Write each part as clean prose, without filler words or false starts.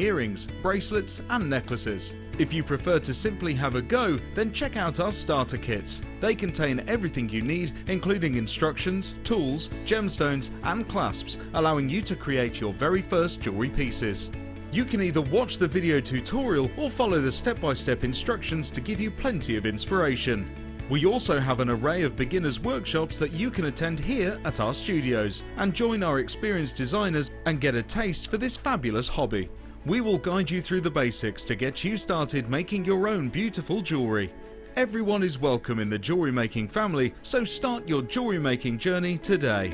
earrings, bracelets and necklaces. If you prefer to simply have a go, then check out our starter kits. They contain everything you need, including instructions, tools, gemstones and clasps, allowing you to create your very first jewellery pieces. You can either watch the video tutorial or follow the step-by-step instructions to give you plenty of inspiration. We also have an array of beginners workshops that you can attend here at our studios and join our experienced designers and get a taste for this fabulous hobby. We will guide you through the basics to get you started making your own beautiful jewellery. Everyone is welcome in the jewellery making family, so start your jewellery making journey today.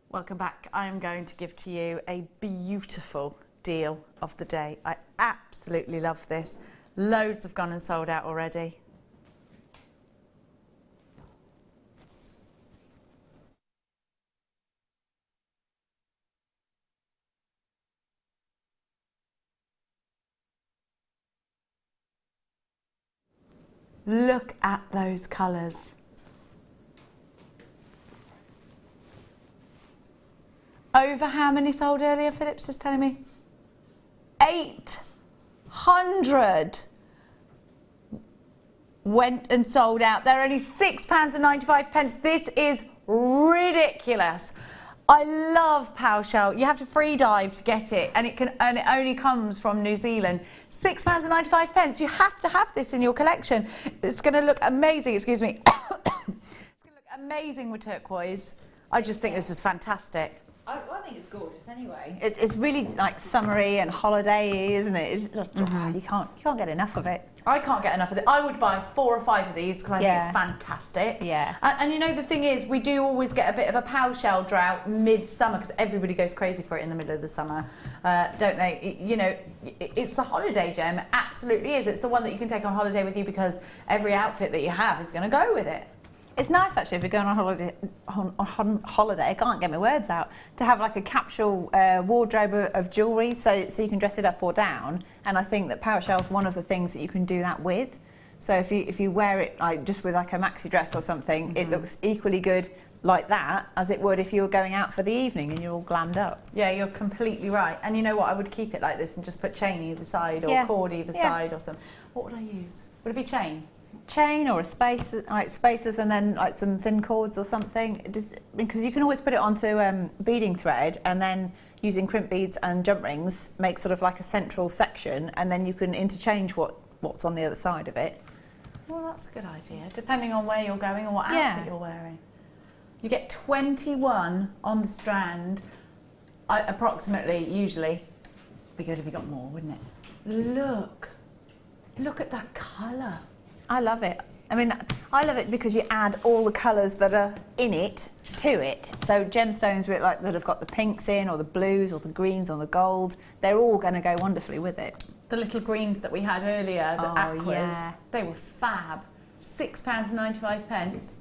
Welcome back. I'm going to give to you a beautiful deal of the day. I absolutely love this. Loads have gone and sold out already. Look at those colours. Over how many sold earlier, Philip's just telling me? 800 went and sold out. They're only £6.95. This is ridiculous. I love Power Shell. You have to free dive to get it, and it only comes from New Zealand. £6.95. You have to have this in your collection. It's going to look amazing. Excuse me. It's going to look amazing with turquoise. I just think this is fantastic. I think it's gorgeous anyway. It's really like summery and holiday, isn't it? It's just, you can't get enough of it. I can't get enough of it. I would buy 4 or 5 of these because I think it's fantastic. Yeah. And you know, the thing is, we do always get a bit of a Power Shell drought mid-summer because everybody goes crazy for it in the middle of the summer, don't they? You know, it's the holiday gem. It absolutely is. It's the one that you can take on holiday with you because every outfit that you have is going to go with it. It's nice actually if you're going on holiday. I can't get my words out. To have like a capsule wardrobe of jewellery, so you can dress it up or down. And I think that Power Shell's one of the things that you can do that with. So if you wear it like just with like a maxi dress or something, it looks equally good like that as it would if you were going out for the evening and you're all glammed up. Yeah, you're completely right. And you know what? I would keep it like this and just put chain either side or cord either side or something. What would I use? Would it be chain? Chain or a spacer, like spacers, and then like some thin cords or something. Because you can always put it onto beading thread, and then using crimp beads and jump rings make sort of like a central section, and then you can interchange what's on the other side of it. Well, that's a good idea, depending on where you're going and what outfit you're wearing. You get 21 on the strand, approximately, usually. Be good if you got more, wouldn't it? Look at that colour. I love it. I mean, I love it because you add all the colours that are in it to it. So gemstones with like that have got the pinks in, or the blues, or the greens, or the gold. They're all going to go wonderfully with it. The little greens that we had earlier, the aquas, they were fab. £6.95.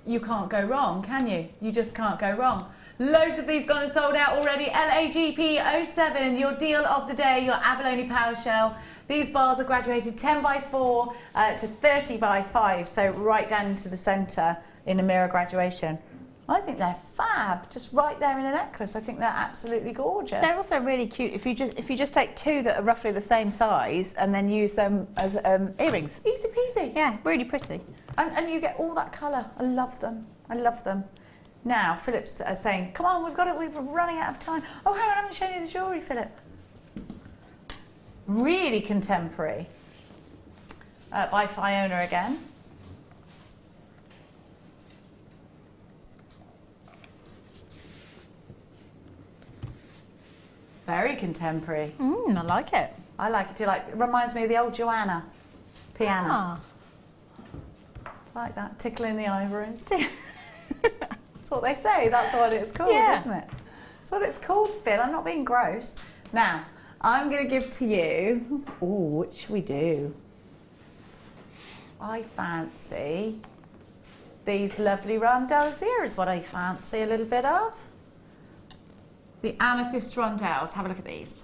You can't go wrong, can you? You just can't go wrong. Loads of these gone and sold out already. LAGP07, your deal of the day, your Abalone Power Shell. These bars are graduated 10x4 to 30x5, so right down into the centre in a mirror graduation. I think they're fab, just right there in a necklace. I think they're absolutely gorgeous. They're also really cute if you just take 2 that are roughly the same size and then use them as earrings. Easy peasy. Yeah, really pretty. And you get all that colour. I love them. I love them. Now, Philip's saying, come on, we're running out of time. Oh, hang on, I haven't shown you the jewellery, Philip. Really contemporary. By Fiona again. Very contemporary. I like it. I like it too. It reminds me of the old Joanna piano. Ah. Like that, tickling the ivories. That's what they say. That's what it's called, isn't it? That's what it's called, Phil. I'm not being gross. Now, I'm going to give to you... Oh, what should we do? I fancy these lovely rondelles here is what I fancy a little bit of. The Amethyst rondelles. Have a look at these.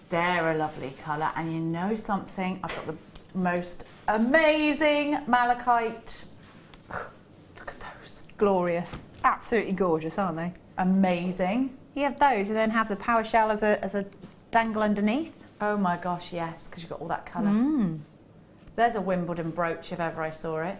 They're a lovely colour, and you know something? I've got the most amazing malachite. Look at those. Glorious. Absolutely gorgeous, aren't they? Amazing. You have those and then have the power shell as a dangle underneath. Oh my gosh, yes, because you've got all that colour. There's a Wimbledon brooch if ever I saw it.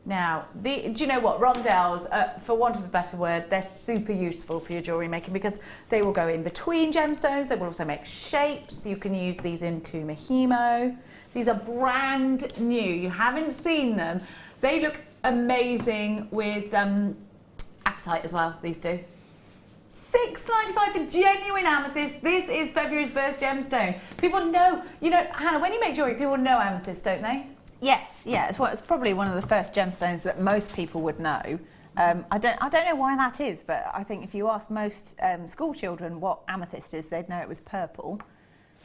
Now, do you know what? Rondelles, for want of a better word, they're super useful for your jewellery making because they will go in between gemstones. They will also make shapes. You can use these in Kumahimo. These are brand new. You haven't seen them. They look amazing with apatite as well, these do. $6.95 for genuine amethyst. This is February's birth gemstone. People know, you know, Hannah, when you make jewellery, people know amethyst, don't they? Yes, yeah, it's probably one of the first gemstones that most people would know. I don't know why that is, but I think if you asked most school children what amethyst is, they'd know it was purple.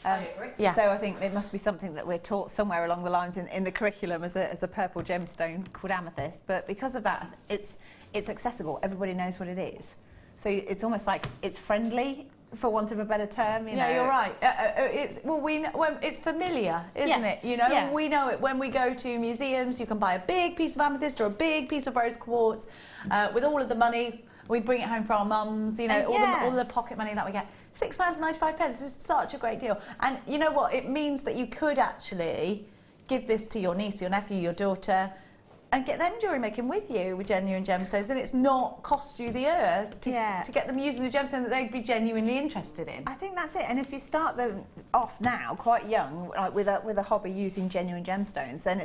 I agree. Yeah. So I think it must be something that we're taught somewhere along the lines in the curriculum as a purple gemstone called amethyst. But because of that, it's accessible. Everybody knows what it is. So it's almost like it's friendly, for want of a better term. You know. You're right. It's familiar, isn't it? You know, yeah. We know it when we go to museums. You can buy a big piece of amethyst or a big piece of rose quartz with all of the money. We bring it home for our mums. You know, all the pocket money that we get. £6.95. This is such a great deal. And you know what? It means that you could actually give this to your niece, your nephew, your daughter, and get them jewellery making with you with genuine gemstones, and it's not cost you the earth to get them using a gemstone that they'd be genuinely interested in. I think that's it. And if you start them off now, quite young, like with a hobby using genuine gemstones, then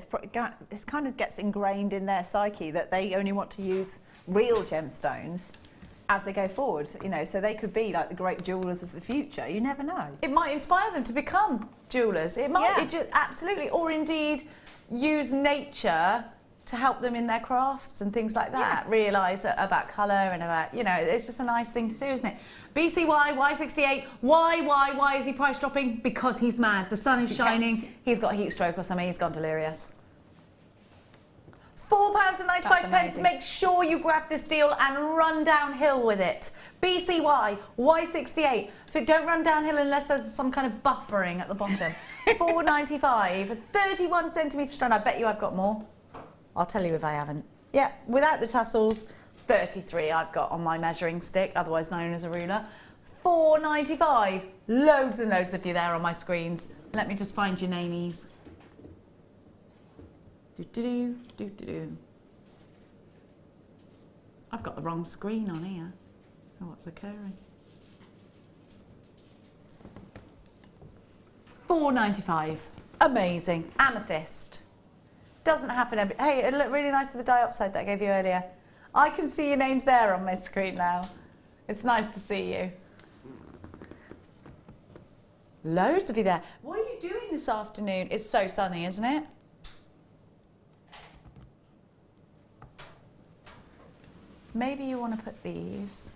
this kind of gets ingrained in their psyche that they only want to use real gemstones as they go forward. You know, so they could be like the great jewellers of the future. You never know. It might inspire them to become jewellers. It might, absolutely, or indeed use nature to help them in their crafts and things like that. Realise about colour and about, you know, it's just a nice thing to do, isn't it? BCY, Y68, why is he price dropping? Because he's mad. The sun is shining, he's got a heat stroke or something, he's gone delirious. £4.95. Make sure you grab this deal and run downhill with it. BCY, Y68. Don't run downhill unless there's some kind of buffering at the bottom. $4.95, 31 centimetre strand. I bet you I've got more. I'll tell you if I haven't. Yeah, without the tassels, 33 I've got on my measuring stick, otherwise known as a ruler. $4.95. Loads and loads of you there on my screens. Let me just find your namies. Do-do-do. I've got the wrong screen on here. Oh, what's occurring? $4.95. Amazing. Amethyst. Doesn't happen every... Hey, it looked really nice with the diopside that I gave you earlier. I can see your names there on my screen now. It's nice to see you. Loads of you there. What are you doing this afternoon? It's so sunny, isn't it? Maybe you want to put these.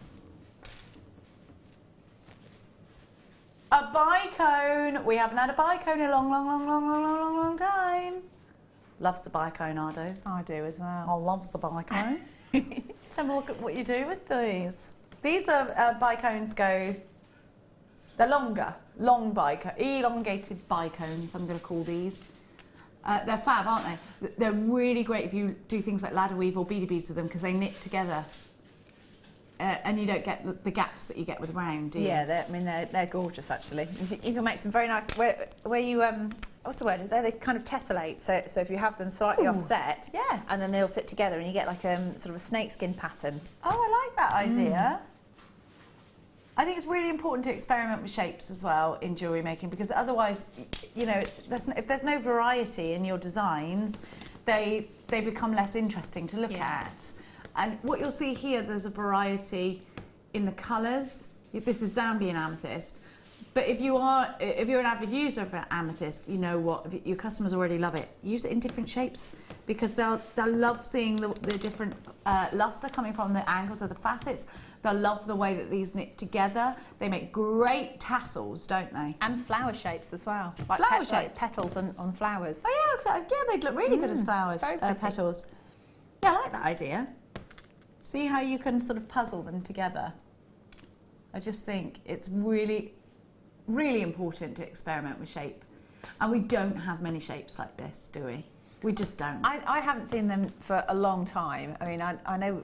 A bicone. We haven't had a bicone in a long time. Loves the bicone, Ardo. I do as well. I love the bicone. Let's have a look at what you do with these. These are bicones go... They're longer. Long bicone. Elongated bicones, I'm going to call these. They're fab, aren't they? They're really great if you do things like ladder weave or beady beads with them because they knit together. And you don't get the gaps that you get with round, do you? Yeah, they're gorgeous actually. You can make some very nice. Where you what's the word? They kind of tessellate. So if you have them slightly offset, yes, and then they all sit together, and you get like sort of a snakeskin pattern. Oh, I like that idea. I think it's really important to experiment with shapes as well in jewellery making, because otherwise, you know, if there's no variety in your designs, they become less interesting to look at. And what you'll see here, there's a variety in the colours. This is Zambian amethyst. But if you're an avid user of amethyst, you know what, if your customers already love it. Use it in different shapes, because they'll love seeing the different lustre coming from the angles of the facets. They'll love the way that these knit together. They make great tassels, don't they? And flower shapes as well. Like flower shapes, like petals on flowers. Oh yeah, they'd look really good as flowers, petals. Yeah, I like that idea. See how you can sort of puzzle them together. I just think it's really, really important to experiment with shape. And we don't have many shapes like this, do we? We just don't. I haven't seen them for a long time. I mean, I know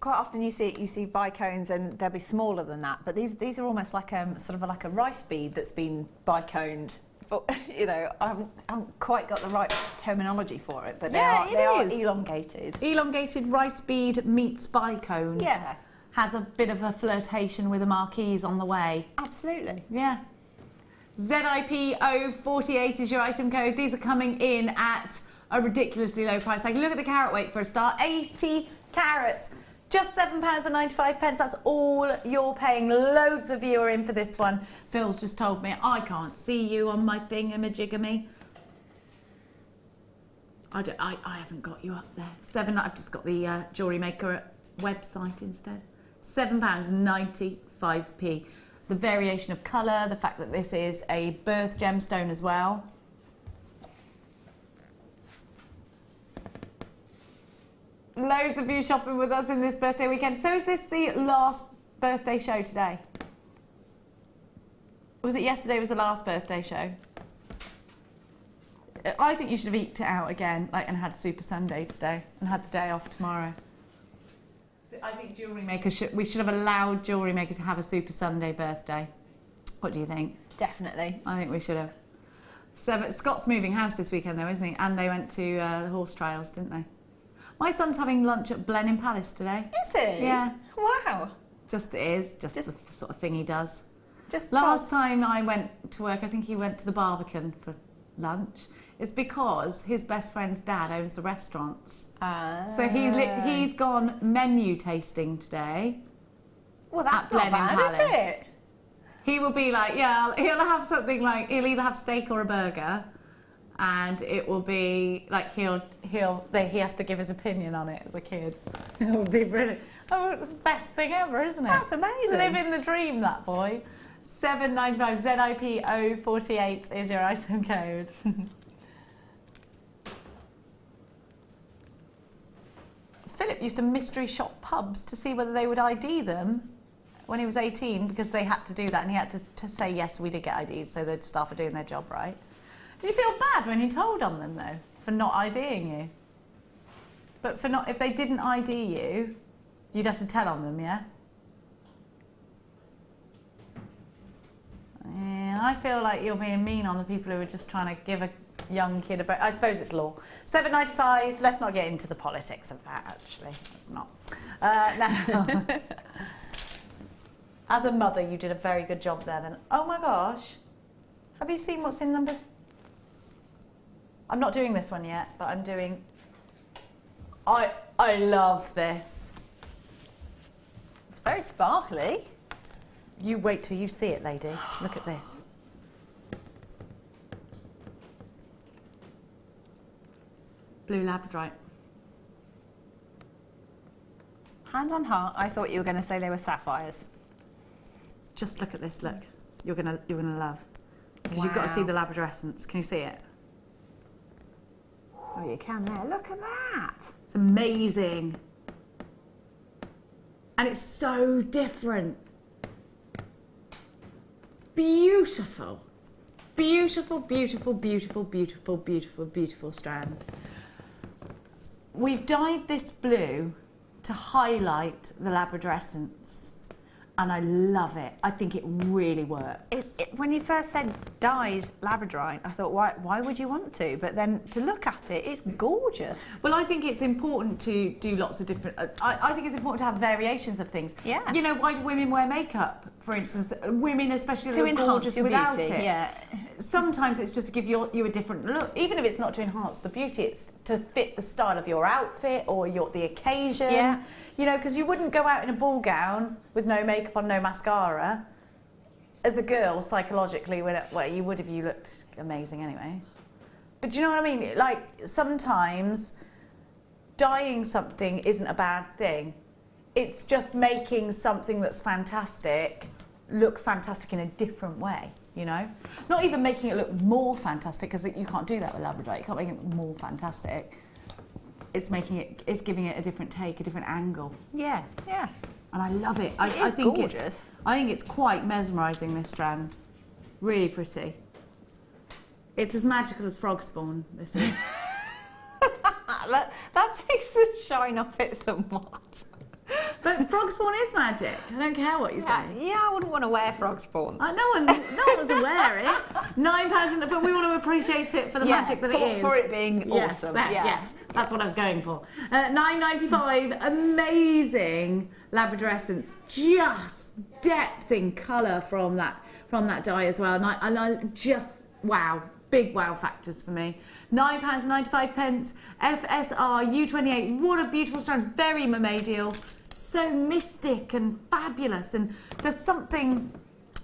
quite often you see bicones and they'll be smaller than that, but these are almost like sort of like a rice bead that's been biconed. But, you know, I haven't quite got the right terminology for it, but they are elongated. Elongated rice bead meets bicone. Yeah. Has a bit of a flirtation with the marquise on the way. Absolutely. Yeah. ZIP048 is your item code. These are coming in at a ridiculously low price. Like, look at the carat weight for a start. 80 carats. Just £7.95. That's all you're paying. Loads of you are in for this one. Phil's just told me I can't see you on my thingamajigamy. I haven't got you up there. I've just got the Jewellery Maker website instead. £7.95. The variation of colour, the fact that this is a birth gemstone as well. Loads of you shopping with us in this birthday weekend. So is this the last birthday show today? Was it yesterday was the last birthday show? I think you should have eked it out again, like, and had Super Sunday today and had the day off tomorrow. So I think Jewellery Maker we should have allowed Jewellery Maker to have a Super Sunday birthday. What do you think? Definitely. I think we should have. So, but Scott's moving house this weekend though, isn't he? And they went to the horse trials, didn't they? My son's having lunch at Blenheim Palace today. Is he? Yeah. Wow. Just the sort of thing he does. Just last time I went to work, I think he went to the Barbican for lunch. It's because his best friend's dad owns the restaurants. So he's gone menu tasting today. Well, that's at Blenheim not bad, Palace. is it? He will be like, yeah, he'll have something like, he'll either have steak or a burger, and it will be like he has to give his opinion on it as a kid. It will be brilliant. Oh, it's the best thing ever, isn't it? That's amazing. Living the dream, that boy. $7.95 ZIP048 is your item code. Philip used to mystery shop pubs to see whether they would ID them when he was 18, because they had to do that, and he had to say, yes, we did get IDs, so the staff are doing their job right. Did you feel bad when you told on them, though, for not IDing you? But if they didn't ID you, you'd have to tell on them, yeah? Yeah, I feel like you're being mean on the people who are just trying to give a young kid a break. I suppose it's law. $7.95. Let's not get into the politics of that, actually. Let's not. Now, as a mother, you did a very good job there then. Oh my gosh. Have you seen what's in number? I'm not doing this one yet, but I'm doing... I love this. It's very sparkly. You wait till you see it, lady. Look at this. Blue labradorite. Hand on heart, I thought you were going to say they were sapphires. Just look at this. Look, you're gonna love, because you've got to see the labrador essence. Can you see it? Oh, you can there. Look at that. It's amazing, and it's so different. Beautiful, beautiful, beautiful, beautiful, beautiful, beautiful, beautiful strand. We've dyed this blue to highlight the labrador essence, and I love it. I think it really works. When you first said dyed labradorite, I thought, why would you want to? But then to look at it, it's gorgeous. Well, I think it's important to do lots of different... I think it's important to have variations of things. Yeah. You know, why do women wear makeup, for instance? Women especially To look enhance gorgeous your without beauty, it. yeah. Sometimes it's just to give you a different look. Even if it's not to enhance the beauty, it's to fit the style of your outfit or the occasion. Yeah. You know, because you wouldn't go out in a ball gown with no makeup on, no mascara. As a girl, psychologically, well, you would if you looked amazing anyway. But do you know what I mean? Like, sometimes dyeing something isn't a bad thing. It's just making something that's fantastic look fantastic in a different way, you know? Not even making it look more fantastic, because you can't do that with labradorite. You can't make it more fantastic. It's giving it a different take, a different angle. Yeah, yeah. And I love it. I think it's quite mesmerising, this strand. Really pretty. It's as magical as frog spawn, this is. that takes the shine off it somewhat. But frog spawn is magic. I don't care what you say. Yeah, I wouldn't want to wear frog spawn. No one wants to wear it. £9, but we want to appreciate it for the magic that it is. For it being awesome. Yes, that's what I was going for. $9.95, amazing labradorescence. Just depth in colour from that dye as well. And I just, wow. Big wow factors for me. £9.95, FSR U28. What a beautiful strand, very mermaidial, so mystic and fabulous. And there's something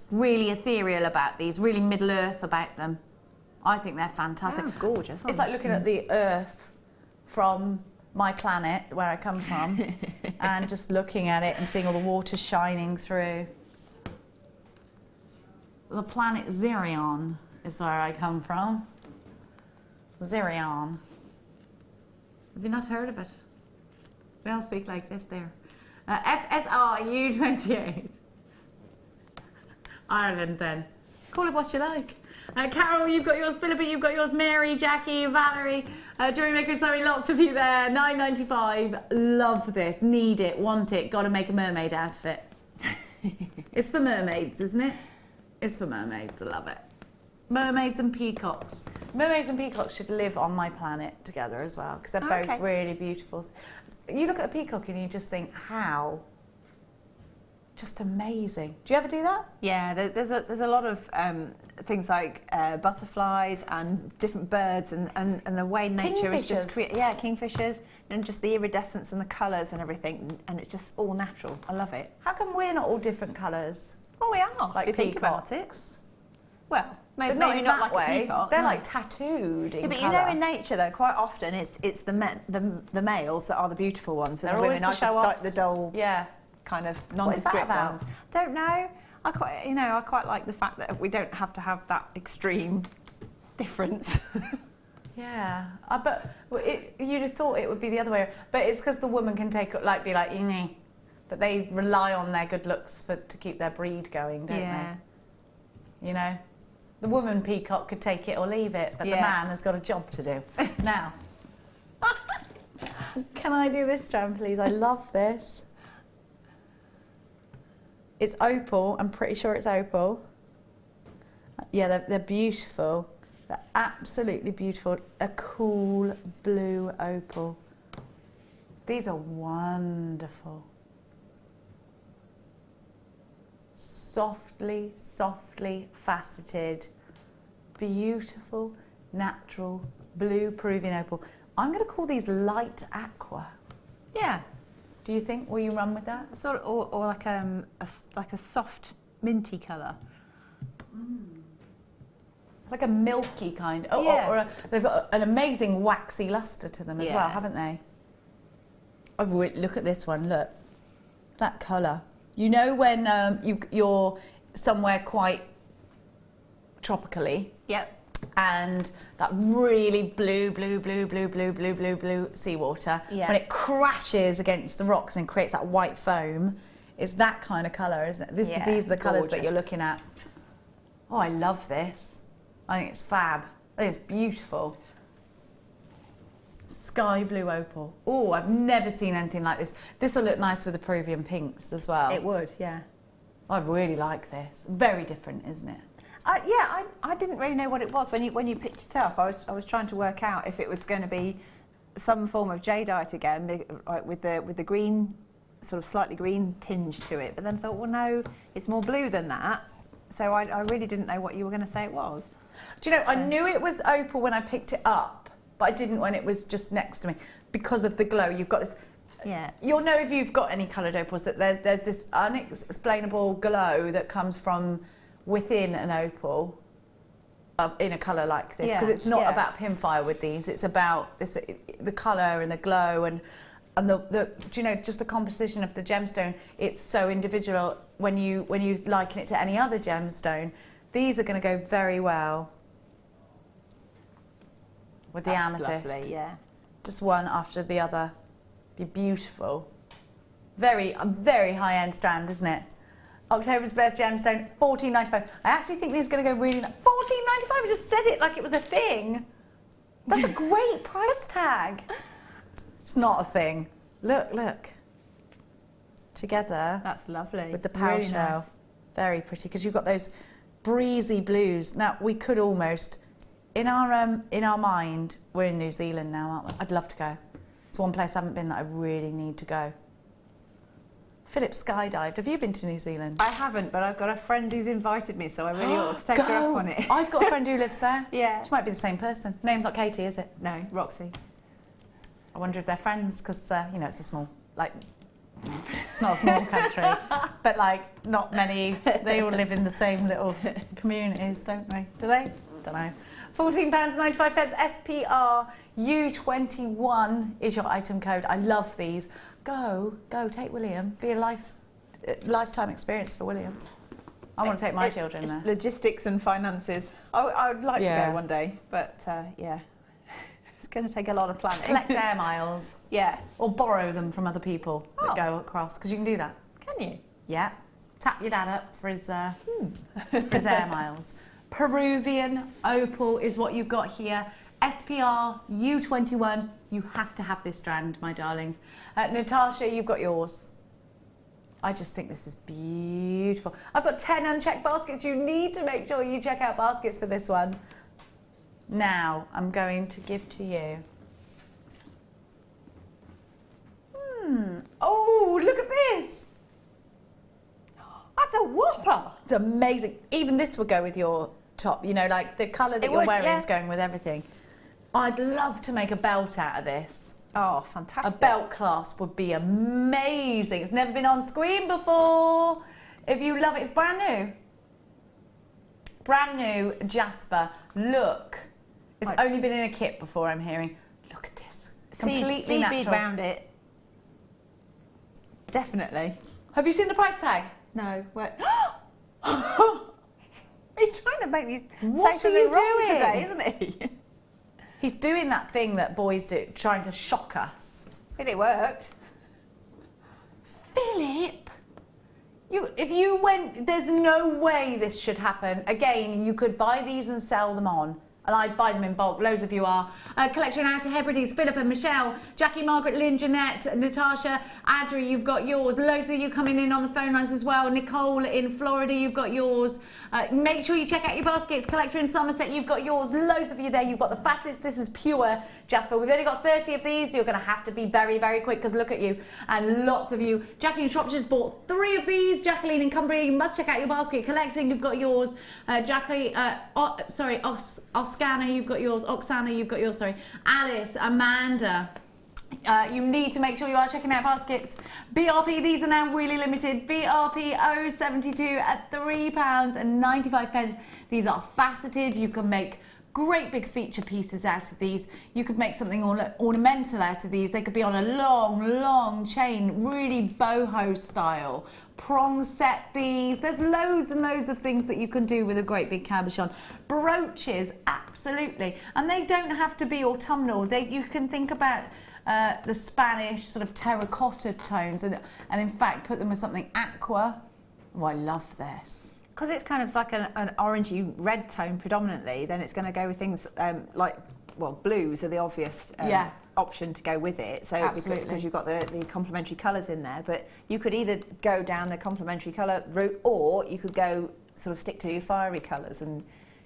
really ethereal about these, really Middle Earth about them. I think they're fantastic. Oh, gorgeous. It's like looking at the Earth from my planet, where I come from, and just looking at it and seeing all the water shining through. The planet Zirion is where I come from. Zirion. Have you not heard of it? We all speak like this there. FSR U28. Ireland then. Call it what you like. Carol, you've got yours. Philippa, you've got yours. Mary, Jackie, Valerie, Jewellery Maker, sorry, lots of you there. $9.95. Love this. Need it, want it. Got to make a mermaid out of it. It's for mermaids, isn't it? It's for mermaids. I love it. Mermaids and peacocks. Mermaids and peacocks should live on my planet together as well, because they're both really beautiful. You look at a peacock and you just think, how? Just amazing. Do you ever do that? Yeah, there's a lot of things like butterflies and different birds and the way nature is just kingfishers, and just the iridescence and the colours and everything, and it's just all natural. I love it. How come we're not all different colours? Oh, we are. Like if you think about it. Well, maybe not like way. A peacock. They're no. like tattooed in but colour. you know, in nature though, quite often it's the males that are the beautiful ones, and They're the women always the are just like the dull, kind of nondescript ones. Don't know. I quite like the fact that we don't have to have that extreme difference. Yeah, but you'd have thought it would be the other way. But it's because the woman can be like, but they rely on their good looks to keep their breed going, don't they? You know, the woman peacock could take it or leave it, but the man has got a job to do. Now, can I do this strand, please? I love this. It's opal. I'm pretty sure it's opal. Yeah, they're beautiful. They're absolutely beautiful. A cool blue opal. These are wonderful. Softly, softly faceted, beautiful, natural, blue Peruvian opal. I'm going to call these light aqua. Yeah. Do you think? Will you run with that? Sort of, or like a soft minty colour. Like a milky kind. Oh, they've got an amazing waxy lustre to them as well, haven't they? Oh, look at this one. Look, that colour. You know when you're somewhere quite tropically. Yep. And that really blue seawater, when it crashes against the rocks and creates that white foam, it's that kind of colour, isn't it? These are the colours that you're looking at. Oh, I love this. I think it's fab. I think it's beautiful. Sky blue opal. Oh, I've never seen anything like this. This will look nice with the Peruvian pinks as well. It would, yeah. I really like this. Very different, isn't it? Yeah, I didn't really know what it was when you picked it up. I was trying to work out if it was going to be some form of jadeite again, like with the green, sort of slightly green tinge to it. But then thought, well, no, it's more blue than that. So I really didn't know what you were going to say it was. Do you know, I knew it was opal when I picked it up, but I didn't when it was just next to me because of the glow. You've got this. Yeah. You'll know if you've got any coloured opals that there's this unexplainable glow that comes from within an opal in a colour like this, because it's not about pinfire with these. It's about this, the colour and the glow and the do you know, just the composition of the gemstone. It's so individual when you liken it to any other gemstone. These are going to go very well with the amethyst. Lovely, yeah. Just one after the other. Be beautiful. Very high-end strand, isn't it? October's Birth gemstone, $14.95. I actually think these are going to go really nice. $14.95. I just said it like it was a thing. That's a great price tag. It's not a thing. Look. Together. That's lovely. With the power really shell. Nice. Very Pretty, because you've got those breezy blues. Now, we could almost, in our mind, we're in New Zealand now, aren't we? I'd love to go. It's one place I haven't been that I really need to go. Philip skydived. Have you been to New Zealand? I haven't, but I've got a friend who's invited me, so I really ought to take her up on it. I've got a friend who lives there. Yeah. She might be the same person. Name's not Katie, is it? No, Roxy. I wonder if they're friends, because, you know, it's a small, like, it's not a small country, but, like, not many, they all live in the same little communities, don't they? Do they? Don't know. £14.95, SPR U21 is your item code. I love these. Go, take William. Be a lifetime experience for William. I want to take my children there. Logistics and finances. I would like to go one day, but yeah, it's going to take a lot of planning. Collect air miles. Yeah. Or borrow them from other people that go across, because you can do that. Can you? Yeah. Tap your dad up for his air miles. Peruvian opal is what you've got here. SPR U21. You have to have this strand, my darlings. Natasha, you've got yours. I just think this is beautiful. I've got 10 unchecked baskets. You need to make sure you check out baskets for this one. Now, I'm going to give to you. Oh, look at this. That's a whopper. It's amazing. Even this would go with your top. You know, like the colour that you're wearing is going with everything. I'd love to make a belt out of this. Oh, fantastic. A belt clasp would be amazing. It's never been on screen before. If you love it, it's brand new. Brand new Jasper. Look. It's only been in a kit before, I'm hearing. Look at this. Completely natural. Seaweed round it. Definitely. Have you seen the price tag? No. Wait. He's trying to make me say something wrong today, isn't he? He's doing that thing that boys do, trying to shock us. But it worked. Philip, if you went, there's no way this should happen. Again, you could buy these and sell them on. And I'd buy them in bulk. Loads of you are. Collection out to Hebrides, Philip and Michelle, Jackie, Margaret, Lynn, Jeanette, Natasha, Adri, you've got yours. Loads of you coming in on the phone lines as well. Nicole in Florida, you've got yours. Make sure you check out your baskets. Collector in Somerset, you've got yours. Loads of you there. You've got the facets. This is pure Jasper. We've only got 30 of these. You're going to have to be very, very quick, because look at you. And lots of you. Jackie in Shropshire's bought 3 of these. Jacqueline in Cumbria, you must check out your basket. Collecting, you've got yours. Jackie, Oksana, you've got yours. Oksana, you've got yours, sorry. Alice, Amanda. You need to make sure you are checking out baskets. BRP, these are now really limited. BRP 072 at £3.95. These are faceted. You can make great big feature pieces out of these. You could make something ornamental out of these. They could be on a long chain, really boho style. Prong set these. There's loads and loads of things that you can do with a great big cabochon. Brooches, absolutely. And they don't have to be autumnal. You can think about the Spanish sort of terracotta tones and in fact put them with something aqua. Oh, I love this. Because it's kind of like an orangey red tone predominantly, then it's going to go with things like well, blues are the obvious option to go with it. So because you've got the complementary colours in there, but you could either go down the complementary colour route, or you could go sort of stick to your fiery colours and,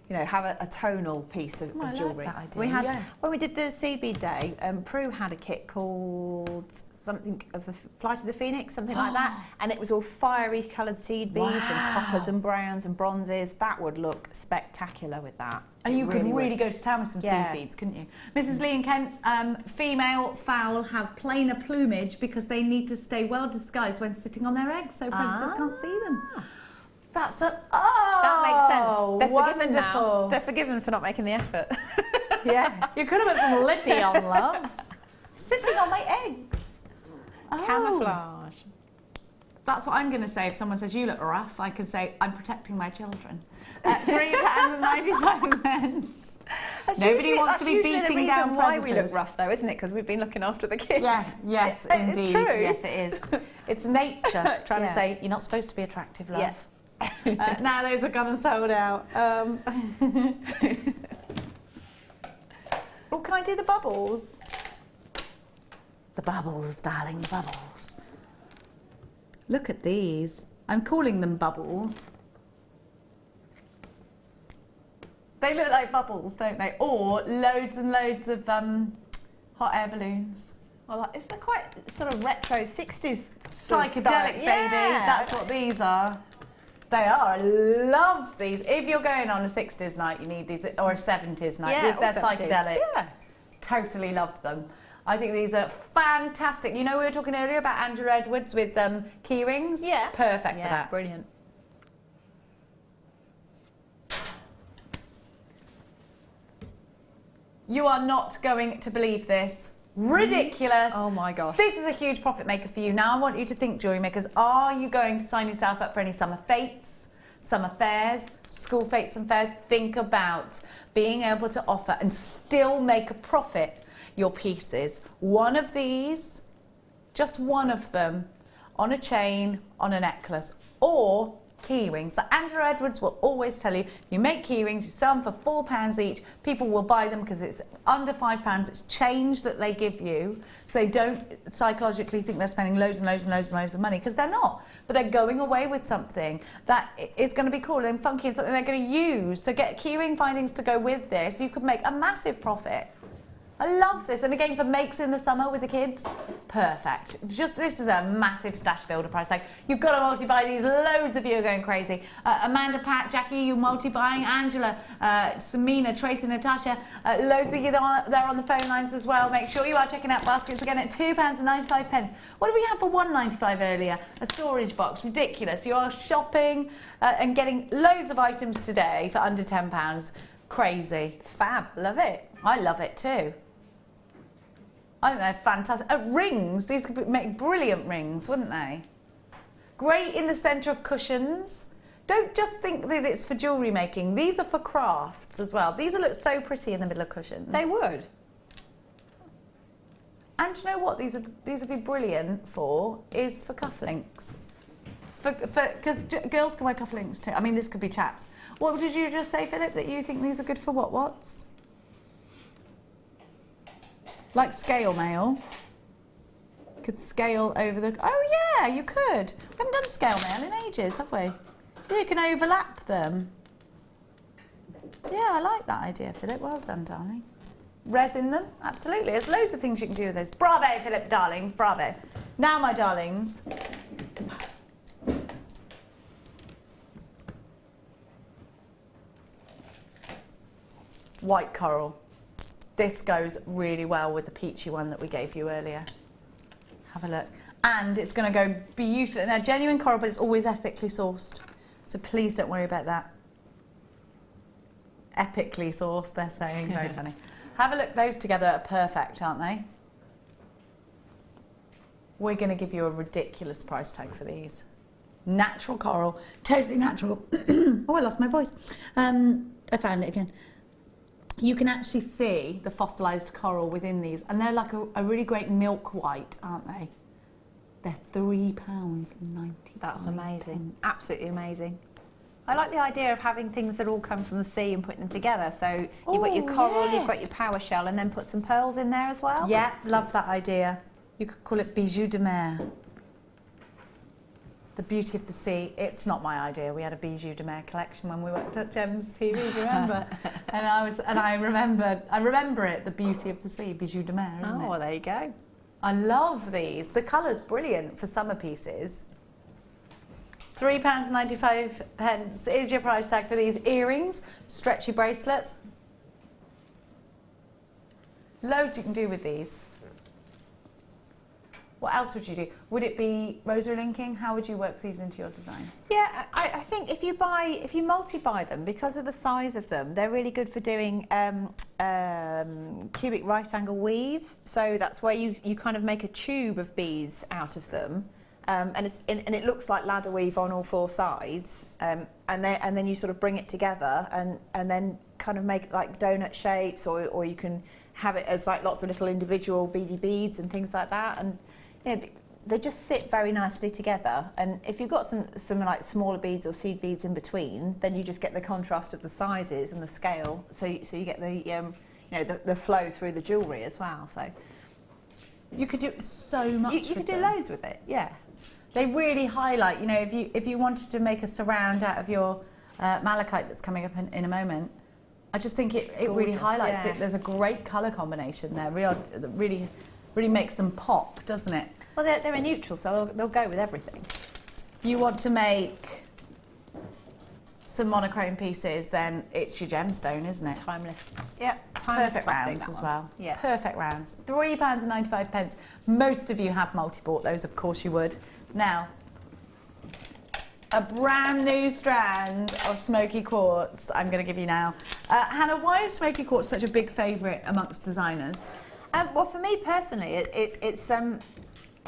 you know, have a tonal piece of jewellery. Like that idea. We had when we did the seed bead day, Prue had a kit called something of the Flight of the Phoenix, something like that, and it was all fiery coloured seed beads and coppers and browns and bronzes. That would look spectacular with that. And you could really go to town with some seed beads, couldn't you? Mrs. Lee and Kent, female fowl have plainer plumage because they need to stay well disguised when sitting on their eggs, so predators can't see them. That's that makes sense. They're forgiven wonderful. now. They're forgiven for not making the effort. Yeah, you could have put some lippy on, love. Sitting on my eggs. Camouflage. That's what I'm going to say. If someone says you look rough, I can say I'm protecting my children. £3.95. Nobody wants to be beating down predators. Why we look rough, though, isn't it? Because we've been looking after the kids. Yes, indeed. It's true. Yes, it is. It's nature trying to say you're not supposed to be attractive, love. Yes. Now those are gone and sold out. Oh, can I do the bubbles? The bubbles, darling, the bubbles. Look at these. I'm calling them bubbles. They look like bubbles, don't they? Or loads and loads of hot air balloons. Well, it's the quite sort of retro 60s Psychedelic, baby. That's what these are. They are. I love these. If you're going on a 60s night, you need these, or a 70s night. They're psychedelic. Yeah. Totally love them. I think these are fantastic. You know, we were talking earlier about Angela Edwards with key rings? Yeah. Perfect for that. Brilliant. You are not going to believe this. Ridiculous. Oh my gosh. This is a huge profit maker for you. Now I want you to think, jewellery makers, are you going to sign yourself up for any summer fetes, summer fairs, school fetes and fairs? Think about being able to offer and still make a profit your pieces. One of these, just one of them, on a chain, on a necklace, or key rings. So Angela Edwards will always tell you, you make key rings, you sell them for £4 each, people will buy them because it's under £5, it's change that they give you, so they don't psychologically think they're spending loads and loads and loads and loads of money, because they're not, but they're going away with something that is going to be cool and funky and something they're going to use. So get key ring findings to go with this, you could make a massive profit. I love this, and again for makes in the summer with the kids, perfect. Just this is a massive stash builder price tag. You've got to multi-buy these. Loads of you are going crazy. Amanda, Pat, Jackie, you multi-buying. Angela, Samina, Tracy, Natasha, loads of you there on the phone lines as well. Make sure you are checking out baskets again at £2.95. What did we have for £1.95 earlier? A storage box, ridiculous. You are shopping and getting loads of items today for under £10. Crazy. It's fab. Love it. I love it too. I think they're fantastic. Rings, these could make brilliant rings, wouldn't they? Great in the centre of cushions. Don't just think that it's for jewellery making. These are for crafts as well. These will look so pretty in the middle of cushions. They would. And you know what these would be brilliant for is for cufflinks. Because girls can wear cufflinks too. I mean, this could be chaps. What did you just say, Philip, that you think these are good for what's? Like scale mail. Could scale over the... Oh, yeah, you could. We haven't done scale mail in ages, have we? Yeah, you can overlap them. Yeah, I like that idea, Philip. Well done, darling. Resin them, absolutely. There's loads of things you can do with those. Bravo, Philip, darling, bravo. Now, my darlings. White coral. This goes really well with the peachy one that we gave you earlier. Have a look. And it's going to go beautifully. Now, genuine coral, but it's always ethically sourced. So please don't worry about that. Epically sourced, they're saying. Very funny. Have a look. Those together are perfect, aren't they? We're going to give you a ridiculous price tag for these. Natural coral. Totally natural. Oh, I lost my voice. I found it again. You can actually see the fossilised coral within these, and they're like a really great milk white, aren't they? They're £3.95. That's amazing. Absolutely amazing. I like the idea of having things that all come from the sea and putting them together. So you've got your coral, you've got your power shell, and then put some pearls in there as well. Yeah, love that idea. You could call it bijou de mer. The beauty of the sea. It's not my idea. We had a bijou de mer collection when we worked at Gems TV. Do you remember? and I remember it. The beauty of the sea, bijou de mer, isn't it? Oh, well, there you go. I love these. The colour's brilliant for summer pieces. £3.95 is your price tag for these earrings, stretchy bracelets. Loads you can do with these. What else would you do? Would it be rosary linking? How would you work these into your designs? Yeah, I think if you multi-buy them, because of the size of them, they're really good for doing cubic right angle weave. So that's where you kind of make a tube of beads out of them. And it looks like ladder weave on all four sides, and then you sort of bring it together and then kind of make like donut shapes, or you can have it as like lots of little individual beady beads and things like that, and you know, they just sit very nicely together. And if you've got some like smaller beads or seed beads in between, then you just get the contrast of the sizes and the scale, so you get the the flow through the jewellery as well. So you could do so much. You could do loads with it, yeah. They really highlight, you know, if you wanted to make a surround out of your malachite that's coming up in a moment, I just think it really highlights that there's a great colour combination there. Really makes them pop, doesn't it? Well, they're a neutral, so they'll go with everything. If you want to make some monochrome pieces, then it's your gemstone, isn't it? Timeless. Yeah, timeless. Perfect rounds as well. Yeah. Perfect rounds. £3.95. Most of you have multi-bought those, of course you would. Now, a brand new strand of Smoky quartz I'm going to give you now. Hannah, why is Smoky quartz such a big favourite amongst designers? Well, for me personally, it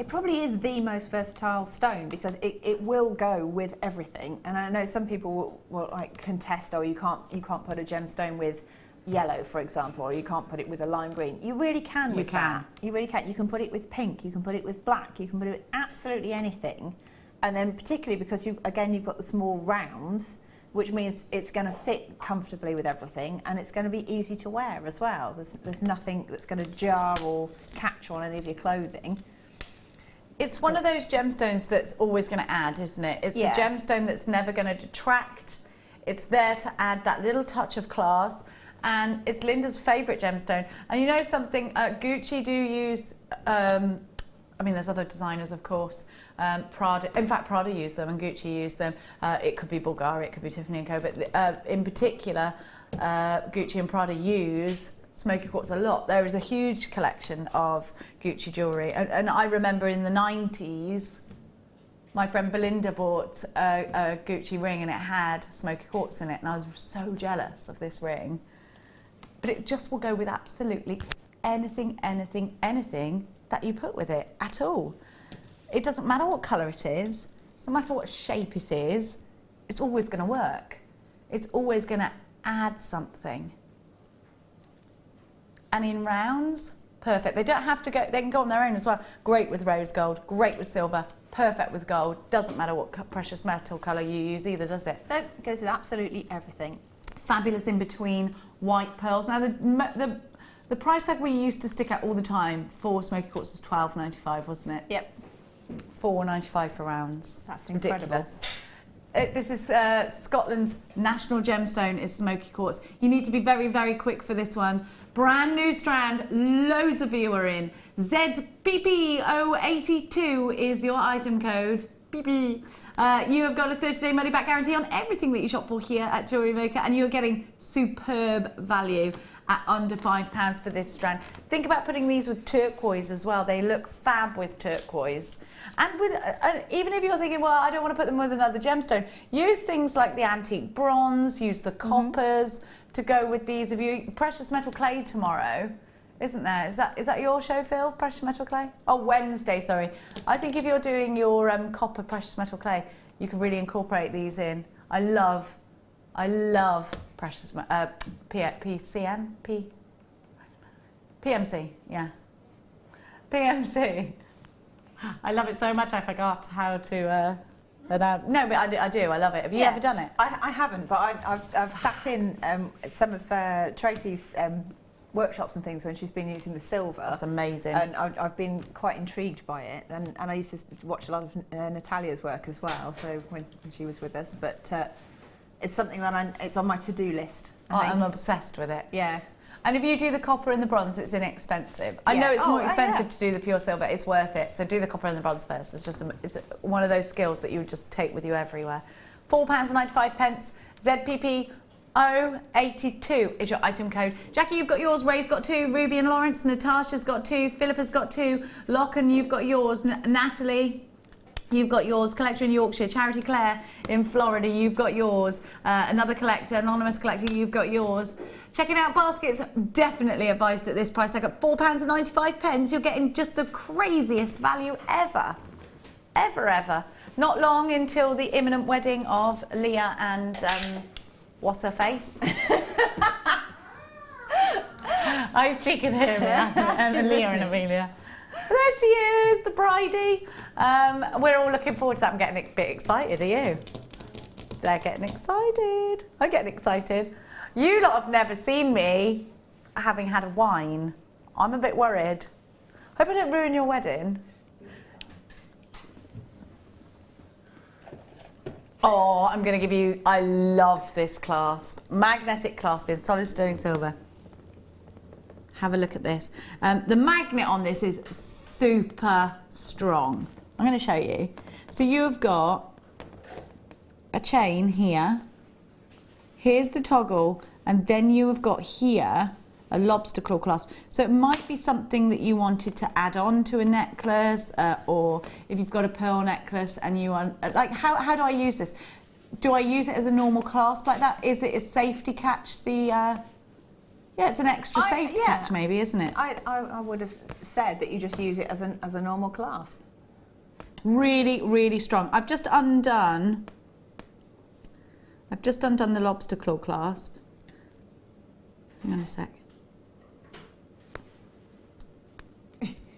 probably is the most versatile stone because it will go with everything. And I know some people will like contest, oh, you can't put a gemstone with yellow, for example, or you can't put it with a lime green. You really can with that. You really can. You can put it with pink, you can put it with black, you can put it with absolutely anything. And then particularly because you've got the small rounds, which means it's going to sit comfortably with everything, and it's going to be easy to wear as well. There's nothing that's going to jar or catch on any of your clothing. It's one of those gemstones that's always going to add, isn't it? It's a gemstone that's never going to detract. It's there to add that little touch of class. And it's Linda's favourite gemstone. And you know something, Gucci do use, I mean there's other designers of course, Prada, in fact Prada use them and Gucci use them. It could be Bulgari, it could be Tiffany & Co, but in particular Gucci and Prada use Smoky quartz a lot. There is a huge collection of Gucci jewellery, and I remember in the 90s my friend Belinda bought a Gucci ring and it had Smoky quartz in it, and I was so jealous of this ring. But it just will go with absolutely anything that you put with it at all. It doesn't matter what colour it is, it doesn't matter what shape it is, it's always going to work. It's always going to add something. And in rounds, perfect. They don't have to go, they can go on their own as well. Great with rose gold, great with silver, perfect with gold. Doesn't matter what precious metal colour you use either, does it? No, it goes with absolutely everything. Fabulous in between white pearls. Now the price tag we used to stick at all the time for Smoky quartz was £12.95, wasn't it? Yep. £4.95 for rounds. That's ridiculous. This is Scotland's national gemstone is Smoky quartz. You need to be very, very quick for this one. Brand new strand, loads of you are in. ZPP082 is your item code. You have got a 30-day money-back guarantee on everything that you shop for here at Jewellery Maker, and you're getting superb value at under £5 for this strand. Think about putting these with turquoise as well. They look fab with turquoise. And with even if you're thinking, well, I don't want to put them with another gemstone, use things like the antique bronze, use the coppers to go with these. If you precious metal clay tomorrow, isn't there? Is that your show, Phil? Precious metal clay? Oh, Wednesday, sorry. I think if you're doing your copper precious metal clay, you can really incorporate these in. I love precious PMC, yeah. PMC. I love it so much I forgot how to No, but I do. I love it. Have you ever done it? I haven't, but I've sat in some of Tracy's workshops and things when she's been using the silver. That's amazing. And I've been quite intrigued by it. And I used to watch a lot of Natalia's work as well, so when she was with us. But it's something that it's on my to-do list. I'm obsessed with it. Yeah. And if you do the copper and the bronze, it's inexpensive. I know it's more expensive to do the pure silver. It's worth it. So do the copper and the bronze first. It's one of those skills that you would just take with you everywhere. £4.95. ZPP 082 is your item code. Jackie, you've got yours. Ray's got 2. Ruby and Lawrence. Natasha's got 2. Philippa's got 2. Lachlan, you've got yours. Natalie, you've got yours. Collector in Yorkshire. Charity Claire in Florida, you've got yours. Another collector, anonymous collector, you've got yours. Checking out baskets, definitely advised at this price. I got £4.95. You're getting just the craziest value ever. Ever. Not long until the imminent wedding of Leah and what's her face? She can hear me. Leah and Amelia. There she is, the bridie. We're all looking forward to that. I'm getting a bit excited, are you? They're getting excited. I'm getting excited. You lot have never seen me having had a wine. I'm a bit worried. Hope I don't ruin your wedding. Oh, I'm going to give you... I love this clasp. Magnetic clasp in solid sterling silver. Have a look at this. The magnet on this is super strong. I'm going to show you. So you've got a chain here. Here's the toggle, and then you have got here a lobster claw clasp. So it might be something that you wanted to add on to a necklace, or if you've got a pearl necklace and you want, like, how do I use this? Do I use it as a normal clasp like that? Is it a safety catch? Yeah, it's an extra safety catch maybe, isn't it? I would have said that you just use it as a normal clasp. Really, really strong. I've just undone the lobster claw clasp. Hang on a sec.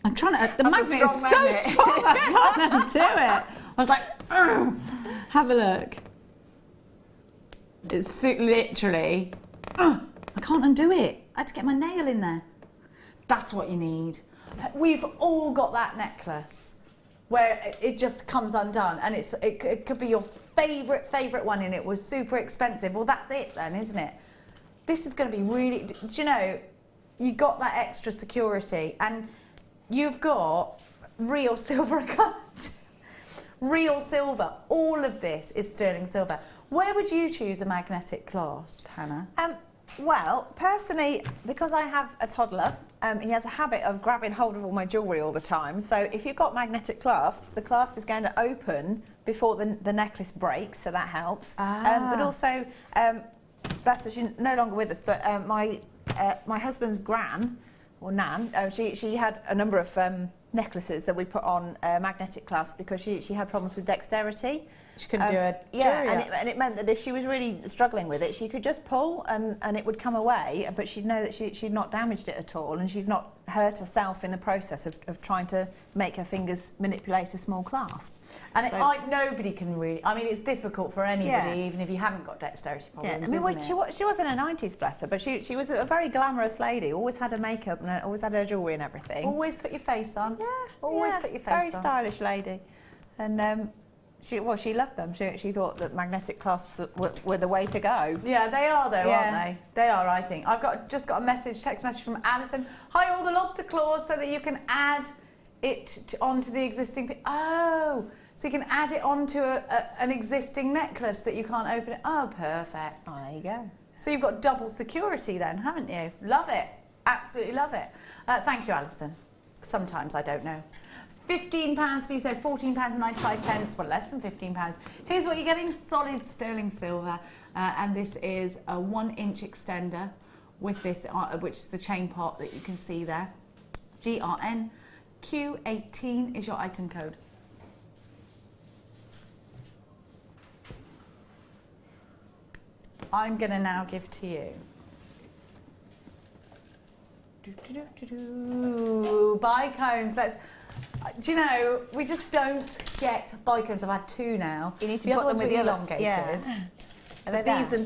I'm trying to... The magnet is so strong, I can't undo it. I was like, ugh. Have a look. It's literally... I can't undo it. I had to get my nail in there. That's what you need. We've all got that necklace where it just comes undone, and it could be your favourite one, and it was super expensive. Well, that's it then, isn't it? This is going to be really... Do you know, you got that extra security, and you've got real silver cut. Real silver. All of this is sterling silver. Where would you choose a magnetic clasp, Hannah? Well, personally, because I have a toddler, he has a habit of grabbing hold of all my jewellery all the time. So if you've got magnetic clasps, the clasp is going to open before the necklace breaks, so that helps. But also, bless her, she's no longer with us, but my husband's gran, or nan, she had a number of necklaces that we put on magnetic clasps because she had problems with dexterity. She couldn't do it. And it meant that if she was really struggling with it, she could just pull and it would come away, but she'd know that she'd not damaged it at all, and she'd not hurt herself in the process of trying to make her fingers manipulate a small clasp. And nobody can really... I mean, it's difficult for anybody, even if you haven't got dexterity problems, I mean, she was in her 90s, bless her, but she was a very glamorous lady, always had her makeup and always had her jewellery and everything. Always put your face on. Yeah. Always put your face on. Very stylish lady. And... she loved them. She thought that magnetic clasps were the way to go. Yeah, they are though, aren't they? They are, I think. I've just got a text message from Alison. Hi, all the lobster claws, so that you can add it onto the existing... Oh, so you can add it onto an existing necklace that you can't open it. Oh, perfect. Oh, there you go. So you've got double security then, haven't you? Love it. Absolutely love it. Thank you, Alison. Sometimes I don't know. £15 for you, so £14.95. Well, less than £15. Here's what you're getting: solid sterling silver, and this is a 1-inch extender with this, which is the chain part that you can see there. GRN Q18 is your item code. I'm going to now give to you. Bicones. Do you know, we just don't get bicones. I've had 2 now. You need to the put other them ones with were the elongated. Yeah.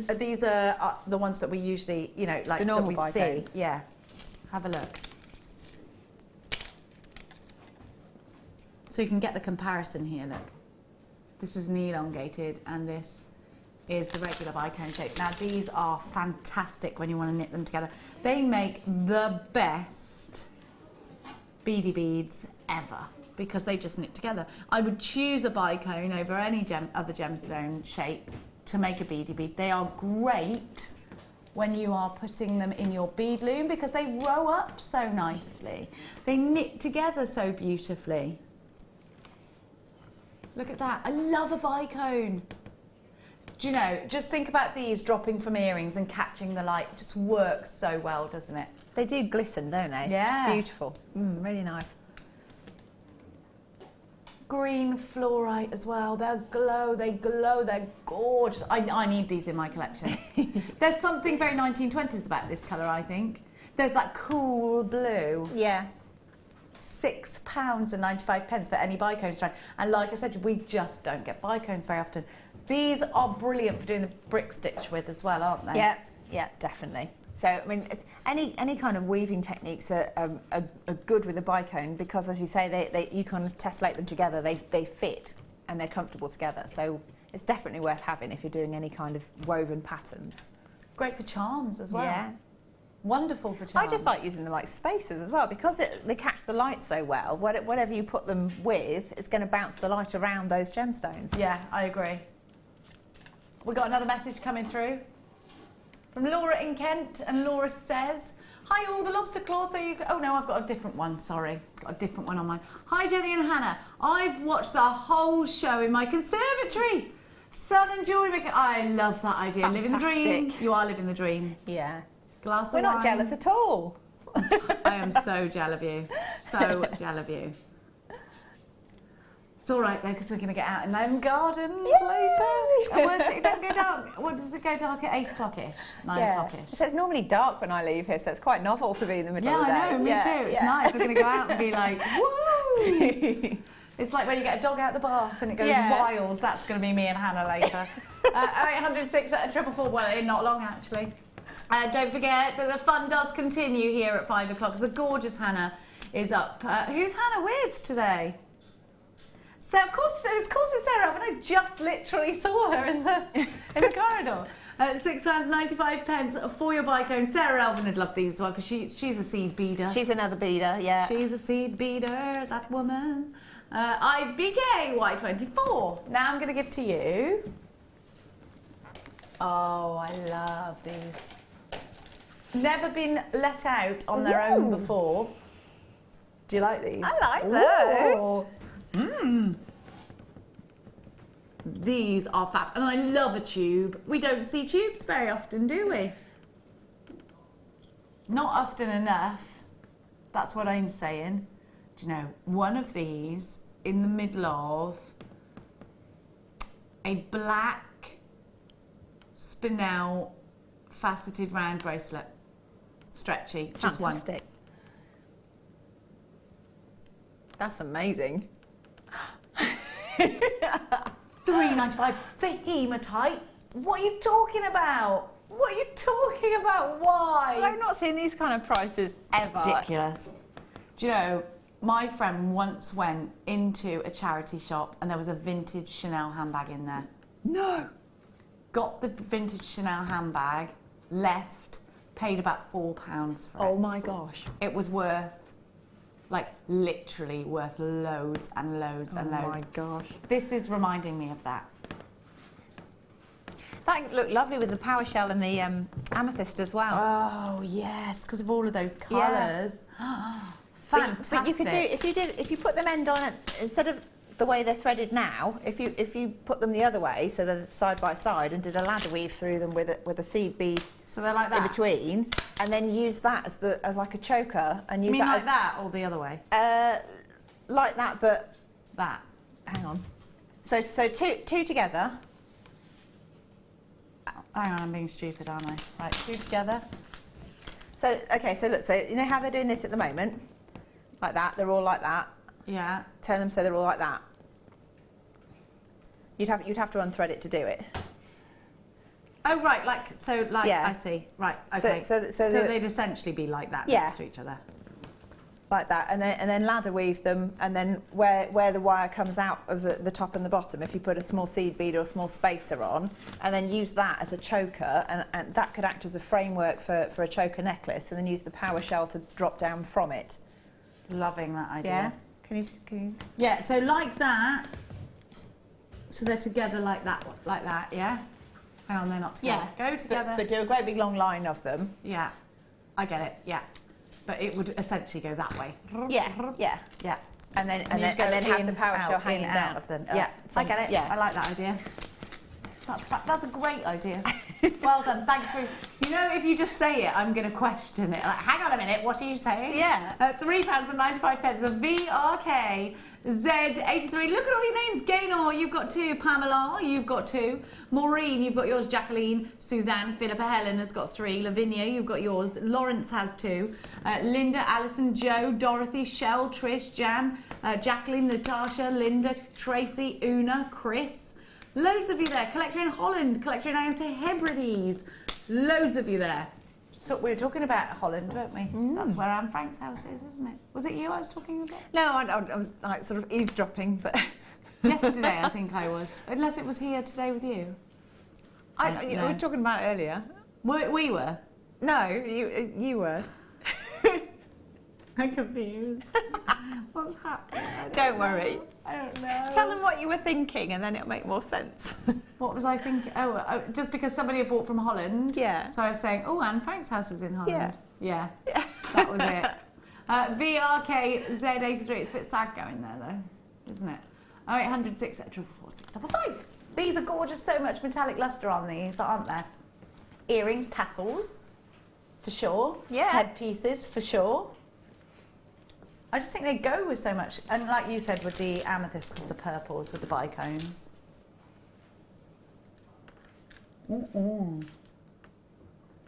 But these are the ones that we usually, you know, like the normal that we bicones. see. Yeah. Have a look. So you can get the comparison here, look. This is an elongated and this is the regular bicone shape. Now these are fantastic when you want to knit them together. They make the best beady beads ever because they just knit together. I would choose a bicone over any other gemstone shape to make a beady bead. They are great when you are putting them in your bead loom because they row up so nicely. They knit together so beautifully. Look at that. I love a bicone. Do you know, just think about these dropping from earrings and catching the light. It just works so well, doesn't it? They do glisten, don't they? Yeah. Beautiful. Really nice. Green fluorite as well. They glow, they're gorgeous. I need these in my collection. There's something very 1920s about this colour, I think. There's that cool blue. Yeah. £6.95 for any bicone strand. And like I said, we just don't get bicones very often. These are brilliant for doing the brick stitch with as well, aren't they? Yeah, yeah, definitely. So, I mean, it's any kind of weaving techniques are good with a bicone because, as you say, you kind of tessellate them together. They fit and they're comfortable together. So it's definitely worth having if you're doing any kind of woven patterns. Great for charms as well. Yeah. Wonderful for charms. I just like using them like spacers as well because they catch the light so well. Whatever you put them with, it's going to bounce the light around those gemstones. Yeah, I agree. We got another message coming through from Laura in Kent, and Laura says, "Hi all, the lobster claw. So you? Oh no, I've got a different one. Sorry, got a different one on mine. Hi Jenny and Hannah. I've watched the whole show in my conservatory. Sun and Jewellery Maker. I love that idea. Fantastic. Living the dream. You are living the dream. Yeah. Glass We're of not wine. jealous at all. I am so jealous of you. So jealous of you. It's all right though, because we're going to get out in them gardens later. And it don't go dark. What does it go dark at 8 o'clock-ish? 9 o'clock-ish? So it's normally dark when I leave here, so it's quite novel to be in the middle of the day. Yeah, I know, me too. It's nice. We're going to go out and be like, woo! It's like when you get a dog out of the bath and it goes wild. That's going to be me and Hannah later. 0806 at 444. Well, not long actually. Don't forget that the fun does continue here at 5 o'clock because the gorgeous Hannah is up. Who's Hannah with today? So of course it's Sara. I just literally saw her in the corridor. £6.95 for your bicone. Sarah Elvin would love these as well because she's a seed beader. She's another beader, yeah. She's a seed beader, that woman. IBK Y24. Now I'm going to give to you. Oh, I love these. Never been let out on their own before. Do you like these? I like those. These are fab, and I love a tube. We don't see tubes very often, do we? Not often enough. That's what I'm saying. Do you know, one of these in the middle of a black spinel faceted round bracelet, stretchy, just one. Fantastic. That's amazing. $3.95 for hematite. What are you talking about? What are you talking about? Why? I've not seen these kind of prices ever. Ridiculous. Do you know, my friend once went into a charity shop and there was a vintage Chanel handbag in there. No. Got the vintage Chanel handbag, left, paid about £4 for it. Oh my gosh. It was worth, like literally worth loads and loads and loads. Oh my gosh. This is reminding me of that. That looked lovely with the power shell and the amethyst as well. Oh yes, because of all of those colours. Fantastic. But you could do if you put them end on instead of the way they're threaded now. If you put them the other way, so they're side by side, and did a ladder weave through them with a seed bead. So they're like that in between, and then use that as like a choker, and use you mean that like that or the other way? Like that, but that. Hang on. So two together. Hang on, I'm being stupid, aren't I? Right, two together. So okay, so look, so you know how they're doing this at the moment, like that. They're all like that. Yeah. Turn them so they're all like that. You'd have to unthread it to do it. Oh right, Yeah. I see. Right, okay. So they'd essentially be like that next to each other. Like that, and then ladder weave them, and then where the wire comes out of the top and the bottom, if you put a small seed bead or a small spacer on, and then use that as a choker, and that could act as a framework for a choker necklace, and then use the power shell to drop down from it. Loving that idea. Yeah. Can you? Yeah. So like that. So they're together like that, yeah. Hang on, they're not together. Yeah. Go together. But do a great big long line of them. Yeah. I get it. Yeah. But it would essentially go that way. Yeah. Yeah. And then you'd go have the power out, shell hanging in, down out. of them. Yeah. I get it. Yeah. I like that idea. That's a great idea. Well done. Thanks for. You know, if you just say it, I'm going to question it. Like, hang on a minute. What are you saying? Yeah. £3.95 of VRK. Z83, look at all your names. Gaynor, you've got 2. Pamela, you've got 2. Maureen, you've got yours. Jacqueline, Suzanne, Philippa, Helen has got 3. Lavinia, you've got yours. Lawrence has 2. Linda, Alison, Joe, Dorothy, Shell, Trish, Jan, Jacqueline, Natasha, Linda, Tracy, Una, Chris. Loads of you there. Collector in Holland, collector in Outer Hebrides. Loads of you there. So we were talking about Holland, weren't we? That's where Anne Frank's house is, isn't it? Was it you I was talking about? No, I'm like sort of eavesdropping, but yesterday I think I was, unless it was here today with you. We were talking about it earlier. We were. No, you were. I'm confused. What's happening? Don't worry. I don't know. Tell them what you were thinking, and then it'll make more sense. What was I thinking? Oh, just because somebody had bought from Holland. Yeah. So I was saying, oh, Anne Frank's house is in Holland. Yeah. That was it. VRK Z83. It's a bit sad going there, though, isn't it? 0800 644 655. These are gorgeous. So much metallic luster on these, aren't there? Earrings, tassels, for sure. Yeah. Headpieces, for sure. I just think they go with so much, and like you said with the amethyst, because the purples with the bicones.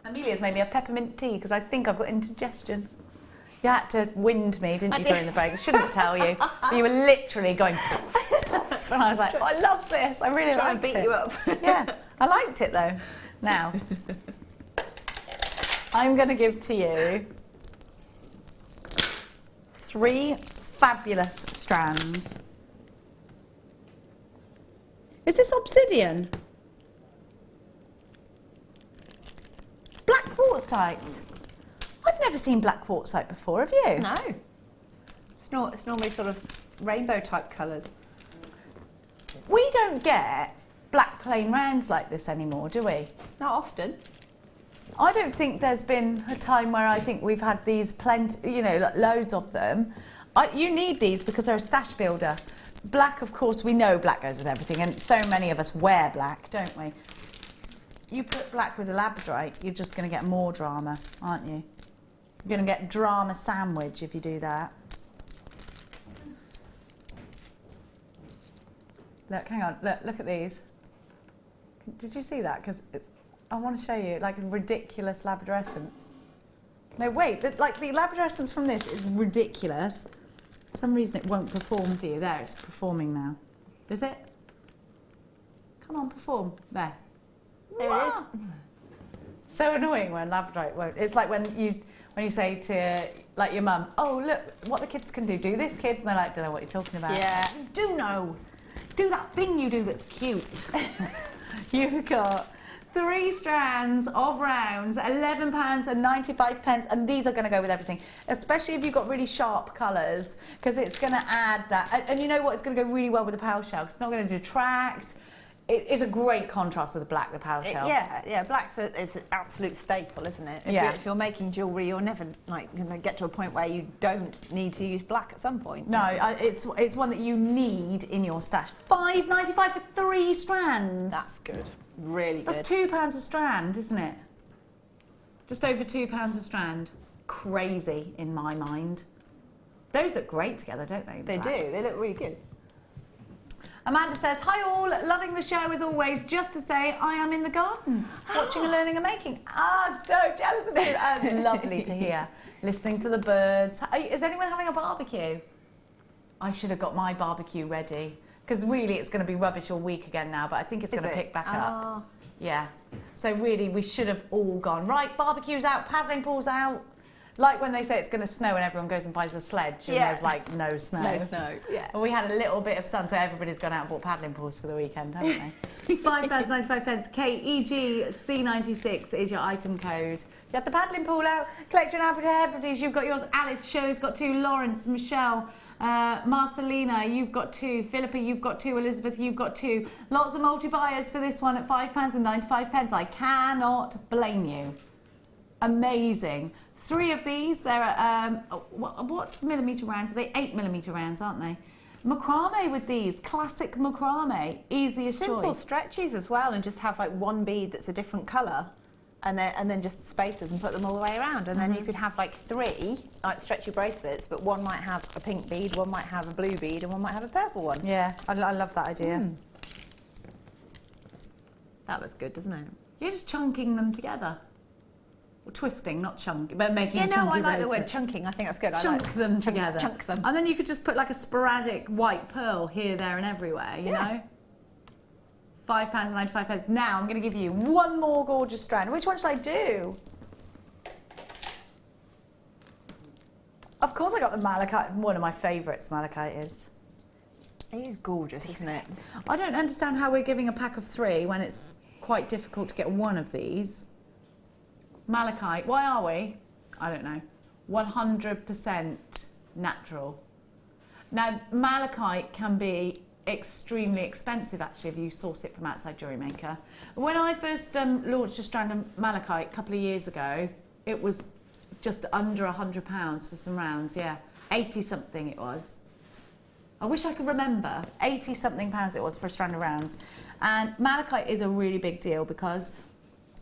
Amelia's made me a peppermint tea because I think I've got indigestion. You had to wind me, didn't you, during the break? I shouldn't tell you. But you were literally going, and I was like, oh, I love this. I really liked it. Beat you up. Yeah, I liked it though. Now, I'm going to give to you 3 fabulous strands. Is this obsidian? Black quartzite. I've never seen black quartzite before, have you? No. It's normally sort of rainbow type colours. We don't get black plain rounds like this anymore, do we? Not often. I don't think there's been a time where I think we've had these plenty, you know, loads of them. You need these because they're a stash builder. Black, of course, we know black goes with everything, and so many of us wear black, don't we? You put black with a labradorite, you're just going to get more drama, aren't you? You're going to get drama sandwich if you do that. Look, hang on, look at these. Did you see that? Because I want to show you, like, a ridiculous labradorescence. No, wait, the labradorescence from this is ridiculous. For some reason it won't perform for you. There, it's performing now. Is it? Come on, perform. There. There it is. So annoying when labradorite won't. It's like when you say to, like, your mum, oh, look, what the kids can do. Do this, kids. And they're like, don't know what you're talking about. Yeah. You do know. Do that thing you do that's cute. You've got 3 strands of rounds, £11.95, and these are going to go with everything, especially if you've got really sharp colours, because it's going to add that. And you know what? It's going to go really well with the power shell, because it's not going to detract. It is a great contrast with the black, the power shell. Yeah, black's it's an absolute staple, isn't it? If you're making jewellery, you're never like going to get to a point where you don't need to use black at some point. No, it's one that you need in your stash. £5.95 for 3 strands. That's good. Really good. That's £2 a strand, isn't it? Just over £2 a strand. Crazy in my mind. Those look great together, don't they? They do. They look really good. Amanda says, hi all, loving the show as always. Just to say, I am in the garden, watching and learning and making. I'm so jealous of you. That's lovely to hear. Listening to the birds. Is anyone having a barbecue? I should have got my barbecue ready. Because really it's going to be rubbish all week again now, but I think it's going to pick back up. Yeah. So really we should have all gone, right, barbecue's out, paddling pool's out. Like when they say it's going to snow and everyone goes and buys a sledge and there's like no snow. No snow, yeah. Well, we had a little bit of sun, so everybody's gone out and bought paddling pools for the weekend, haven't they? £5.95. KEG C96 is your item code. You had the paddling pool out. Collection Amethyst, you've got yours. Alice Show's got 2. Lawrence, Michelle, Marcelina, you've got 2. Philippa, you've got 2. Elizabeth, you've got 2. Lots of multi-buyers for this one at £5.95. I cannot blame you. Amazing. 3 of these, they're what millimetre rounds? Are they 8mm rounds, aren't they? Macrame with these, classic macrame, easiest choice. Simple stretchies as well, and just have like one bead that's a different colour, and then just spacers and put them all the way around, and then you could have like 3 like stretchy bracelets, but one might have a pink bead, one might have a blue bead, and one might have a purple one. Yeah, I love that idea. That looks good, doesn't it? You're just chunking them together. Well, twisting, not chunking, but making a chunky I like bracelet. the word chunking. I think that's good. Chunk them together. Chunk them. And then you could just put like a sporadic white pearl here, there, and everywhere, you know? £5.95. Now I'm going to give you one more gorgeous strand. Which one should I do? Of course I got the malachite. One of my favourites, malachite is. It is gorgeous, isn't it? I don't understand how we're giving a pack of 3 when it's quite difficult to get one of these. Malachite, why are we? I don't know. 100% natural. Now, malachite can be extremely expensive, actually, if you source it from outside Jewellery Maker. When I first launched a strand of malachite a couple of years ago, it was just under £100 for some rounds, yeah. 80-something it was. I wish I could remember. 80-something pounds it was for a strand of rounds. And malachite is a really big deal because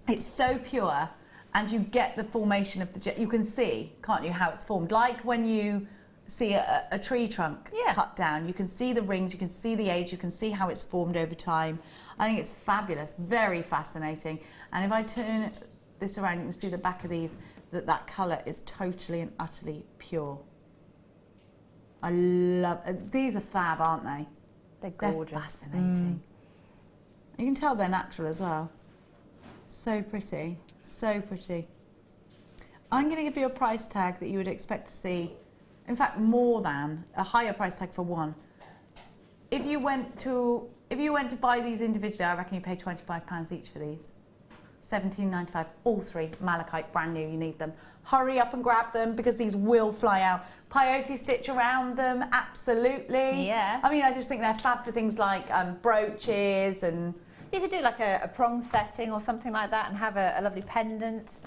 it's so pure, and you get the formation of the gem. You can see, can't you, how it's formed. Like when you see a tree trunk cut down, you can see the rings, you can see the age, you can see how it's formed over time. I think it's fabulous, very fascinating. And if I turn this around, you can see the back of these, that colour is totally and utterly pure. I love, these are fab, aren't they? They're gorgeous. They're fascinating. You can tell they're natural as well. So pretty. So pretty. I'm going to give you a price tag that you would expect to see, in fact more than a higher price tag for one. If you went to buy these individually, I reckon you pay £25 each for these. £17.95, all 3 malachite, brand new, you need them. Hurry up and grab them because these will fly out. Peyote stitch around them, absolutely. Yeah. I mean, I just think they're fab for things like brooches and. You could do like a prong setting or something like that and have a lovely pendant.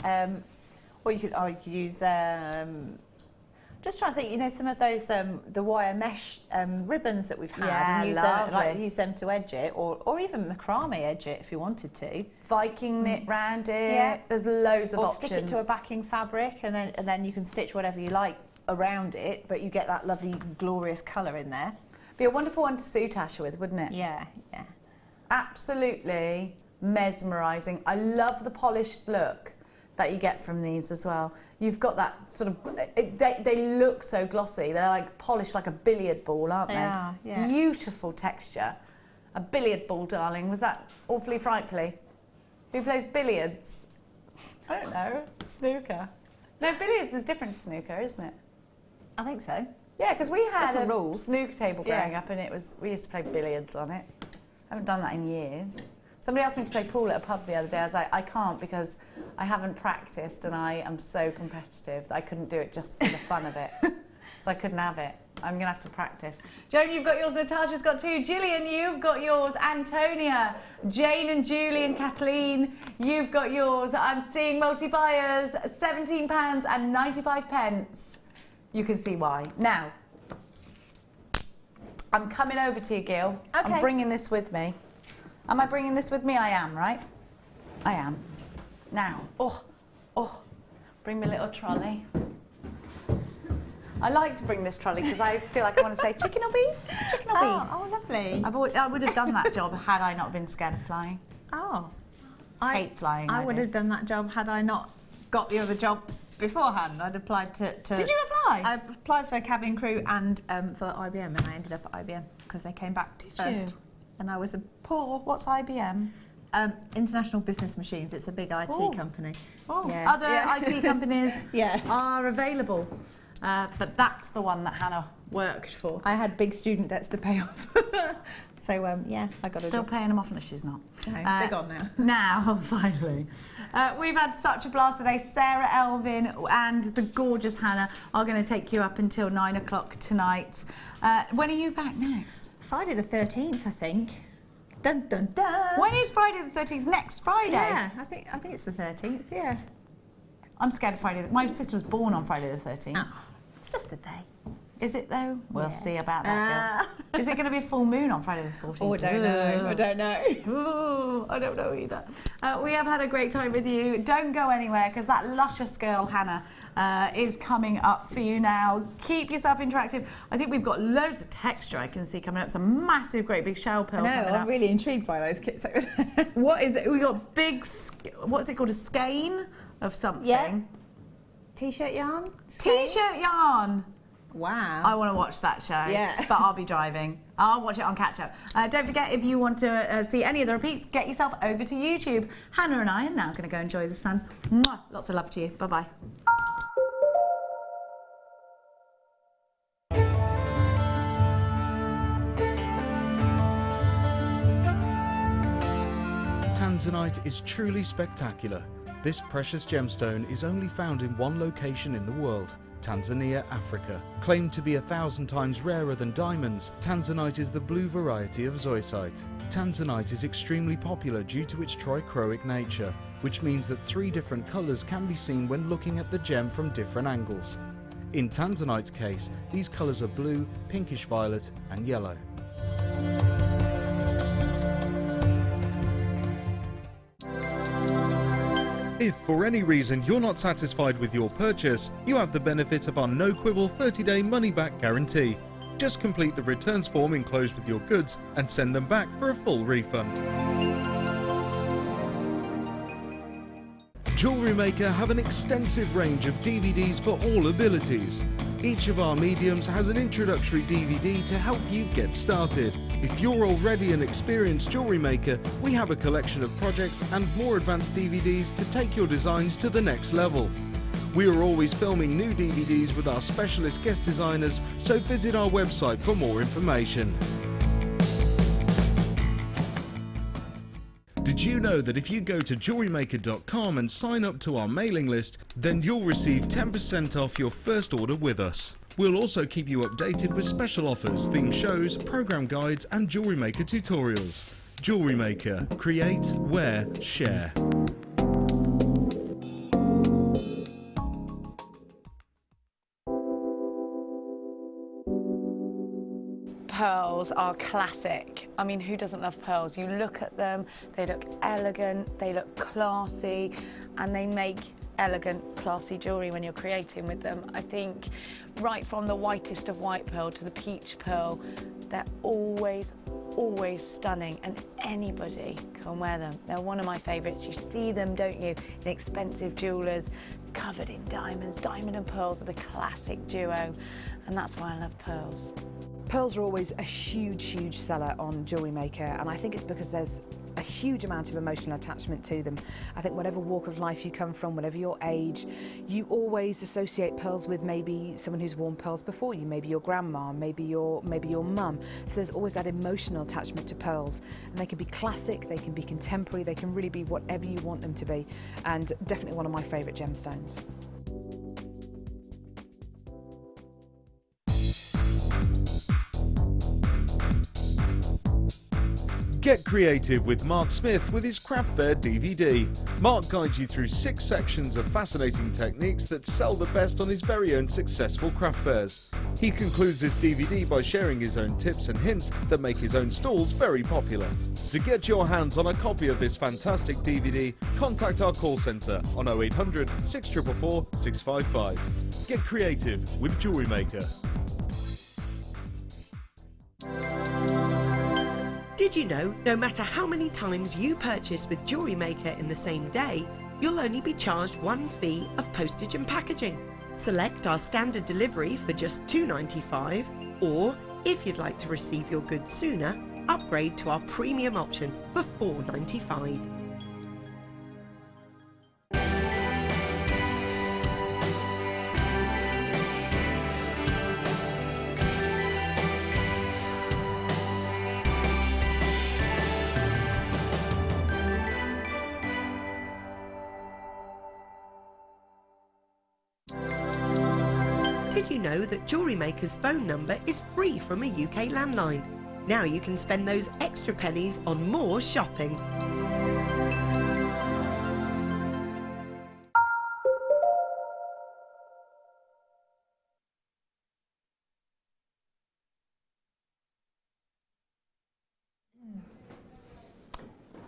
Or you could use, just trying to think, you know, some of those, the wire mesh ribbons that we've had, and use them to edge it, or even macrame edge it if you wanted to. Viking knit round it. Yeah. There's loads of options. Or stick it to a backing fabric, and then you can stitch whatever you like around it, but you get that lovely, glorious colour in there. Be a wonderful one to suit Asher with, wouldn't it? Yeah, yeah. Absolutely mesmerising. I love the polished look that you get from these as well. You've got that sort of, they look so glossy. They're like polished like a billiard ball, aren't they? Yeah, yeah. Beautiful texture. A billiard ball, darling. Was that awfully frightfully? Who plays billiards? I don't know. Snooker. No, billiards is different to snooker, isn't it? I think so. Yeah, because we had different a rules. snooker table growing up, and we used to play billiards on it. I haven't done that in years. Somebody asked me to play pool at a pub the other day. I was like, I can't because I haven't practiced and I am so competitive that I couldn't do it just for the fun of it. So I couldn't have it. I'm going to have to practice. Joan, you've got yours. Natasha's got 2. Gillian, you've got yours. Antonia, Jane and Julie and Kathleen, you've got yours. I'm seeing multi-buyers, £17.95. You can see why. Now, I'm coming over to you, Gil. Okay. I'm bringing this with me. Am I bringing this with me? I am, right? I am. Now, bring me a little trolley. I like to bring this trolley because I feel like I want to say chicken or beef? Chicken or beef? Oh, lovely. I would have done that job had I not been scared of flying. Oh. I hate flying. I would have done that job had I not got the other job. beforehand. I'd applied to. Did you apply? I applied for cabin crew and for IBM, and I ended up at IBM because they came back first. You? And I was a poor. What's IBM? International Business Machines. It's a big IT company. Oh, Yeah. other IT companies Yeah. are available. But that's the one that Hannah worked for. I had big student debts to pay off. So, yeah, I got Still paying them off, and she's not. No, they're gone now. Now, finally. We've had such a blast today. Sarah, Elvin and the gorgeous Hannah are going to take you up until 9 o'clock tonight. When are you back next? Friday the 13th, I think. Dun, dun, dun. When is Friday the 13th? Next Friday? Yeah, I think it's the 13th, yeah. I'm scared of Friday. My sister was born on Friday the 13th. Oh, it's just a day. Is it though? We'll Yeah. see about that, girl. Is it going to be a full moon on Friday the 14th? Oh, I don't know. I don't know. Ooh, I don't know either. We have had a great time with you. Don't go anywhere because that luscious girl, Hannah, is coming up for you now. Keep yourself interactive. I think we've got loads of texture I can see coming up. Some massive, great big shell pearl coming up. I'm really intrigued by those kits over there. What is it? We got big, what's it called? A skein of something. Yeah. T-shirt yarn? T-shirt yarn. Wow. I want to watch that show, Yeah. but I'll be driving. I'll watch it on catch up. Don't forget, if you want to see any of the repeats, get yourself over to YouTube. Hannah and I are now going to go enjoy the sun. Mwah. Lots of love to you. Bye-bye. Tanzanite is truly spectacular. This precious gemstone is only found in one location in the world, Tanzania, Africa. Claimed to be 1,000 times rarer than diamonds, Tanzanite is the blue variety of zoisite. Tanzanite is extremely popular due to its trichroic nature, which means that 3 different colours can be seen when looking at the gem from different angles. In Tanzanite's case, these colours are blue, pinkish violet and yellow. If for any reason you're not satisfied with your purchase, you have the benefit of our no-quibble 30-day money-back guarantee. Just complete the returns form enclosed with your goods and send them back for a full refund. Jewellery Maker have an extensive range of DVDs for all abilities. Each of our mediums has an introductory DVD to help you get started. If you're already an experienced jewellery maker, we have a collection of projects and more advanced DVDs to take your designs to the next level. We are always filming new DVDs with our specialist guest designers, so visit our website for more information. Did you know that if you go to JewelleryMaker.com and sign up to our mailing list, then you'll receive 10% off your first order with us. We'll also keep you updated with special offers, themed shows, program guides and Jewellery Maker tutorials. Jewellery Maker. Create, wear, share. Pearls are classic. I mean, who doesn't love pearls? You look at them, they look elegant, they look classy, and they make elegant, classy jewellery when you're creating with them. I think right from the whitest of white pearl to the peach pearl, they're always stunning, and anybody can wear them. They're one of my favourites. You see them, don't you, in expensive jewellers, covered in diamonds. Diamond and pearls are the classic duo, and that's why I love pearls. Pearls are always a huge seller on Jewellery Maker, and I think it's because there's a huge amount of emotional attachment to them. I think whatever walk of life you come from, whatever your age, you always associate pearls with maybe someone who's worn pearls before you, maybe your grandma, maybe your mum. So there's always that emotional attachment to pearls, and they can be classic, they can be contemporary, they can really be whatever you want them to be, and definitely one of my favourite gemstones. Get creative with Mark Smith with his Craft Fair DVD. Mark guides you through 6 sections of fascinating techniques that sell the best on his very own successful craft fairs. He concludes this DVD by sharing his own tips and hints that make his own stalls very popular. To get your hands on a copy of this fantastic DVD, contact our call centre on 0800 644 655. Get creative with Jewellery Maker. Did you know, no matter how many times you purchase with Jewellery Maker in the same day, you'll only be charged one fee of postage and packaging. Select our standard delivery for just $2.95, or if you'd like to receive your goods sooner, upgrade to our premium option for $4.95. Did you know that Jewellery Maker's phone number is free from a UK landline? Now you can spend those extra pennies on more shopping.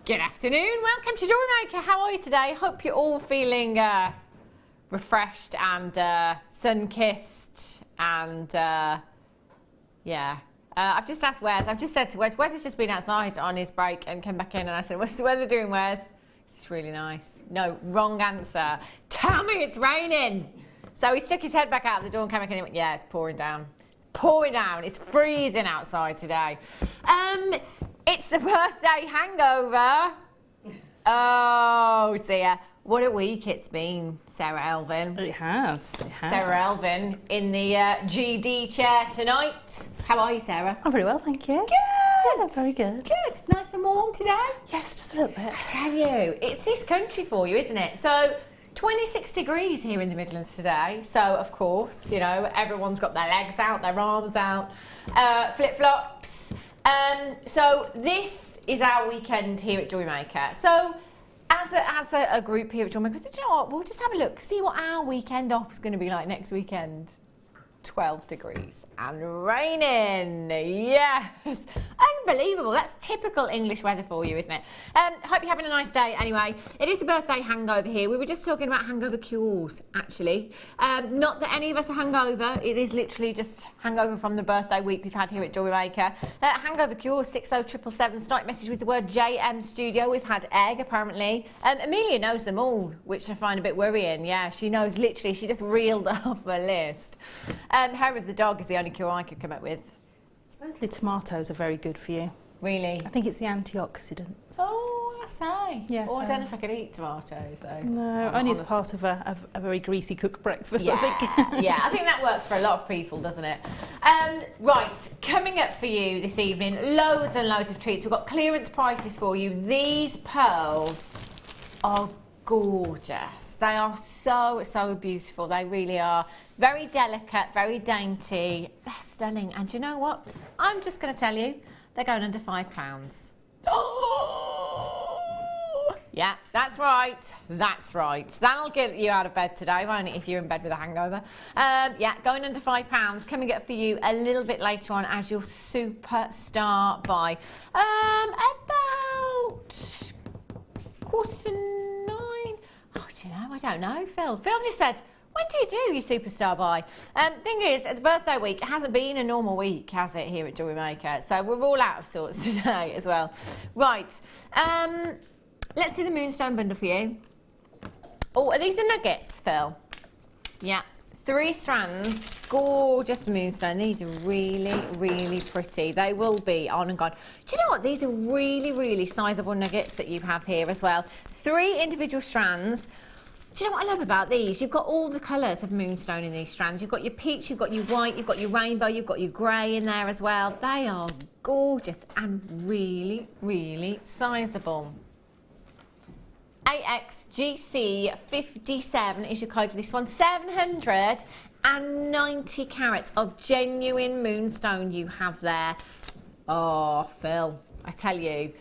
Good afternoon, welcome to Jewellery Maker. How are you today? Hope you're all feeling refreshed and sun-kissed and yeah. I've just asked Wes, I've just said to Wes has just been outside on his break and came back in and I said, what's the weather doing, Wes? It's really nice. No, wrong answer. Tell me it's raining. So he stuck his head back out the door and came back in and went, yeah, it's pouring down. Pouring down, it's freezing outside today. It's the birthday hangover. Oh dear. What a week it's been, Sarah Elvin. It has. Sarah Elvin in the GD chair tonight. How are you, Sarah? I'm very well, thank you. Good. Yeah, very good. Good. Nice and warm today. Yes, just a little bit. I tell you, it's this country for you, isn't it? So 26 degrees here in the Midlands today. So, of course, you know, everyone's got their legs out, their arms out, flip-flops. So this is our weekend here at Jewellery Maker. So as a group here at Jewellery Maker, do you know what? We'll just have a look, see what our weekend off is going to be like next weekend. 12 degrees and raining. Yes, unbelievable. That's typical English weather for you, isn't it? Hope you're having a nice day anyway. It is a birthday hangover here. We were just talking about hangover cures, actually. Not that any of us are hungover. It is literally just hangover from the birthday week we've had here at Jewellery Maker. Hangover cures 60777. Start message with the word JM Studio. We've had egg, apparently. Amelia knows them all, which I find a bit worrying. Yeah, she knows literally. She just reeled off a list. Hair of the dog is the only cure I could come up with. Supposedly tomatoes are very good for you. Really? I think it's the antioxidants. Oh, I say. Yes. Oh, I don't know if I could eat tomatoes though. No, only as part of a very greasy cooked breakfast, Yeah, I think. yeah, I think that works for a lot of people, doesn't it? Right, coming up for you this evening, loads and loads of treats. We've got clearance prices for you. These pearls are gorgeous. They are so, so beautiful. They really are. Very delicate, very dainty. They're stunning. And you know what? I'm just going to tell you, they're going under £5. Oh! Yeah, that's right. That's right. That'll get you out of bed today, won't it, if you're in bed with a hangover? Yeah, going under £5. Coming up for you a little bit later on as your superstar buy. About 8:45. Oh, do you know? I don't know, Phil. Phil just said, when do you do your superstar buy? Thing is, the birthday week, it hasn't been a normal week, has it, here at Jewellery Maker? So we're all out of sorts today as well. Right, let's do the moonstone bundle for you. Oh, are these the nuggets, Phil? Yeah, 3 strands, gorgeous moonstone. These are really, really pretty. They will be on and gone. Do you know what? These are really, really sizable nuggets that you have here as well. 3 individual strands. Do you know what I love about these? You've got all the colours of moonstone in these strands. You've got your peach, you've got your white, you've got your rainbow, you've got your grey in there as well. They are gorgeous and really, really sizable. AXGC57 is your code for this one. 790 carats of genuine moonstone you have there. Oh, Phil, I tell you,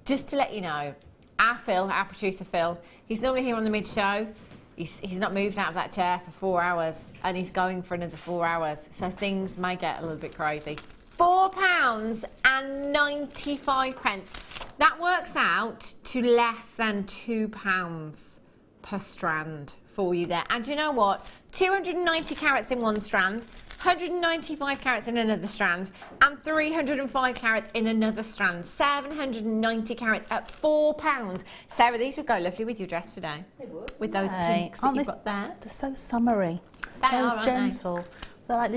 just to let you know, our Phil, our producer Phil, he's normally here on the mid-show. He's not moved out of that chair for 4 hours and he's going for another 4 hours. So things may get a little bit crazy. £4.95. That works out to less than £2 per strand for you there. And you know what? 290 carats in one strand, 195 carats in another strand, and 305 carats in another strand. 790 carats at £4. Sarah, these would go lovely with your dress today. They would. With those pinks that you've got there. They're so summery, so gentle. They're like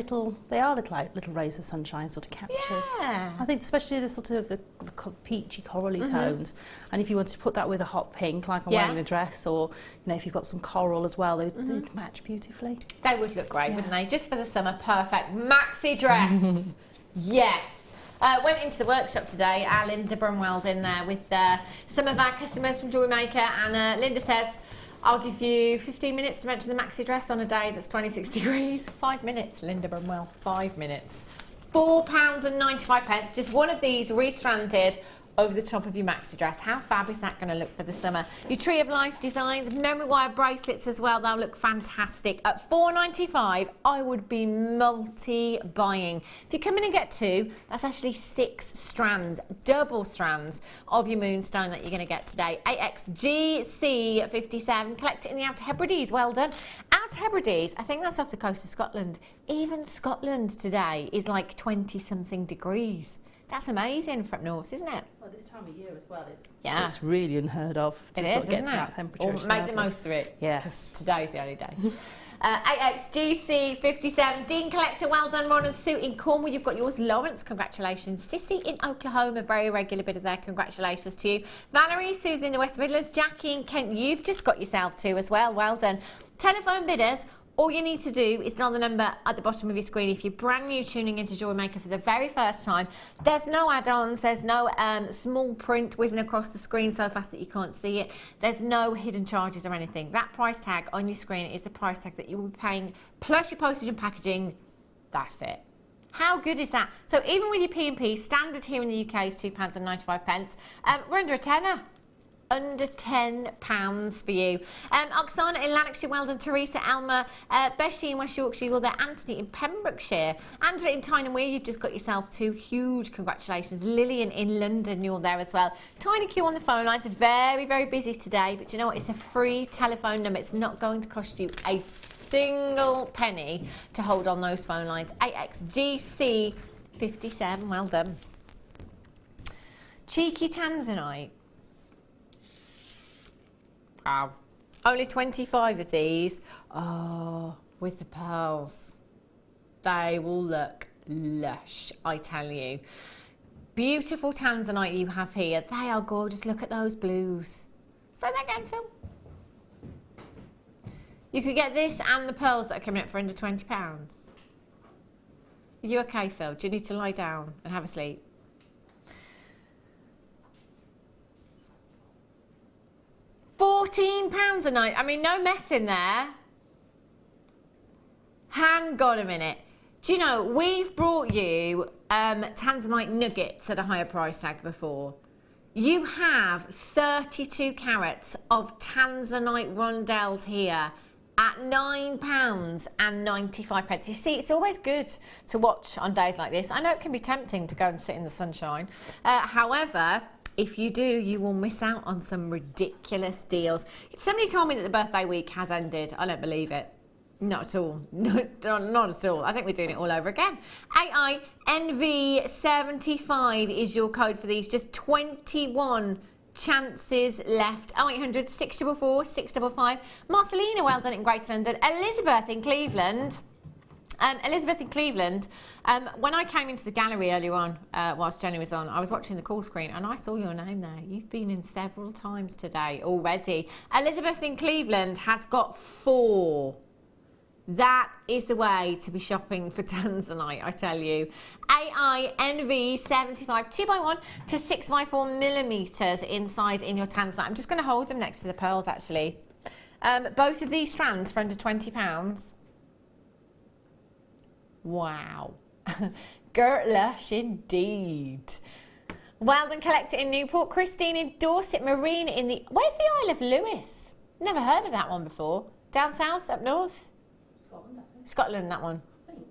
little rays of sunshine sort of captured. Yeah. I think especially the sort of the peachy corally tones. And if you wanted to put that with a hot pink, like I'm wearing a dress, or if you've got some coral as well, they'd match beautifully. They would look great, wouldn't they? Just for the summer, perfect. Maxi dress. Yes. Went into the workshop today. Linda Brumwell's in there with some of our customers from Jewellery Maker, and Linda says, I'll give you 15 minutes to mention the maxi dress on a day that's 26 degrees. 5 minutes, Linda Brumwell, 5 minutes. £4.95, just one of these restranded over the top of your maxi dress. How fab is that going to look for the summer? Your Tree of Life designs, memory wire bracelets as well, they'll look fantastic. At £4.95, I would be multi-buying. If you come in and get 2, that's actually 6 strands, double strands of your moonstone that you're going to get today. AXGC57, collect it in the Outer Hebrides, well done. Outer Hebrides, I think that's off the coast of Scotland. Even Scotland today is like 20-something degrees. That's amazing for up north, isn't it? Well, this time of year as well, it's really unheard of to sort of get to that temperature. Or make the most of it. Yeah. Because today's the only day. AXGC57, Dean Collector, well done. Ron and Sue in Cornwall, you've got yours. Lawrence, congratulations. Sissy in Oklahoma, very regular bit of there, congratulations to you. Valerie, Susan in the West Midlands, Jackie in Kent, you've just got yourself 2 as well, well done. Telephone bidders, all you need to do is dial the number at the bottom of your screen. If you're brand new tuning into Jewellery Maker for the very first time, there's no add-ons, there's no small print whizzing across the screen so fast that you can't see it. There's no hidden charges or anything. That price tag on your screen is the price tag that you will be paying, plus your postage and packaging. That's it. How good is that? So even with your P&P, standard here in the UK is £2.95. We're under a tenner. Under £10 for you. Oksana in Lanarkshire, well done. Teresa, Alma, Beshi in West Yorkshire, you're there. Anthony in Pembrokeshire. Angela in Tyne Weir, you've just got yourself 2. Huge congratulations. Lillian in London, you're there as well. Tiny queue on the phone lines. Very, very busy today. But you know what? It's a free telephone number. It's not going to cost you a single penny to hold on those phone lines. AXGC57, well done. Cheeky Tanzanite. Wow. Only 25 of these. Oh, with the pearls. They will look lush, I tell you. Beautiful Tanzanite you have here. They are gorgeous. Look at those blues. Say that again, Phil. You could get this and the pearls that are coming up for under £20. Are you okay, Phil? Do you need to lie down and have a sleep? £14 a night. I mean, no mess in there. Hang on a minute. Do you know, we've brought you Tanzanite nuggets at a higher price tag before. You have 32 carats of Tanzanite rondelles here at £9.95. You see, it's always good to watch on days like this. I know it can be tempting to go and sit in the sunshine. However, if you do, you will miss out on some ridiculous deals. Somebody told me that the birthday week has ended. I don't believe it. Not at all. Not at all. I think we're doing it all over again. AINV75 is your code for these. Just 21 chances left. 0800 644 655. Marcelina, well done in Greater London. Elizabeth in Cleveland. When I came into the gallery earlier on, whilst Jenny was on, I was watching the call screen and I saw your name there. You've been in several times today already. Elizabeth in Cleveland has got 4. That is the way to be shopping for Tanzanite, I tell you. AINV75, 2x1 to 6x4 millimetres in size in your Tanzanite. I'm just going to hold them next to the pearls, actually. Both of these strands for under £20. Wow. Girt lush indeed. Well done, collector in Newport. Christine in Dorset. Marine in the... Where's the Isle of Lewis? Never heard of that one before. Down south, up north? Scotland, I think. Scotland, that one. I think.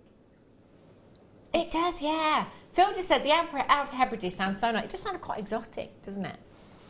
It does, yeah. Phil just said the Outer Hebrides sounds so nice. It just sounded quite exotic, doesn't it?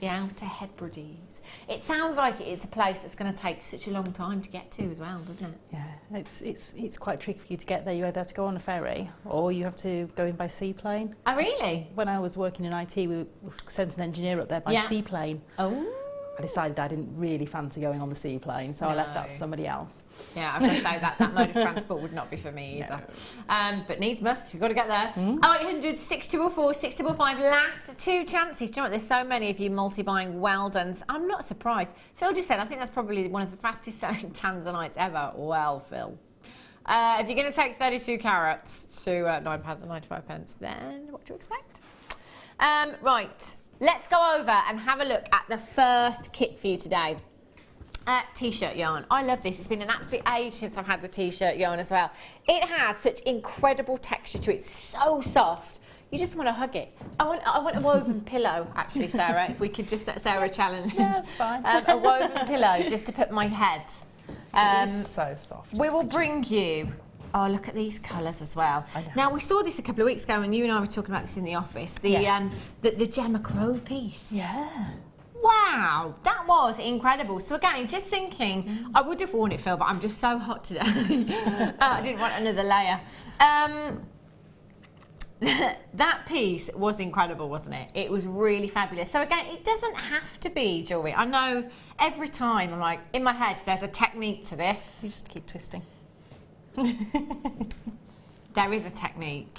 the Outer Hebrides. It sounds like it's a place that's going to take such a long time to get to as well, doesn't it? Yeah, it's quite tricky for you to get there. You either have to go on a ferry or you have to go in by seaplane. Oh, really? When I was working in IT, we sent an engineer up there by seaplane. Oh. I decided I didn't really fancy going on the seaplane, so I left that to somebody else. Yeah, I've got to say that mode of transport would not be for me either. No. But needs must, you've got to get there. 0800 6204 655, last 2 chances. Do you know what, there's so many of you multi-buying well done. I'm not surprised. Phil just said, I think that's probably one of the fastest selling Tanzanites ever. Well, Phil. If you're going to take 32 carats to £9.95, then what do you expect? Right. Let's go over and have a look at the first kit for you today. T-shirt yarn. I love this. It's been an absolute age since I've had the T-shirt yarn as well. It has such incredible texture to it. It's so soft. You just want to hug it. I want a woven pillow, actually, Sarah. If we could just set Sarah a challenge. Yeah, that's fine. A woven pillow just to put my head. It's so soft. We will bring you... Oh, look at these colours as well. Now, we saw this a couple of weeks ago, and you and I were talking about this in the office. The Macrame piece. Yeah. Wow, that was incredible. So again, just thinking, I would have worn it, Phil, but I'm just so hot today. I didn't want another layer. That piece was incredible, wasn't it? It was really fabulous. So again, it doesn't have to be jewellery. I know every time I'm like, in my head, there's a technique to this. You just keep twisting. There is a technique.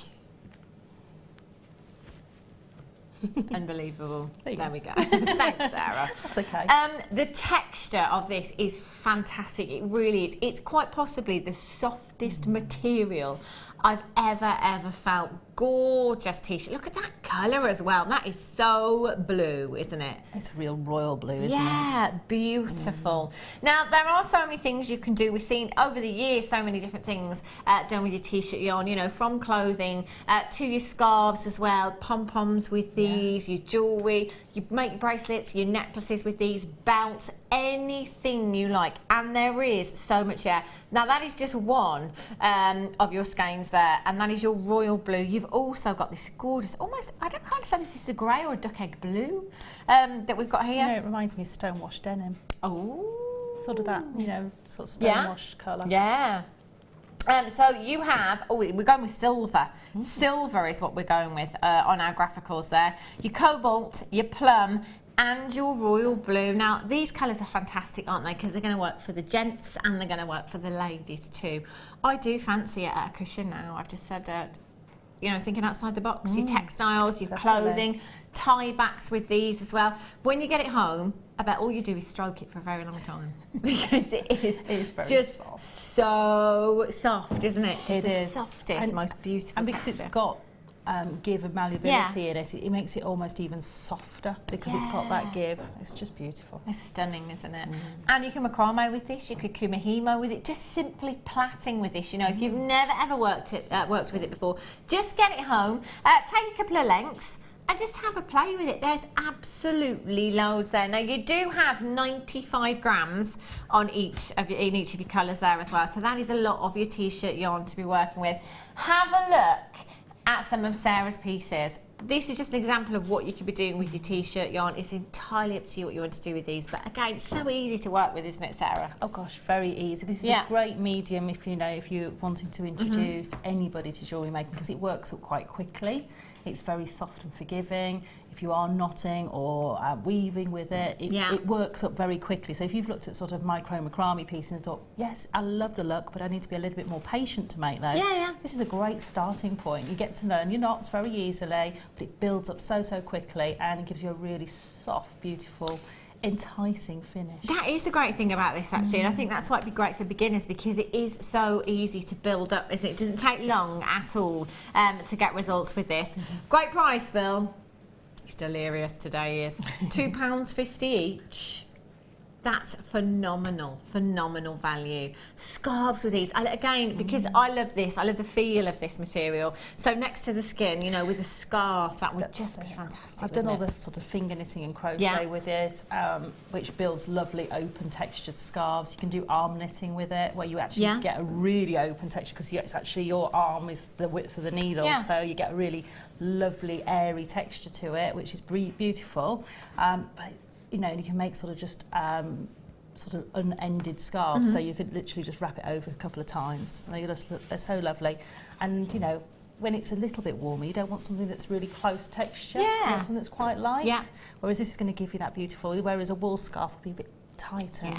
Unbelievable. There we go. Thanks, Sarah. That's okay. The texture of this is fantastic. It really is. It's quite possibly the softest material I've ever felt. Gorgeous t-shirt. Look at that colour as well. That is so blue, isn't it? It's a real royal blue, isn't it? Yeah, beautiful. Now, there are so many things you can do. We've seen over the years so many different things done with your t-shirt yarn, you know, from clothing to your scarves as well, pom-poms with these, your jewellery, you make bracelets, your necklaces with these, belts, anything you like. And there is so much there. Now, that is just one of your skeins there, and that is your royal blue. You've also got this gorgeous, almost, I can't understand if this is a grey or a duck egg blue that we've got here. Do you know, it reminds me of stonewashed denim. Oh. Sort of that, you know, sort of stonewashed colour. Yeah. So you have, we're going with silver. Silver is what we're going with on our graphicals there. Your cobalt, your plum, and your royal blue. Now, these colours are fantastic, aren't they? Because they're going to work for the gents and they're going to work for the ladies too. I do fancy it at a cushion now. I've just said, you know, thinking outside the box. Your textiles, your clothing, tie backs with these as well. When you get it home, I bet all you do is stroke it for a very long time. Because it is very just soft. So soft, isn't it? Just It the is. softest, most beautiful And because texture. it's got give and malleability in it, it makes it almost even softer because it's got that give. It's just beautiful. It's stunning, isn't it? And you can macrame with this, you could kumihimo with it, just simply plaiting with this. You know, if you've never ever worked with it before, just get it home, take a couple of lengths, and just have a play with it. There's absolutely loads there. Now, you do have 95 grams on each of your colours there as well, so that is a lot of your t-shirt yarn to be working with. Have a look at some of Sarah's pieces. This is just an example of what you could be doing with your t-shirt yarn. It's entirely up to you what you want to do with these, but again, it's so easy to work with, isn't it, Sarah? Oh gosh, very easy. This is a great medium if you're wanting to introduce anybody to jewellery making, because it works up quite quickly. It's very soft and forgiving. If you are knotting or weaving with it, it works up very quickly. So if you've looked at sort of macrame pieces and thought, yes, I love the look, but I need to be a little bit more patient to make those, this is a great starting point. You get to learn your knots very easily, but it builds up so quickly, and it gives you a really soft, beautiful, enticing finish. That is the great thing about this, actually, and I think that's why it'd be great for beginners, because it is so easy to build up, isn't it? It doesn't take long at all to get results with this. Great price, Phil. He's delirious today, he is. £2.50 each. That's phenomenal, phenomenal value. Scarves with these, again, because I love this, I love the feel of this material. So next to the skin, you know, with a scarf, that would just be fantastic. I've done all the sort of finger knitting and crochet with it, which builds lovely open textured scarves. You can do arm knitting with it, where you actually get a really open texture, because it's actually your arm is the width of the needle, so you get a really lovely airy texture to it, which is beautiful. But you know, you can make sort of just sort of unended scarves, so you could literally just wrap it over a couple of times. They're so lovely. And you know, when it's a little bit warmer, you don't want something that's really close texture. You want something that's quite light. Whereas this is going to give you that beautiful, whereas a wool scarf will be a bit tighter.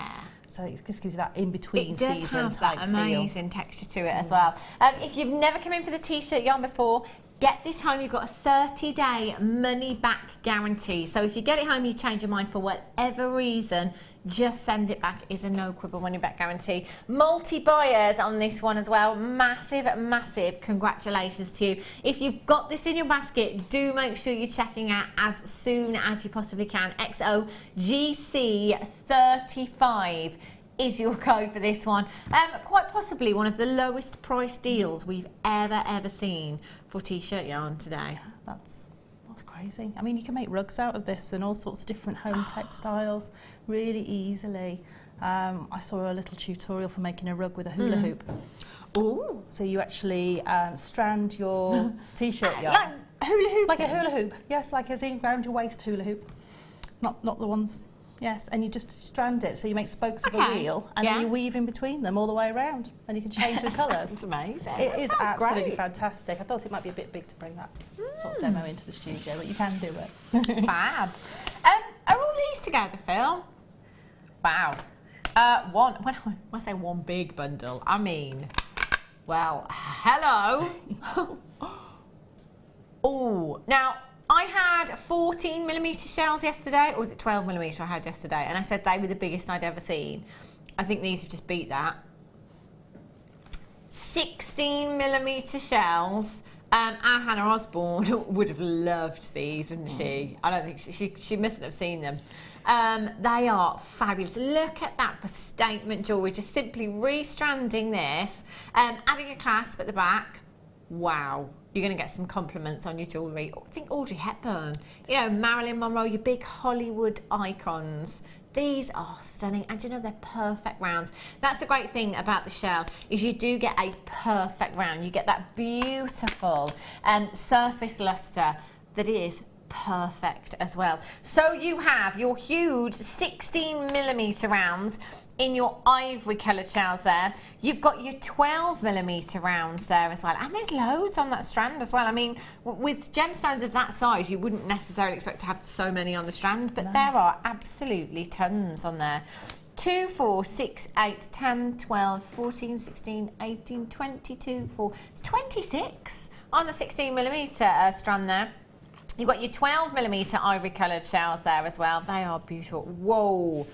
So it just gives you that in-between season type feel. It does have that amazing texture to it as well. If you've never come in for the t-shirt yarn before, get this home. You've got a 30-day money-back guarantee. So if you get it home, you change your mind for whatever reason, just send it back. It's a no-quibble money-back guarantee. Multi-buyers on this one as well. Massive, massive congratulations to you. If you've got this in your basket, do make sure you're checking out as soon as you possibly can. XOGC35 is your code for this one. Quite possibly one of the lowest price deals we've ever seen for t-shirt yarn today. That's crazy. I mean, you can make rugs out of this and all sorts of different home textiles really easily. I saw a little tutorial for making a rug with a hula hoop. Ooh. So you actually strand your t-shirt yarn. Like hula hoop? Like a hula hoop. Yes, like as in round your waist hula hoop. Not the ones. Yes, and you just strand it, so you make spokes of a wheel, and then you weave in between them all the way around, and you can change the colours. It's amazing. It is absolutely fantastic. I thought it might be a bit big to bring that sort of demo into the studio, but you can do it. Fab. Are all these together, Phil? Wow. When I say one big bundle, I mean, well, hello. Oh, now, I had 14mm shells yesterday, or was it 12mm I had yesterday? And I said they were the biggest I'd ever seen. I think these have just beat that. 16mm shells. Our Hannah Osborne would have loved these, wouldn't she? I don't think she mustn't have seen them. They are fabulous. Look at that for statement jewellery. Just simply restranding this, adding a clasp at the back. Wow. You're going to get some compliments on your jewellery. I think Audrey Hepburn, you know, Marilyn Monroe, your big Hollywood icons. These are stunning, and you know, they're perfect rounds. That's the great thing about the shell, is you do get a perfect round. You get that beautiful surface luster that is perfect as well. So you have your huge 16mm rounds in your ivory coloured shells there. You've got your 12mm rounds there as well, and there's loads on that strand as well. I mean, with gemstones of that size, you wouldn't necessarily expect to have so many on the strand, but there are absolutely tons on there. 2, 4, 6, 8, 10, 12, 14, 16, 18, 22, 4. It's 26 on the 16mm strand there. You've got your 12mm ivory coloured shells there as well. They are beautiful. Whoa.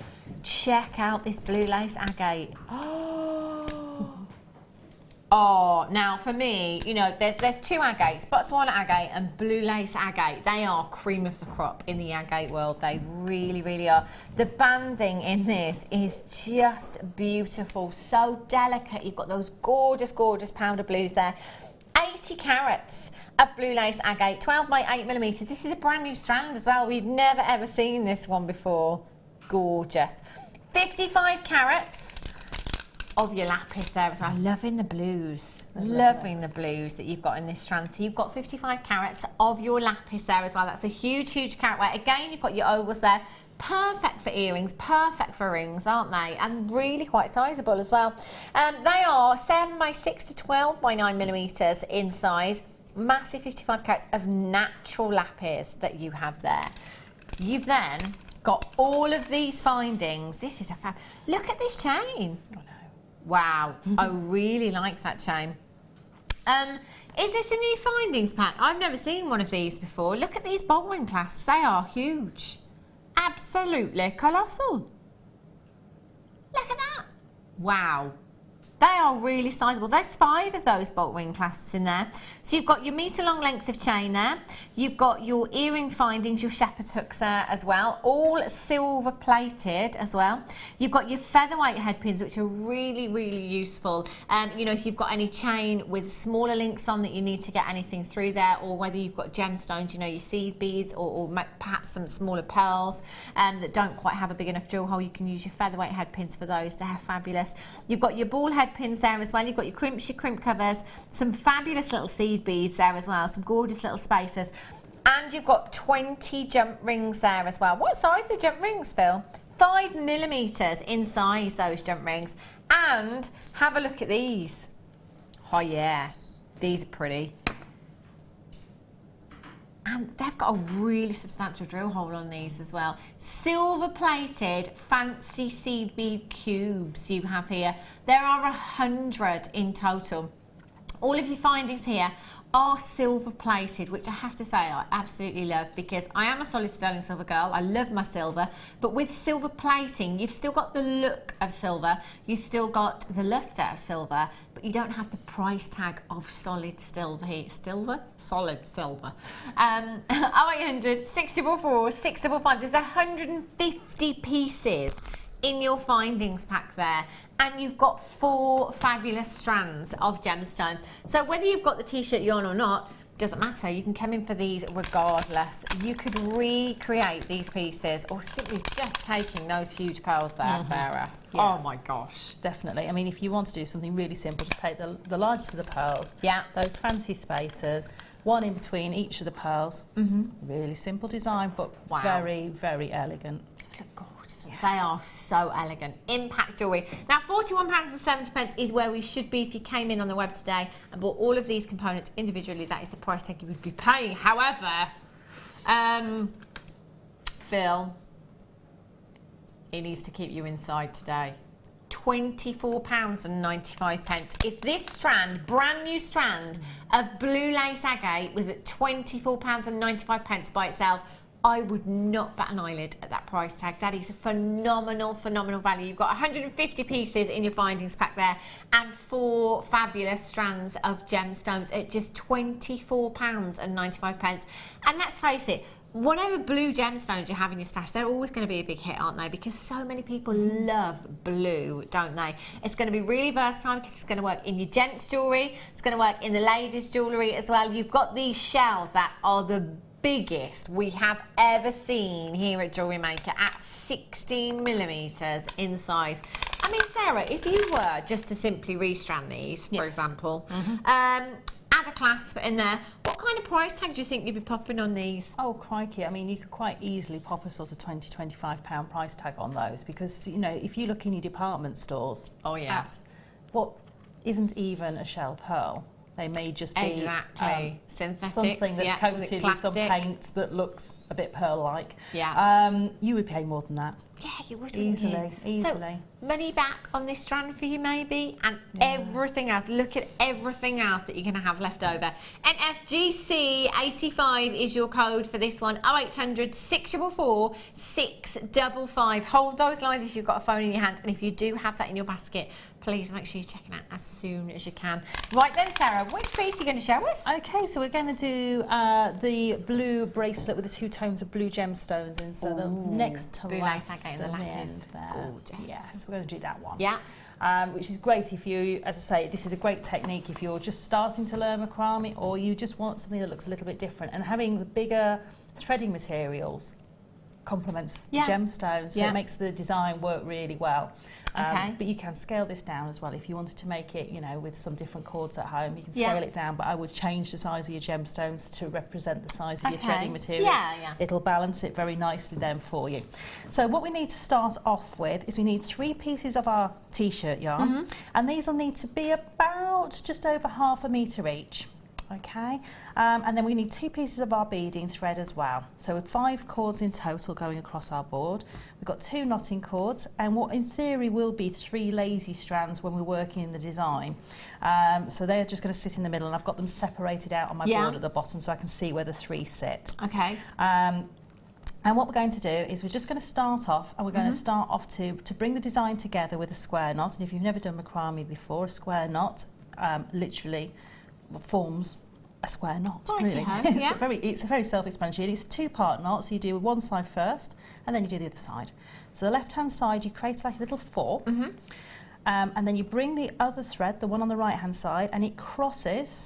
Check out this blue lace agate. Oh, now for me, you know, there's two agates, Botswana agate and blue lace agate. They are cream of the crop in the agate world. They really, really are. The banding in this is just beautiful. So delicate. You've got those gorgeous, gorgeous powder blues there. 80 carats of blue lace agate, 12 by 8mm. This is a brand new strand as well. We've never ever seen this one before. Gorgeous. 55 carats of your lapis there as well. Loving the blues. Loving the blues that you've got in this strand. So you've got 55 carats of your lapis there as well. That's a huge, huge carat weight. Again, you've got your ovals there. Perfect for earrings, perfect for rings, aren't they? And really quite sizable as well. They are 7 by 6 to 12 by 9mm in size. Massive 55 carats of natural lapis that you have there. You've then got all of these findings. This is a fab. Look at this chain. Oh, no. Wow, I really like that chain. Is this a new findings pack? I've never seen one of these before. Look at these follwing clasps. They are huge. Absolutely colossal. Look at that. Wow. They are really sizable. There's 5 of those bolt wing clasps in there. So you've got your metre long length of chain there. You've got your earring findings, your shepherd's hooks there as well. All silver plated as well. You've got your featherweight head pins, which are really, really useful. You know, if you've got any chain with smaller links on that you need to get anything through there, or whether you've got gemstones, you know, your seed beads, or perhaps some smaller pearls that don't quite have a big enough drill hole, you can use your featherweight head pins for those. They're fabulous. You've got your ball head pins there as well. You've got your crimp covers, some fabulous little seed beads there as well, some gorgeous little spacers, and you've got 20 jump rings there as well. What size are the jump rings, Phil? 5mm in size, those jump rings. And have a look at these. Oh yeah, these are pretty. And they've got a really substantial drill hole on these as well. Silver plated fancy seed bead cubes you have here. There are 100 in total. All of your findings here are silver plated, which I have to say I absolutely love, because I am a solid sterling silver girl. I love my silver, but with silver plating you've still got the look of silver, you've still got the luster of silver, but you don't have the price tag of solid silver here. Solid silver. 0800 644 655. There's 150 pieces in your findings pack there, and you've got 4 fabulous strands of gemstones. So whether you've got the t-shirt yarn or not, doesn't matter. You can come in for these regardless. You could recreate these pieces, or simply just taking those huge pearls there, Sarah. Yeah. Oh my gosh. Definitely. I mean, if you want to do something really simple, just take the largest of the pearls, those fancy spacers, one in between each of the pearls. Really simple design, but very, very elegant. Look gorgeous. They are so elegant. Impact jewellery. Now, £41.70 is where we should be if you came in on the web today and bought all of these components individually. That is the price tag you would be paying. However, Phil, it needs to keep you inside today. £24.95. If this strand, brand new strand of blue lace agate was at £24.95 by itself, I would not bat an eyelid at that price tag. That is a phenomenal, phenomenal value. You've got 150 pieces in your findings pack there, and 4 fabulous strands of gemstones at just £24.95. And let's face it, whatever blue gemstones you have in your stash, they're always going to be a big hit, aren't they? Because so many people love blue, don't they? It's going to be really versatile because it's going to work in your gents jewellery. It's going to work in the ladies' jewellery as well. You've got these shells that are the biggest we have ever seen here at Jewellery Maker at 16mm in size. I mean, Sarah, if you were just to simply restrand these, for example, add a clasp in there, what kind of price tag do you think you'd be popping on these? Oh, crikey. I mean, you could quite easily pop a sort of £20–25 price tag on those, because, you know, if you look in your department stores, at what isn't even a shell pearl, they may just be synthetic, something that's coated with some paint that looks a bit pearl-like. You would pay more than that. Yeah, you would, easily. So, money back on this strand for you maybe, and everything else. Look at everything else that you're going to have left over. NFGC85 is your code for this one. 0800 644 655. Hold those lines if you've got a phone in your hand, and if you do have that in your basket, please make sure you're checking out as soon as you can. Right then, Sarah, which piece are you going to show us? Okay, so we're going to do the blue bracelet with the 2 tones of blue gemstones in. So the next to last in the end there. Gorgeous. Yeah, so we're going to do that one. Yeah. Which is great if you, as I say, this is a great technique if you're just starting to learn macrame, or you just want something that looks a little bit different. And having the bigger threading materials complements the gemstones, so it makes the design work really well. But you can scale this down as well if you wanted to make it, you know, with some different cords at home. You can scale it down, but I would change the size of your gemstones to represent the size of your threading material. It'll balance it very nicely then for you. So what we need to start off with is we need 3 pieces of our t-shirt yarn, and these will need to be about just over ½ a metre each. Okay, and then we need 2 pieces of our beading thread as well. So with 5 cords in total going across our board. We've got 2 knotting cords, and what in theory will be 3 lazy strands when we're working in the design. So they're just going to sit in the middle, and I've got them separated out on my board at the bottom so I can see where the 3 sit. Okay. And what we're going to do is we're just going to start off, and we're going to start off to bring the design together with a square knot. And if you've never done macrame before, a square knot literally forms a square knot. Really. It's a very self-explanatory. It's a two-part knot, so you do one side first, and then you do the other side. So the left-hand side, you create like a little four, and then you bring the other thread, the one on the right-hand side, and it crosses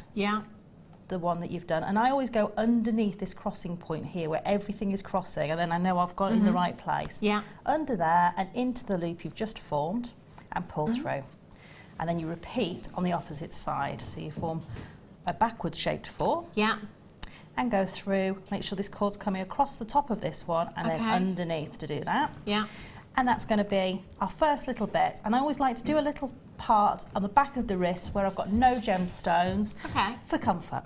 the one that you've done. And I always go underneath this crossing point here where everything is crossing, and then I know I've got it in the right place. Under there and into the loop you've just formed, and pull through. And then you repeat on the opposite side. So you form a backward shaped four. And go through, make sure this cord's coming across the top of this one, and then underneath to do that. And that's going to be our first little bit. And I always like to do a little part on the back of the wrist where I've got no gemstones for comfort.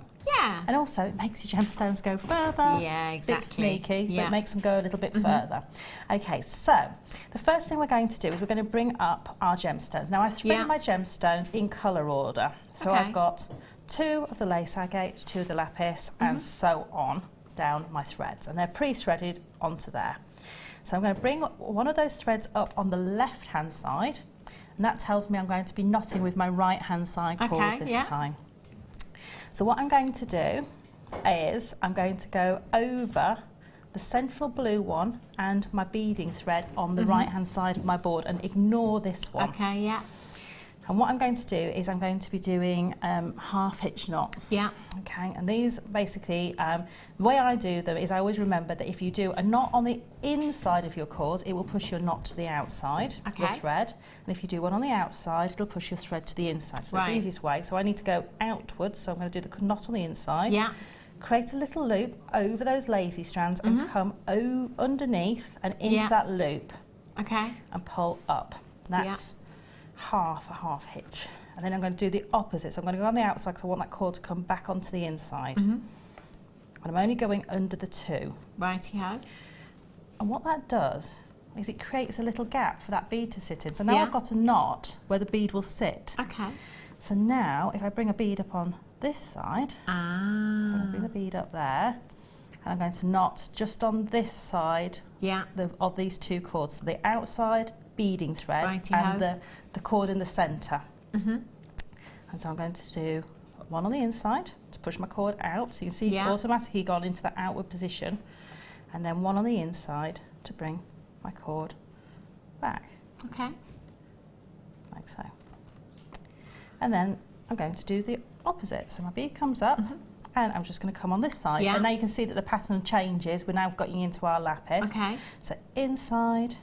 And also it makes your gemstones go further. Bit sneaky, but it makes them go a little bit further. Okay, so the first thing we're going to do is we're going to bring up our gemstones. Now I thread my gemstones in colour order. So I've got 2 of the lace agate, 2 of the lapis, and so on down my threads. And they're pre-threaded onto there. So I'm going to bring one of those threads up on the left-hand side, and that tells me I'm going to be knotting with my right-hand side cord this time. So what I'm going to do is I'm going to go over the central blue one and my beading thread on the right-hand side of my board and ignore this one. And what I'm going to do is I'm going to be doing half hitch knots. Okay, and these basically, the way I do them is I always remember that if you do a knot on the inside of your cords, it will push your knot to the outside, the thread. And if you do one on the outside, it'll push your thread to the inside. So that's the easiest way. So I need to go outwards, so I'm going to do the knot on the inside. Create a little loop over those lazy strands and come underneath and into that loop. And pull up. That's a half hitch. And then I'm going to do the opposite. So I'm going to go on the outside because I want that cord to come back onto the inside. And I'm only going under the 2. And what that does is it creates a little gap for that bead to sit in. So now I've got a knot where the bead will sit. So now if I bring a bead up on this side, so I bring the bead up there, and I'm going to knot just on this side of these 2 cords. So the outside beading thread and the cord in the centre. And so I'm going to do one on the inside to push my cord out, so you can see it's automatically gone into that outward position, and then one on the inside to bring my cord back. Like so. And then I'm going to do the opposite. So my bead comes up, and I'm just going to come on this side. And now you can see that the pattern changes. We're now getting into our lapis. So inside,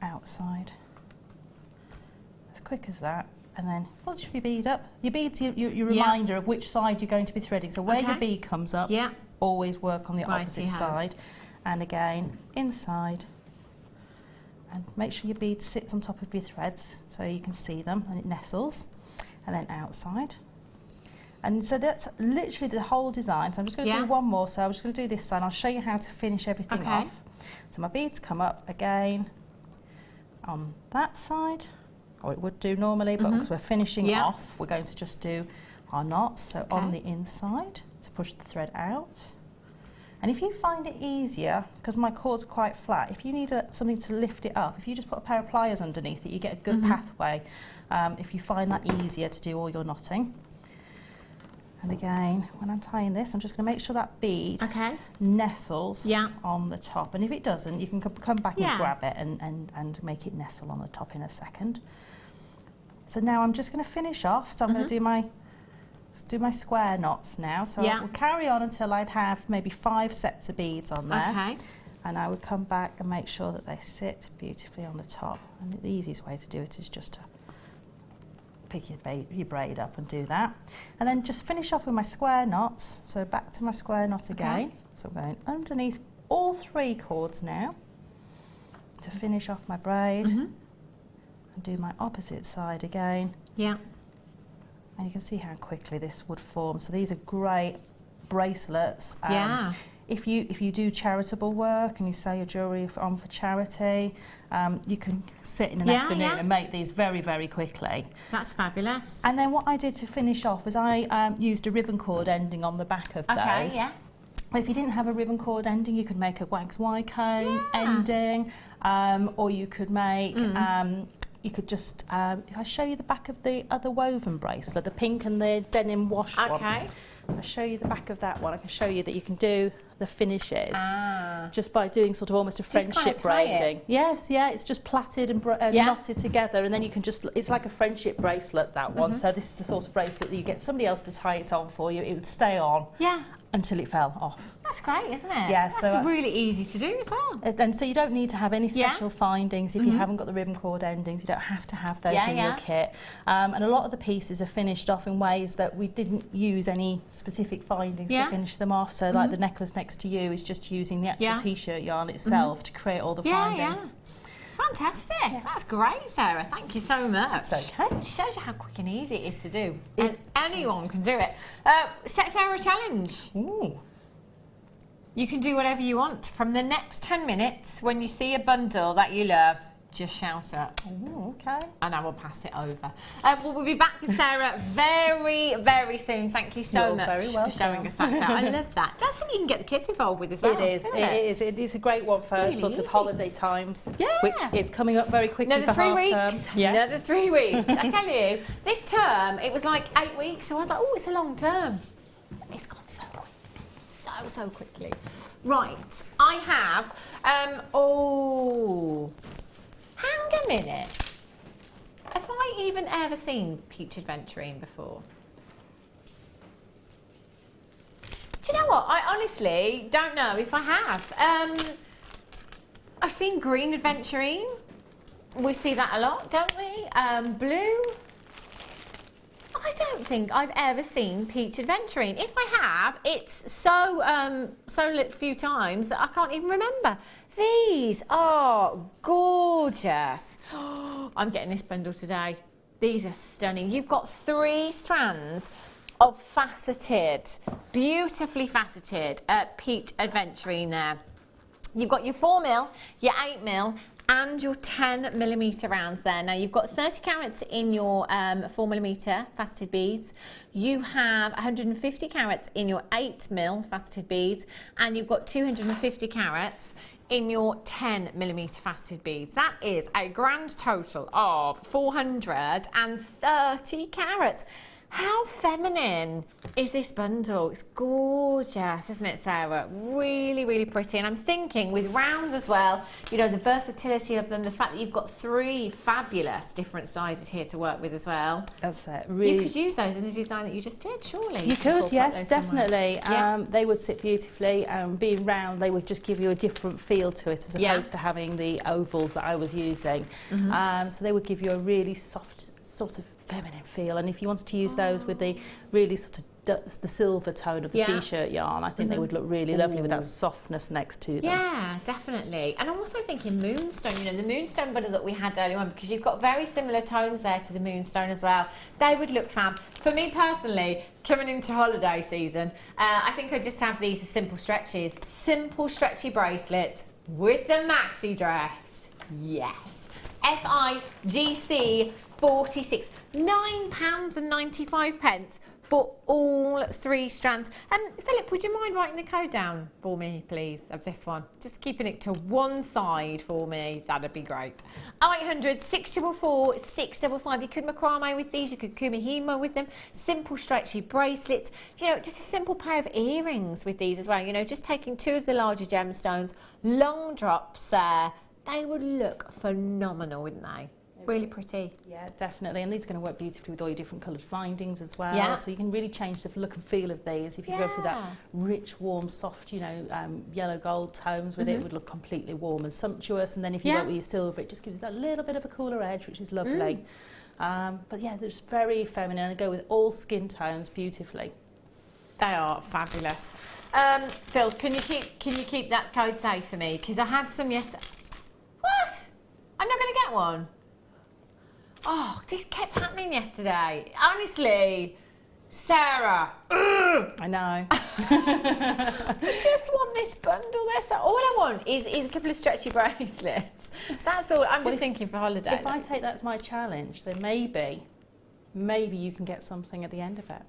outside, as quick as that, and then once your bead up, your bead's your reminder of which side you're going to be threading. So where your bead comes up, always work on the opposite side, and again inside, and make sure your bead sits on top of your threads so you can see them and it nestles, and then outside. And so that's literally the whole design. So I'm just going to do one more. So I'm just going to do this side. I'll show you how to finish everything off. So my beads come up again on that side, or it would do normally, but because we're finishing off, we're going to just do our knots. So on the inside to push the thread out. And if you find it easier, because my cord's quite flat, if you need something to lift it up, if you just put a pair of pliers underneath it, you get a good pathway. If you find that easier to do all your knotting. And again, when I'm tying this, I'm just going to make sure that bead nestles on the top. And if it doesn't, you can come back and grab it and make it nestle on the top in a second. So now I'm just going to finish off. So I'm going to do my square knots now. So I will carry on until I'd have maybe 5 sets of beads on there. And I would come back and make sure that they sit beautifully on the top. And the easiest way to do it is just to pick your braid up and do that, and then just finish off with my square knots. So back to my square knot again. So I'm going underneath all 3 cords now to finish off my braid, and do my opposite side again. And you can see how quickly this would form. So these are great bracelets. If you do charitable work and you sell your jewellery on for charity, you can sit in an afternoon and make these very, very quickly. That's fabulous. And then what I did to finish off was I used a ribbon cord ending on the back of those. If you didn't have a ribbon cord ending, you could make a wags Y-cone ending, or you could make, you could just, if I show you the back of the other woven bracelet, the pink and the denim wash one. Okay. I'll show you the back of that one. I can show you that you can do the finishes just by doing sort of almost a friendship braiding. Yes, yeah, it's just plaited and knotted together, and then you can just, it's like a friendship bracelet, that one. So this is the sort of bracelet that you get somebody else to tie it on for you. It would stay on until it fell off. That's great, isn't it? Yeah, that's really easy to do as well. And so you don't need to have any special findings if you haven't got the ribbon cord endings. You don't have to have those in your kit. And a lot of the pieces are finished off in ways that we didn't use any specific findings to finish them off. So like the necklace next to you is just using the actual t-shirt yarn itself to create all the findings. Fantastic. That's great, Sarah. Thank you so much. It's okay. It shows you how quick and easy it is to do. And anyone can do it. Set Sarah a challenge. Ooh. You can do whatever you want. From the next 10 minutes, when you see a bundle that you love, just shout it. Ooh, okay. And I will pass it over. We'll be back with Sarah very, very soon. Thank you so much for showing us that. I love that. That's something you can get the kids involved with as well. It is a great one for really sort of holiday times, which is coming up very quickly. Another 3 weeks. Yes. Another 3 weeks. I tell you, this term, it was like 8 weeks, so I was like, oh, it's a long term. It's gone so quick. So quickly. Right, I have, hang a minute. Have I even ever seen peach aventurine before? Do you know what? I honestly don't know if I have. I've seen green aventurine. We see that a lot, don't we? Blue. I don't think I've ever seen peach aventurine. If I have, it's so few times that I can't even remember. These are gorgeous. I'm getting this bundle today. These are stunning. You've got 3 strands of faceted, beautifully faceted peach aventurine there. You've got your 4mm, your 8mm, and your 10mm rounds there. Now you've got 30 carats in your 4mm faceted beads. You have 150 carats in your 8mm faceted beads, and you've got 250 carats in your 10mm faceted beads. That is a grand total of 430 carats. How feminine is this bundle? It's gorgeous, isn't it, Sarah? Really, really pretty. And I'm thinking with rounds as well, you know, the versatility of them, the fact that you've got 3 fabulous different sizes here to work with as well. That's it. Really. You could use those in the design that you just did, surely. You could, yes, definitely. They would sit beautifully. Being round, they would just give you a different feel to it as opposed to having the ovals that I was using. So they would give you a really soft, sort of feminine feel, and if you wanted to use those with the really sort of the silver tone of the t-shirt yarn, I think they would look really lovely with that softness next to them. Yeah, definitely. And I'm also thinking moonstone, you know, the moonstone bundle that we had earlier on, because you've got very similar tones there to the moonstone as well. They would look fab. For me personally, coming into holiday season, I think I'd just have these as simple stretchy bracelets with the maxi dress. Yes. FIGC 46, £9.95 for all 3 strands. Philip, would you mind writing the code down for me, please, of this one? Just keeping it to one side for me, that'd be great. 0800 644 655. You could macrame with these, you could kumihimo with them, simple stretchy bracelets, you know, just a simple pair of earrings with these as well, you know, just taking 2 of the larger gemstones, long drops there. They would look phenomenal, wouldn't they? Really pretty. Yeah, definitely. And these are going to work beautifully with all your different coloured findings as well. Yeah. So you can really change the look and feel of these. If you go for that rich, warm, soft, you know, yellow gold tones with it, would look completely warm and sumptuous. And then if you go with your silver, it just gives you that little bit of a cooler edge, which is lovely. But yeah, they're just very feminine and go with all skin tones beautifully. They are fabulous. Phil, can you keep that code safe for me? Because I had some yesterday. What? I'm not going to get one. Oh, this kept happening yesterday. Honestly, Sarah. I know. I just want this bundle there. So all I want is a couple of stretchy bracelets. That's all. I'm just thinking for holiday. If I take that as my challenge, then maybe maybe you can get something at the end of it.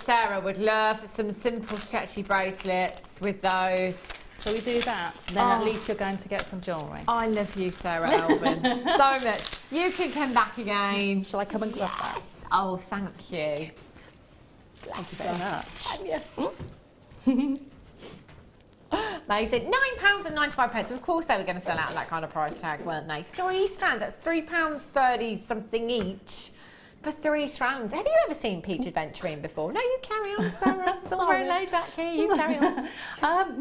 Sarah would love some simple stretchy bracelets with those. So we do that, then at least you're going to get some jewellery. I love you, Sarah Elvin, so much. You can come back again. Shall I come and grab that? Oh, thank you. Thank you very much. Amazing. £9.95. Of course they were going to sell out at that kind of price tag, weren't they? 3 strands, that's £3.30 something each for 3 strands. Have you ever seen peach aventurine before? No, you carry on, Sarah. It's all very laid back here. You carry on.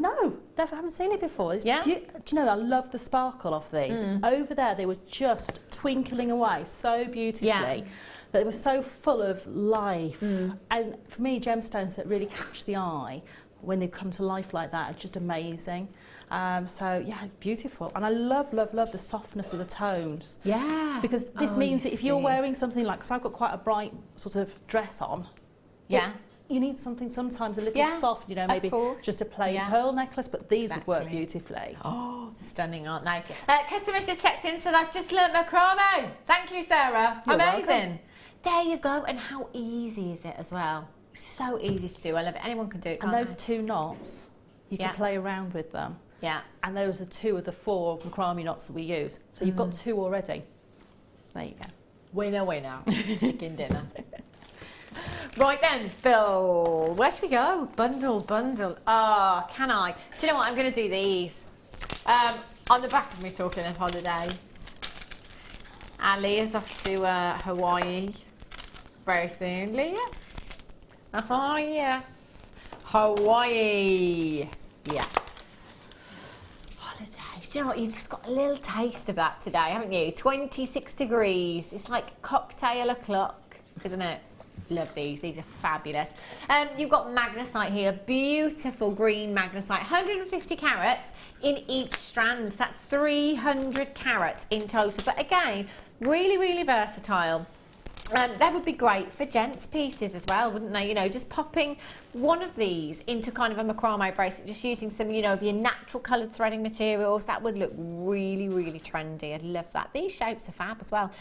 No, I haven't seen it before. Do Yeah? you know, I love the sparkle of these. Over there, they were just twinkling away so beautifully. Yeah. They were so full of life. And for me, gemstones that really catch the eye when they come to life like that are just amazing. So yeah, beautiful. And I love the softness of the tones. Yeah. Because this means that if you're wearing something like, because I've got quite a bright sort of dress on. Yeah. You need something sometimes a little soft, you know, maybe just a plain pearl necklace, but these would work beautifully. Oh, stunning, aren't they? Customers just text in, so I've just learnt macrame. Thank you, Sarah. You're Amazing. welcome. There you go. And how easy is it as well? So easy to do. I love it. Anyone can do it. And those 2 knots, you can play around with them. Yeah. And those are 2 of the 4 macrame knots that we use. So you've got 2 already. There you go. Winner, winner. Chicken dinner. Right then, Phil, where should we go? Bundle. Oh, can I? Do you know what? I'm going to do these. On the back of me talking of holidays. Ali is off to Hawaii very soon. Leah? Oh, yes. Hawaii. Yes. Holidays. Do you know what? You've just got a little taste of that today, haven't you? 26 degrees. It's like cocktail o'clock, isn't it? Love these. These are fabulous. You've got magnesite here. Beautiful green magnesite. 150 carats in each strand. So that's 300 carats in total. But again, really, really versatile. That would be great for gents pieces as well, wouldn't they? You know, just popping one of these into kind of a macrame bracelet, just using some, you know, of your natural coloured threading materials, that would look really, really trendy. I'd love that. These shapes are fab as well.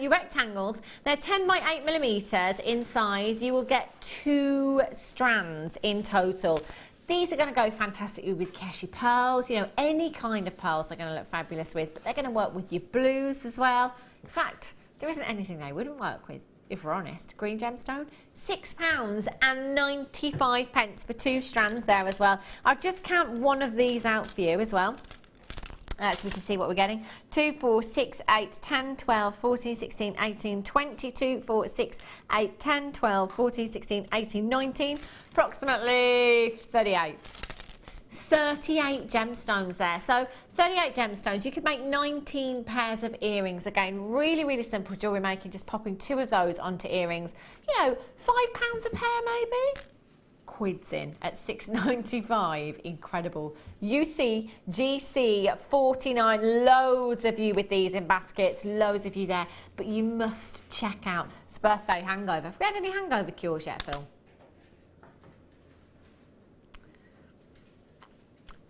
Your rectangles, they're 10 by 8 millimetres in size. You will get 2 strands in total. These are going to go fantastically with Keshi pearls, you know, any kind of pearls they're going to look fabulous with, but they're going to work with your blues as well. In fact, there isn't anything they wouldn't work with, if we're honest. Green gemstone, £6.95 for 2 strands there as well. I'll just count one of these out for you as well. So we can see what we're getting. 2, 4, 6, 8, 10, 12, 14, 16, 18, 20, 2, 4, 6, 8, 10, 12, 14, 16, 18, 19, approximately 38. 38 gemstones there. So 38 gemstones, you could make 19 pairs of earrings. Again, really, really simple jewellery making, just popping 2 of those onto earrings. You know, £5 a pair maybe? Quids in at $6.95. Incredible. UC GC 49. Loads of you with these in baskets, loads of you there. But you must check out this birthday hangover. Have we had any hangover cures yet, Phil?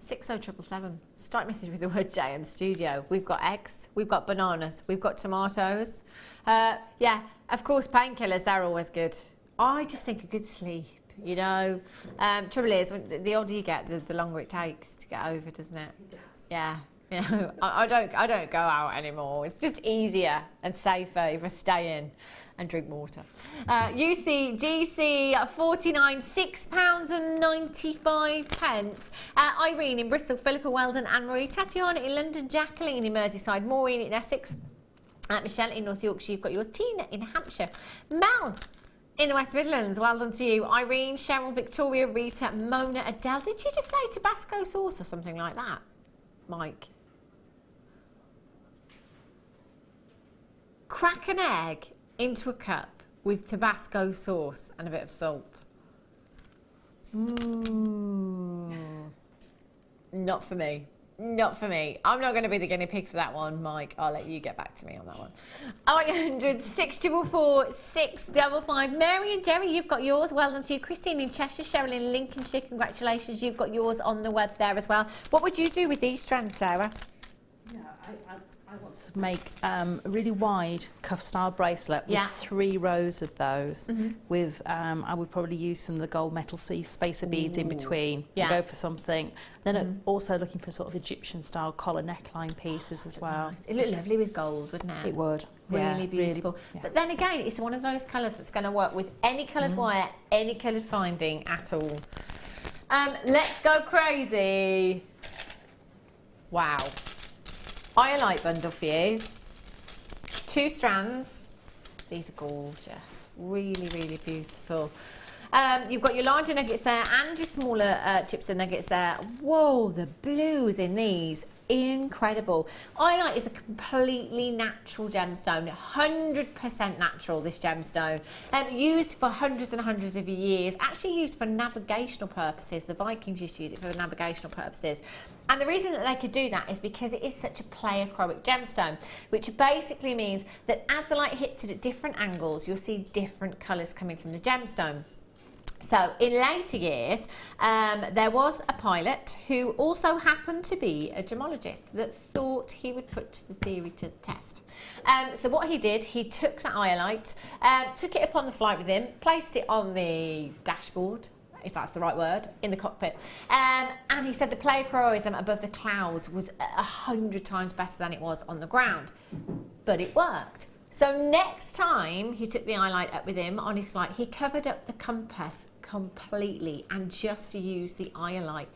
60777. Start message with the word JM Studio. We've got eggs, we've got bananas, we've got tomatoes. Yeah, of course, painkillers, they're always good. I just think a good sleep, you know. Trouble is, the older you get, the longer it takes to get over, doesn't it? It does. Yeah. You know, I don't go out anymore. It's just easier and safer if I stay in and drink water. UC GC 49, £6.95. Irene in Bristol, Philippa, Weldon, Anne-Marie, Tatiana in London, Jacqueline in Merseyside, Maureen in Essex, Michelle in North Yorkshire. You've got yours. Tina in Hampshire, Mel in the West Midlands. Well done to you. Irene, Cheryl, Victoria, Rita, Mona, Adele. Did you just say Tabasco sauce or something like that, Mike? Crack an egg into a cup with Tabasco sauce and a bit of salt. Not for me. Not for me. I'm not going to be the guinea pig for that one, Mike. I'll let you get back to me on that one. 0800 644 655. Mary and Jerry, you've got yours. Well done to you. Christine in Cheshire, Cheryl in Lincolnshire. Congratulations. You've got yours on the web there as well. What would you do with these strands, Sarah? Yeah, I want to make a really wide cuff style bracelet with 3 rows of those. With I would probably use some of the gold metal spacer beads in between. Go for something. Then also looking for sort of Egyptian style collar neckline pieces as well. Nice. It looked lovely with gold, wouldn't it? It would. Really beautiful. Really, But then again, it's one of those colours that's going to work with any coloured wire, any coloured finding at all. Let's go crazy. Wow. Iolite bundle for you. 2 strands. These are gorgeous. Really, really beautiful. You've got your larger nuggets there and your smaller chips and nuggets there. Whoa, the blues in these. Incredible. Iolite is a completely natural gemstone, 100% natural, this gemstone, used for hundreds and hundreds of years, actually used for navigational purposes. The Vikings used to use it for navigational purposes. And the reason that they could do that is because it is such a pleiochroic gemstone, which basically means that as the light hits it at different angles, you'll see different colours coming from the gemstone. So in later years, there was a pilot who also happened to be a gemologist that thought he would put the theory to the test. So what he did, he took the iolite, took it upon the flight with him, placed it on the dashboard, if that's the right word, in the cockpit. And he said the pleiochroism above the clouds was 100 times better than it was on the ground. But it worked. So next time he took the iolite up with him on his flight, he covered up the compass completely and just used the iolite,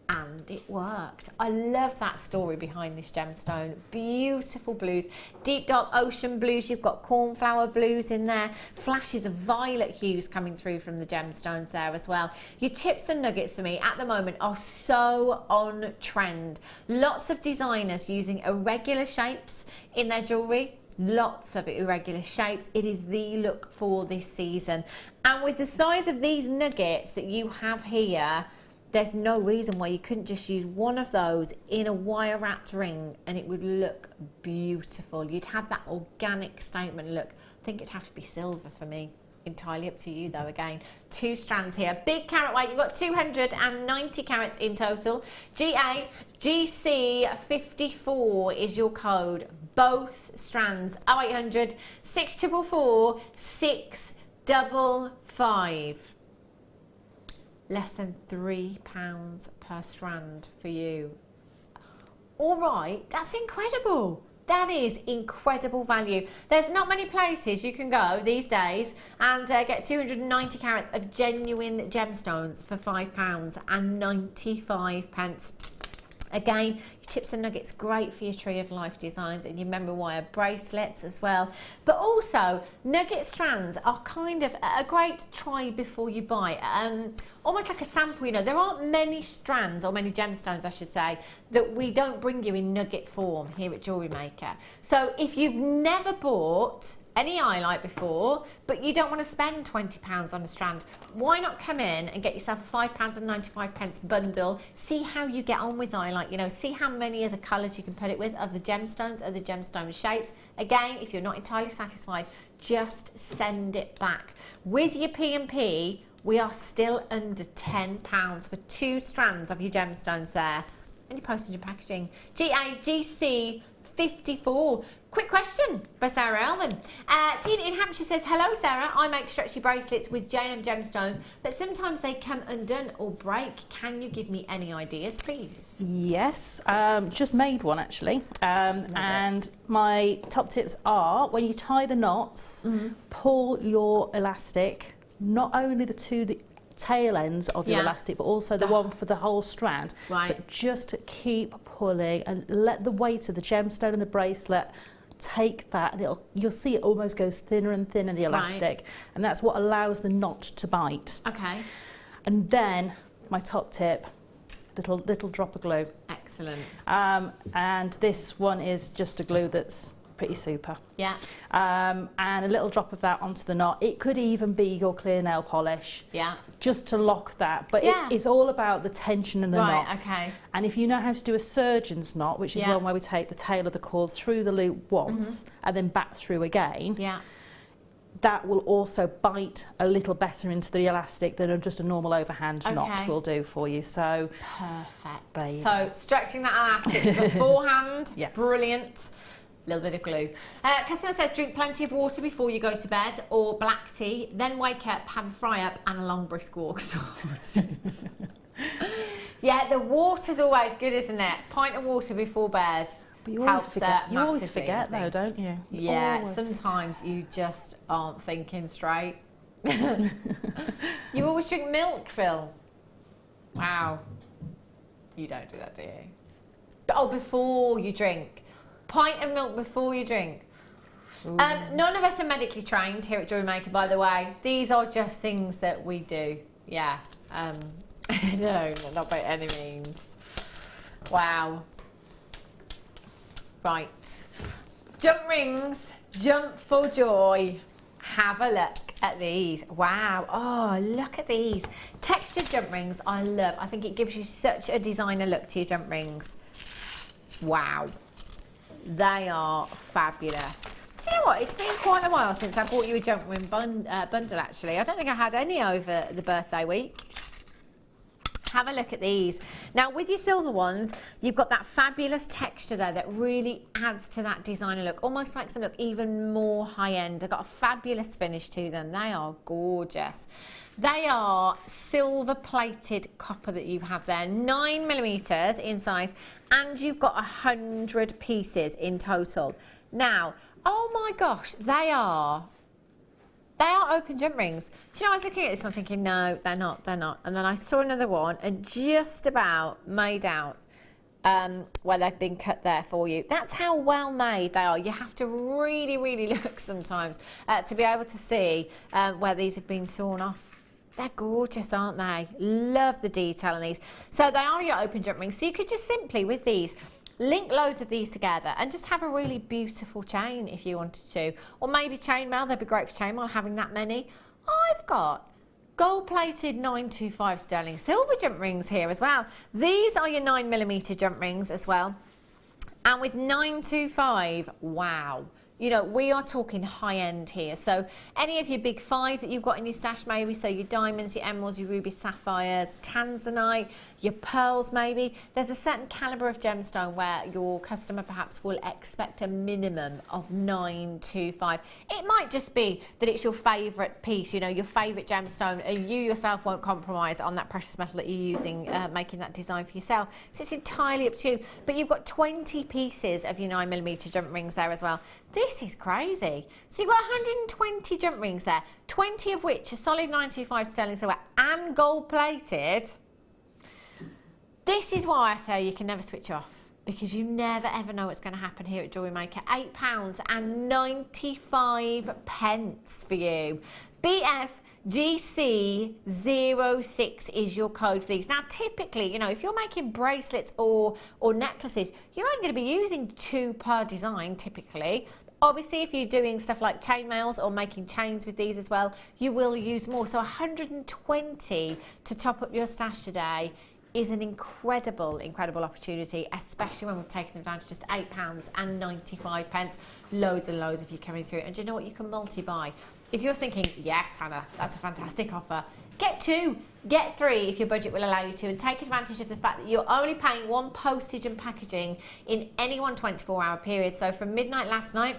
and it worked. I love that story behind this gemstone. Beautiful blues, deep dark ocean blues. You've got cornflower blues in there, flashes of violet hues coming through from the gemstones there as well. Your chips and nuggets for me at the moment are so on trend. Lots of designers using irregular shapes in their jewellery. Lots of irregular shapes. It is the look for this season. And with the size of these nuggets that you have here, there's no reason why you couldn't just use one of those in a wire wrapped ring and it would look beautiful. You'd have that organic statement look. I think it'd have to be silver for me. Entirely up to you though. Again, 2 strands here, big carat weight. You've got 290 carats in total. GC 54 is your code. Both strands 0800 644 655. Less than £3 per strand for you. All right, that's incredible. That is incredible value. There's not many places you can go these days and get 290 carats of genuine gemstones for £5.95. Again, your chips and nuggets, great for your Tree of Life designs and your memory wire bracelets as well. But also, nugget strands are kind of a great try before you buy. Almost like a sample, you know. There aren't many strands, or many gemstones I should say, that we don't bring you in nugget form here at Jewellery Maker. So if you've never bought any iolite before, but you don't want to spend £20 on a strand, why not come in and get yourself a £5.95 bundle, see how you get on with iolite, you know, see how many other colours you can put it with, other gemstones, other gemstone shapes. Again, if you're not entirely satisfied, just send it back. With your P&P, we are still under £10 for 2 strands of your gemstones there. And your postage and packaging. GAGC 54. Quick question by Sara Elvin. Tina in Hampshire says, hello Sarah, I make stretchy bracelets with JM gemstones, but sometimes they come undone or break. Can you give me any ideas, please? Yes, just made one actually. And my top tips are, when you tie the knots, pull your elastic, not only the tail ends of your elastic, but also the one for the whole strand. Right. But just keep pulling and let the weight of the gemstone and the bracelet take that, and you'll see it almost goes thinner and thinner, the elastic, and that's what allows the knot to bite. Okay. And then my top tip, little drop of glue. Excellent. And this one is just a glue that's pretty super. Yeah. And a little drop of that onto the knot. It could even be your clear nail polish. Yeah. Just to lock that. But it's all about the tension and the knots. Okay. And if you know how to do a surgeon's knot, which is one where we take the tail of the cord through the loop once and then back through again. Yeah. That will also bite a little better into the elastic than just a normal overhand knot will do for you. So perfect. Baby. So stretching that elastic beforehand, brilliant. little bit of glue. Customer says drink plenty of water before you go to bed, or black tea, then wake up, have a fry up and a long brisk walk. Yeah, the water's always good, isn't it? Pint of water before bed. But you always forget though, don't you? Yeah, sometimes you just aren't thinking straight. You always drink milk, Phil. Wow. You don't do that, do you? Oh, before you drink. Pint of milk before you drink. None of us are medically trained here at Jewellery Maker, by the way. These are just things that we do. Yeah. No, not by any means. Wow. Right. Jump rings, jump for joy. Have a look at these. Wow. Oh, look at these. Textured jump rings, I love. I think it gives you such a designer look to your jump rings. Wow. They are fabulous. Do you know what? It's been quite a while since I bought you a jump ring bundle, actually. I don't think I had any over the birthday week. Have a look at these. Now, with your silver ones, you've got that fabulous texture there that really adds to that designer look, almost makes them look even more high-end. They've got a fabulous finish to them. They are gorgeous. They are silver-plated copper that you have there, 9mm in size, and you've got 100 pieces in total. Now, oh my gosh, they are open jump rings. Do you know, I was looking at this one thinking, no, they're not. And then I saw another one and just about made out where they've been cut there for you. That's how well made they are. You have to really, really look sometimes to be able to see where these have been sawn off. They're gorgeous, aren't they? Love the detail in these. So they are your open jump rings. So you could just simply, with these, link loads of these together and just have a really beautiful chain if you wanted to. Or maybe chainmail, they'd be great for chainmail, having that many. I've got gold-plated 925 sterling silver jump rings here as well. These are your 9mm jump rings as well. And with 925, wow. You know, we are talking high end here. So any of your big fives that you've got in your stash maybe, so your diamonds, your emeralds, your ruby sapphires, Tanzanite, your pearls maybe. There's a certain calibre of gemstone where your customer perhaps will expect a minimum of 925. It might just be that it's your favourite piece, you know, your favourite gemstone, and you yourself won't compromise on that precious metal that you're using, making that design for yourself. So it's entirely up to you. But you've got 20 pieces of your 9mm jump rings there as well. This is crazy. So you've got 120 jump rings there, 20 of which are solid 925 sterling silver and gold plated. This is why I say you can never switch off, because you never ever know what's going to happen here at Jewellery Maker. £8.95 for you. BFGC06 is your code for these. Now, typically, you know, if you're making bracelets or necklaces, you're only going to be using 2 per design, typically. Obviously, if you're doing stuff like chainmails or making chains with these as well, you will use more. So 120 to top up your stash today is an incredible, incredible opportunity, especially when we've taken them down to just £8.95. Loads and loads of you coming through. And do you know what? You can multi-buy. If you're thinking, yes, Hannah, that's a fantastic offer, get 2, get 3 if your budget will allow you to, and take advantage of the fact that you're only paying 1 postage and packaging in any one 24-hour period. So from midnight last night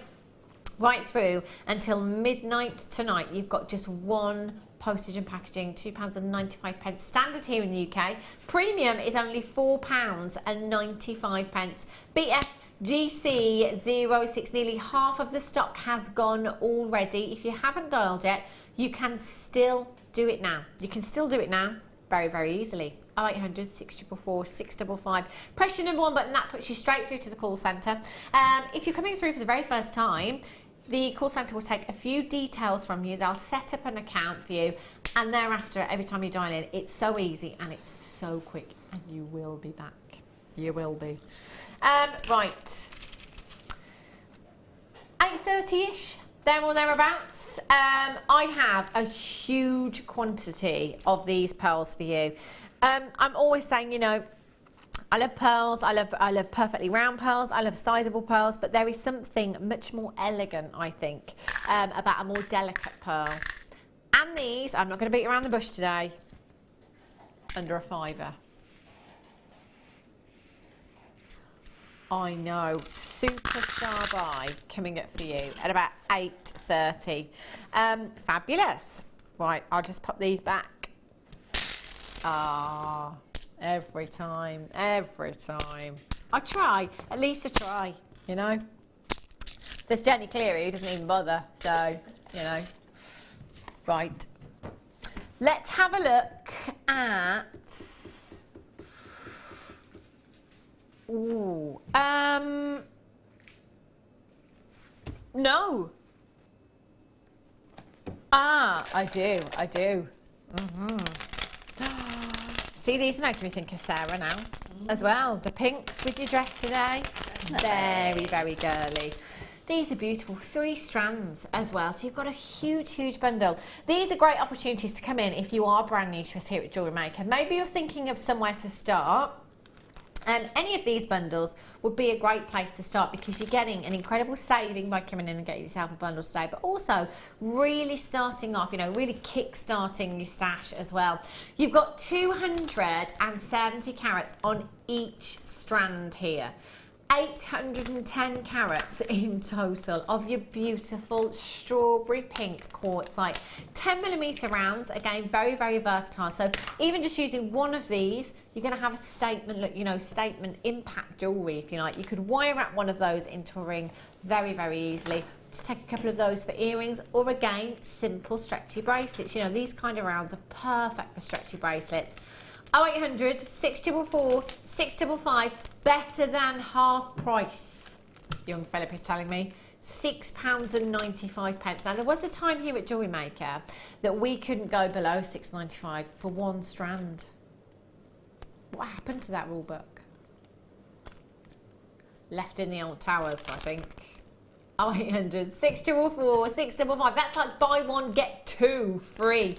right through until midnight tonight, you've got just 1 postage and packaging, £2.95 standard here in the UK. Premium is only £4.95. BFGC06, nearly half of the stock has gone already. If you haven't dialed yet, you can still do it now. You can still do it now very, very easily. 0800 644 655. Press your number 1 button, that puts you straight through to the call centre. If you're coming through for the very first time, the call centre will take a few details from you. They'll set up an account for you, and thereafter, every time you dial in, it's so easy and it's so quick, and you will be back. You will be. Right. 8:30ish, there or thereabouts. I have a huge quantity of these pearls for you. I'm always saying, you know, I love pearls, I love perfectly round pearls, I love sizable pearls, but there is something much more elegant, I think, about a more delicate pearl. And these, I'm not going to beat around the bush today, under a £5. I know. Superstar buy coming up for you at about 8:30. Fabulous. Right, I'll just pop these back. Ah, every time, every time. I try, at least I try, you know. There's Jenny Cleary who doesn't even bother, so, you know. Right. Let's have a look at... Ooh, no. Ah, I do. See, these make me think of Sara now, as well. The pinks with your dress today, very, very girly. These are beautiful, 3 strands as well, so you've got a huge, huge bundle. These are great opportunities to come in if you are brand new to us here at Jewellery Maker. Maybe you're thinking of somewhere to start. Any of these bundles would be a great place to start because you're getting an incredible saving by coming in and getting yourself a bundle today, but also really starting off, you know, really kick-starting your stash as well. You've got 270 carats on each strand here. 810 carats in total of your beautiful strawberry pink quartzite. 10mm rounds, again, very, very versatile. So even just using one of these, you're going to have a statement look, you know, statement impact jewellery, if you like. You could wire wrap one of those into a ring very, very easily. Just take a couple of those for earrings, or again, simple stretchy bracelets. You know, these kind of rounds are perfect for stretchy bracelets. 0800 644 655, better than half price. Young Philip is telling me £6.95. Now there was a time here at Jewellery Maker that we couldn't go below £6.95 for one strand. What happened to that rule book? Left in the old towers, I think. 0800 644 655. That's like buy one get two free.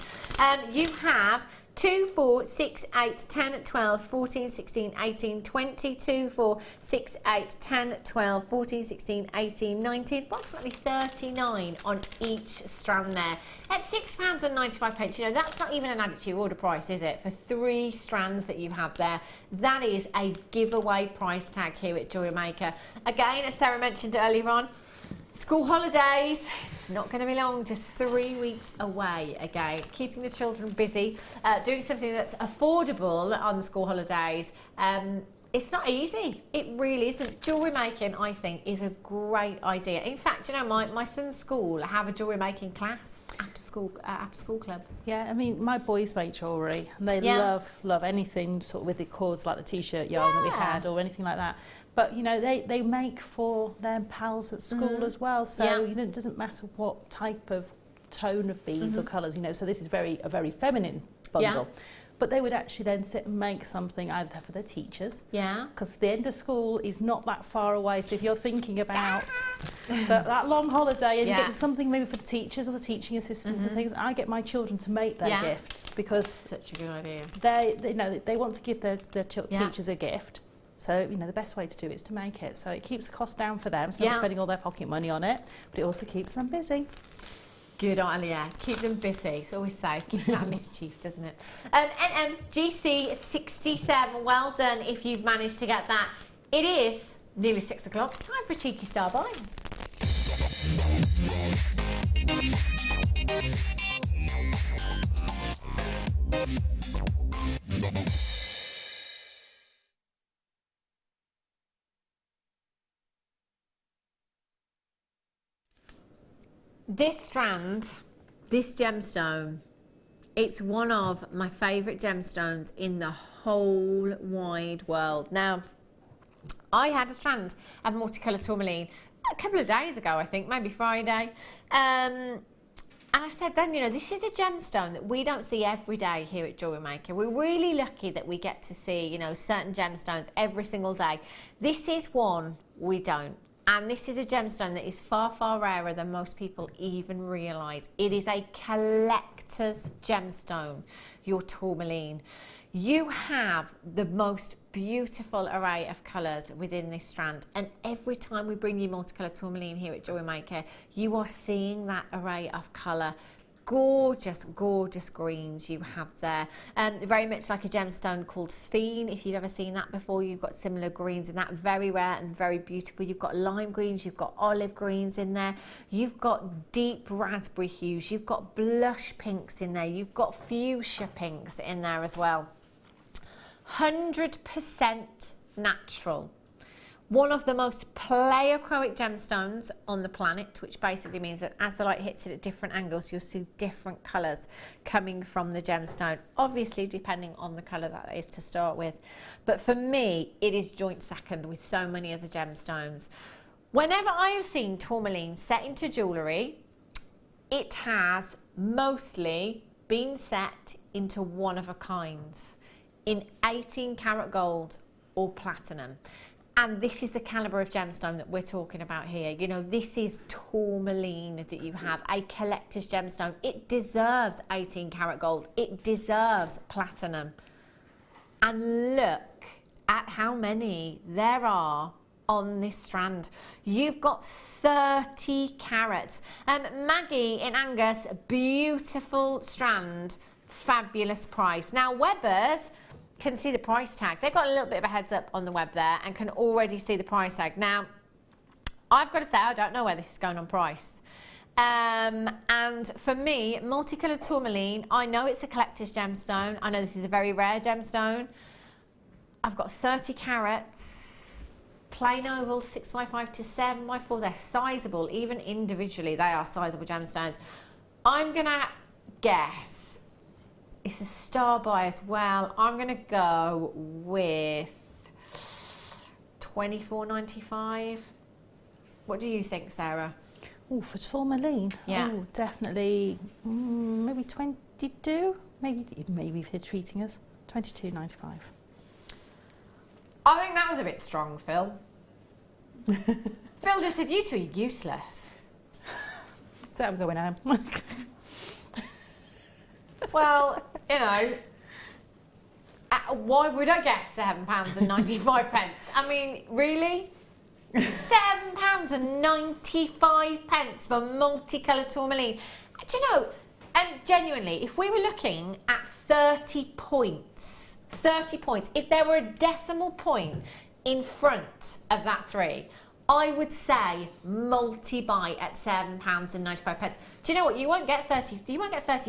You have 2, 4, 6, 8, 10, 12, 14, 16, 18, 20, 2, 4, 6, 8, 10, 12, 14, 16, 18, 19, approximately 39 on each strand there. At £6.95, you know, that's not even an added to your order price, is it? For 3 strands that you have there, that is a giveaway price tag here at Jewellery Maker. Again, as Sara mentioned earlier on, school holidays, it's not going to be long, just 3 weeks away again. Keeping the children busy, doing something that's affordable on the school holidays. It's not easy, it really isn't. Jewellery making, I think, is a great idea. In fact, you know, my son's school have a jewellery making class after school club. Yeah, I mean, my boys make jewellery and they love anything sort of with the cords, like the t-shirt yarn that we had or anything like that. But, you know, they make for their pals at school as well. So, you know, it doesn't matter what type of tone of beads or colours, you know. So this is a very feminine bundle. Yeah. But they would actually then sit and make something either for their teachers. Yeah. Because the end of school is not that far away. So if you're thinking about that long holiday and you're getting something maybe for the teachers or the teaching assistants and things, I get my children to make their gifts because such a good idea. They want to give their teachers a gift. So, you know, the best way to do it is to make it. So it keeps the cost down for them, so they're spending all their pocket money on it, but it also keeps them busy. Good idea. Keep them busy. It's always safe. Keeps them out of mischief, doesn't it? GC67. Well done if you've managed to get that. It is nearly 6 o'clock. It's time for a cheeky star buy. This strand, this gemstone, it's one of my favourite gemstones in the whole wide world. Now, I had a strand of multicolour tourmaline a couple of days ago, I think, maybe Friday. And I said then, you know, this is a gemstone that we don't see every day here at Jewellery Maker. We're really lucky that we get to see, you know, certain gemstones every single day. This is one we don't. And this is a gemstone that is far, far rarer than most people even realise. It is a collector's gemstone, your tourmaline. You have the most beautiful array of colours within this strand. And every time we bring you multicolour tourmaline here at Jewellery Maker, you are seeing that array of colour gorgeous, gorgeous greens you have there. Very much like a gemstone called Sphene. If you've ever seen that before, you've got similar greens in that. Very rare and very beautiful. You've got lime greens, you've got olive greens in there. You've got deep raspberry hues. You've got blush pinks in there. You've got fuchsia pinks in there as well. 100% natural. One of the most pleiochroic gemstones on the planet, which basically means that as the light hits it at different angles, you'll see different colours coming from the gemstone, obviously depending on the colour that is to start with. But for me, it is joint second with so many other gemstones. Whenever I have seen tourmaline set into jewellery, it has mostly been set into one of a kinds, in 18 karat gold or platinum. And this is the calibre of gemstone that we're talking about here. You know, this is tourmaline that you have, a collector's gemstone. It deserves 18 karat gold. It deserves platinum. And look at how many there are on this strand. You've got 30 carats. Maggie in Angus, beautiful strand, fabulous price. Now Weber's can see the price tag. They've got a little bit of a heads up on the web there and can already see the price tag. Now, I've got to say, I don't know where this is going on price. And for me, multicoloured tourmaline, I know it's a collector's gemstone. I know this is a very rare gemstone. I've got 30 carats, plain oval, 6x5 to 7x4. They're sizable, even individually, they are sizable gemstones. I'm gonna guess it's a star buy as well. I'm going to go with $24.95. What do you think, Sarah? Oh, for tourmaline? Yeah. Oh, definitely, maybe 22? Maybe if they're treating us. $22.95. I think that was a bit strong, Phil. Phil just said you two are useless. So I'm going home. Well, you know, why would I guess £7.95? I mean, really? £7.95 for multicoloured tourmaline. Do you know, and genuinely, if we were looking at 30 points, if there were a decimal point in front of that 3, I would say multi-buy at £7.95. Do you know what? You won't get 30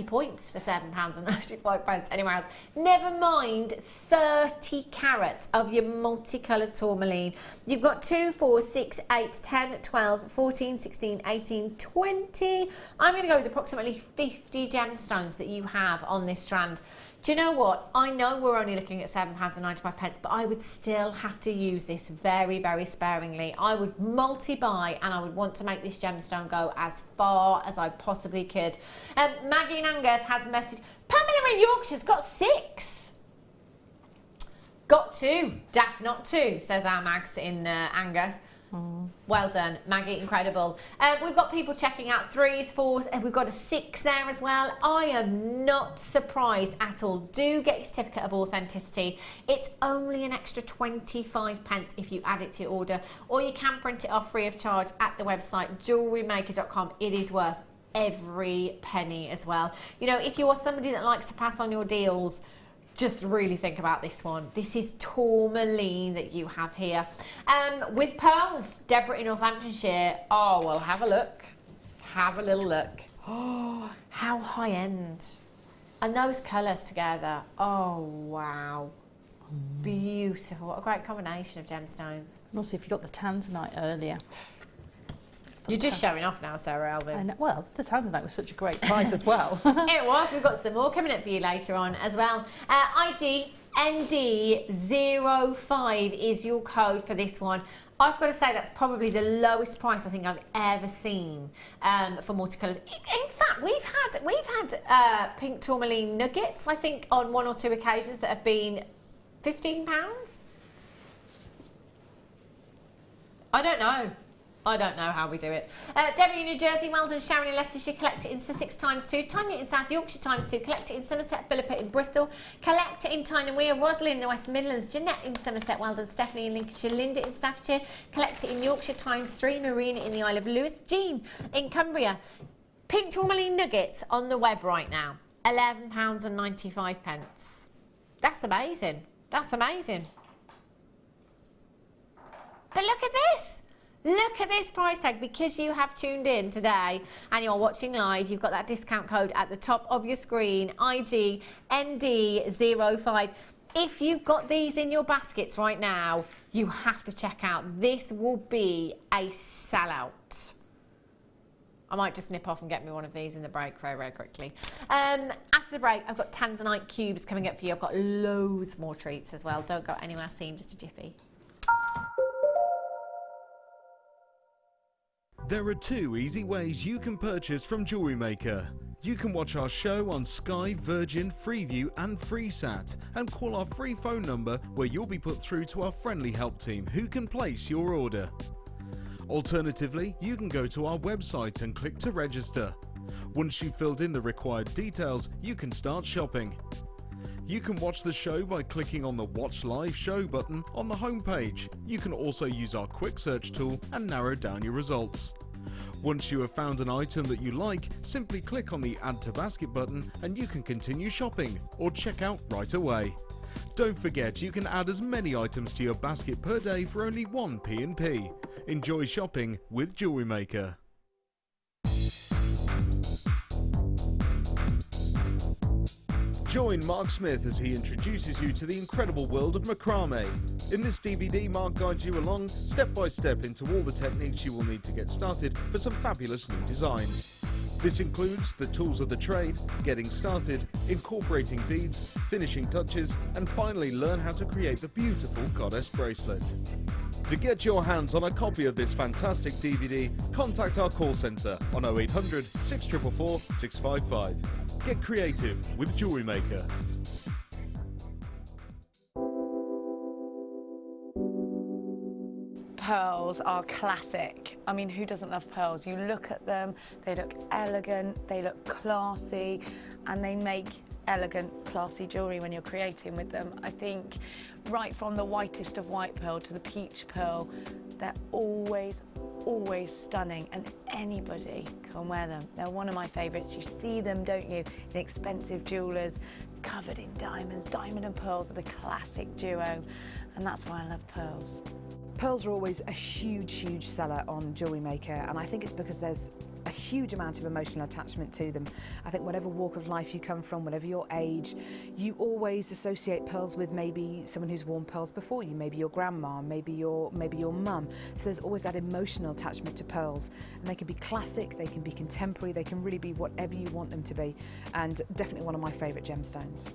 points for £7.95 anywhere else. Never mind 30 carats of your multicoloured tourmaline. You've got 2, 4, 6, 8, 10, 12, 14, 16, 18, 20. I'm going to go with approximately 50 gemstones that you have on this strand. Do you know what? I know we're only looking at £7.95, but I would still have to use this very, very sparingly. I would multi-buy and I would want to make this gemstone go as far as I possibly could. Maggie in Angus has a message. Pamela in Yorkshire's got 6. Got 2. Daft not 2, says our Mags in Angus. Well done, Maggie, incredible. We've got people checking out 3s, 4s, and we've got a 6 there as well. I am not surprised at all. Do get your certificate of authenticity. It's only an extra 25 pence if you add it to your order, or you can print it off free of charge at the website JewelleryMaker.com. It is worth every penny as well. You know, if you are somebody that likes to pass on your deals, just really think about this one. This is tourmaline that you have here. With pearls, Deborah in Northamptonshire. Oh, well, have a look. Have a little look. Oh, how high end. And those colours together. Oh, wow. Beautiful. What a great combination of gemstones. And also, if you got the Tanzanite earlier. You're just showing off now, Sarah, Elvin. Well, the Tanzanite was such a great price as well. It was. We've got some more coming up for you later on as well. IGND05 is your code for this one. I've got to say that's probably the lowest price I think I've ever seen for multicoloured. In fact, we've had pink tourmaline nuggets, I think, on 1 or 2 occasions that have been £15. I don't know. I don't know how we do it. Debbie in New Jersey, well done. Sharon in Leicestershire, collect it in Sussex ×2. Tanya in South Yorkshire ×2. Collect it in Somerset. Philippa in Bristol. Collect it in Tyne Weir. Rosalind in the West Midlands. Jeanette in Somerset, well done. Stephanie in Lincolnshire. Linda in Staffordshire. Collect it in Yorkshire ×3. Marina in the Isle of Lewis. Jean in Cumbria. Pink tourmaline nuggets on the web right now, £11.95. That's amazing. That's amazing. But look at this. Look at this price tag. Because you have tuned in today and you're watching live, you've got that discount code at the top of your screen, IGND05. If you've got these in your baskets right now, you have to check out. This will be a sellout. I might just nip off and get me one of these in the break very, very quickly. After the break, I've got Tanzanite cubes coming up for you. I've got loads more treats as well. Don't go anywhere soon, just a jiffy. There are 2 easy ways you can purchase from Jewellery Maker. You can watch our show on Sky, Virgin, Freeview and FreeSat and call our free phone number where you'll be put through to our friendly help team who can place your order. Alternatively, you can go to our website and click to register. Once you've filled in the required details, you can start shopping. You can watch the show by clicking on the Watch Live Show button on the homepage. You can also use our quick search tool and narrow down your results. Once you have found an item that you like, simply click on the Add to Basket button and you can continue shopping or check out right away. Don't forget, you can add as many items to your basket per day for only 1 P&P. Enjoy shopping with Jewellery Maker. Join Mark Smith as he introduces you to the incredible world of macrame. In this DVD, Mark guides you along step by step into all the techniques you will need to get started for some fabulous new designs. This includes the tools of the trade, getting started, incorporating beads, finishing touches, and finally learn how to create the beautiful goddess bracelet. To get your hands on a copy of this fantastic DVD, contact our call centre on 0800 644 655. Get creative with Jewellery Maker. Pearls are classic. I mean, who doesn't love pearls? You look at them, they look elegant, they look classy, and they make elegant, classy jewellery when you're creating with them. I think right from the whitest of white pearl to the peach pearl, they're always stunning, and anybody can wear them. They're one of my favourites. You see them, don't you, in expensive jewellers, covered in diamonds. Diamond and pearls are the classic duo, and that's why I love pearls. Pearls are always a huge seller on Jewellery Maker, and I think it's because there's a huge amount of emotional attachment to them. I think whatever walk of life you come from, whatever your age, you always associate pearls with maybe someone who's worn pearls before you, maybe your grandma, maybe your mum. So there's always that emotional attachment to pearls, and they can be classic, they can be contemporary, they can really be whatever you want them to be, and definitely one of my favourite gemstones.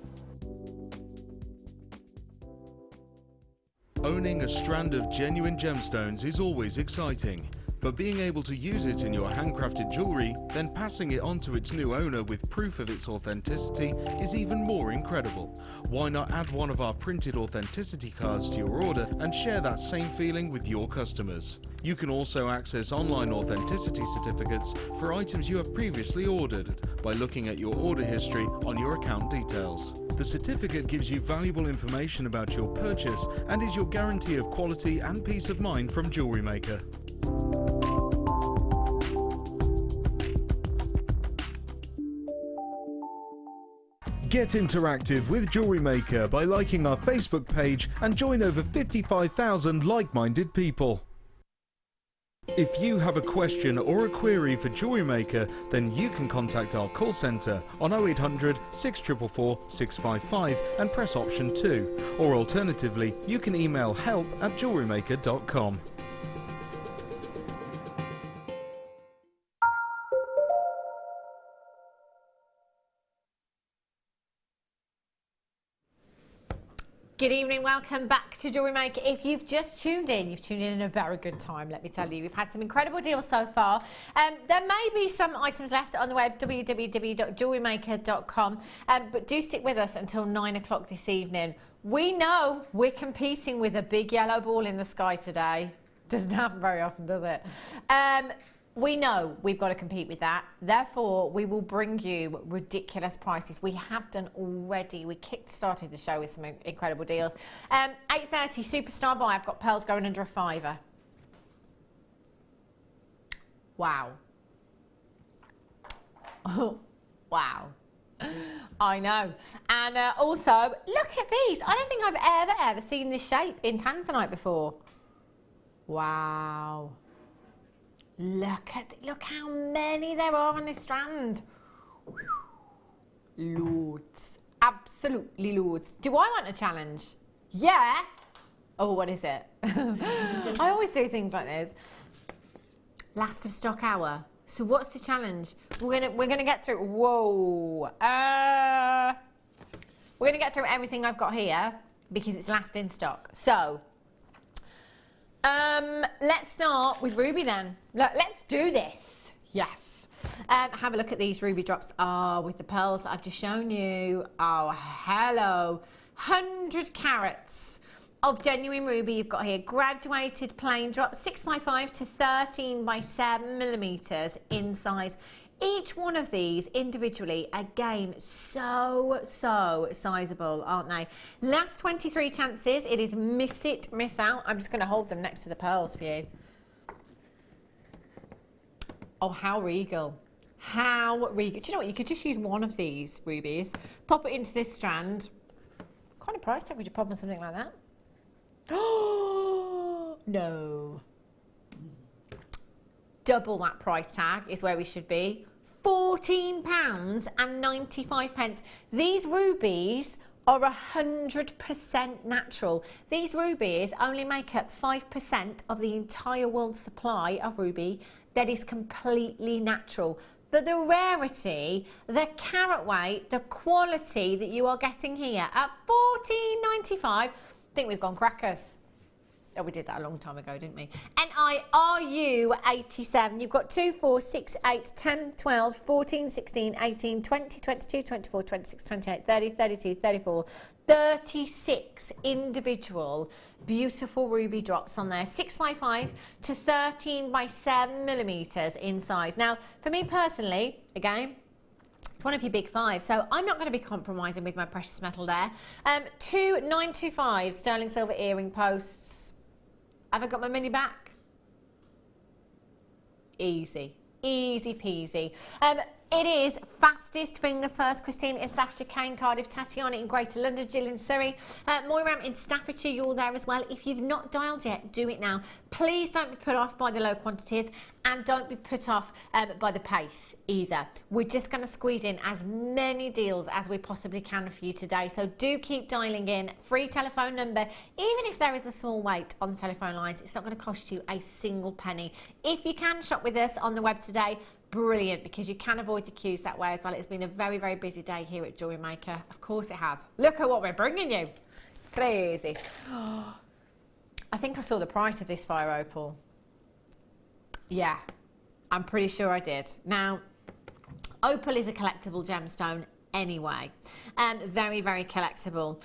Owning a strand of genuine gemstones is always exciting, but being able to use it in your handcrafted jewellery, then passing it on to its new owner with proof of its authenticity is even more incredible. Why not add one of our printed authenticity cards to your order and share that same feeling with your customers? You can also access online authenticity certificates for items you have previously ordered by looking at your order history on your account details. The certificate gives you valuable information about your purchase and is your guarantee of quality and peace of mind from Jewellery Maker. Get interactive with Jewellery Maker by liking our Facebook page and join over 55,000 like-minded people. If you have a question or a query for Jewellery Maker, then you can contact our call centre on 0800 644 655 and press option 2, or alternatively you can email help@jewellerymaker.com. Good evening, welcome back to Jewellery Maker. If you've just tuned in at a very good time, let me tell you. We've had some incredible deals so far. There may be some items left on the web, www.jewellerymaker.com, but do stick with us until 9 o'clock this evening. We know we're competing with a big yellow ball in the sky today. Doesn't happen very often, does it? We know we've got to compete with that. Therefore, we will bring you ridiculous prices. We have done already. We kick-started the show with some incredible deals. 8:30 Superstar Buy. I've got pearls going under a £5. Oh, wow. I know. And also, look at these. I don't think I've ever seen this shape in Tanzanite before. Wow. Look how many there are on this strand. Loads. Absolutely loads. Do I want a challenge? Yeah. Oh, what is it? I always do things like this. Last of stock hour. So what's the challenge? We're gonna get through. Whoa. We're gonna get through everything I've got here because it's last in stock. So let's start with ruby then. Let's do this. Yes. Have a look at these ruby drops. Oh, with the pearls that I've just shown you. Oh, hello. 100 carats of genuine ruby you've got here. Graduated plain drop, 6x5 to 13x7 millimeters in size. Each one of these individually, again, so sizable, aren't they? Last 23 chances. It is miss it, miss out. I'm just going to hold them next to the pearls for you. Oh, how regal. How regal. Do you know what? You could just use one of these rubies, pop it into this strand. What kind of price tag would you pop on something like that? Oh, no. Double that price tag is where we should be. £14.95. These rubies are 100% natural. These rubies only make up 5% of the entire world's supply of ruby that is completely natural. But the rarity, the carat weight, the quality that you are getting here at £14.95, I think we've gone crackers. Oh, we did that a long time ago, didn't we? NIRU87. You've got 2, 4, 6, 8, 10, 12, 14, 16, 18, 20, 22, 24, 26, 28, 30, 32, 34, 36 individual beautiful ruby drops on there. 6x5 to 13x7 millimeters in size. Now, for me personally, again, it's one of your big five, so I'm not going to be compromising with my precious metal there. 2 925 sterling silver earring posts. Have I got my money back? Easy. Easy peasy. It is fastest fingers first. Christine in Staffordshire, Kane, Cardiff, Tatiana in Greater London, Jill in Surrey, Moiram in Staffordshire, you're there as well. If you've not dialed yet, do it now. Please don't be put off by the low quantities and don't be put off by the pace either. We're just going to squeeze in as many deals as we possibly can for you today. So do keep dialing in. Free telephone number. Even if there is a small wait on the telephone lines, it's not going to cost you a single penny. If you can shop with us on the web today, brilliant, because you can avoid the queues that way as well. It's been a very, very busy day here at Jewellery Maker. Of course it has. Look at what we're bringing you. Crazy. I think I saw the price of this fire opal. Yeah, I'm pretty sure I did. Now, opal is a collectible gemstone anyway. Very, very collectible.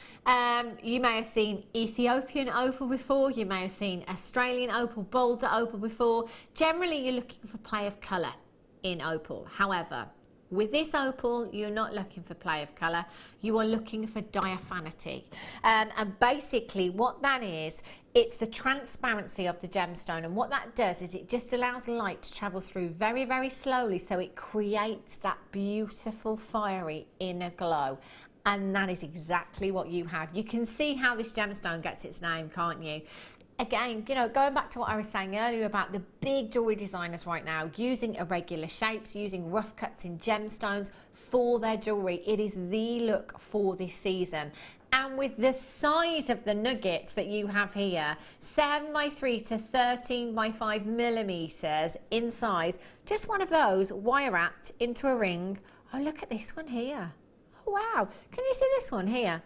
You may have seen Ethiopian opal before. You may have seen Australian opal, Boulder opal before. Generally, you're looking for play of colour in opal. However, with this opal, you're not looking for play of colour, you are looking for diaphanity. And basically what that is, it's the transparency of the gemstone, and what that does is it just allows light to travel through very, very slowly, so it creates that beautiful fiery inner glow. And that is exactly what you have. You can see how this gemstone gets its name, can't you? Again, you know, going back to what I was saying earlier about the big jewellery designers right now using irregular shapes, using rough cuts in gemstones for their jewellery. It is the look for this season. And with the size of the nuggets that you have here, 7x3 to 13x5 millimeters in size, just one of those wire wrapped into a ring. Oh, look at this one here. Oh, wow. Can you see this one here?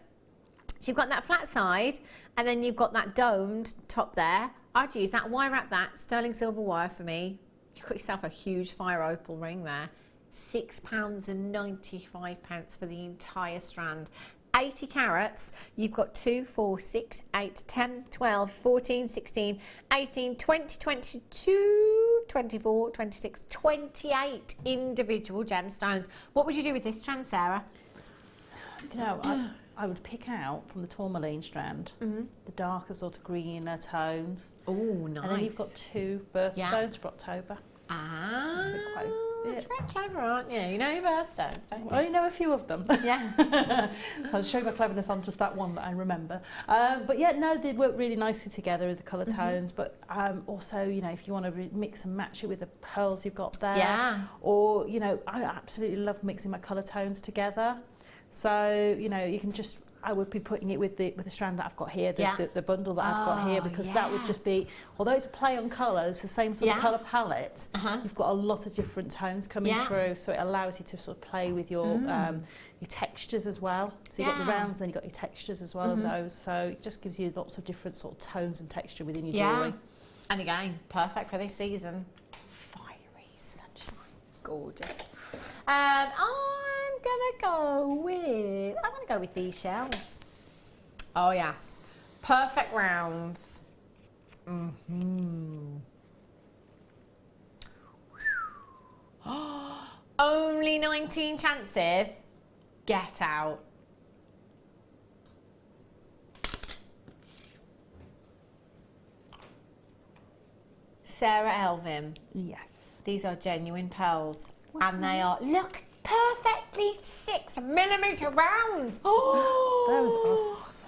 So you've got that flat side, and then you've got that domed top there. I'd use that, wire wrap that, sterling silver wire for me. You've got yourself a huge fire opal ring there. £6.95 for the entire strand. 80 carats, you've got 2, 4, 6, 8, 10, 12, 14, 16, 18, 20, 22, 24, 26, 28 individual gemstones. What would you do with this strand, Sarah? You know, I would pick out from the tourmaline strand the darker sort of greener tones. Oh, nice. And then you've got 2 birthstones for October. Ah, That's very clever, aren't you? You know your birthstones, don't you? I only know a few of them. Yeah. I'll show my cleverness on just that one that I remember. But yeah, no, they work really nicely together with the colour tones. But also, you know, if you want to mix and match it with the pearls you've got there. Yeah. Or, you know, I absolutely love mixing my colour tones together. So, you know, you can just... I would be putting it with the strand that I've got here, the bundle that I've got here, because that would just be, although it's a play on colour, it's the same sort of colour palette, you've got a lot of different tones coming through, so it allows you to sort of play with your textures as well. So you've got the rounds, then you've got your textures as well of those, so it just gives you lots of different sort of tones and texture within your jewellery. And again, perfect for this season. Fiery sunshine, gorgeous. I'm gonna go with these shells. Oh yes, perfect rounds. Only 19 chances. Get out. Sara, Elvin. Yes. These are genuine pearls, and they are, look, perfectly 6mm rounds. Oh, those are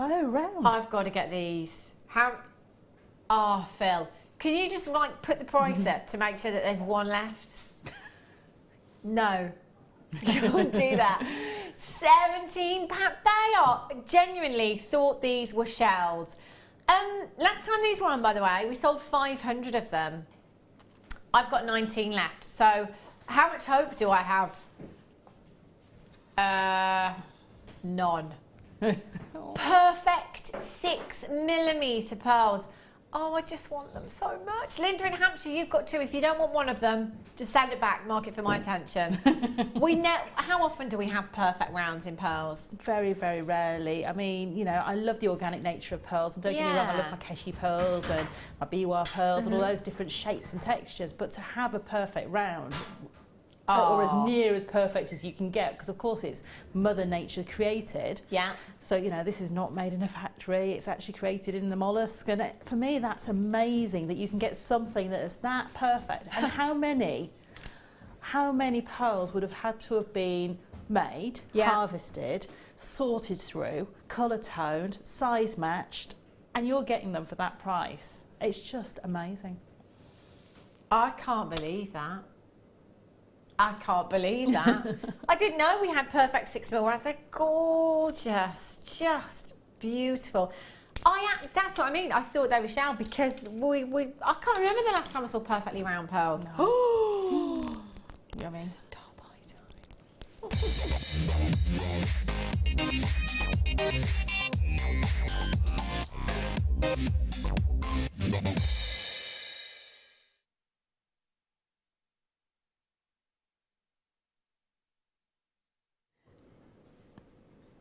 so round. I've got to get these. Oh, Phil, can you just like put the price up to make sure that there's one left? No, you can't do that. £17. They are, genuinely thought these were shells. Last time these were on, by the way, we sold 500 of them. I've got 19 left. So how much hope do I have? None. Perfect 6mm pearls. Oh, I just want them so much. Linda in Hampshire, you've got two. If you don't want one of them, just send it back, mark it for my attention. How often do we have perfect rounds in pearls? Very, very rarely. I mean, you know, I love the organic nature of pearls, and don't get me wrong, I love my Keshi pearls and my Biwa pearls and all those different shapes and textures, but to have a perfect round, or as near as perfect as you can get, because of course it's Mother Nature created. Yeah. So, you know, this is not made in a factory, it's actually created in the mollusk, and for me that's amazing that you can get something that is that perfect. And how many pearls would have had to have been made, harvested, sorted through, colour toned, size matched, and you're getting them for that price. It's just amazing. I can't believe that. I can't believe that. I didn't know we had perfect 6mm rounds. They're gorgeous, just beautiful. That's what I mean. I thought they were shell because I can't remember the last time I saw perfectly round pearls. No. Yummy. Stop it.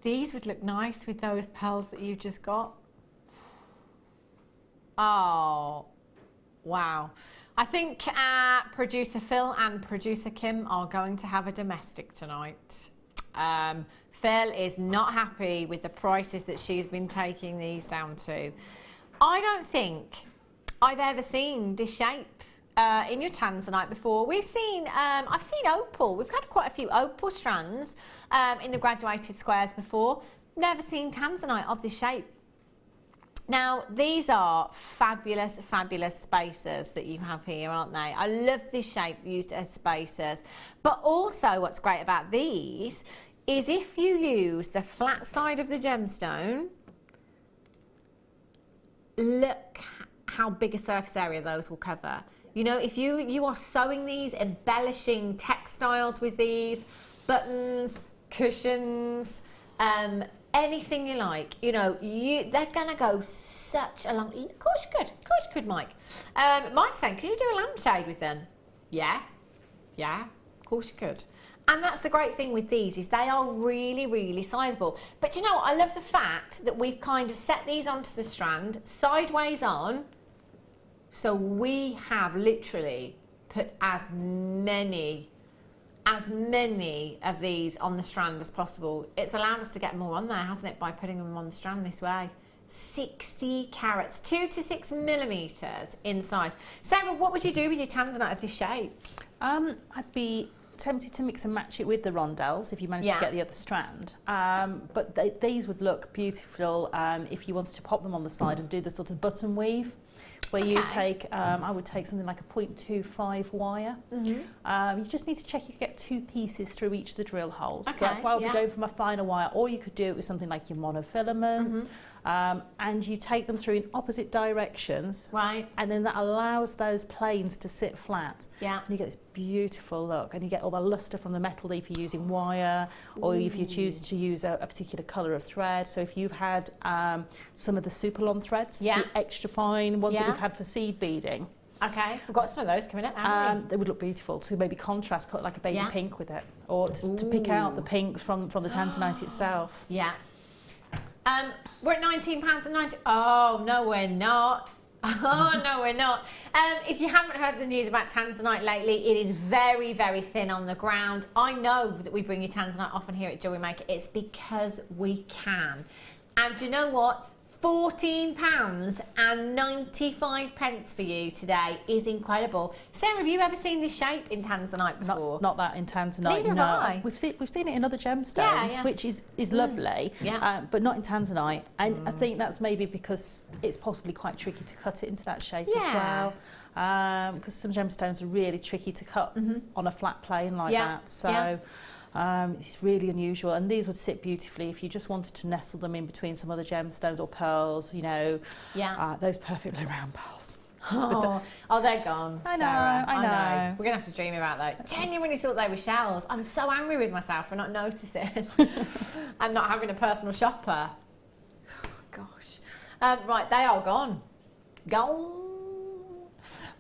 These would look nice with those pearls that you've just got. Oh, wow. I think producer Phil and producer Kim are going to have a domestic tonight. Phil is not happy with the prices that she's been taking these down to. I don't think I've ever seen this shape in your Tanzanite before. We've seen, I've seen Opal. We've had quite a few Opal strands in the graduated squares before. Never seen Tanzanite of this shape. Now, these are fabulous, fabulous spacers that you have here, aren't they? I love this shape used as spacers. But also what's great about these is if you use the flat side of the gemstone, look how big a surface area those will cover. You know, if you are sewing these, embellishing textiles with these, buttons, cushions, anything you like, you know, they're gonna go such a long. Of course you could, Mike. Mike's saying, could you do a lampshade with them? Yeah, of course you could. And that's the great thing with these, is they are really, really sizable. But you know what? I love the fact that we've kind of set these onto the strand, sideways on, so we have literally put as many of these on the strand as possible. It's allowed us to get more on there, hasn't it, by putting them on the strand this way. 60 carats, 2 to 6 millimeters in size. Sarah, what would you do with your Tanzanite of this shape? I'd be tempted to mix and match it with the rondelles if you manage to get the other strand. But these would look beautiful if you wanted to pop them on the side and do the sort of button weave, where you take, I would take something like a 0.25 wire. You just need to check you can get 2 pieces through each of the drill holes. So that's why I'll be going for my finer wire, or you could do it with something like your monofilament. And you take them through in opposite directions, and then that allows those planes to sit flat. And you get this beautiful look, and you get all the luster from the metal if you're using wire, or if you choose to use a particular colour of thread. So if you've had some of the Superlon threads, the extra fine ones that we've had for seed beading. Okay, we've got some of those coming up, haven't we? They would look beautiful to maybe contrast, put like a baby pink with it, or to pick out the pink from the Tanzanite itself. We're at £19.90. Oh, no, we're not. Oh, no, we're not. If you haven't heard the news about Tanzanite lately, it is very, very thin on the ground. I know that we bring you Tanzanite often here at Jewellery Maker. It's because we can. And do you know what? £14.95 for you today is incredible. Sarah, have you ever seen this shape in Tanzanite before? Not that in Tanzanite. Neither have I. We've seen it in other gemstones, which is lovely, but not in Tanzanite. And I think that's maybe because it's possibly quite tricky to cut it into that shape as well. Because some gemstones are really tricky to cut on a flat plane like that. So. It's really unusual, and these would sit beautifully if you just wanted to nestle them in between some other gemstones or pearls, you know, those perfectly round pearls. Oh, they're gone. I know, Sarah. I know. We're going to have to dream about that. Genuinely thought they were shells. I'm so angry with myself for not noticing and not having a personal shopper. Gosh. Right, they are gone. Gone.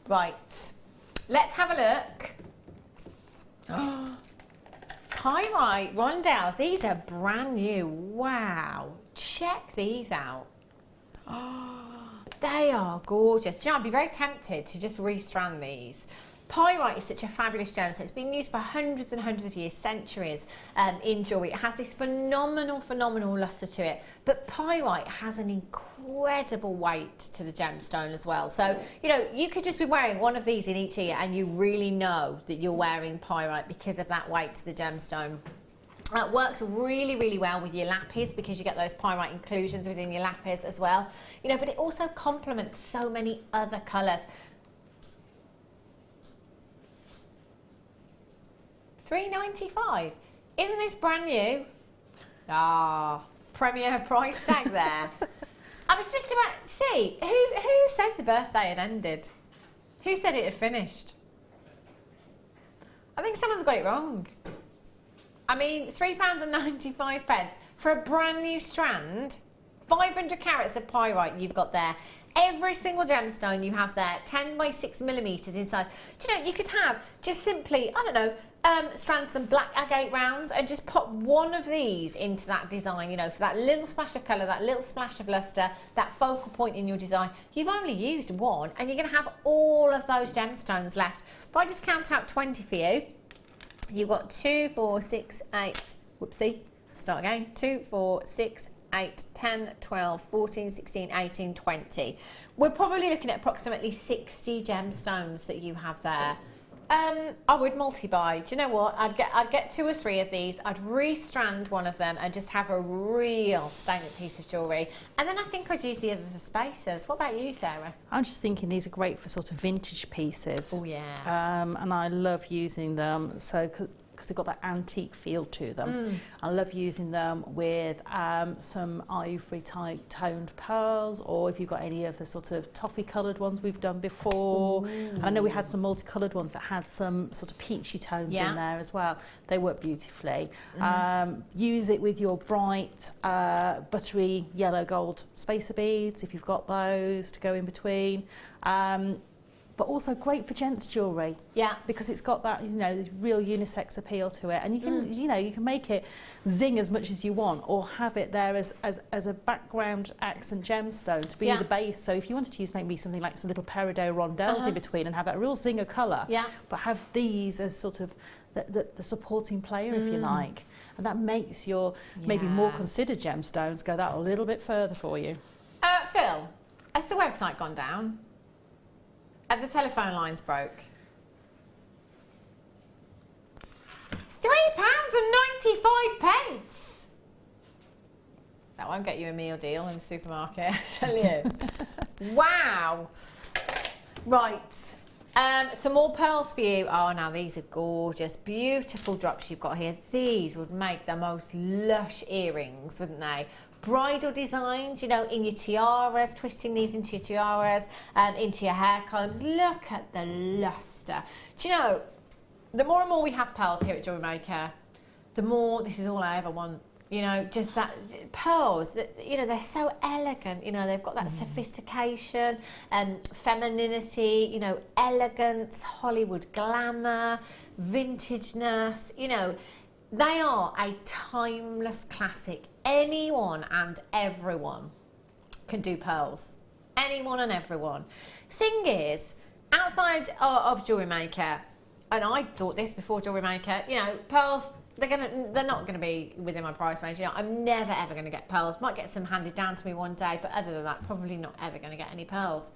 Right. Let's have a look. Pyrite rondelles, these are brand new. Wow, check these out. Oh, they are gorgeous. You know, I'd be very tempted to just restrand these. Pyrite is such a fabulous gem, so it's been used for hundreds and hundreds of years, centuries in jewellery. It has this phenomenal lustre to it, but pyrite has an incredible weight to the gemstone as well. So, you know, you could just be wearing one of these in each ear and you really know that you're wearing pyrite because of that weight to the gemstone. It works really, really well with your lapis because you get those pyrite inclusions within your lapis as well. You know, but it also complements so many other colours. $3.95. Isn't this brand new? Premier price tag there. I was just about to see who said the birthday had ended. Who said it had finished? I think someone's got it wrong. I mean, £3.95 for a brand new strand, 500 carats of pyrite you've got there. Every single gemstone you have there, 10 by 6 millimetres in size. Do you know, you could have just simply, I don't know, strand some black agate rounds and just pop one of these into that design, you know, for that little splash of colour, that little splash of lustre, that focal point in your design. You've only used one and you're going to have all of those gemstones left. If I just count out 20 for you, you've got 2, 4, 6, 8, whoopsie, start again, 2, 4, 6, 8, 10, 12, 14, 16, 18, 20. We're probably looking at approximately 60 gemstones that you have there. I would multi-buy. Do you know what? I'd get 2 or 3 of these. I'd restrand one of them and just have a real statement piece of jewellery. And then I think I'd use the others as spacers. What about you, Sarah? I'm just thinking these are great for sort of vintage pieces. Oh, yeah. And I love using them. So, because they've got that antique feel to them. I love using them with some ivory type toned pearls, or if you've got any of the sort of toffee coloured ones we've done before. And I know we had some multicoloured ones that had some sort of peachy tones in there as well. They work beautifully. Use it with your bright buttery yellow gold spacer beads if you've got those to go in between. But also great for gents jewellery. Yeah. Because it's got that, you know, this real unisex appeal to it. And you can, you know, you can make it zing as much as you want, or have it there as a background accent gemstone to be the base. So if you wanted to use maybe something like some little peridot rondelles in between and have that real zinger colour, but have these as sort of the supporting player, if you like. And that makes your maybe more considered gemstones go that a little bit further for you. Phil, has the website gone down? Have the telephone lines broke? £6.95. That won't get you a meal deal in the supermarket, I tell you. Wow. Right. Some more pearls for you. Oh, now these are gorgeous, beautiful drops you've got here. These would make the most lush earrings, wouldn't they? Bridal designs, you know, in your tiaras, twisting these into your tiaras, into your hair combs. Look at the luster. Do you know, the more and more we have pearls here at Jewellery Maker, the more this is all I ever want. You know, just that pearls, that, you know, they're so elegant, you know, they've got that sophistication and femininity, you know, elegance, Hollywood glamour, vintageness, you know, they are a timeless classic. Anyone and everyone can do pearls. Anyone and everyone. Thing is, outside of Jewellery Maker, and I thought this before Jewellery Maker, you know, pearls, they're not gonna be within my price range. You know, I'm never ever gonna get pearls. Might get some handed down to me one day, but other than that, probably not ever gonna get any pearls.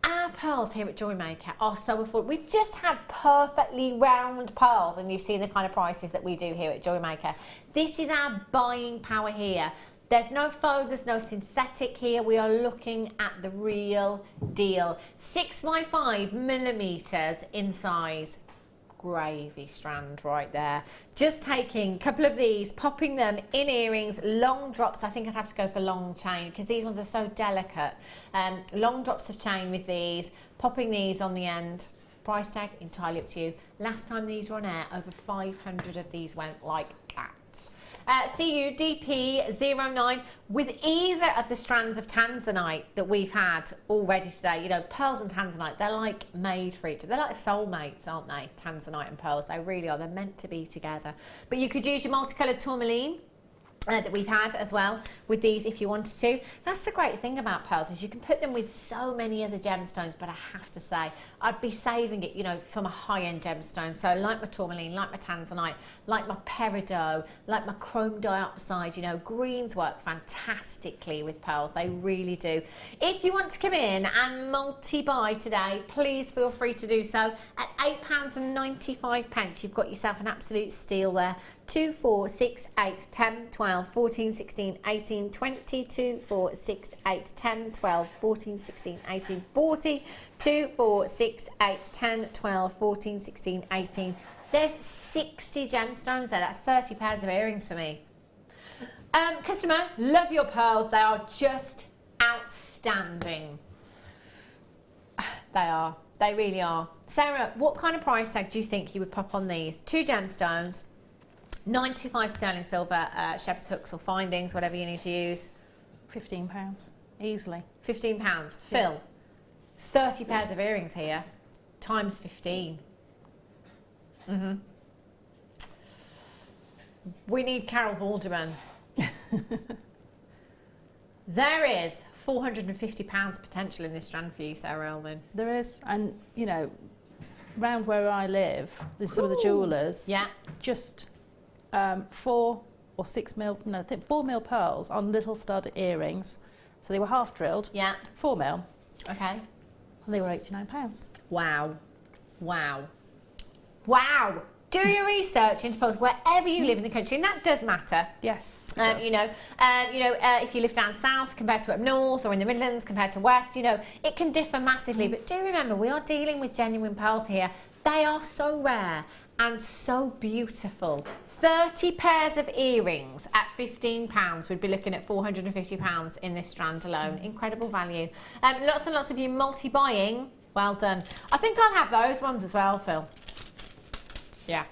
Our pearls here at Jewellery Maker are so affordable. We've just had perfectly round pearls, and you've seen the kind of prices that we do here at Jewellery Maker. This is our buying power here. There's no faux, there's no synthetic here. We are looking at the real deal. 6 by 5 millimeters in size. Gravy strand right there. Just taking a couple of these, popping them in earrings, long drops. I think I'd have to go for long chain because these ones are so delicate. Long drops of chain with these, popping these on the end. Price tag entirely up to you. Last time these were on air, over 500 of these went like that. CUDP09 with either of the strands of Tanzanite that we've had already today. You know, pearls and Tanzanite, they're like made for each other. They're like soulmates, aren't they? Tanzanite and pearls, they really are. They're meant to be together. But you could use your multicoloured tourmaline that we've had as well with these if you wanted to. That's the great thing about pearls, is you can put them with so many other gemstones, but I have to say I'd be saving it, you know, for my high-end gemstone. So like my tourmaline, like my Tanzanite, like my peridot, like my chrome dioxide, you know, greens work fantastically with pearls. They really do. If you want to come in and multi-buy today, please feel free to do so. At £8.95, you've got yourself an absolute steal there. 2, 4, 6, 8, 10, 12, 14, 16, 18, 20, 2, 4, 6, 8, 10, 12, 14, 16, 18, 40, 2, 4, 6, 8, 10, 12, 14, 16, 18. There's 60 gemstones there. That's 30 pairs of earrings for me. Customer, love your pearls. They are just outstanding. They are. They really are. Sarah, what kind of price tag do you think you would pop on these? 2 gemstones. 95 sterling silver, shepherd's hooks or findings, whatever you need to use. £15, easily. £15. Yeah. Phil, 30 pairs of earrings here, times 15. We need Carol Haldeman. There is £450 potential in this strand for you, Sarah Elvin. There is, and you know, round where I live, there's some of the jewellers. Yeah. Just 4 or 6 mil, no, I think 4 mil pearls on little stud earrings. So they were half drilled. Yeah. 4 mil. Okay. And they were £89. Wow. Wow. Wow. Do your research into pearls wherever you live in the country, and that does matter. Yes. You know, if you live down south compared to up north, or in the Midlands compared to west, you know, it can differ massively. But do remember, we are dealing with genuine pearls here. They are so rare and so beautiful. 30 pairs of earrings at £15, we'd be looking at £450 in this strand alone. Incredible value. Lots and lots of you multi-buying. Well done. I think I'll have those ones as well, Phil. Yeah.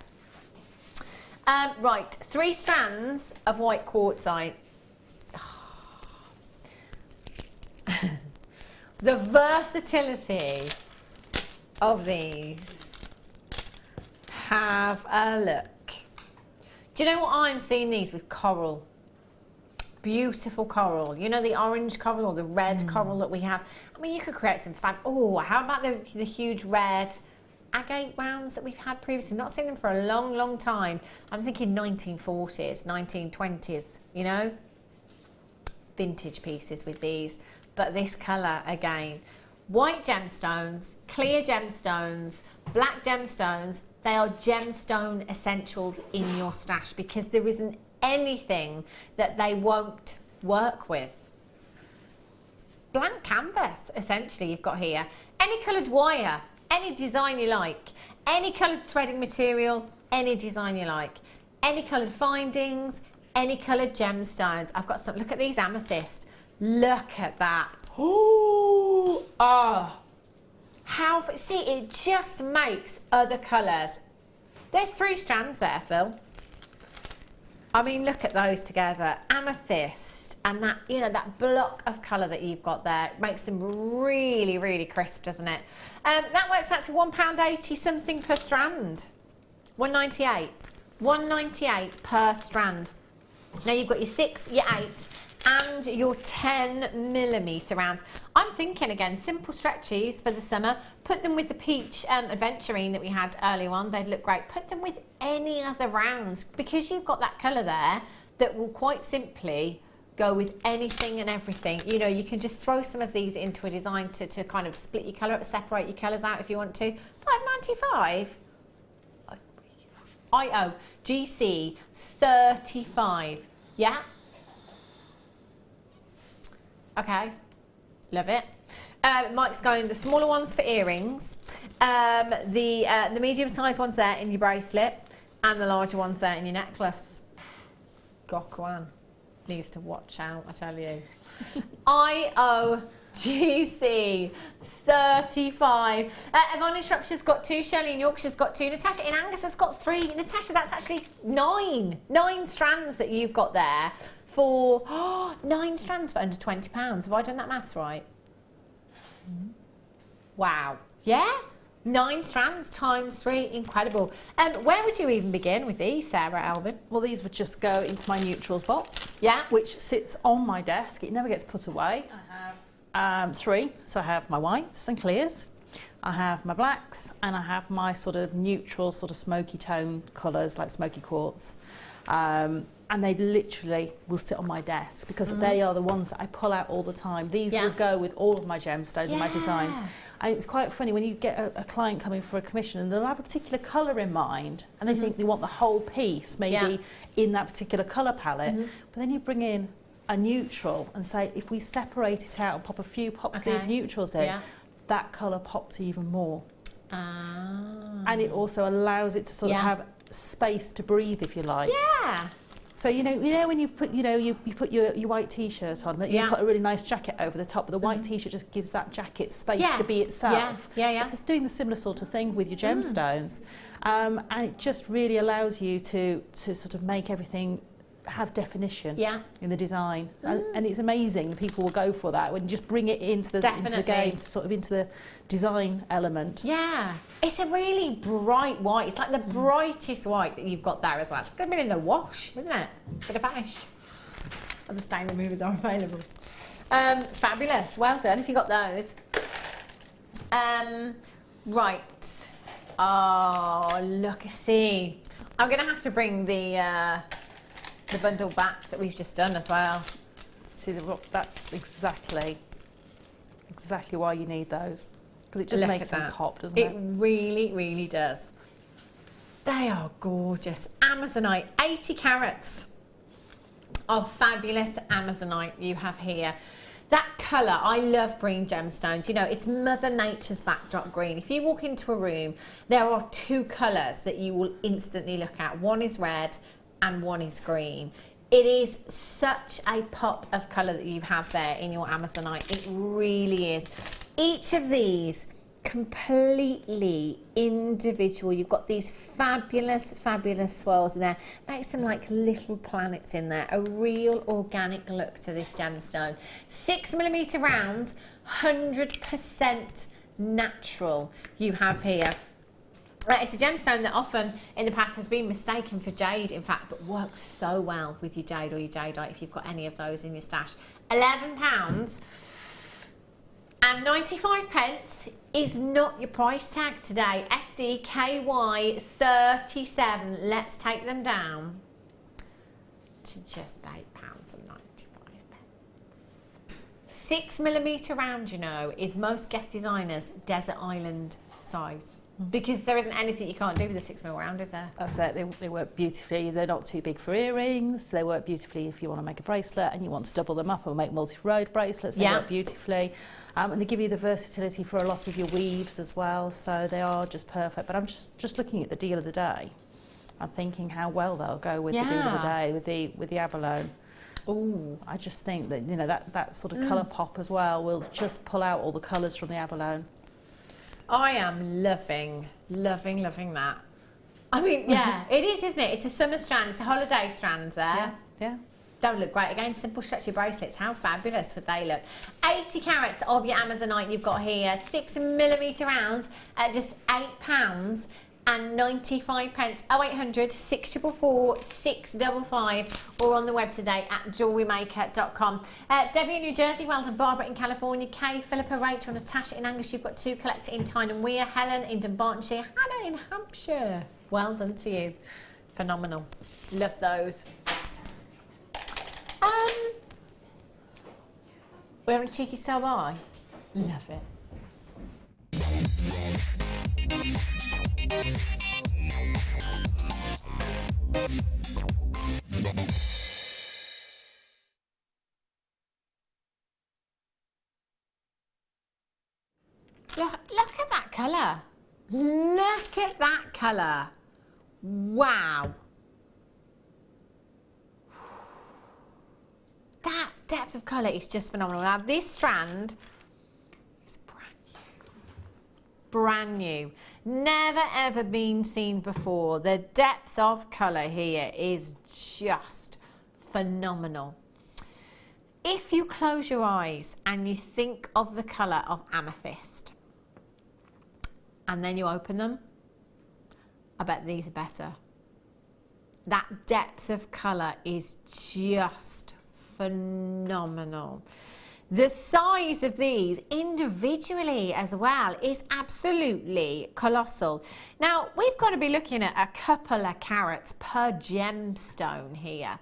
Right, 3 strands of white quartzite. The versatility of these. Have a look. Do you know what, I'm seeing these with coral? Beautiful coral. You know, the orange coral or the red coral that we have? I mean, you could create some fab. Oh, how about the huge red agate rounds that we've had previously? Not seen them for a long, long time. I'm thinking 1940s, 1920s, you know? Vintage pieces with these. But this colour, again. White gemstones, clear gemstones, black gemstones, They are gemstone essentials in your stash because there isn't anything that they won't work with. Blank canvas, essentially, you've got here. Any coloured wire, any design you like, any coloured threading material, any design you like, any coloured findings, any coloured gemstones. I've got some, look at these amethyst. Look at that. Ooh, oh. How, see, it just makes other colours. There's 3 strands there, Phil. I mean, look at those together. Amethyst and that, you know, that block of colour that you've got there makes them really, really crisp, doesn't it? That works out to £1.80 something per strand. £1.98. £1.98 per strand. Now you've got your 6, your 8, and your 10mm rounds. I'm thinking again, simple stretchies for the summer. Put them with the peach aventurine that we had earlier on. They'd look great. Put them with any other rounds because you've got that colour there that will quite simply go with anything and everything. You know, you can just throw some of these into a design to kind of split your colour up, separate your colours out if you want to. £5.95. IO GC 35. Yeah. Okay, love it. Mike's going the smaller ones for earrings, the medium-sized ones there in your bracelet, and the larger ones there in your necklace. Gokwan needs to watch out, I tell you. IOGC 35. Yvonne in Shropshire's got 2, Shirley in Yorkshire's got 2, Natasha in Angus has got 3. Natasha, that's actually 9 strands that you've got there. For 9 strands for under £20. Have I done that maths right? Wow. Yeah? 9 strands times 3. Incredible. Where would you even begin with these, Sarah, Elvin? Well, these would just go into my neutrals box. Yeah. Which sits on my desk. It never gets put away. I have 3. So I have my whites and clears. I have my blacks. And I have my sort of neutral, sort of smoky tone colours, like smoky quartz. And they literally will sit on my desk because they are the ones that I pull out all the time. These will go with all of my gemstones and my designs. And it's quite funny when you get a client coming for a commission and they'll have a particular colour in mind and they think they want the whole piece maybe in that particular colour palette. But then you bring in a neutral and say, if we separate it out and pop a few pops of these neutrals in, that colour pops even more. And it also allows it to sort of have space to breathe, if you like. Yeah. So you know when you put you put your white t-shirt on, but you put a really nice jacket over the top, but the white t-shirt just gives that jacket space to be itself. It's just doing the similar sort of thing with your gemstones, and it just really allows you to sort of make everything have definition in the design, and it's amazing. People will go for that when you just bring it into the game, sort of into the design element. Yeah, it's a really bright white. It's like the brightest white that you've got there as well. It's going to be in the wash, isn't it? Bit of ash. Other stain removers are available. Fabulous. Well done if you got those. Right. Oh, look, see. I'm going to have to bring the bundle back that we've just done as well. See, that's exactly why you need those, because it just makes them pop, doesn't it? It really, really does. They are gorgeous. Amazonite, 80 carats of fabulous Amazonite you have here. That colour, I love green gemstones. You know, it's Mother Nature's backdrop green. If you walk into a room, there are 2 colours that you will instantly look at. One is red and one is green. It is such a pop of colour that you have there in your Amazonite. It really is. Each of these completely individual. You've got these fabulous, fabulous swirls in there. Makes them like little planets in there. A real organic look to this gemstone. 6mm rounds, 100% natural you have here. It's a gemstone that often in the past has been mistaken for jade, in fact, but works so well with your jade or your jadeite if you've got any of those in your stash. £11 and 95 pence is not your price tag today. SDKY 37. Let's take them down to just £8.95. 6mm round, you know, is most guest designers' desert island size. Because there isn't anything you can't do with a 6mm round, is there? That's it. They work beautifully. They're not too big for earrings. They work beautifully if you want to make a bracelet and you want to double them up or make multi-road bracelets. They work beautifully. And they give you the versatility for a lot of your weaves as well. So they are just perfect. But I'm just looking at the deal of the day. I'm thinking how well they'll go with the deal of the day, with the Abalone. Ooh. I just think that, you know, that sort of colour pop as well will just pull out all the colours from the Abalone. I am loving that. I mean, yeah, it is, isn't it? It's a summer strand, it's a holiday strand there. Yeah. Don't look great. Again, simple stretchy bracelets. How fabulous would they look? 80 carats of your Amazonite you've got here. 6mm rounds at just £8 and 95 pence. 0800 644 655 or on the web today at JewelleryMaker.com. Debbie in New Jersey, well done. Barbara in California, Kay, Philippa, Rachel, Natasha in Angus. You've got 2 collected in Tyne and Weir, Helen in Dunbartonshire, Hannah in Hampshire. Well done to you. Phenomenal. Love those. We're having a cheeky style buy. Love it. Look at that colour. Look at that colour. Wow. That depth of colour is just phenomenal. Now this strand is brand new. Never ever been seen before. The depth of colour here is just phenomenal. If you close your eyes and you think of the colour of amethyst and then you open them, I bet these are better. That depth of colour is just phenomenal. The size of these individually as well is absolutely colossal. Now we've got to be looking at a couple of carats per gemstone here,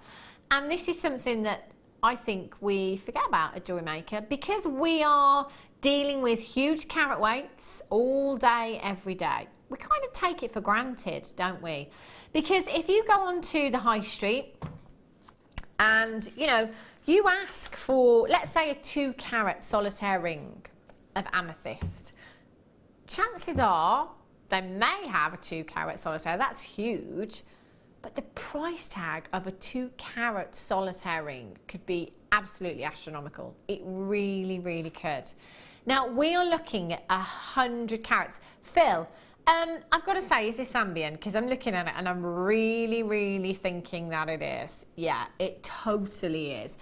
and this is something that I think we forget about at Jewellery Maker because we are dealing with huge carat weights all day every day. We kind of take it for granted, don't we? Because if you go onto the high street and, you know, you ask for, let's say, a 2 carat solitaire ring of amethyst, chances are they may have a 2 carat solitaire. That's huge. But the price tag of a 2 carat solitaire ring could be absolutely astronomical. It really, really could. Now, we are looking at 100 carats. Phil, I've got to say, is this ambient? Because I'm looking at it and I'm really, really thinking that it is. Yeah, it totally is.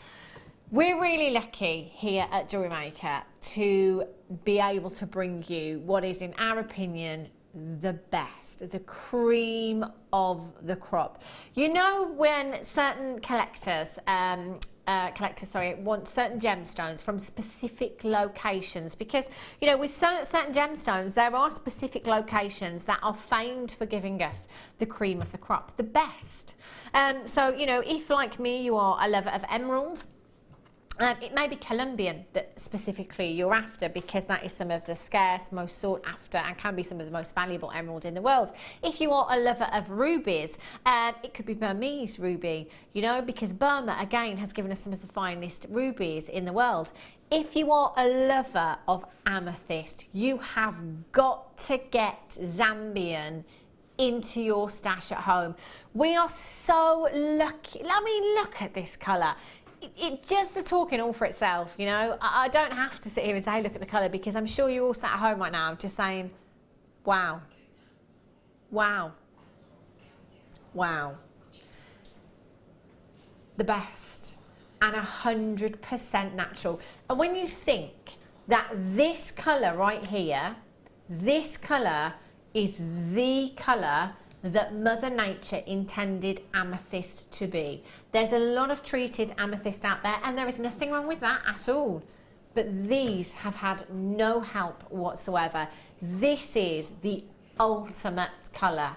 We're really lucky here at Jewellery Maker to be able to bring you what is, in our opinion, the best, the cream of the crop. You know, when certain collectors want certain gemstones from specific locations, because, you know, with certain gemstones there are specific locations that are famed for giving us the cream of the crop, the best. So, you know, if like me you are a lover of emerald, it may be Colombian that specifically you're after, because that is some of the scarce, most sought after, and can be some of the most valuable emerald in the world. If you are a lover of rubies, it could be Burmese ruby, you know, because Burma again has given us some of the finest rubies in the world. If you are a lover of amethyst, you have got to get Zambian into your stash at home. We are so lucky. I mean, look at this colour. It just the talking all for itself, you know. I don't have to sit here and say, look at the colour, because I'm sure you're all sat at home right now just saying, wow, wow, wow. The best, and 100% natural. And when you think that this colour right here, this colour is the colour that Mother Nature intended amethyst to be. There's a lot of treated amethyst out there, and there is nothing wrong with that at all. But these have had no help whatsoever. This is the ultimate colour.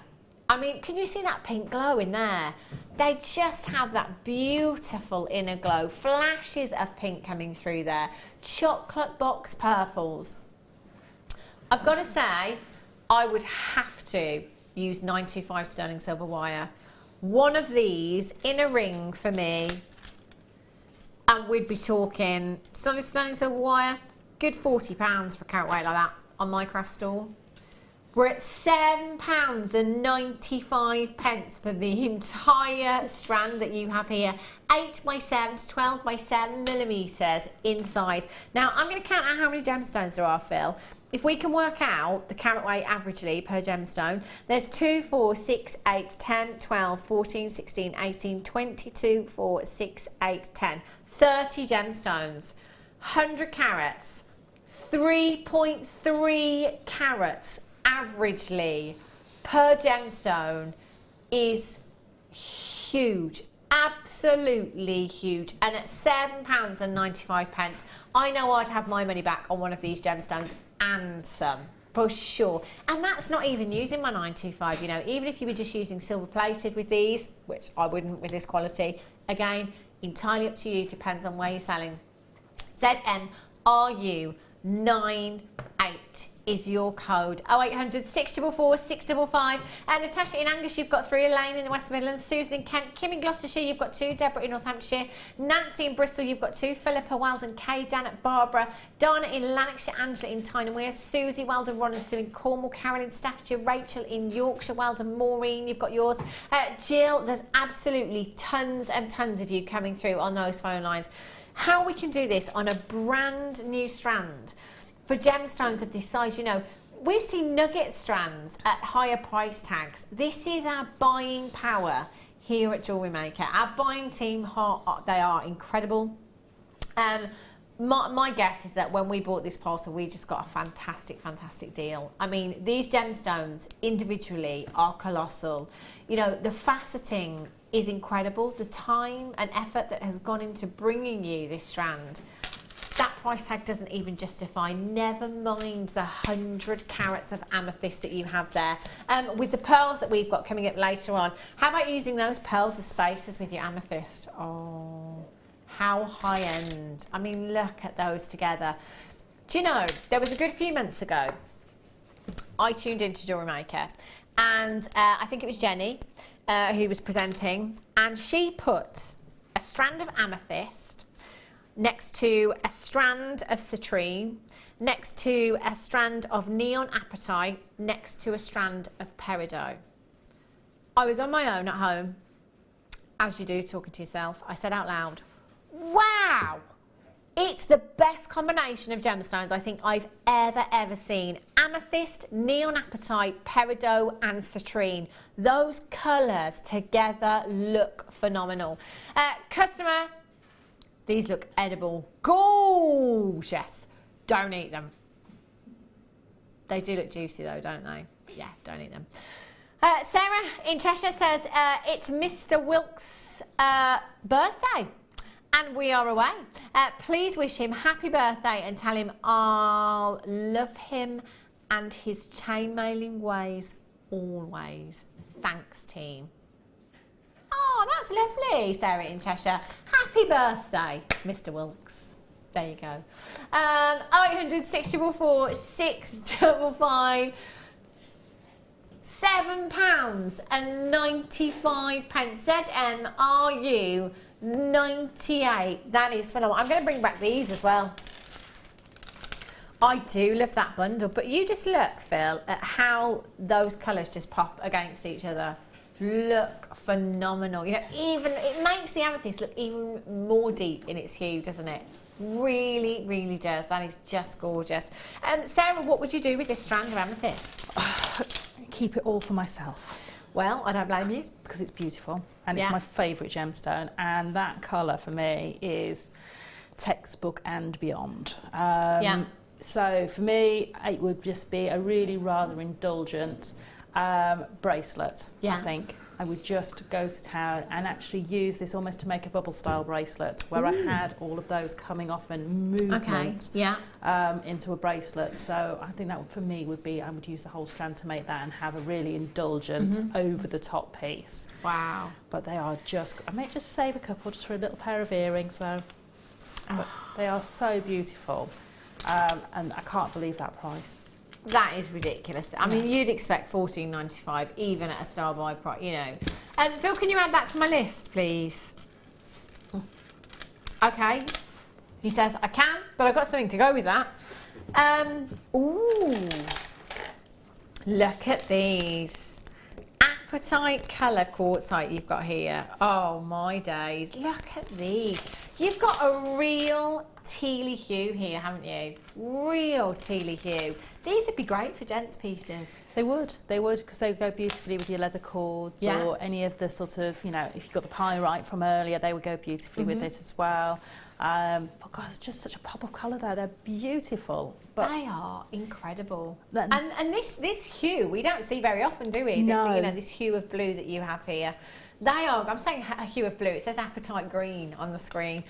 I mean, can you see that pink glow in there? They just have that beautiful inner glow, flashes of pink coming through there, chocolate box purples. I've got to say, I would have to use 925 sterling silver wire. One of these in a ring for me, and we'd be talking solid sterling silver wire, good £40 for a carat weight like that on my craft store. We're at £7.95 for the entire strand that you have here. 8x7 to 12x7 millimetres in size. Now, I'm going to count out how many gemstones there are, Phil. If we can work out the carat weight averagely per gemstone, there's 2, 4, 6, 8, 10, 12, 14, 16, 18, 22, 4, 6, 8, 10. 30 gemstones, 100 carats, 3.3 carats averagely per gemstone is huge, absolutely huge. And at £7.95, I know I'd have my money back on one of these gemstones and some, for sure. And that's not even using my 925, you know, even if you were just using silver plated with these, which I wouldn't with this quality, again, entirely up to you, depends on where you're selling. ZMRU98 is your code. 0800 644 655. Natasha in Angus, you've got 3. Elaine in the West Midlands. Susan in Kent. Kim in Gloucestershire, you've got 2. Deborah in Northamptonshire. Nancy in Bristol, you've got 2. Philippa, Weldon, Kay, Janet, Barbara. Dana in Lanarkshire. Angela in Tynemere. Susie, Weldon, Ron and Sue in Cornwall. Carol in Staffordshire. Rachel in Yorkshire. Weldon, Maureen, you've got yours. Jill, there's absolutely tons and tons of you coming through on those phone lines. How we can do this on a brand new strand for gemstones of this size, you know, we've seen nugget strands at higher price tags. This is our buying power here at Jewellery Maker. Our buying team, they are incredible. My guess is that when we bought this parcel, we just got a fantastic, fantastic deal. I mean, these gemstones individually are colossal. You know, the faceting is incredible. The time and effort that has gone into bringing you this strand, that price tag doesn't even justify, never mind the 100 carats of amethyst that you have there. With the pearls that we've got coming up later on, how about using those pearls as spacers with your amethyst? Oh, how high end. I mean, look at those together. Do you know, there was a good few months ago, I tuned into Jewellery Maker, and I think it was Jenny who was presenting, and she put a strand of amethyst next to a strand of citrine, next to a strand of neon apatite, next to a strand of peridot. I was on my own at home, as you do, talking to yourself. I said out loud, wow, it's the best combination of gemstones I think I've ever seen. Amethyst, neon apatite, peridot and citrine. Those colours together look phenomenal. Customer, these look edible. Gorgeous. Don't eat them. They do look juicy though, don't they? Yeah, don't eat them. Sarah in Cheshire says, it's Mr. Wilkes' birthday and we are away. Please wish him happy birthday and tell him I'll love him and his chainmailing ways always. Thanks, team. Oh, that's lovely, Sarah in Cheshire. Happy birthday, Mr. Wilkes. There you go. 0800 644 655. £7.95. ZMRU 98. That is phenomenal. I'm going to bring back these as well. I do love that bundle, but you just look, Phil, at how those colours just pop against each other. Look phenomenal. You know, even it makes the amethyst look even more deep in its hue, doesn't it? Really, really does. That is just gorgeous. Sarah, what would you do with this strand of amethyst? Keep it all for myself. Well, I don't blame you. Because it's beautiful and it's my favourite gemstone, and that colour for me is textbook and beyond. So for me, it would just be a really rather indulgent bracelet. I think I would just go to town and actually use this almost to make a bubble style bracelet where I had all of those coming off and movement into a bracelet. So I think that for me would be, I would use the whole strand to make that and have a really indulgent over the top piece. Wow. But they are just, I may just save a couple just for a little pair of earrings though. But they are so beautiful. And I can't believe that price. That is ridiculous. I mean, you'd expect $14.95 even at a star buy price, you know. Phil, can you add that to my list, please? Okay. He says, I can, but I've got something to go with that. Ooh. Look at these. Apatite colour quartzite you've got here. Oh, my days. Look at these. You've got a real tealy hue here, haven't you? Real tealy hue. These would be great for gents pieces. They would, because they would go beautifully with your leather cords or any of the sort of, you know, if you've got the pyrite from earlier, they would go beautifully with it as well. But God, it's just such a pop of colour there. They're beautiful. But they are incredible. And this hue, we don't see very often, do we? No. You know, this hue of blue that you have here. They are, I'm saying a hue of blue, it says apatite green on the screen.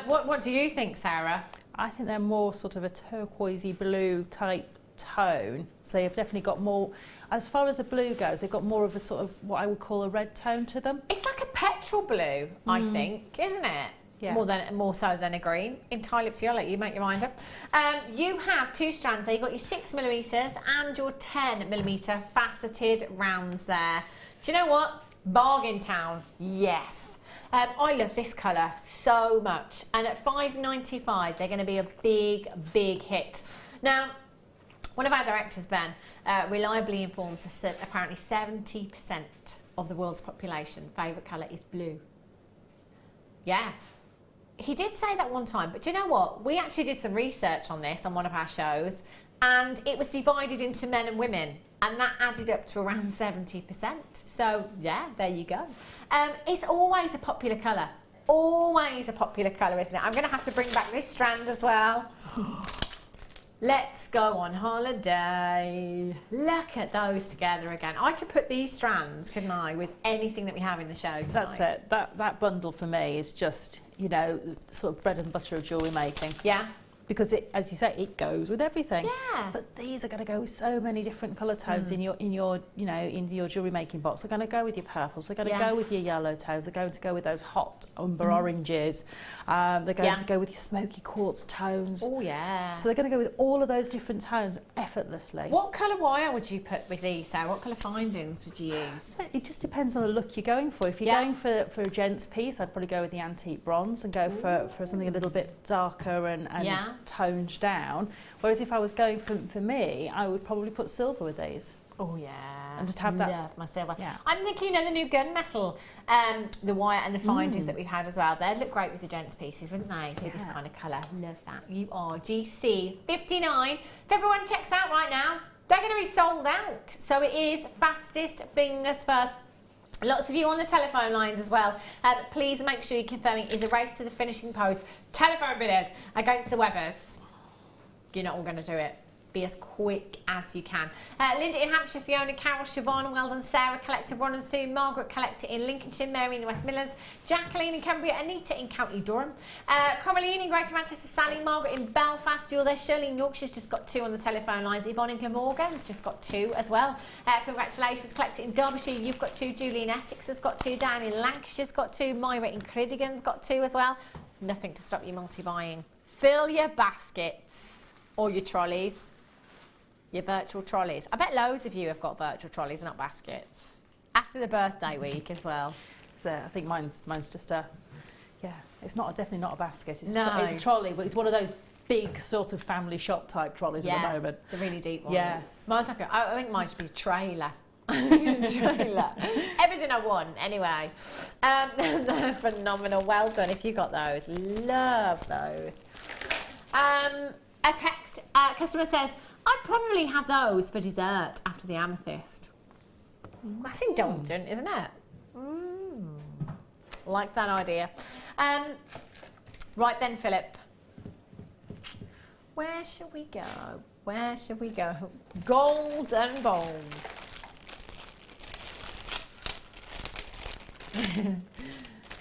What do you think, Sarah? I think they're more sort of a turquoisey blue type tone, so they've definitely got more, as far as the blue goes, they've got more of a sort of what I would call a red tone to them. It's like a petrol blue, I think, isn't it? Yeah. More so than a green. Entirely up to you, I'll let you make your mind up. You have two strands there. You've got your 6mm and your 10mm faceted rounds there. Do you know what? Bargain town, yes. I love this colour so much, and at $5.95 they're going to be a big hit. Now, one of our directors, Ben, reliably informs us that apparently 70% of the world's population favourite colour is blue. Yeah. He did say that one time, but do you know what? We actually did some research on this on one of our shows, and it was divided into men and women, and that added up to around 70%. So, yeah, there you go. It's always a popular colour. Always a popular colour, isn't it? I'm going to have to bring back this strand as well. Let's go on holiday. Look at those together again. I could put these strands, couldn't I, with anything that we have in the show tonight. That's it. That bundle for me is just, you know, sort of bread and butter of jewellery making. Yeah. Because it, as you say, it goes with everything. Yeah. But these are going to go with so many different colour tones in your you know, in your jewellery making box. They're going to go with your purples. They're going to go with your yellow tones. They're going to go with those hot umber oranges. They're going to go with your smoky quartz tones. Oh yeah. So they're going to go with all of those different tones effortlessly. What colour wire would you put with these, Sarah? What colour findings would you use? It just depends on the look you're going for. If you're going for a gents piece, I'd probably go with the antique bronze and go for something a little bit darker and toned down. Whereas if I was going for me, I would probably put silver with these. Oh yeah. And just have that. Love my silver. Yeah. I'm thinking, you know, the new gunmetal, the wire and the findings that we've had as well. They'd look great with the gents pieces, wouldn't they? With this kind of colour. Love that. You are GC59. If everyone checks out right now, they're going to be sold out. So it is fastest fingers first. Lots of you on the telephone lines as well. Please make sure you're confirming it is a race to the finishing post. Telephone bidders against the Webbers. You're not all going to do it. Be as quick as you can. Linda in Hampshire, Fiona, Carol, Siobhan, well done, Sarah, Collector, Ron and Sue, Margaret, Collector in Lincolnshire, Mary in the West Midlands, Jacqueline in Cumbria, Anita in County Durham, Coraline in Greater Manchester, Sally, Margaret in Belfast, you're there, Shirley in Yorkshire's just got 2 on the telephone lines, Yvonne in Glamorgan's just got 2 as well. Congratulations, Collector in Derbyshire, you've got 2, Julie in Essex has got 2, Dan in Lancashire's got 2, Myra in Cridigan's got 2 as well. Nothing to stop you multi-buying. Fill your baskets. Or your trolleys, your virtual trolleys. I bet loads of you have got virtual trolleys, not baskets. After the birthday week as well. So I think mine's just a, it's definitely not a basket. It's a trolley, but it's one of those big sort of family shop type trolleys at the moment. The really deep ones. Yes. Mine's like I think mine should be a trailer. Trailer. Everything I want, anyway. They're phenomenal. Well done if you got those. Love those. A text customer says, I'd probably have those for dessert after the amethyst. That's indulgent, isn't it? Like that idea. Right then, Philip. Where shall we go? Where shall we go? Gold and bold.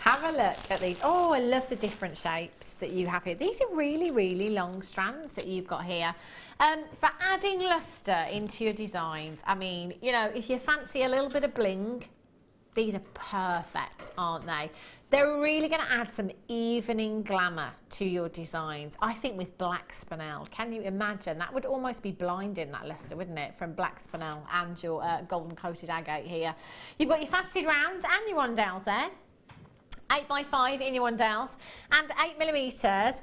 Have a look at these. Oh, I love the different shapes that you have here. These are really, really long strands that you've got here. For adding lustre into your designs, I mean, you know, if you fancy a little bit of bling, these are perfect, aren't they? They're really going to add some evening glamour to your designs. I think with black spinel, can you imagine? That would almost be blinding, that luster, wouldn't it? From black spinel and your golden coated agate here. You've got your faceted rounds and your rondelles there. 8x5 in your rondelles and 8mm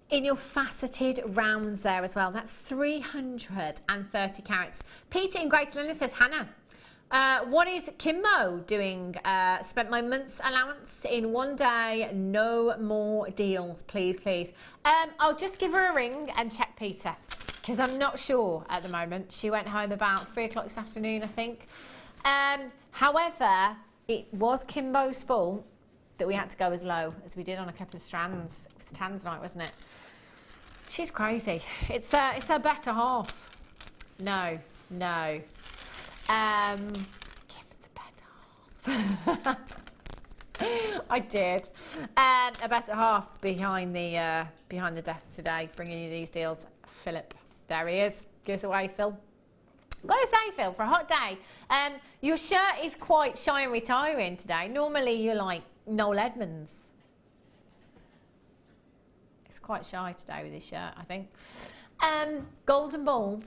in your faceted rounds there as well. That's 330 carats. Peter in Greater London says, Hannah, what is Kimbo doing? Spent my month's allowance in one day. No more deals, please, please. I'll just give her a ring and check Peter, because I'm not sure at the moment. She went home about 3 o'clock this afternoon, I think. However, it was Kimbo's fault that we had to go as low as we did on a couple of strands. It was Tanzanite, wasn't it? She's crazy. It's her better half. No. Kim's the better half. I did. A better half behind the desk today, bringing you these deals. Philip, there he is. Give us away, Phil. I've got to say, Phil, for a hot day, your shirt is quite shy and retiring today. Normally you're like Noel Edmonds. It's quite shy today with his shirt, I think. Golden bold.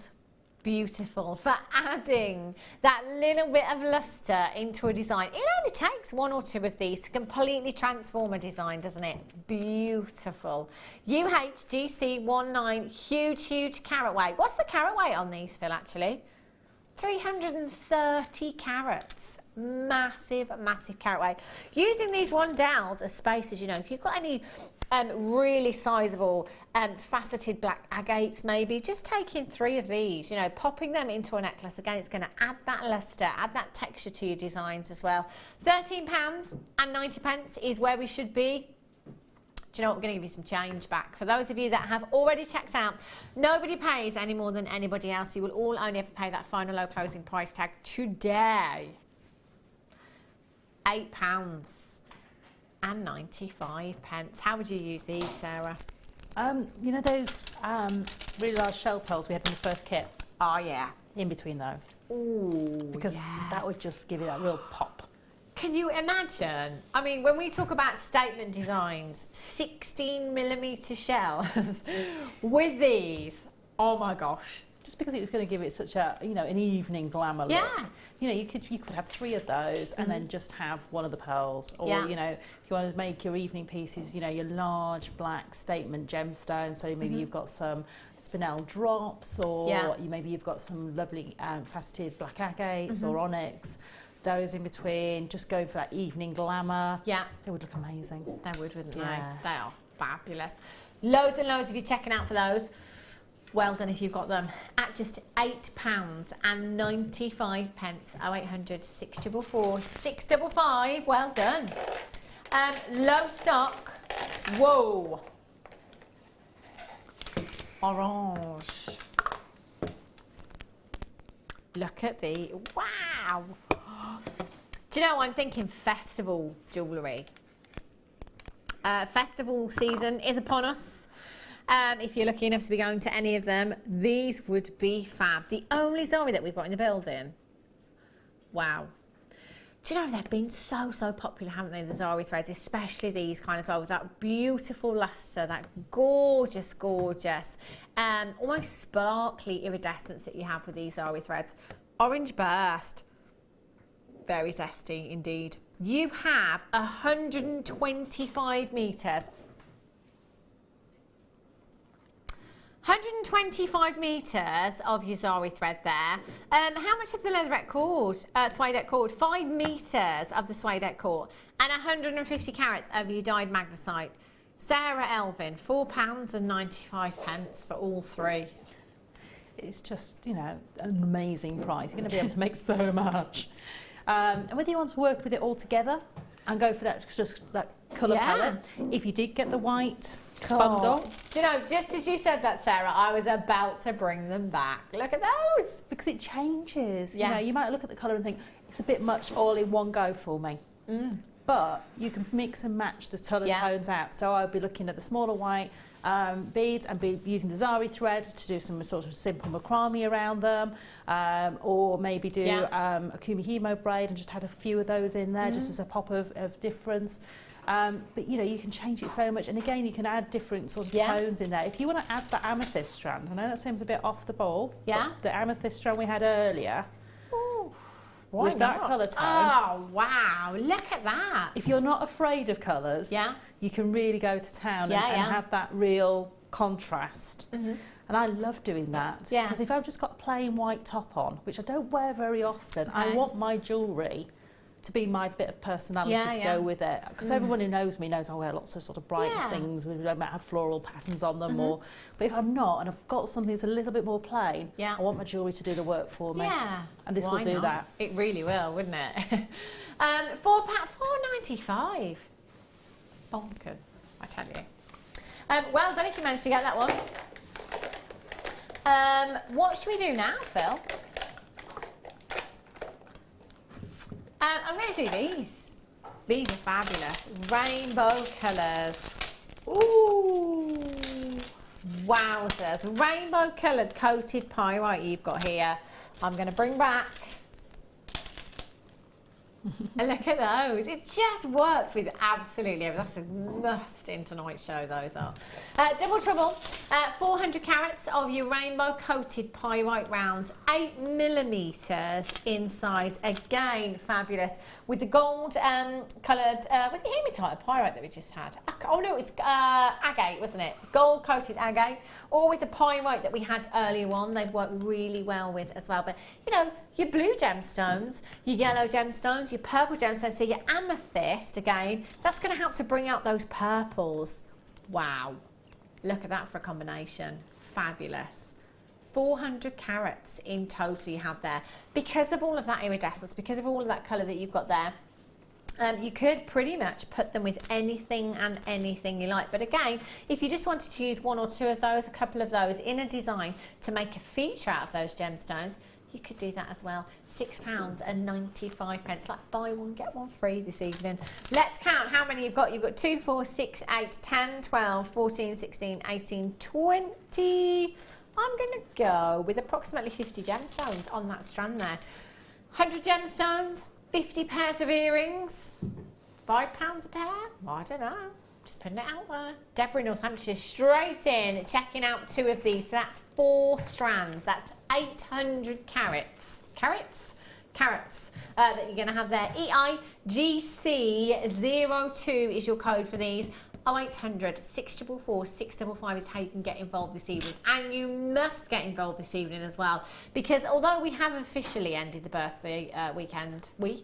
Beautiful for adding that little bit of luster into a design. It only takes 1 or 2 of these to completely transform a design, doesn't it? Beautiful. UHGC 19, huge carat weight. What's the carat weight on these, Phil, actually? 330 carats. Massive carat weight. Using these rondelles as spaces, you know, if you've got any really sizable faceted black agates, maybe just taking 3 of these, you know, popping them into a necklace, again, it's going to add that luster, add that texture to your designs as well. £13.90 is where we should be. Do you know what? We're going to give you some change back. For those of you that have already checked out, nobody pays any more than anybody else. You will all only ever pay that final low closing price tag today. £8.95. How would you use these, Sarah? You know those really large shell pearls we had in the first kit? Oh, yeah. In between those. Ooh, because that would just give you that real pop. Can you imagine? I mean, when we talk about statement designs, 16mm shells with these, oh my gosh. Just because it was going to give it such a, you know, an evening glamour look. Yeah. You know, you could have 3 of those and then just have one of the pearls. Or, you know, if you want to make your evening pieces, you know, your large black statement gemstone. So maybe you've got some spinel drops, or maybe you've got some lovely faceted black agates or onyx. Those in between, just go for that evening glamour. Yeah. They would look amazing. They would, wouldn't they? They are fabulous. Loads and loads of you checking out for those. Well done if you've got them at just £8.95. 0800 644 655. Well done. Low stock. Whoa. Orange. Look at the wow. Do you know, I'm thinking festival jewellery. Festival season is upon us. If you're lucky enough to be going to any of them, these would be fab. The only Zari that we've got in the building. Wow. Do you know, they've been so popular, haven't they, the Zari threads, especially these kind as well, with that beautiful luster, that gorgeous, almost sparkly iridescence that you have with these Zari threads. Orange burst. Very zesty indeed. You have 125 metres. 125 metres of your Zari thread there. How much of the leatherette cord, suedette cord? 5 metres of the suedette cord. And 150 carats of your dyed magnesite. Sarah, Elvin, £4.95 for all 3. It's just, you know, an amazing price. You're going to be able to make so much. And whether you want to work with it all together and go for that colour palette, if you did get the white bundle. Do you know, just as you said that, Sarah, I was about to bring them back. Look at those. Because it changes. You know, you might look at the colour and think, it's a bit much all in one go for me. But you can mix and match the tones out. So I'll be looking at the smaller white beads and be using the Zari thread to do some sort of simple macrame around them, or maybe do a Kumi Hemo braid and just add a few of those in there just as a pop of difference. But you know, you can change it so much, and again, you can add different sort of tones in there. If you want to add the amethyst strand, I know that seems a bit off the ball. Yeah. But the amethyst strand we had earlier. Ooh, with that colour tone. Oh wow! Look at that. If you're not afraid of colours, you can really go to town and have that real contrast. And I love doing that. Because if I've just got a plain white top on, which I don't wear very often, I want my jewellery to be my bit of personality to go with it. Because everyone who knows me knows I wear lots of sort of bright things. We might have floral patterns on them. But if I'm not, and I've got something that's a little bit more plain, I want my jewellery to do the work for me. And this will do that. It really will, wouldn't it? £4.95. Bonkers, I tell you. Well done if you managed to get that one. What should we do now, Phil? I'm going to do these. These are fabulous. Rainbow colours. Ooh. Wowzers. Rainbow coloured coated pyrite you've got here. I'm going to bring back. And look at those. It just works with absolutely everything. That's a must in tonight's show, those are. Double trouble. 400 carats of your rainbow coated pyrite rounds. 8mm in size. Again, fabulous. With the gold coloured, was it hematite or pyrite that we just had? Oh no, it's agate, wasn't it? Gold coated agate. Or with the pyrite that we had earlier on. They've worked really well with as well. But, you know, your blue gemstones, your yellow gemstones, your purple gemstones, so your amethyst, again, that's going to help to bring out those purples. Wow. Look at that for a combination. Fabulous. 400 carats in total you have there. Because of all of that iridescence, because of all of that colour that you've got there, you could pretty much put them with anything and anything you like. But again, if you just wanted to use one or two of those, a couple of those in a design to make a feature out of those gemstones, you could do that as well. £6.95. Like buy one, get one free this evening. Let's count how many you've got. You've got 2, 4, 6, 8, 10, 12, 14, 16, 18, 20. I'm going to go with approximately 50 gemstones on that strand there. 100 gemstones, 50 pairs of earrings, £5 a pair. I don't know. Just putting it out there. Deborah in Northamptonshire, straight in, checking out 2 of these. So that's 4 strands. That's 800 carats that you're going to have there. EIGC02 is your code for these. 0800 644 655 is how you can get involved this evening, and you must get involved this evening as well, because although we have officially ended the birthday week, and we're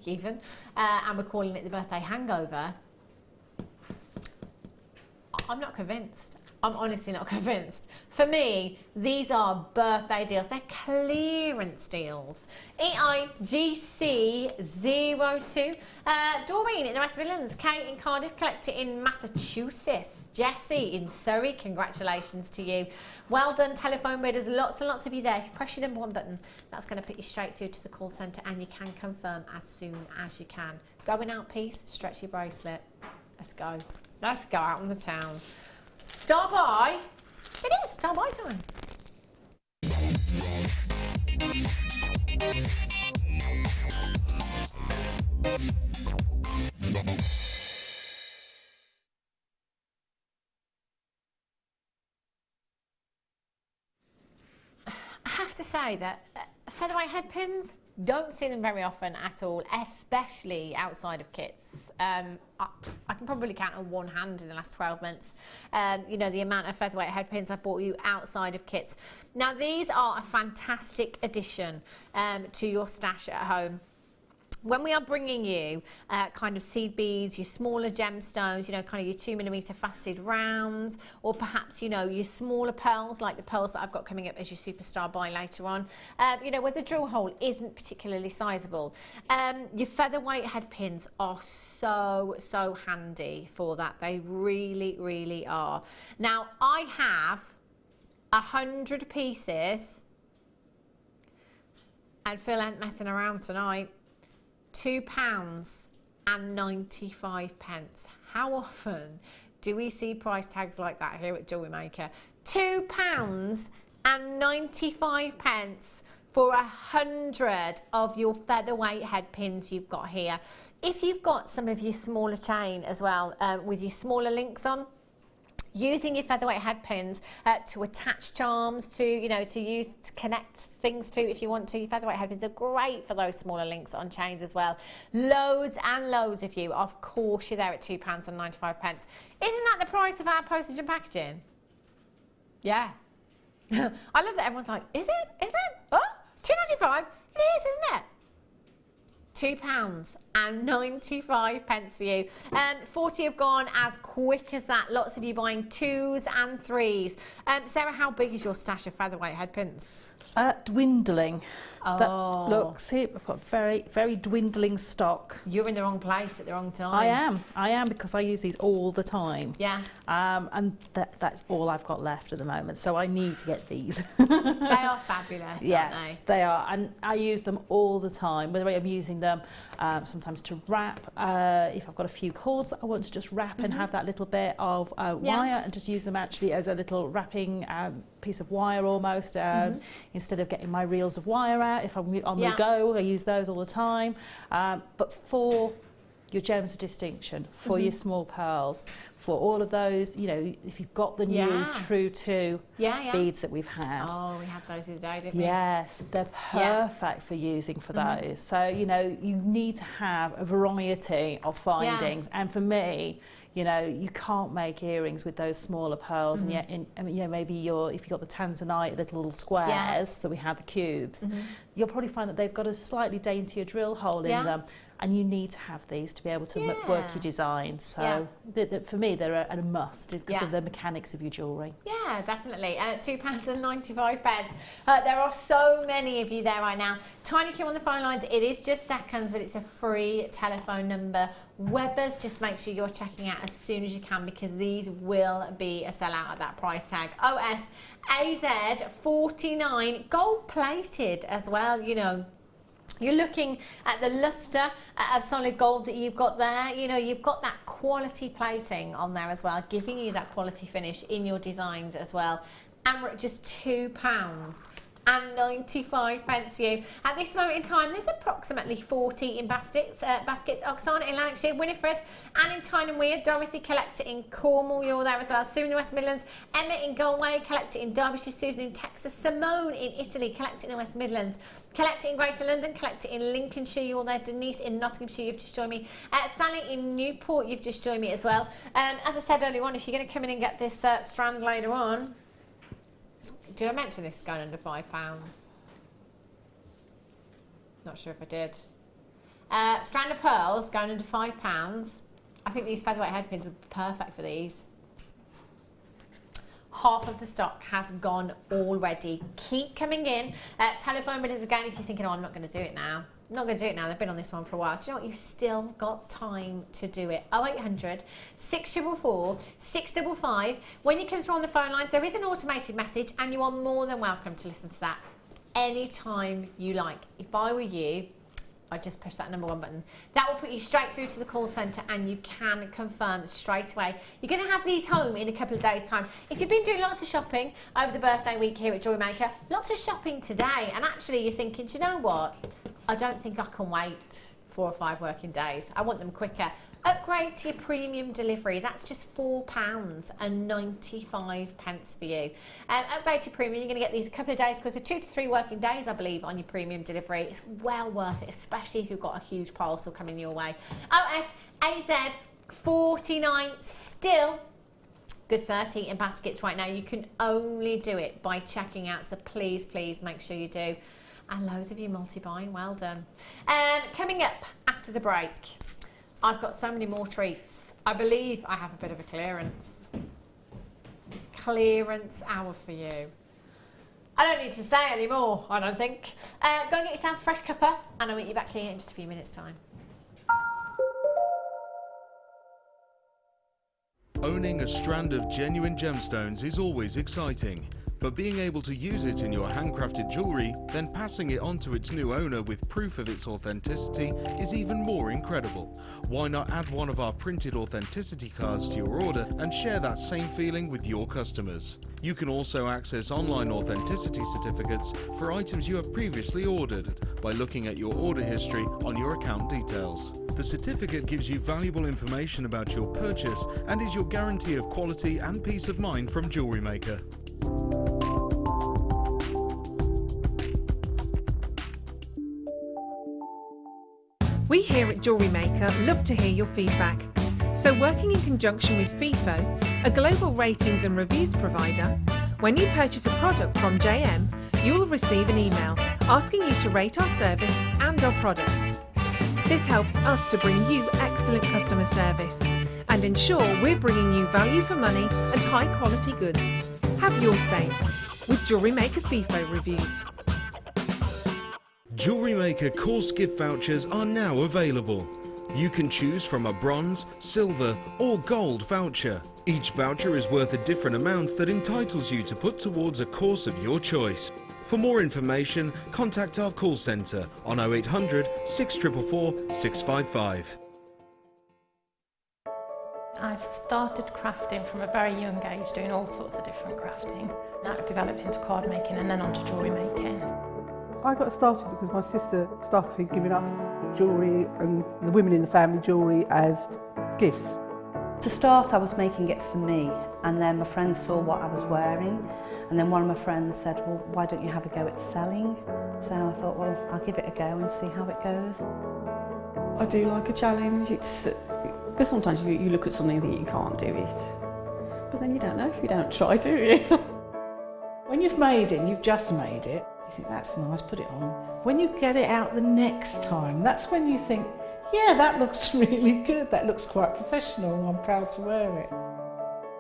calling it the birthday hangover, I'm not convinced. I'm honestly not convinced. For me, these are birthday deals. They're clearance deals. EIGC02. Doreen in the West Midlands. Kate in Cardiff. Collect it in Massachusetts. Jessie in Surrey. Congratulations to you. Well done, telephone bidders. Lots and lots of you there. If you press your number 1 button, that's going to put you straight through to the call centre, and you can confirm as soon as you can. Going out, peace. Stretch your bracelet. Let's go. Let's go out in the town. Start by. It is start by time. I have to say that featherweight head pins, don't see them very often at all, especially outside of kits. I can probably count on one hand in the last 12 months, you know, the amount of featherweight head pins I bought you outside of kits. Now, these are a fantastic addition to your stash at home. When we are bringing you kind of seed beads, your smaller gemstones, you know, kind of your 2mm faceted rounds, or perhaps, you know, your smaller pearls, like the pearls that I've got coming up as your superstar buy later on, you know, where the drill hole isn't particularly sizable. Your featherweight head pins are so handy for that. They really, really are. Now, I have 100 pieces, and Phil ain't messing around tonight. £2.95. How often do we see price tags like that here at Jewellery Maker? £2.95 for 100 of your featherweight head pins you've got here. If you've got some of your smaller chain as well, with your smaller links on, using your featherweight head pins to attach charms to, you know, to use to connect things to if you want to. Your featherweight head pins are great for those smaller links on chains as well. Loads and loads of you. Of course, you're there at £2.95. Isn't that the price of our postage and packaging? Yeah. I love that everyone's like, is it? Is it? Oh, £2.95. It is, isn't it? £2.95 for you. 40 have gone as quick as that. Lots of you buying 2s and 3s. Sarah, how big is your stash of featherweight head pins? Dwindling. Oh. Look, see, I've got very, very dwindling stock. You're in the wrong place at the wrong time. I am because I use these all the time. Yeah. And that's all I've got left at the moment. So I need to get these. They are fabulous, yes, aren't they are. And I use them all the time. Whether I'm using them sometimes to wrap, if I've got a few cords that I want to just wrap and have that little bit of wire and just use them actually as a little wrapping piece of wire almost, instead of getting my reels of wire out. If I'm on the go, I use those all the time. But for your gems of distinction, for your small pearls, for all of those, you know, if you've got the new True 2 beads that we've had. Oh, we had those the other day, didn't we? Yes, they're perfect for using for those. So, you know, you need to have a variety of findings. And for me, you know, you can't make earrings with those smaller pearls, and yet, you know, maybe if you've got the Tanzanite little squares that we have, the cubes, you'll probably find that they've got a slightly daintier drill hole in them, and you need to have these to be able to work your design. So for me, they're a must because of the mechanics of your jewellery. Yeah, definitely. £2.95. There are so many of you there right now. Tiny queue on the phone lines. It is just seconds, but it's a free telephone number. Webbers, just make sure you're checking out as soon as you can because these will be a sellout at that price tag. OS AZ 49, gold plated as well, you know. You're looking at the luster of solid gold that you've got there. You know, you've got that quality plating on there as well, giving you that quality finish in your designs as well. And we're at just £2.95 for you. At this moment in time, there's approximately 40 in baskets. Oksana in Lanarkshire, Winifred, Anne in Tyne and Weir, Dorothy collector in Cornwall, you're there as well. Sue in the West Midlands, Emma in Galway, collector in Derbyshire, Susan in Texas, Simone in Italy, collector in the West Midlands, collector in Greater London, collector in Lincolnshire, you're there. Denise in Nottinghamshire, you've just joined me. Sally in Newport, you've just joined me as well. As I said earlier on, if you're going to come in and get this strand later on, did I mention this is going under £5? Not sure if I did. Strand of pearls going under £5. I think these featherweight head pins would be perfect for these. Half of the stock has gone already. Keep coming in. Telephone bidders again if you're thinking, oh, I'm not going to do it now. I'm not going to do it now. They've been on this one for a while. Do you know what? You've still got time to do it. 0800 644 655. When you come through on the phone lines, there is an automated message and you are more than welcome to listen to that anytime you like. If I were you, I'd just push that number 1 button. That will put you straight through to the call centre and you can confirm straight away. You're going to have these home in a couple of days' time. If you've been doing lots of shopping over the birthday week here at Jewellery Maker, lots of shopping today, and actually you're thinking, do you know what? I don't think I can wait 4 or 5 working days. I want them quicker. Upgrade to your premium delivery. That's just £4.95 for you. Upgrade to premium. You're going to get these a couple of days quicker, 2 to 3 working days, I believe, on your premium delivery. It's well worth it, especially if you've got a huge parcel coming your way. OS AZ 49 still. Good 30 in baskets right now. You can only do it by checking out. So please, please make sure you do. And loads of you multi-buying, well done. Coming up after the break, I've got so many more treats. I believe I have a bit of a clearance hour for you. I don't need to say any more, I don't think. Go and get yourself a fresh cuppa, and I'll meet you back here in just a few minutes' time. Owning a strand of genuine gemstones is always exciting. but being able to use it in your handcrafted jewellery, then passing it on to its new owner with proof of its authenticity is even more incredible. Why not add one of our printed authenticity cards to your order and share that same feeling with your customers? You can also access online authenticity certificates for items you have previously ordered by looking at your order history on your account details. The certificate gives you valuable information about your purchase and is your guarantee of quality and peace of mind from Jewellery Maker. We here at Jewellery Maker love to hear your feedback. So working in conjunction with FIFO, a global ratings and reviews provider, when you purchase a product from JM, you'll receive an email asking you to rate our service and our products. This helps us to bring you excellent customer service and ensure we're bringing you value for money and high quality goods. Have your say with Jewellery Maker FIFO reviews. Jewellery Maker course gift vouchers are now available. You can choose from a bronze, silver or gold voucher. Each voucher is worth a different amount that entitles you to put towards a course of your choice. For more information, contact our call centre on 0800 644 655. I started crafting from a very young age, doing all sorts of different crafting. That developed into card making and then onto jewellery making. I got started because my sister started giving us jewellery and the women in the family jewellery as gifts. To start, I was making it for me, and then my friends saw what I was wearing, and then one of my friends said, well, why don't you have a go at selling? So I thought, well, I'll give it a go and see how it goes. I do like a challenge. Because sometimes you look at something and think you can't do it, but then you don't know if you don't try, do you? When you've made it and you've just made it, you think that's nice, put it on. When you get it out the next time, that's when you think, yeah, that looks really good, that looks quite professional, I'm proud to wear it.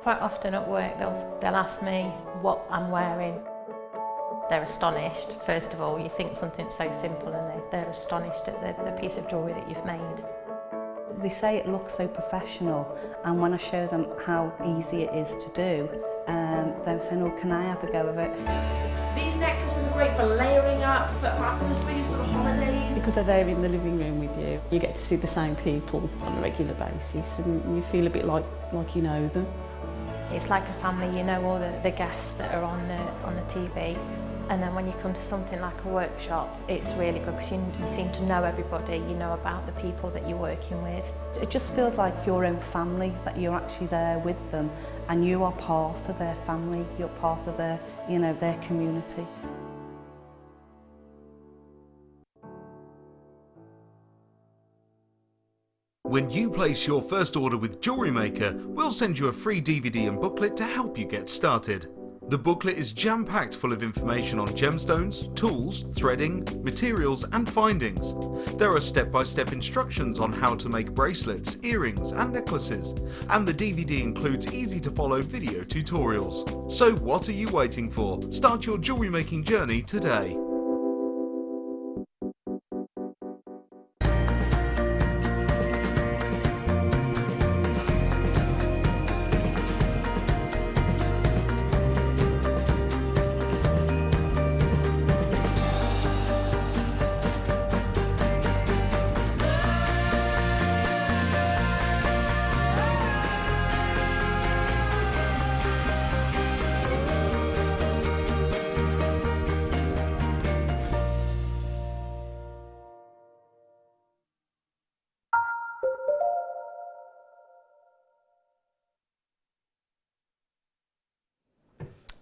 Quite often at work they'll ask me what I'm wearing. They're astonished, first of all. You think something so simple and they're astonished at the piece of jewellery that you've made. They say it looks so professional, and when I show them how easy it is to do, they're saying, oh, can I have a go of it? These necklaces are great for layering up, for atmosphere, sort of holidays. Because they're there in the living room with you, you get to see the same people on a regular basis and you feel a bit like you know them. It's like a family, you know all the guests that are on the TV. And then when you come to something like a workshop, it's really good because you seem to know everybody, you know about the people that you're working with. It just feels like your own family, that you're actually there with them and you are part of their family, you're part of their, you know, their community. When you place your first order with Jewellery Maker, we'll send you a free DVD and booklet to help you get started. The booklet is jam-packed full of information on gemstones, tools, threading, materials and findings. There are step-by-step instructions on how to make bracelets, earrings and necklaces, and the DVD includes easy-to-follow video tutorials. So what are you waiting for? Start your jewellery making journey today.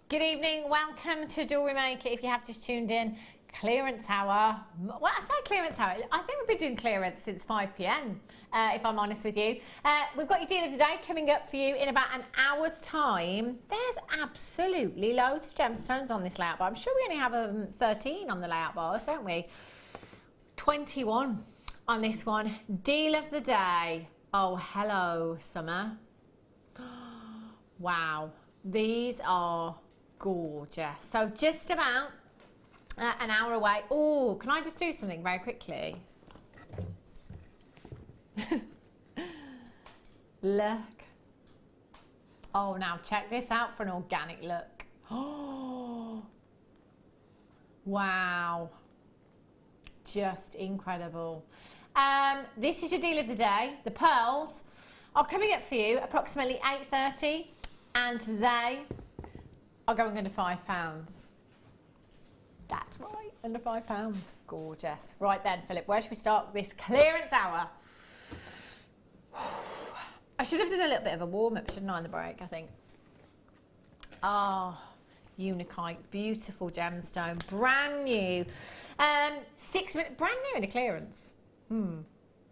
Good evening, welcome to Jewellery Maker. If you have just tuned in, clearance hour. Well, I say clearance hour, I think we've been doing clearance since 5 PM, if I'm honest with you. We've got your deal of the day coming up for you in about an hour's time. There's absolutely loads of gemstones on this layout bar. I'm sure we only have 13 on the layout bars, don't we? 21 on this one. Deal of the day. Oh, hello, summer. Wow, these are gorgeous. So just about an hour away. Oh, can I just do something very quickly? Look. Oh, now check this out for an organic look. Oh, Wow. Just incredible. This is your deal of the day. The pearls are coming up for you approximately 8:30, and they are going under £5. That's right, under £5. Gorgeous. Right then, Philip, where should we start with this clearance hour? I should have done a little bit of a warm-up, shouldn't I, on the break, I think. Ah, Unakite, beautiful gemstone, brand new. 6 minutes, brand new in a clearance.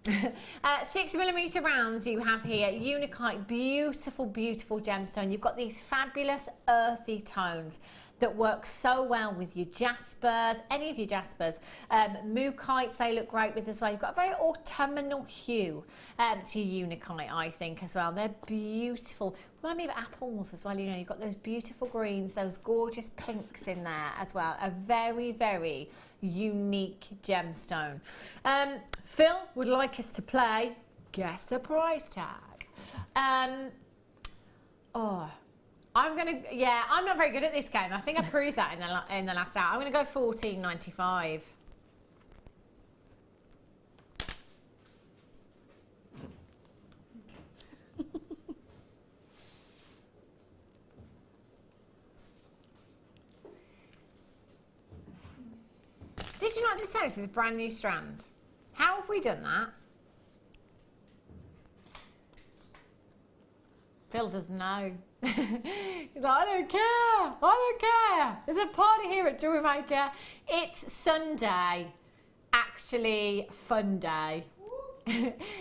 6mm rounds you have here. Unakite, beautiful, beautiful gemstone. You've got these fabulous earthy tones that work so well with your Jaspers, any of your Jaspers. Mookites, they look great with as well. You've got a very autumnal hue to Unakite, I think, as well. They're beautiful. Remind me of apples as well. You know, you've got those beautiful greens, those gorgeous pinks in there as well. A very, very unique gemstone. Phil would like us to play Guess the Price Tag. I'm not very good at this game. I think I proved that in the last hour. I'm gonna go $14.95. Did you not just say this is a brand new strand? How have we done that? Phil doesn't know. He's like, I don't care. There's a party here at Jewellery Maker. It's Sunday, actually fun day.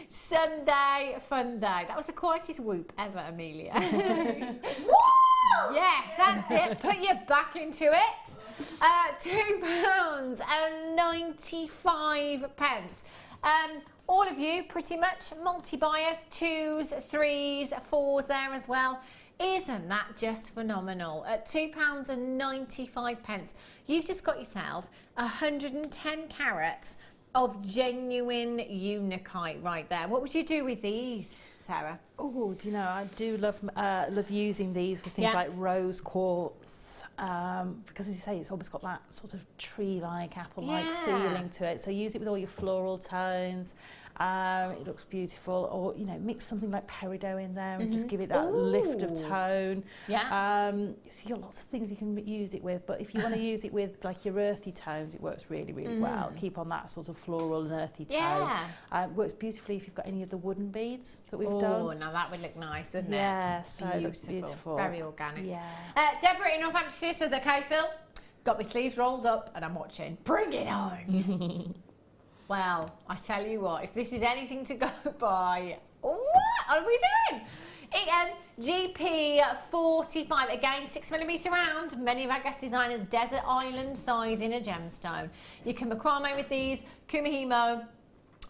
Sunday fun day. That was the quietest whoop ever, Amelia. Yes, that's it. Put your back into it. £2.95. All of you pretty much multi-buyers, 2s, 3s, 4s there as well. Isn't that just phenomenal? At £2.95, you've just got yourself 110 carats of genuine Unakite right there. What would you do with these, Sarah? Oh, do you know, I do love using these with things like rose quartz, because as you say, it's almost got that sort of tree-like, apple-like feeling to it. So use it with all your floral tones. It looks beautiful, or you know, mix something like peridot in there and just give it that lift of tone. So you've got lots of things you can use it with, but if you want to use it with like your earthy tones, it works really, really well. Keep on that sort of floral and earthy tone. Works beautifully if you've got any of the wooden beads that we've done. Oh, now that would look nice, doesn't it? Yeah, so it looks beautiful. Very organic. Yeah. Deborah in Northamptonshire says, okay, Phil, got my sleeves rolled up and I'm watching. Bring it on. Well, I tell you what, if this is anything to go by, what are we doing? GP45, again, 6mm round. Many of our guest designers, desert island size in a gemstone. You can macrame with these. Kumihimo.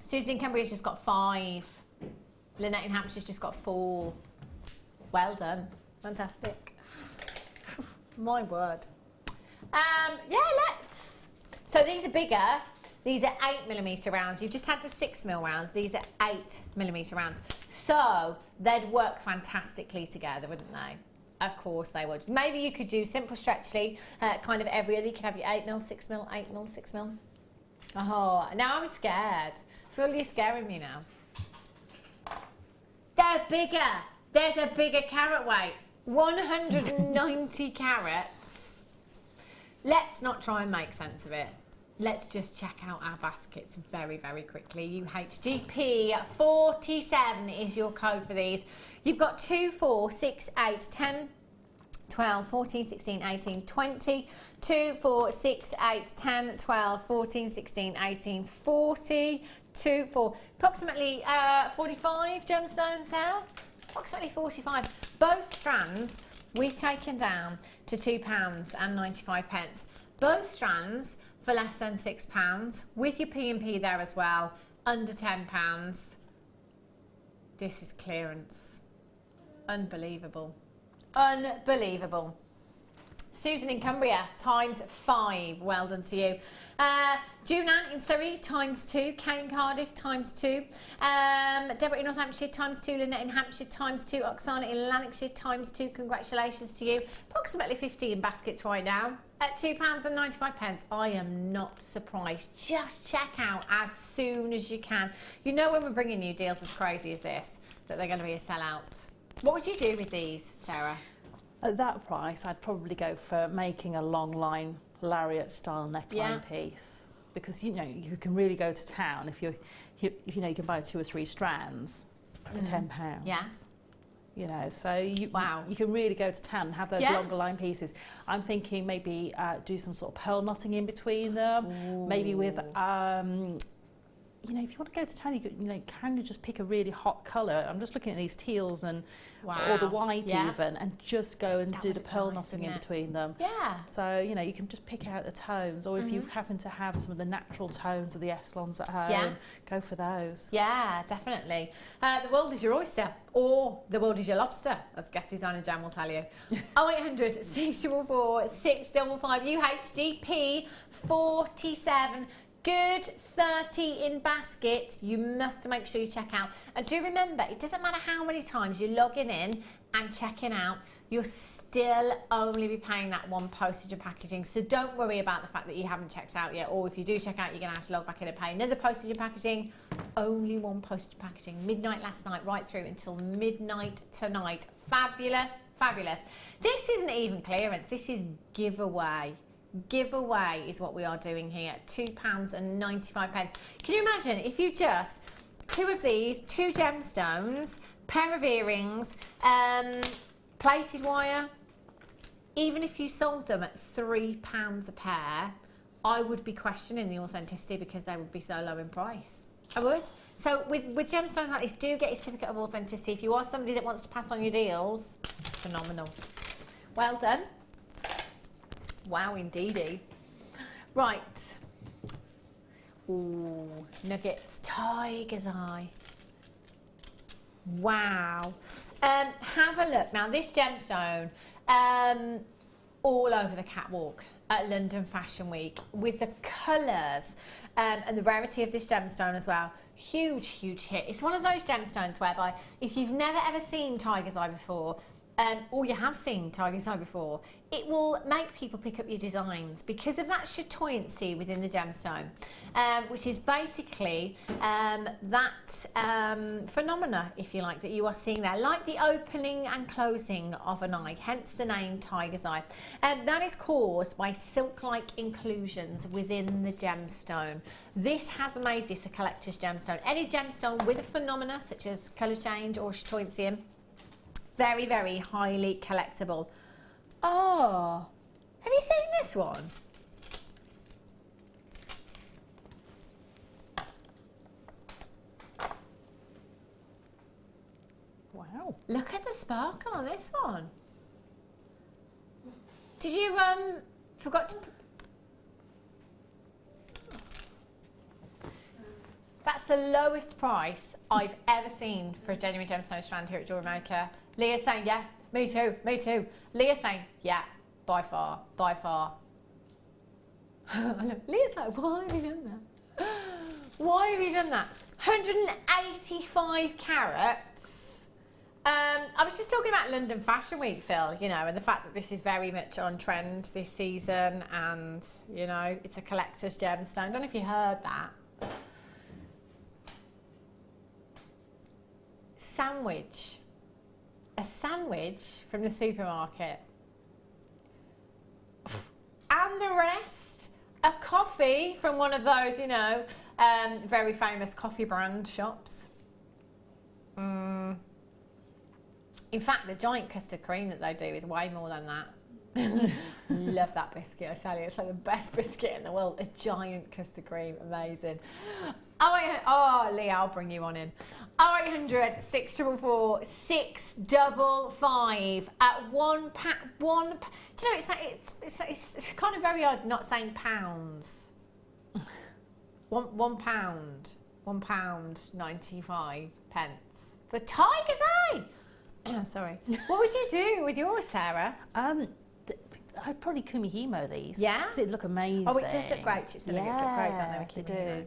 Susan in Cambridge's just got 5. Lynette in Hampshire's just got 4. Well done. Fantastic. My word. Let's. So these are bigger. These are 8mm rounds. You've just had the 6mm rounds. These are 8mm rounds. So they'd work fantastically together, wouldn't they? Of course they would. Maybe you could do simple stretchly, kind of every other. You could have your 8mm, 6mm, 8mm, 6mm. Oh, now I'm scared. Phil, you're scaring me now. They're bigger. There's a bigger carat weight. 190 carats. Let's not try and make sense of it. Let's just check out our baskets very, very quickly. UHGP47 is your code for these. You've got 2, 4, 6, 8, 10, 12, 14, 16, 18, 20, 2, 4, 6, 8, 10, 12, 14, 16, 18, 40, 2, 4, approximately 45 gemstones there. Approximately 45. Both strands we've taken down to £2.95. Both strands for less than £6, with your P&P there as well, under £10. This is clearance. Unbelievable. Unbelievable. Susan in Cumbria, ×5. Well done to you. Junan in Surrey, ×2. Kate in Cardiff, ×2. Deborah in Northamptonshire, ×2. Lynette in Hampshire, ×2. Oksana in Lanarkshire, ×2. Congratulations to you. Approximately 50 in baskets right now. At £2.95, I am not surprised. Just check out as soon as you can. You know when we're bringing you deals as crazy as this, that they're going to be a sellout. What would you do with these, Sarah? At that price, I'd probably go for making a long line lariat style neckline piece, because you know you can really go to town if you can buy 2 or 3 strands for £10. Yes. You know, so you can really go to town and have those longer line pieces. I'm thinking maybe do some sort of pearl knotting in between them. Ooh. Maybe with you know, if you want to go to town, can you just pick a really hot colour? I'm just looking at these teals and or the white even, and just go and do the pearl knotting in between them. Yeah. So you know, you can just pick out the tones, or if you happen to have some of the natural tones of the Eslons at home, go for those. Yeah, definitely. The world is your oyster, or the world is your lobster, as guest designer Jan will tell you. 0800 644 655 UHGP 47. Good 30 in baskets. You must make sure you check out. And do remember, it doesn't matter how many times you're logging in and checking out, you'll still only be paying that one postage and packaging. So don't worry about the fact that you haven't checked out yet, or if you do check out, you're going to have to log back in and pay another postage and packaging. Only one postage and packaging. Midnight last night, right through until midnight tonight. Fabulous, fabulous. This isn't even clearance. This is giveaway. Giveaway is what we are doing here at £2.95. Can you imagine if you just 2 of these, 2 gemstones, pair of earrings, plated wire, even if you sold them at £3 a pair, I would be questioning the authenticity because they would be so low in price. I would. So with gemstones like this, do get a certificate of authenticity. If you are somebody that wants to pass on your deals, phenomenal. Well done. Wow, indeedy. Right. Ooh, nuggets, tiger's eye. Wow. Have a look. Now, this gemstone, all over the catwalk at London Fashion Week, with the colours and the rarity of this gemstone as well. Huge, huge hit. It's one of those gemstones whereby if you've never ever seen tiger's eye before, or you have seen tiger's eye before, it will make people pick up your designs because of that chatoyancy within the gemstone, which is basically that phenomena, if you like, that you are seeing there, like the opening and closing of an eye, hence the name tiger's eye. That is caused by silk-like inclusions within the gemstone. This has made this a collector's gemstone. Any gemstone with a phenomena such as colour change or chatoyancy, very, very highly collectible. Oh, have you seen this one? Wow. Look at the sparkle on this one. Did you, forgot to... That's the lowest price I've ever seen for a genuine gemstone strand here at Jewellery Maker. Leah's saying, yeah, me too, me too. Leah's saying, yeah, by far, by far. Leah's like, why have you done that? Why have you done that? 185 carats. I was just talking about London Fashion Week, Phil, you know, and the fact that this is very much on trend this season, and, you know, it's a collector's gemstone. I don't know if you heard that. Sandwich. A sandwich from the supermarket. And the rest, a coffee from one of those, you know, very famous coffee brand shops. In fact, the giant custard cream that they do is way more than that. Love that biscuit, I tell you. It's like the best biscuit in the world. A giant custard cream, amazing. Oh, Lee, I'll bring you on in. 0800 644 655 at £1. Do you know, it's kind of very odd not saying pounds. £1. £1.95 for tiger's eye. Sorry. What would you do with yours, Sarah? I'd probably kumihimo these. Yeah? Because it'd look amazing. Oh, it does look great. Chips and nuggets look great, don't they? They do.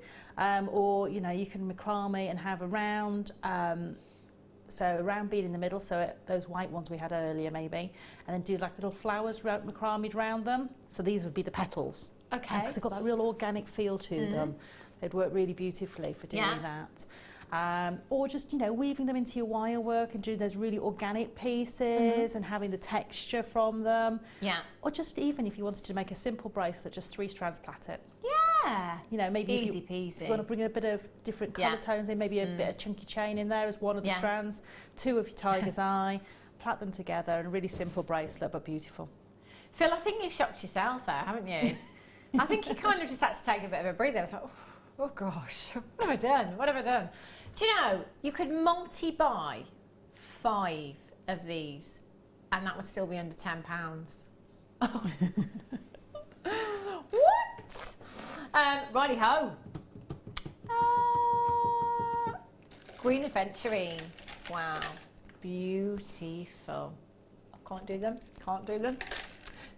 Or, you know, you can macrame and have a round so a round bead in the middle, so those white ones we had earlier maybe, and then do like little flowers macrameed around them. So these would be the petals. Okay. Because they've got that real organic feel to them. They'd work really beautifully for doing that. Or just, you know, weaving them into your wire work and doing those really organic pieces and having the texture from them. Yeah. Or just even if you wanted to make a simple bracelet, just 3 strands plait it. Yeah. You know, maybe Easy if peasy. you want to bring in a bit of different colour tones in, maybe a bit of chunky chain in there as one of the strands, 2 of your tiger's eye, plait them together, and a really simple bracelet, but beautiful. Phil, I think you've shocked yourself there, haven't you? I think you kind of just had to take a bit of a breather. I was like, oh gosh, what have I done? What have I done? Do you know, you could multi-buy 5 of these and that would still be under £10. What? Righty-ho. Green aventurine. Wow. Beautiful. I can't do them. Can't do them.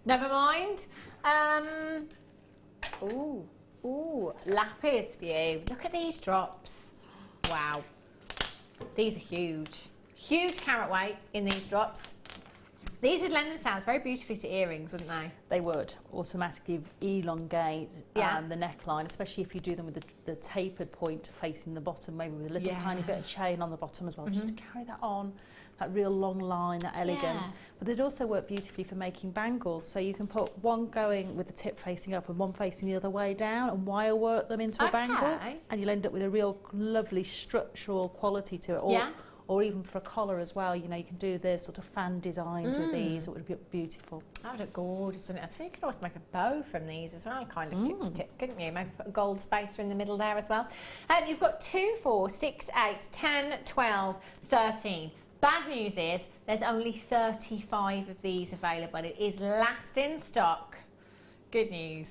Never mind. Ooh, lapis for you. Look at these drops. Wow. These are huge. Huge carat weight in these drops. These would lend themselves very beautifully to earrings, wouldn't they? They would automatically elongate the neckline, especially if you do them with the tapered point facing the bottom, maybe with a little tiny bit of chain on the bottom as well, just to carry that on, that real long line, that elegance. But they'd also work beautifully for making bangles, so you can put one going with the tip facing up and one facing the other way down and wire work them into a bangle, and you'll end up with a real lovely structural quality to it. Or even for a collar as well, you know, you can do this sort of fan designs with these. It would be beautiful. That would look gorgeous, wouldn't it? I suppose you could also make a bow from these as well, kind of tip to tip, couldn't you? Maybe put a gold spacer in the middle there as well. You've got 2, 4, 6, 8, 10, 12, 13. Bad news is there's only 35 of these available. It is last in stock. Good news.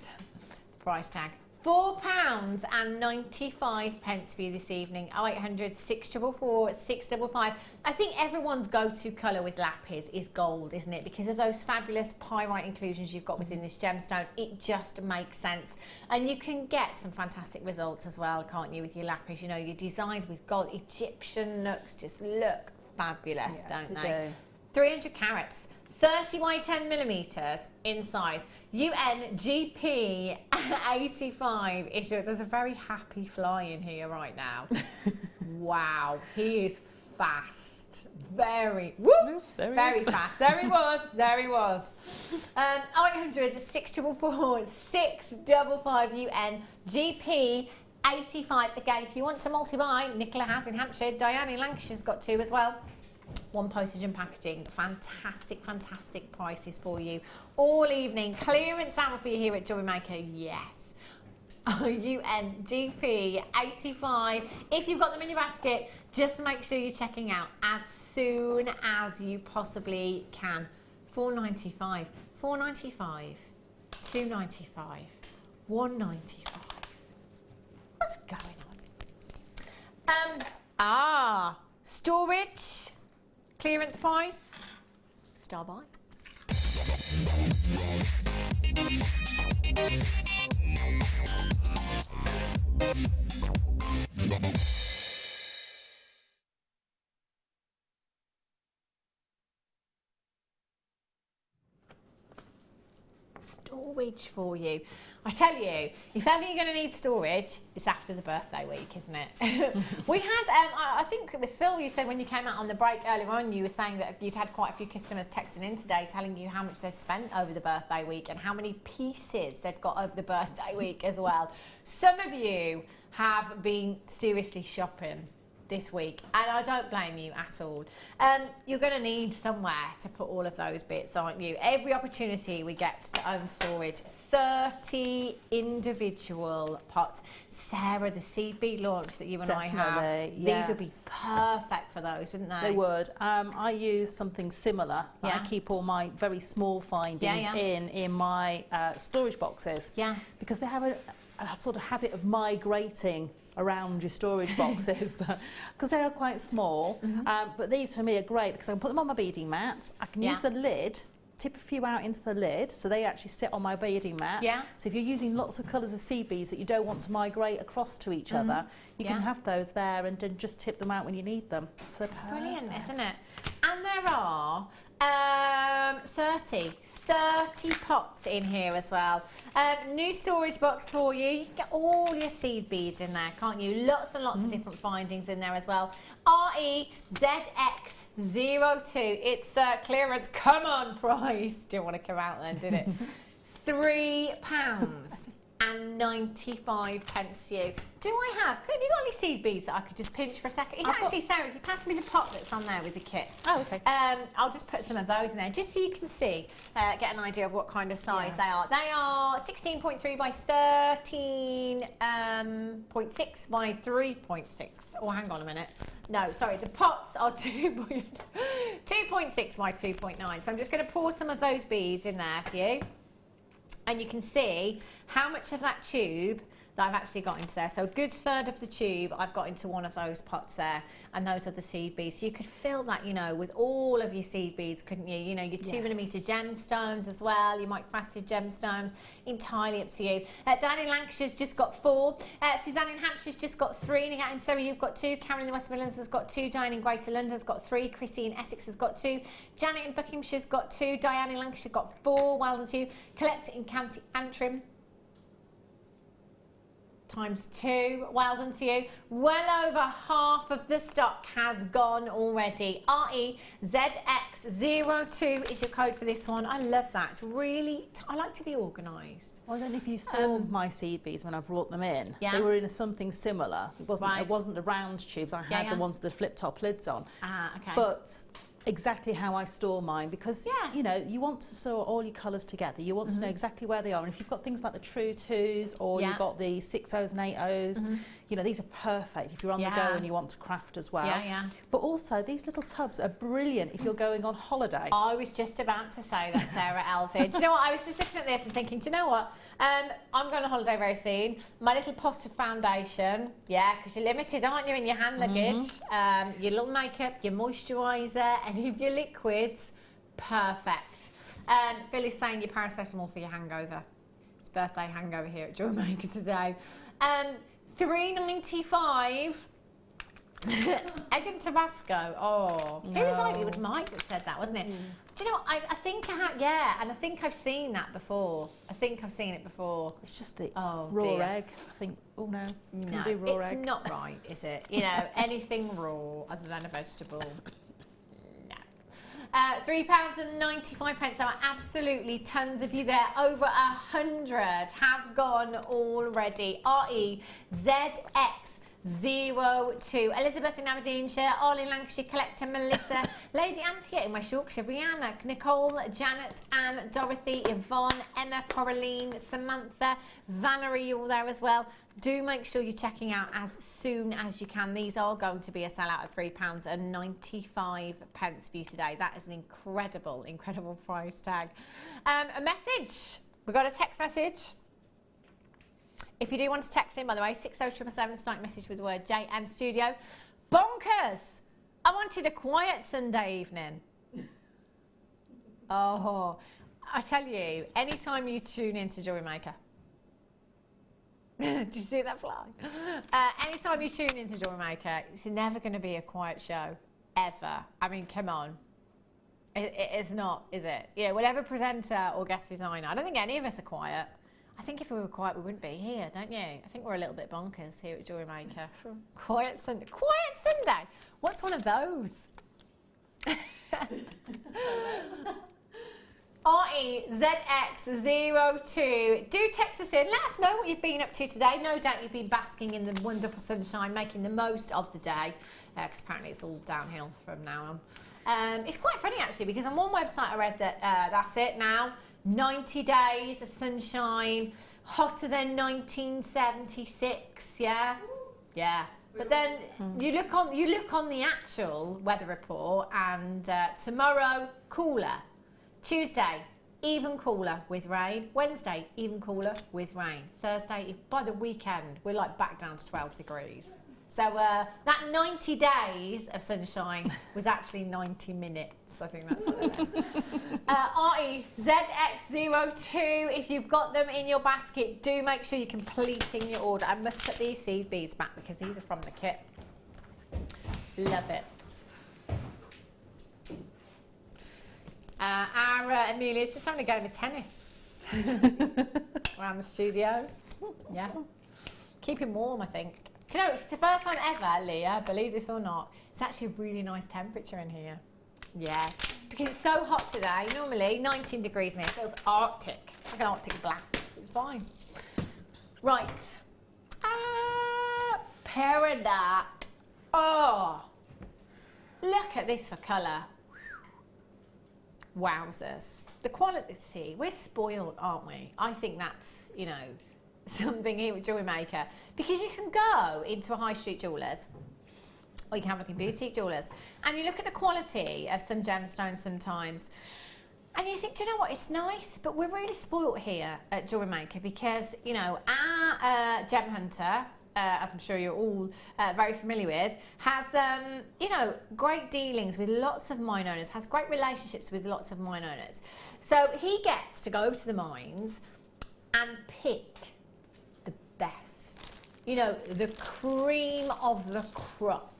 Price tag. £4.95 for you this evening. 0800 644 655. I think everyone's go-to colour with lapis is gold, isn't it? Because of those fabulous pyrite inclusions you've got within this gemstone, it just makes sense. And you can get some fantastic results as well, can't you, with your lapis? You know, your designs with gold, Egyptian looks just look fabulous, don't they? 300 carats. 30 by 10 millimeters in size. UNGP 85 issue. There's a very happy fly in here right now. Wow, he is fast. Very fast. There he was. There he was. 0800 644 655 UNGP 85. Again, if you want to multi-buy, Nicola has in Hampshire. Diane in Lancashire's got 2 as well. 1 postage and packaging. Fantastic prices for you all evening. Clearance hour for you here at Jewellery Maker. Yes. UNGP 85. If you've got them in your basket, just make sure you're checking out as soon as you possibly can. $4.95, $4.95, $2.95, $1.95. What's going on? Storage. Clearance price. Star buy. Storage for you. I tell you, if ever you're going to need storage, it's after the birthday week, isn't it? We had, I think it was Phil, you said when you came out on the break earlier on, you were saying that you'd had quite a few customers texting in today telling you how much they'd spent over the birthday week and how many pieces they'd got over the birthday week as well. Some of you have been seriously shopping this week, and I don't blame you at all. You're going to need somewhere to put all of those bits, aren't you? Every opportunity we get to own storage, 30 individual pots. Sarah, the seed bead launch that you and I have, these would be perfect for those, wouldn't they? They would. I use something similar. I keep all my very small findings in my storage boxes because they have a sort of habit of migrating around your storage boxes because they are quite small. But these for me are great because I can put them on my beading mat. I can use the lid tip a few out into the lid, so they actually sit on my beading mat. Yeah. So if you're using lots of colours of seed beads that you don't want to migrate across to each other, you can have those there and then just tip them out when you need them. So it's brilliant, isn't it? And there are 30 pots in here as well. New storage box for you. You can get all your seed beads in there, can't you? Lots and lots of different findings in there as well. REZX02. It's clearance. Come on, price. Didn't want to come out then, did it? £3.95 to you. Do I have? Have you got any seed beads that I could just pinch for a second? You can actually, Sarah, if you pass me the pot that's on there with the kit. Oh, okay. I'll just put some of those in there just so you can see, get an idea of what kind of size they are. They are 16.3 by 13.6 by 3.6. Oh, hang on a minute. No, sorry, the pots are 2.6 by 2.9. So I'm just going to pour some of those beads in there for you. And you can see how much of that tube that I've actually got into there. So a good third of the tube I've got into one of those pots there, and those are the seed beads. So you could fill that, you know, with all of your seed beads, couldn't you? You know, your 2mm gemstones as well, your microfasted gemstones, entirely up to you. Diane in Lancashire's just got 4. Suzanne in Hampshire's just got 3. And again, Sarah, you've got 2. Karen in the West Midlands has got 2. Diane in Greater London's got 3. Chrissy in Essex has got 2. Janet in Buckinghamshire's got 2. Diane in Lancashire got 4. Well done to you. Colette in County Antrim × 2. Well done to you. Well over half of the stock has gone already. REZX02 is your code for this one. I love that. It's really, I like to be organised. Well, then if you saw my seed beads when I brought them in, they were in something similar. It wasn't the round tubes. I had the ones with the flip top lids on. Okay. But exactly how I store mine, because you know, you want to store all your colours together. You want to know exactly where they are, and if you've got things like the true 2s or you've got the 6/0s and 8/0s, you know, these are perfect if you're on the go and you want to craft as well. But also these little tubs are brilliant if you're going on holiday. I was just about to say that, Sarah. Elvin. Do you know what? I was just looking at this and thinking, do you know what? I'm going on holiday very soon. My little pot of foundation, because you're limited, aren't you, in your hand luggage? Your little makeup, your moisturiser, any of your liquids, perfect. Phil is saying your paracetamol for your hangover. It's birthday hangover here at Jewellery Maker today. $3.95. Egg and Tabasco. Oh, no. It was Mike that said that, wasn't it? Do you know? I think I have, and I think I've seen that before. I think I've seen it before. It's just the raw egg. I think. Oh no, no, do raw it's egg. not right, is it? You know, anything raw other than a vegetable. £3.95. There are absolutely tons of you there. Over 100 have gone already. REZX02. Elizabeth in Aberdeenshire, Ollie in Lancashire, Collector, Melissa, Lady Anthea in West Yorkshire, Rihanna, Nicole, Janet, Anne, Dorothy, Yvonne, Emma, Coraline, Samantha, Valerie, you're all there as well. Do make sure you're checking out as soon as you can. These are going to be a sellout of £3.95 for you today. That is an incredible, incredible price tag. A message. We've got a text message. If you do want to text in, by the way, 60777, start message with the word JM Studio. Bonkers! I wanted a quiet Sunday evening. Oh, I tell you, anytime you tune into Jewellery Maker, did you see that fly? Anytime you tune into Jewellery Maker, it's never going to be a quiet show, ever. I mean, come on. It's not, is it? You know, whatever presenter or guest designer, I don't think any of us are quiet. I think if we were quiet, we wouldn't be here, don't you? I think we're a little bit bonkers here at Jewellery Maker. Quiet Sunday. Quiet Sunday? What's one of those? REZX02. Do text us in. Let us know what you've been up to today. No doubt you've been basking in the wonderful sunshine, making the most of the day, because apparently it's all downhill from now on. It's quite funny, actually, because on one website I read that that's it now. 90 days of sunshine, hotter than 1976, yeah? But then you look on the actual weather report, and tomorrow, cooler. Tuesday, even cooler with rain. Wednesday, even cooler with rain. Thursday, by the weekend, we're like back down to 12 degrees. So that 90 days of sunshine was actually 90 minutes. I think that's what it is. REZX02, if you've got them in your basket, do make sure you're completing your order. I must put these seed beads back because these are from the kit. Love it. Our Amelia's just having a game of tennis around the studio. Yeah. Keeping warm, I think. Do you know, it's the first time ever, Leah, believe this or not, it's actually a really nice temperature in here. Yeah. Because it's so hot today. Normally, 19 degrees in here. It feels Arctic. Like an Arctic blast. It's fine. Right. Peridot. Oh. Look at this for colour. Wowzers. The quality, we're spoiled, aren't we? I think that's, you know, something here with Jewellery Maker. Because you can go into a high street jewellers, or you can have a look in boutique jewellers, and you look at the quality of some gemstones sometimes, and you think, do you know what, it's nice, but we're really spoiled here at Jewellery Maker because, you know, our gem hunter, as I'm sure you're all very familiar with, has, you know, great dealings with lots of mine owners, has great relationships with lots of mine owners. So he gets to go to the mines and pick the best, you know, the cream of the crop.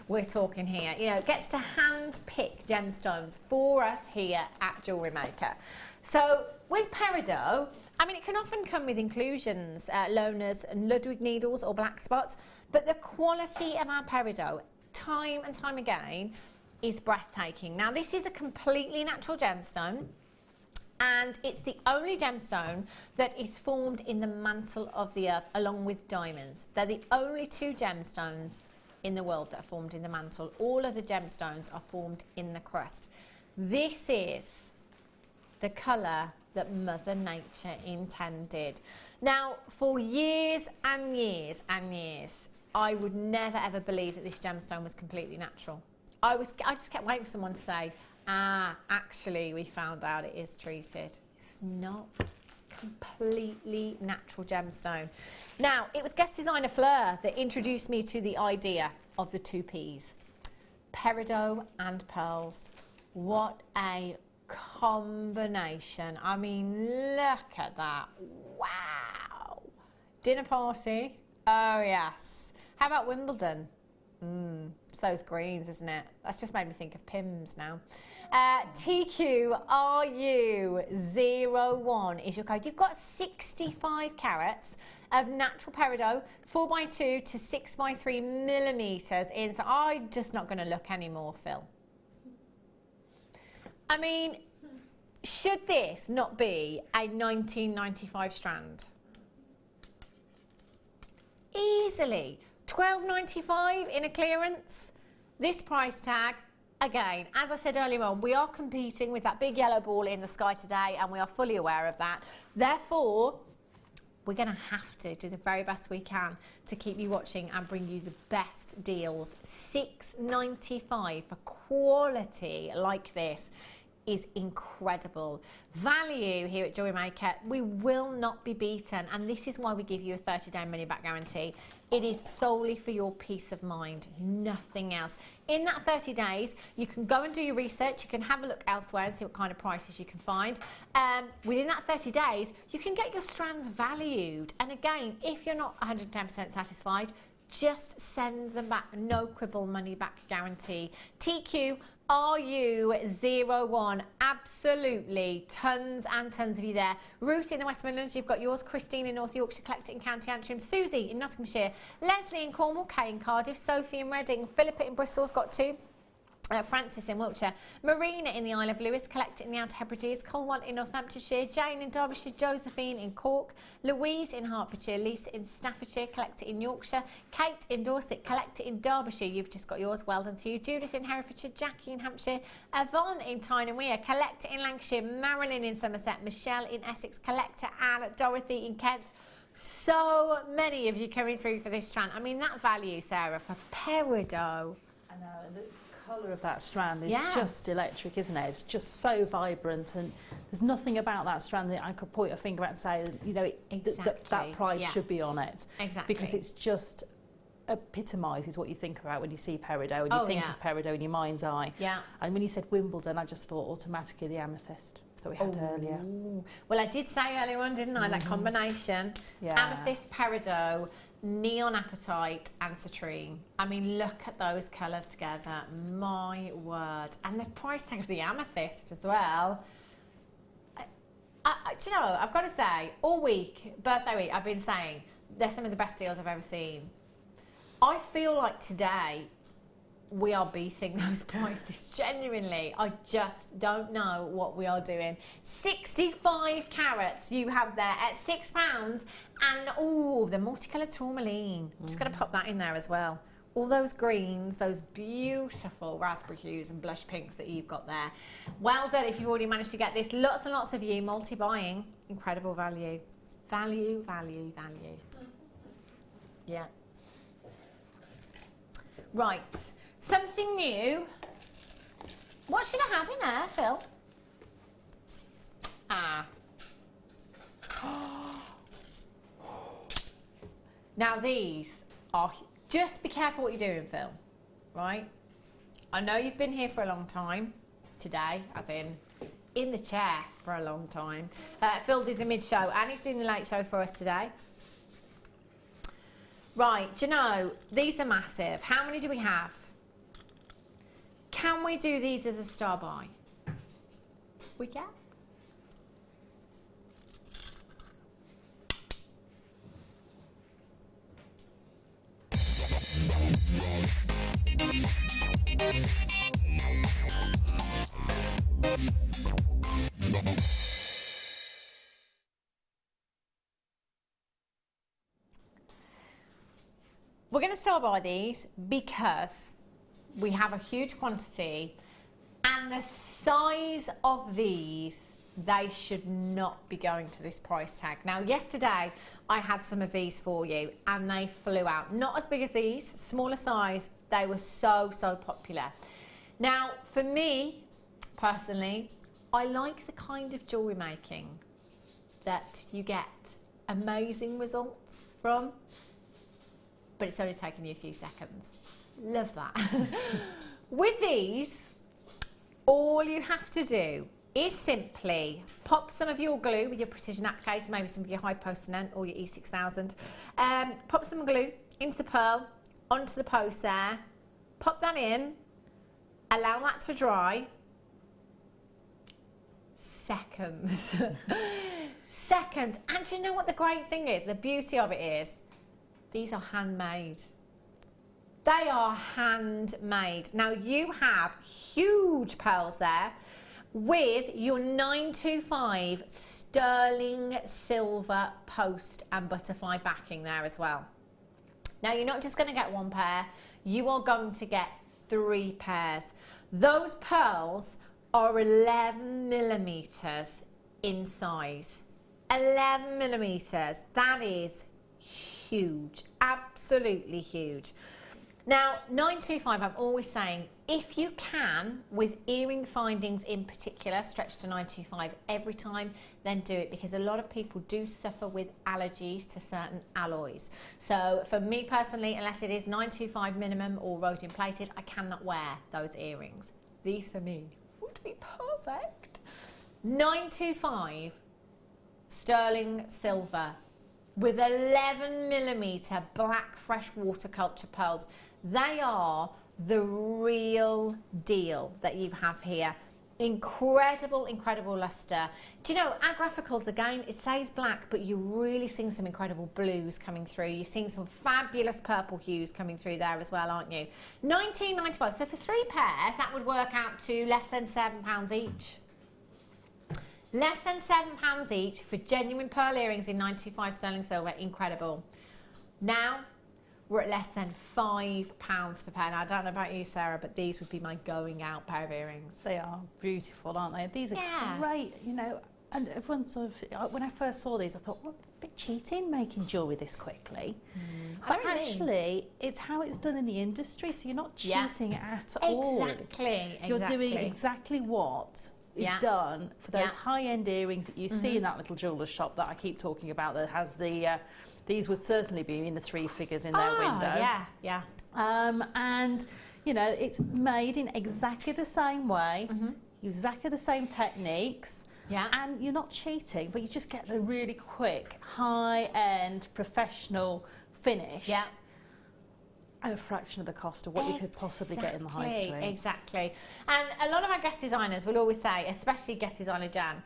We're talking here, you know, gets to hand pick gemstones for us here at Jewellery Maker. So with peridot, I mean, it can often come with inclusions, loners and Ludwig needles or black spots, but the quality of our peridot, time and time again, is breathtaking. Now, this is a completely natural gemstone, and it's the only gemstone that is formed in the mantle of the earth, along with diamonds. They're the only two gemstones in the world that are formed in the mantle. All of the gemstones are formed in the crust. This is the colour that Mother Nature intended. Now, for years and years and years, I would never ever believe that this gemstone was completely natural. I just kept waiting for someone to say, actually, we found out it is treated. It's not completely natural gemstone. Now, it was guest designer Fleur that introduced me to the idea of the two P's, peridot and pearls. What a combination. I mean, look at that. Wow. Dinner party. Oh, yes. How about Wimbledon? It's those greens, isn't it? That's just made me think of Pims now. TQRU01 is your code. You've got 65 carats of natural peridot, 4x2 to 6x3 millimetres in. So I'm just not going to look anymore, Phil. I mean, should this not be a 1995 strand? Easily. $12.95 in a clearance. This price tag, again, as I said earlier on, we are competing with that big yellow ball in the sky today, and we are fully aware of that. Therefore, we're going to have to do the very best we can to keep you watching and bring you the best deals. $6.95 for quality like this is incredible. Value here at Jewellery Maker, we will not be beaten, and this is why we give you a 30-day money-back guarantee. It is solely for your peace of mind, nothing else. In that 30 days, you can go and do your research, you can have a look elsewhere and see what kind of prices you can find. Within that 30 days, you can get your strands valued. And again, if you're not 110% satisfied, just send them back. No quibble, money back guarantee. TQRU01, absolutely tons and tons of you there. Ruth in the West Midlands, you've got yours. Christine in North Yorkshire, collect it in County Antrim. Susie in Nottinghamshire, Leslie in Cornwall, Kay in Cardiff, Sophie in Reading, Philippa in Bristol's got two. Francis in Wiltshire, Marina in the Isle of Lewis, collect it in the Outer Hebrides, Colwell in Northamptonshire, Jane in Derbyshire, Josephine in Cork, Louise in Hertfordshire, Lisa in Staffordshire, collect it in Yorkshire, Kate in Dorset, collect it in Derbyshire, you've just got yours, well done to you, Judith in Herefordshire, Jackie in Hampshire, Yvonne in Tyne and Wear, collect it in Lancashire, Marilyn in Somerset, Michelle in Essex, collect it, and Dorothy in Kent. So many of you coming through for this strand. I mean, that value, Sarah, for peridot. I know, the colour of that strand is just electric, isn't it? It's just so vibrant, and there's nothing about that strand that I could point a finger at and say, you know, that price should be on it. Exactly. Because it's just epitomises what you think about when you see peridot, and you think of peridot in your mind's eye. Yeah. And when you said Wimbledon, I just thought automatically the amethyst that we had earlier. Well, I did say earlier on, didn't I, that combination. Yeah. Amethyst, peridot, neon apatite and citrine. I mean, look at those colours together. My word. And the price tag of the amethyst as well. Do you know, I've got to say, all week, birthday week, I've been saying they're some of the best deals I've ever seen. I feel like today we are beating those prices. Genuinely, I just don't know what we are doing. 65 carats you have there at £6, and the multicoloured tourmaline. I'm just going to pop that in there as well. All those greens, those beautiful raspberry hues and blush pinks that you've got there. Well done if you've already managed to get this. Lots and lots of you multi-buying. Incredible value. Value, value, value. Yeah. Right. Something new. What should I have in there, Phil? Now these are, just be careful what you're doing, Phil, right? I know you've been here for a long time today, as in the chair for a long time. Phil did the mid-show and he's doing the late show for us today. Right, do you know, these are massive. How many do we have? Can we do these as a star buy? We can. We're going to star buy these because we have a huge quantity, and the size of these, they should not be going to this price tag. Now yesterday I had some of these for you and they flew out. Not as big as these, smaller size. They were so popular. Now for me personally, I like the kind of jewellery making that you get amazing results from, but it's only taken you a few seconds. Love that. With these, all you have to do is simply pop some of your glue with your precision applicator, maybe some of your high post cement or your E6000. Pop some glue into the pearl, onto the post there, pop that in, allow that to dry. Seconds. Seconds. And do you know what the great thing is? The beauty of it is, these are handmade. They are handmade. Now you have huge pearls there with your 925 sterling silver post and butterfly backing there as well. Now you're not just going to get one pair, you are going to get 3 pairs. Those pearls are 11 millimeters in size. 11 millimeters. That is huge. Absolutely huge. Now, 925, I'm always saying, if you can, with earring findings in particular, stretch to 925 every time, then do it, because a lot of people do suffer with allergies to certain alloys. So for me personally, unless it is 925 minimum or rhodium plated, I cannot wear those earrings. These for me would be perfect. 925 sterling silver with 11 millimeter black freshwater culture pearls. They are the real deal that you have here. Incredible, incredible luster. Do you know, our graphicals, again, it says black, but you're really seeing some incredible blues coming through. You're seeing some fabulous purple hues coming through there as well, aren't you? $19.95. So for 3 pairs, that would work out to less than £7 each. Less than £7 each for genuine pearl earrings in 925 sterling silver. Incredible. Now we're at less than £5 per pair. Now I don't know about you, Sarah, but these would be my going out pair of earrings. They are beautiful, aren't they? These are great, you know. And everyone sort of, when I first saw these, I thought, well, a bit cheating making jewellery this quickly. But actually, it's how it's done in the industry, so you're not cheating at all. Exactly. You're doing exactly what is done for those high-end earrings that you see in that little jeweller's shop that I keep talking about, that has the these would certainly be in the 3 figures in their window. Yeah. And you know, it's made in exactly the same way, use exactly the same techniques. Yeah. And you're not cheating, but you just get the really quick, high-end, professional finish. Yeah. At a fraction of the cost of what you could possibly get in the high street. Exactly. And a lot of our guest designers will always say, especially guest designer Jan,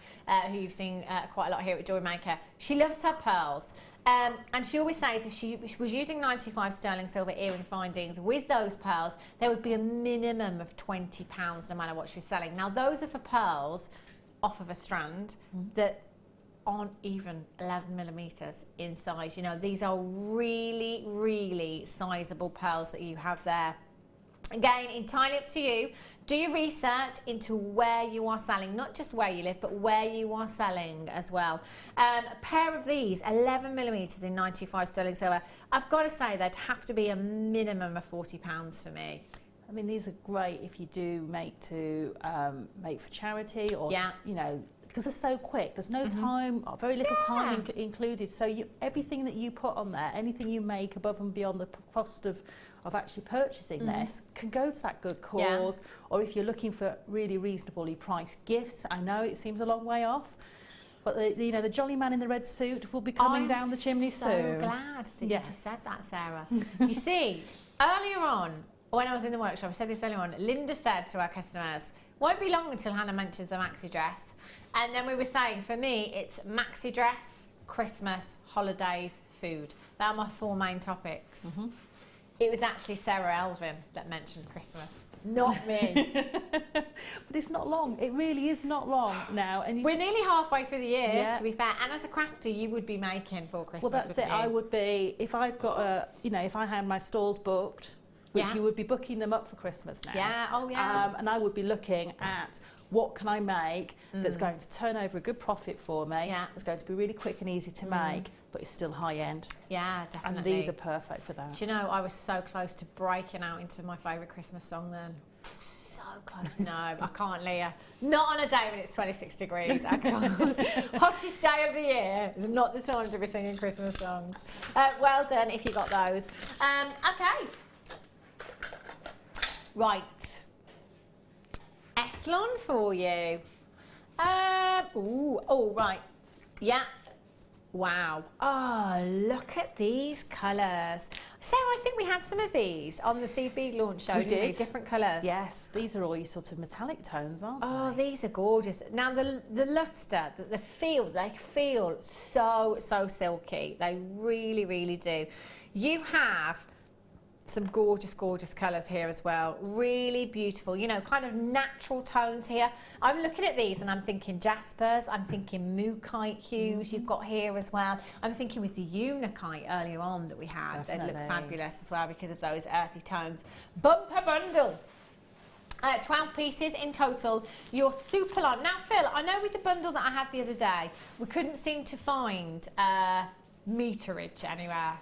who you've seen quite a lot here at Jewellery Maker, she loves her pearls. And she always says if she was using 95 sterling silver earring findings with those pearls, there would be a minimum of £20 no matter what she was selling. Now, those are for pearls off of a strand that aren't even 11 millimeters in size. You know, these are really, really sizable pearls that you have there. Again, entirely up to you. Do your research into where you are selling, not just where you live, but where you are selling as well. A pair of these, 11 millimeters in 95 sterling silver, I've got to say they'd have to be a minimum of £40 for me. I mean, these are great if you do make for charity or just, you know, because they're so quick. There's no time, or very little time included. So everything that you put on there, anything you make above and beyond the cost of actually purchasing this, can go to that good cause. Or if you're looking for really reasonably priced gifts, I know it seems a long way off, but the jolly man in the red suit will be coming down the chimney soon. I'm so glad that you just said that, Sarah. You see, earlier on, when I was in the workshop, I said this earlier on, Linda said to our customers, won't be long until Hannah mentions a maxi dress. And then we were saying, for me, it's maxi dress, Christmas, holidays, food. They are my 4 main topics. It was actually Sarah Elvin that mentioned Christmas, not me. But it's not long. It really is not long now. And we're nearly halfway through the year, to be fair. And as a crafter, you would be making for Christmas. Well, that's it. I would be, if I've got if I had my stalls booked, which you would be booking them up for Christmas now. Yeah, oh yeah. And I would be looking at what can I make that's going to turn over a good profit for me, that's going to be really quick and easy to make, but it's still high end. Yeah, definitely. And these are perfect for that. Do you know, I was so close to breaking out into my favourite Christmas song then. So close. No, I can't, Leah. Not on a day when it's 26 degrees. I can't. Hottest day of the year is not the time to be singing Christmas songs. Well done if you got those. Okay. Right. Echelon for you. Right. Yeah. Wow. Oh, look at these colours. Sarah, I think we had some of these on the Seed Bead launch show, didn't we? Different colours. Yes, these are all your sort of metallic tones, aren't they? Oh, these are gorgeous. Now, the lustre, they feel so silky. They really, really do. You have some gorgeous, gorgeous colours here as well. Really beautiful, you know, kind of natural tones here. I'm looking at these and I'm thinking Jaspers, I'm thinking Mookite hues you've got here as well. I'm thinking with the Unakite earlier on that we had, they look fabulous as well because of those earthy tones. Bumper bundle. 12 pieces in total. You're super long. Now, Phil, I know with the bundle that I had the other day, we couldn't seem to find meterage anywhere.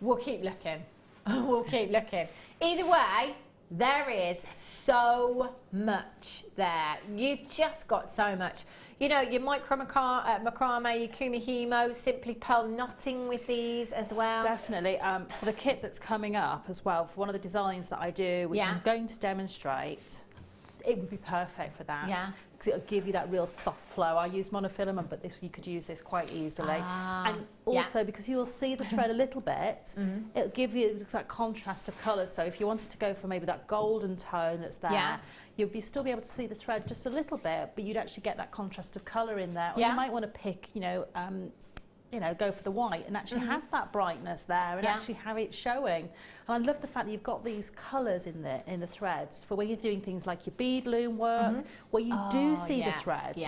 We'll keep looking. We'll keep looking. Either way, there is so much there. You've just got so much. You know, your macrame, your kumihimo, simply pearl knotting with these as well. Definitely. For the kit that's coming up as well, for one of the designs that I do, which I'm going to demonstrate, it would be perfect for that. Yeah. Because it'll give you that real soft flow. I use monofilament, but you could use this quite easily. And also, because you'll see the thread a little bit, it'll give you that contrast of colours. So if you wanted to go for maybe that golden tone that's there, you'll still be able to see the thread just a little bit, but you'd actually get that contrast of colour in there. Or you might want to pick, go for the white and actually have that brightness there and actually have it showing. And I love the fact that you've got these colours in the threads for when you're doing things like your bead loom work, where you do see the threads,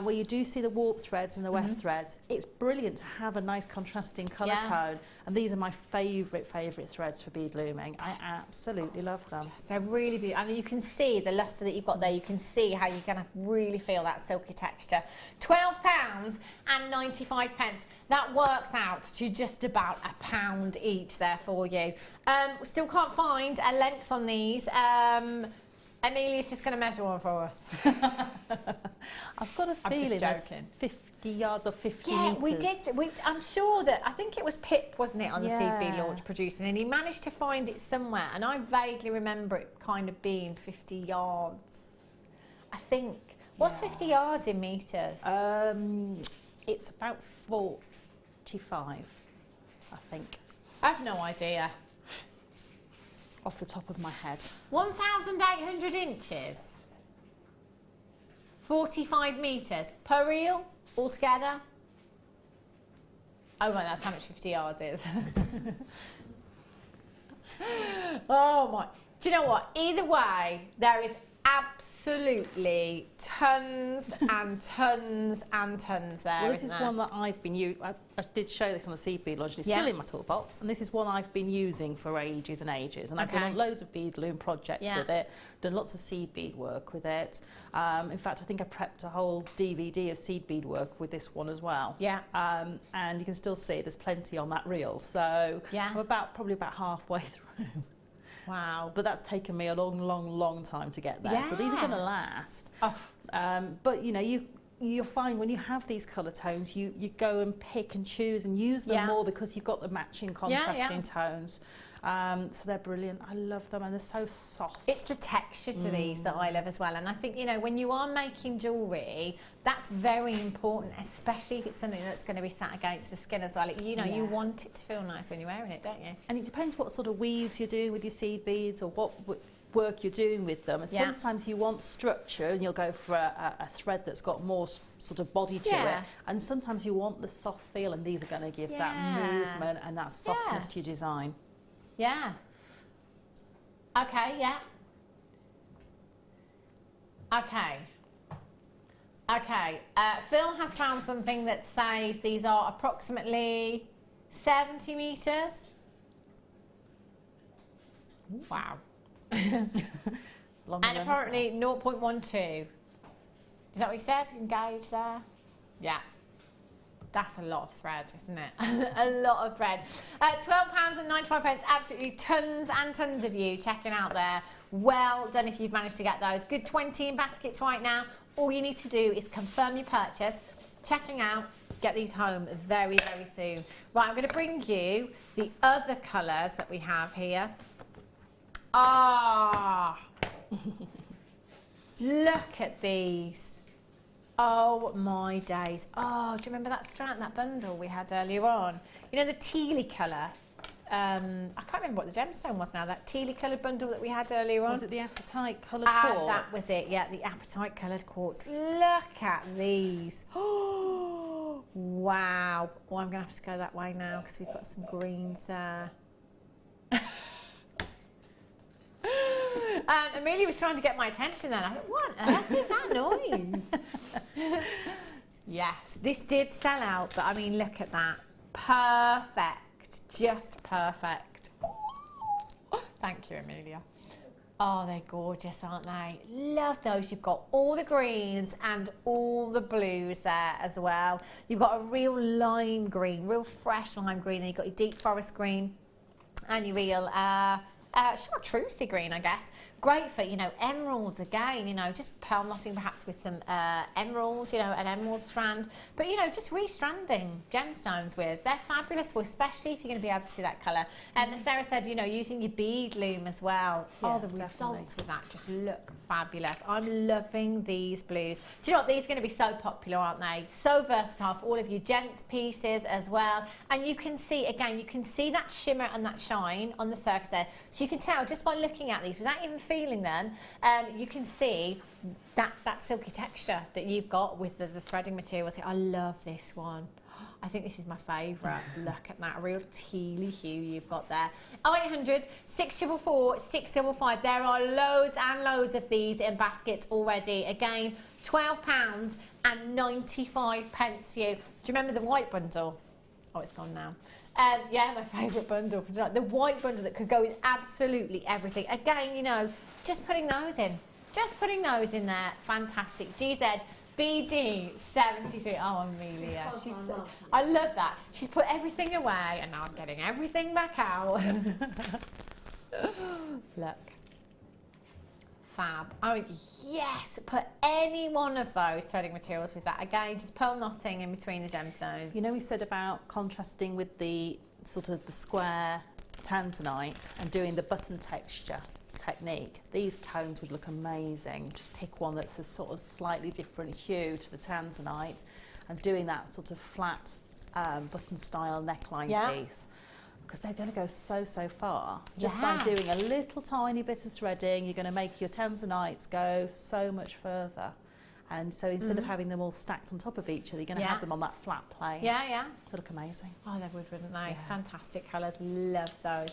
where you do see the warp threads and the weft threads. It's brilliant to have a nice contrasting colour tone. And these are my favourite threads for bead looming. I absolutely love them. They're really beautiful. I mean, you can see the lustre that you've got there. You can see how you're going to really feel that silky texture. £12.95. That works out to just about £1 each there for you. Still can't find a length on these. Amelia's just going to measure one for us. I've got a feeling it's 50 yards or 50 yeah, metres. we did. I'm sure that, I think it was Pip, wasn't it, on the seed bead launch producing, and he managed to find it somewhere, and I vaguely remember it kind of being 50 yards. I think. What's 50 yards in metres? It's about 45, I think. I have no idea. Off the top of my head. 1,800 inches. 45 metres per reel altogether. Oh, right, that's how much 50 yards is. Oh my. Do you know what? Either way, there is absolutely tons and tons and tons there. Well, this is one that I've been using. I did show this on the seed bead launch, and it's still in my toolbox. And this is one I've been using for ages and ages. And I've done loads of bead loom projects with it, done lots of seed bead work with it. In fact, I think I prepped a whole DVD of seed bead work with this one as well. Yeah. And you can still see there's plenty on that reel. So I'm probably about halfway through. Wow. But that's taken me a long time to get there. Yeah. So these are going to last. Oh. But you know, you'll find when you have these colour tones, you go and pick and choose and use them more because you've got the matching contrasting tones. So they're brilliant. I love them, and they're so soft. It's the texture to these that I love as well. And I think, you know, when you are making jewellery, that's very important, especially if it's something that's going to be sat against the skin as well. You know, you want it to feel nice when you're wearing it, don't you? And it depends what sort of weaves you're doing with your seed beads, or what work you're doing with them. And sometimes you want structure, and you'll go for a thread that's got more sort of body to it. And sometimes you want the soft feel, and these are going to give that movement and that softness to your design. Yeah. Okay, yeah. Okay. Okay. Phil has found something that says these are approximately 70 metres. Wow. And apparently 0.12. Is that what you said? Engage there? Yeah. That's a lot of thread, isn't it? A lot of thread. £12.95. Absolutely tons and tons of you checking out there. Well done if you've managed to get those. Good 20 in baskets right now. All you need to do is confirm your purchase, checking out, get these home very, very soon. Right, I'm going to bring you the other colours that we have here. Ah! Look at these. Oh my days. Oh, do you remember that strand, that bundle we had earlier on? You know, the tealy colour. I can't remember what the gemstone was now. That tealy coloured bundle that we had earlier on. Was it the apatite coloured quartz? That was it, yeah, the apatite coloured quartz. Look at these. Oh, wow. Well, I'm going to have to go that way now because we've got some greens there. Amelia was trying to get my attention then. I thought, what on earth is that noise? Yes, this did sell out, but I mean, look at that. Perfect. Just perfect. Thank you, Amelia. Oh, they're gorgeous, aren't they? Love those. You've got all the greens and all the blues there as well. You've got a real lime green, real fresh lime green. Then you've got your deep forest green and your real chartreusey green, I guess. Great for, you know, emeralds again, you know, just pearl knotting perhaps with some emeralds, you know, an emerald strand. But, you know, just restranding gemstones with. They're fabulous, especially if you're going to be able to see that colour. And as Sarah said, you know, using your bead loom as well. Yeah, oh, the results with that just look fabulous. I'm loving these blues. Do you know what? These are going to be so popular, aren't they? So versatile for all of your gents pieces as well. And you can see, again, you can see that shimmer and that shine on the surface there. So you can tell just by looking at these without even feeling them, you can see that silky texture that you've got with the threading materials here. I love this one. I think this is my favourite. Look at that real tealy hue you've got there. 0800 644 655. There are loads and loads of these in baskets already. Again, £12.95 for you. Do you remember the white bundle? Oh, it's gone now. Yeah, my favourite bundle. The white bundle that could go with absolutely everything. Again, you know, just putting those in. Just putting those in there. Fantastic. GZ, BD, 73. Oh, Amelia. I love that. She's put everything away and now I'm getting everything back out. Look. fab. I mean, yes, put any one of those threading materials with that. Again, just pearl knotting in between the gemstones. You know, we said about contrasting with the sort of the square Tanzanite and doing the button texture technique. These tones would look amazing. Just pick one that's a sort of slightly different hue to the Tanzanite and doing that sort of flat button style neckline piece. Because they're going to go so far. Just by doing a little tiny bit of threading, you're going to make your Tanzanites go so much further. And so instead of having them all stacked on top of each other, you're going to have them on that flat plane. Yeah. They look amazing. Oh, they would, wouldn't they? Yeah. Fantastic colours. Love those.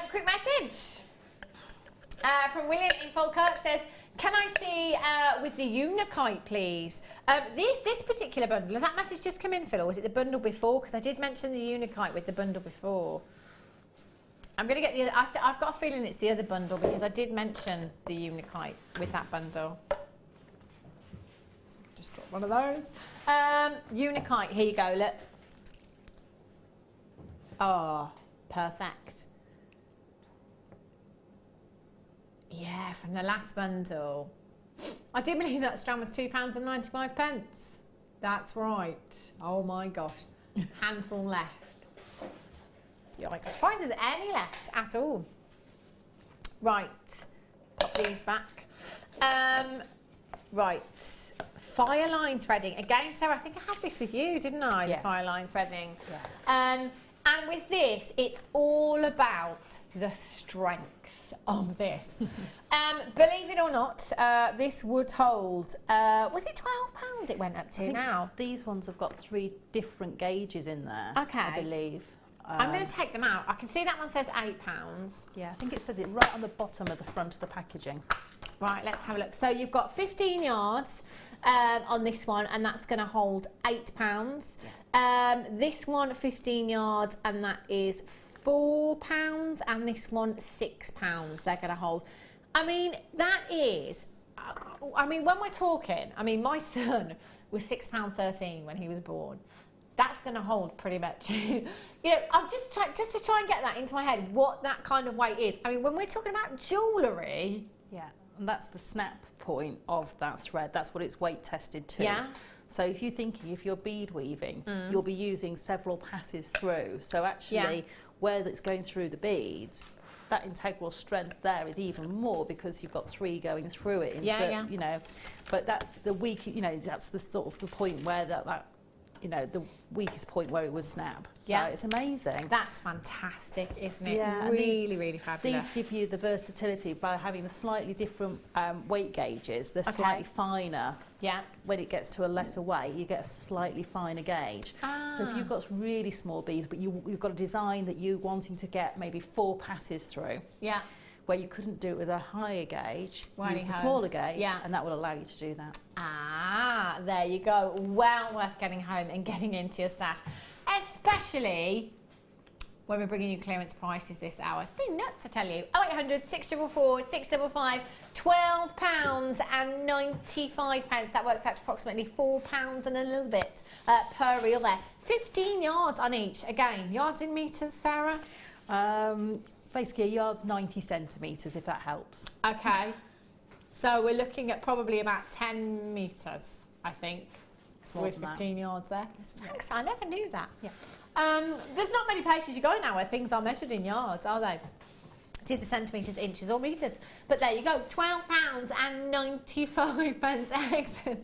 Quick message from William in Falkirk says, can I see with the Unikite, please? This particular bundle, has that message just come in, Phil, or was it the bundle before? Because I did mention the Unikite with the bundle before. I'm going to get the other, I've got a feeling it's the other bundle because I did mention the Unikite with that bundle. Just drop one of those. Unikite, here you go, look. Oh, perfect. Yeah, from the last bundle. I do believe that strand was £2.95. That's right. Oh my gosh. Handful left. Yikes. I'm surprised there's any left at all. Right. Pop these back. Right. Fire line threading. Again, Sarah, I think I had this with you, didn't I? Yes. The fire line threading. Yes. And with this, it's all about the strength of this. Believe it or not, this would hold, was it £12 it went up to now? These ones have got 3 different gauges in there, I believe. I'm going to take them out. I can see that one says £8. Yeah, I think it says it right on the bottom of the front of the packaging. Right, let's have a look. So you've got 15 yards on this one, and that's going to hold £8. Yeah. This one, 15 yards, and that is £4, and this one, £6. They're going to hold. I mean, that is. I mean, when we're talking, I mean, my son was £6.13 when he was born. That's going to hold pretty much. You know, I'm just to try and get that into my head, what that kind of weight is. I mean, when we're talking about jewellery. Yeah, and that's the snap point of that thread. That's what it's weight tested to. Yeah. So if you're thinking, if you're bead weaving, you'll be using several passes through. So actually, where that's going through the beads, that integral strength there is even more because you've got 3 going through it. You know, but that's the weak. You know, that's the sort of the point where that you know, the weakest point where it would snap. So it's amazing. That's fantastic, isn't it? Yeah, really, really fabulous. These give you the versatility by having the slightly different weight gauges. They're slightly finer. Yeah. When it gets to a lesser weight, you get a slightly finer gauge. So if you've got really small beads, but you've got a design that you're wanting to get maybe 4 passes through. Yeah. Where you couldn't do it with a higher gauge, use the smaller gauge, and that will allow you to do that. Ah, there you go. Well worth getting home and getting into your stash, especially when we're bringing you clearance prices this hour. It's been nuts, I tell you. 0800 644 655, £12.95. That works out to approximately £4 and a little bit per reel there. 15 yards on each. Again, yards in metres, Sarah? Basically, a yard's 90 centimetres, if that helps. Okay. So we're looking at probably about 10 metres, I think, with 15 yards there. Thanks, I never knew that. Yeah. There's not many places you go now where things are measured in yards, are they? It's either centimetres, inches or metres. But there you go, £12.95 excess.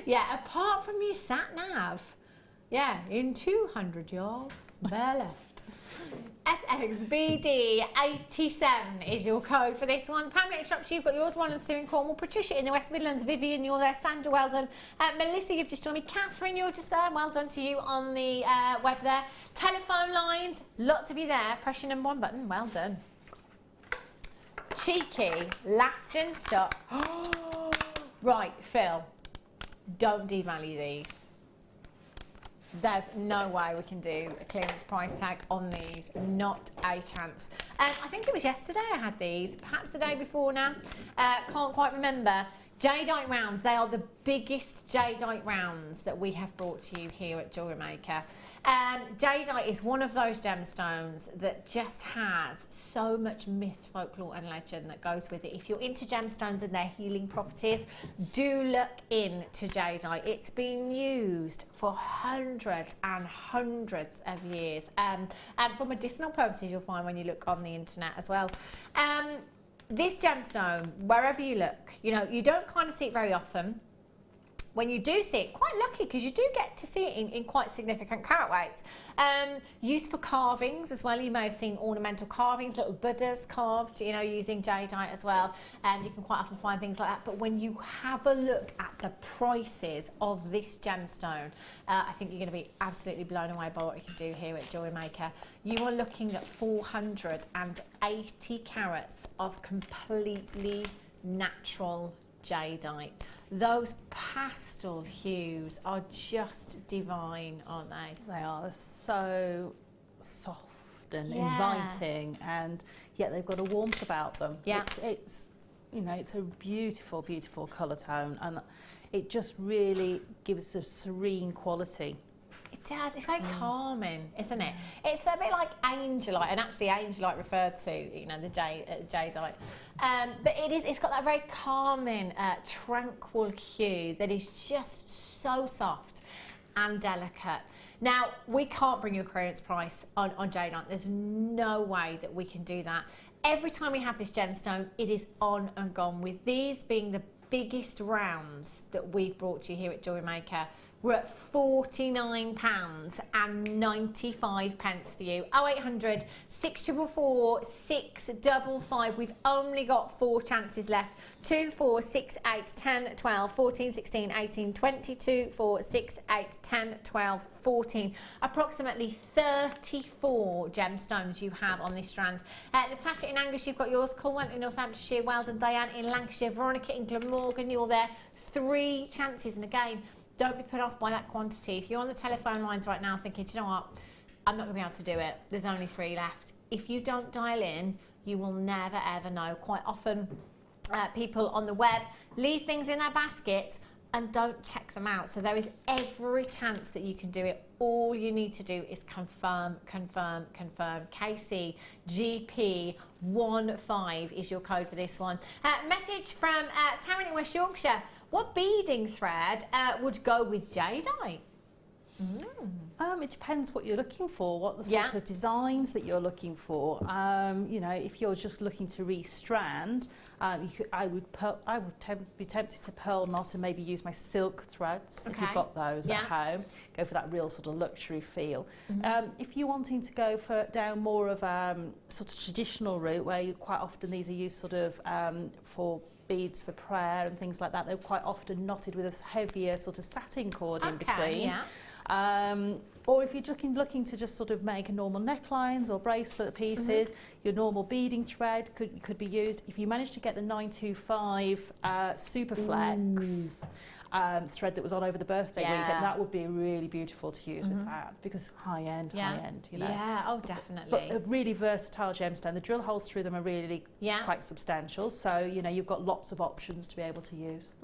Yeah, apart from your sat-nav. Yeah, in 200 yards, bare left. SXBD87 is your code for this one. Pamela in Shropshire, you've got yours, one and Sue in Cornwall. Patricia in the West Midlands. Vivian, you're there. Sandra, well done. Melissa, you've just joined me. Catherine, you're just there. Well done to you on the web there. Telephone lines, lots of you there. Press your number 1 button. Well done. Cheeky, last in stock. Right, Phil, don't devalue these. There's no way we can do a clearance price tag on these, not a chance. I think it was yesterday I had these, perhaps the day before now, can't quite remember. Jadeite rounds, they are the biggest jadeite rounds that we have brought to you here at Jewellery Maker. Jadeite is one of those gemstones that just has so much myth, folklore and legend that goes with it. If you're into gemstones and their healing properties, do look into jadeite. It's been used for hundreds and hundreds of years, and for medicinal purposes you'll find when you look on the internet as well. This gemstone, wherever you look, you know, you don't kind of see it very often. When you do see it, quite lucky because you do get to see it in quite significant carat weights. Used for carvings as well. You may have seen ornamental carvings, little Buddhas carved, you know, using jadeite as well. You can quite often find things like that. But when you have a look at the prices of this gemstone, I think you're going to be absolutely blown away by what we can do here at Jewellery Maker. You are looking at 480 carats of completely natural jadeite. Those pastel hues are just divine, aren't they? They are so soft and inviting, and yet they've got a warmth about them. Yeah. It's you know, it's a beautiful, beautiful colour tone, and it just really gives a serene quality. It does. It's very calming, isn't it? It's a bit like angelite, and actually angelite referred to, you know, the jadeite. But it's got that very calming, tranquil hue that is just so soft and delicate. Now, we can't bring you a clearance price on jadeite. There's no way that we can do that. Every time we have this gemstone, it is on and gone. With these being the biggest rounds that we've brought to you here at Jewellery Maker, we're at £49.95 for you. 0800 644 655. We've only got 4 chances left. 2, 4, 6, 8, 10, 12, 14, 16, 18, 22, 4, 6, 8, 10, 12, 14. Approximately 34 gemstones you have on this strand. Natasha in Angus, you've got yours. Colwell in Northamptonshire. Weldon, Diane in Lancashire. Veronica in Glamorgan, you're there. 3 chances, and again, don't be put off by that quantity. If you're on the telephone lines right now thinking, do you know what, I'm not going to be able to do it, there's only 3 left. If you don't dial in, you will never ever know. Quite often people on the web leave things in their baskets and don't check them out. So there is every chance that you can do it. All you need to do is confirm, confirm, confirm. KCGP15 is your code for this one. Message from Taryn in West Yorkshire. What beading thread would go with jadeite? It depends what you're looking for, what the sort of designs that you're looking for. You know, if you're just looking to restrand, I would be tempted to pearl knot and maybe use my silk threads if you've got those at home. Go for that real sort of luxury feel. If you're wanting to go down more of sort of traditional route, where quite often these are used sort of for beads for prayer and things like that, they're quite often knotted with a heavier sort of satin cord in between. Or if you're looking to just sort of make normal necklines or bracelet pieces, your normal beading thread could be used. If you manage to get the 925 Superflex thread that was on over the birthday weekend, that would be really beautiful to use with that, because high end, you know. Yeah, oh definitely. But a really versatile gemstone. The drill holes through them are really quite substantial, so you know you've got lots of options to be able to use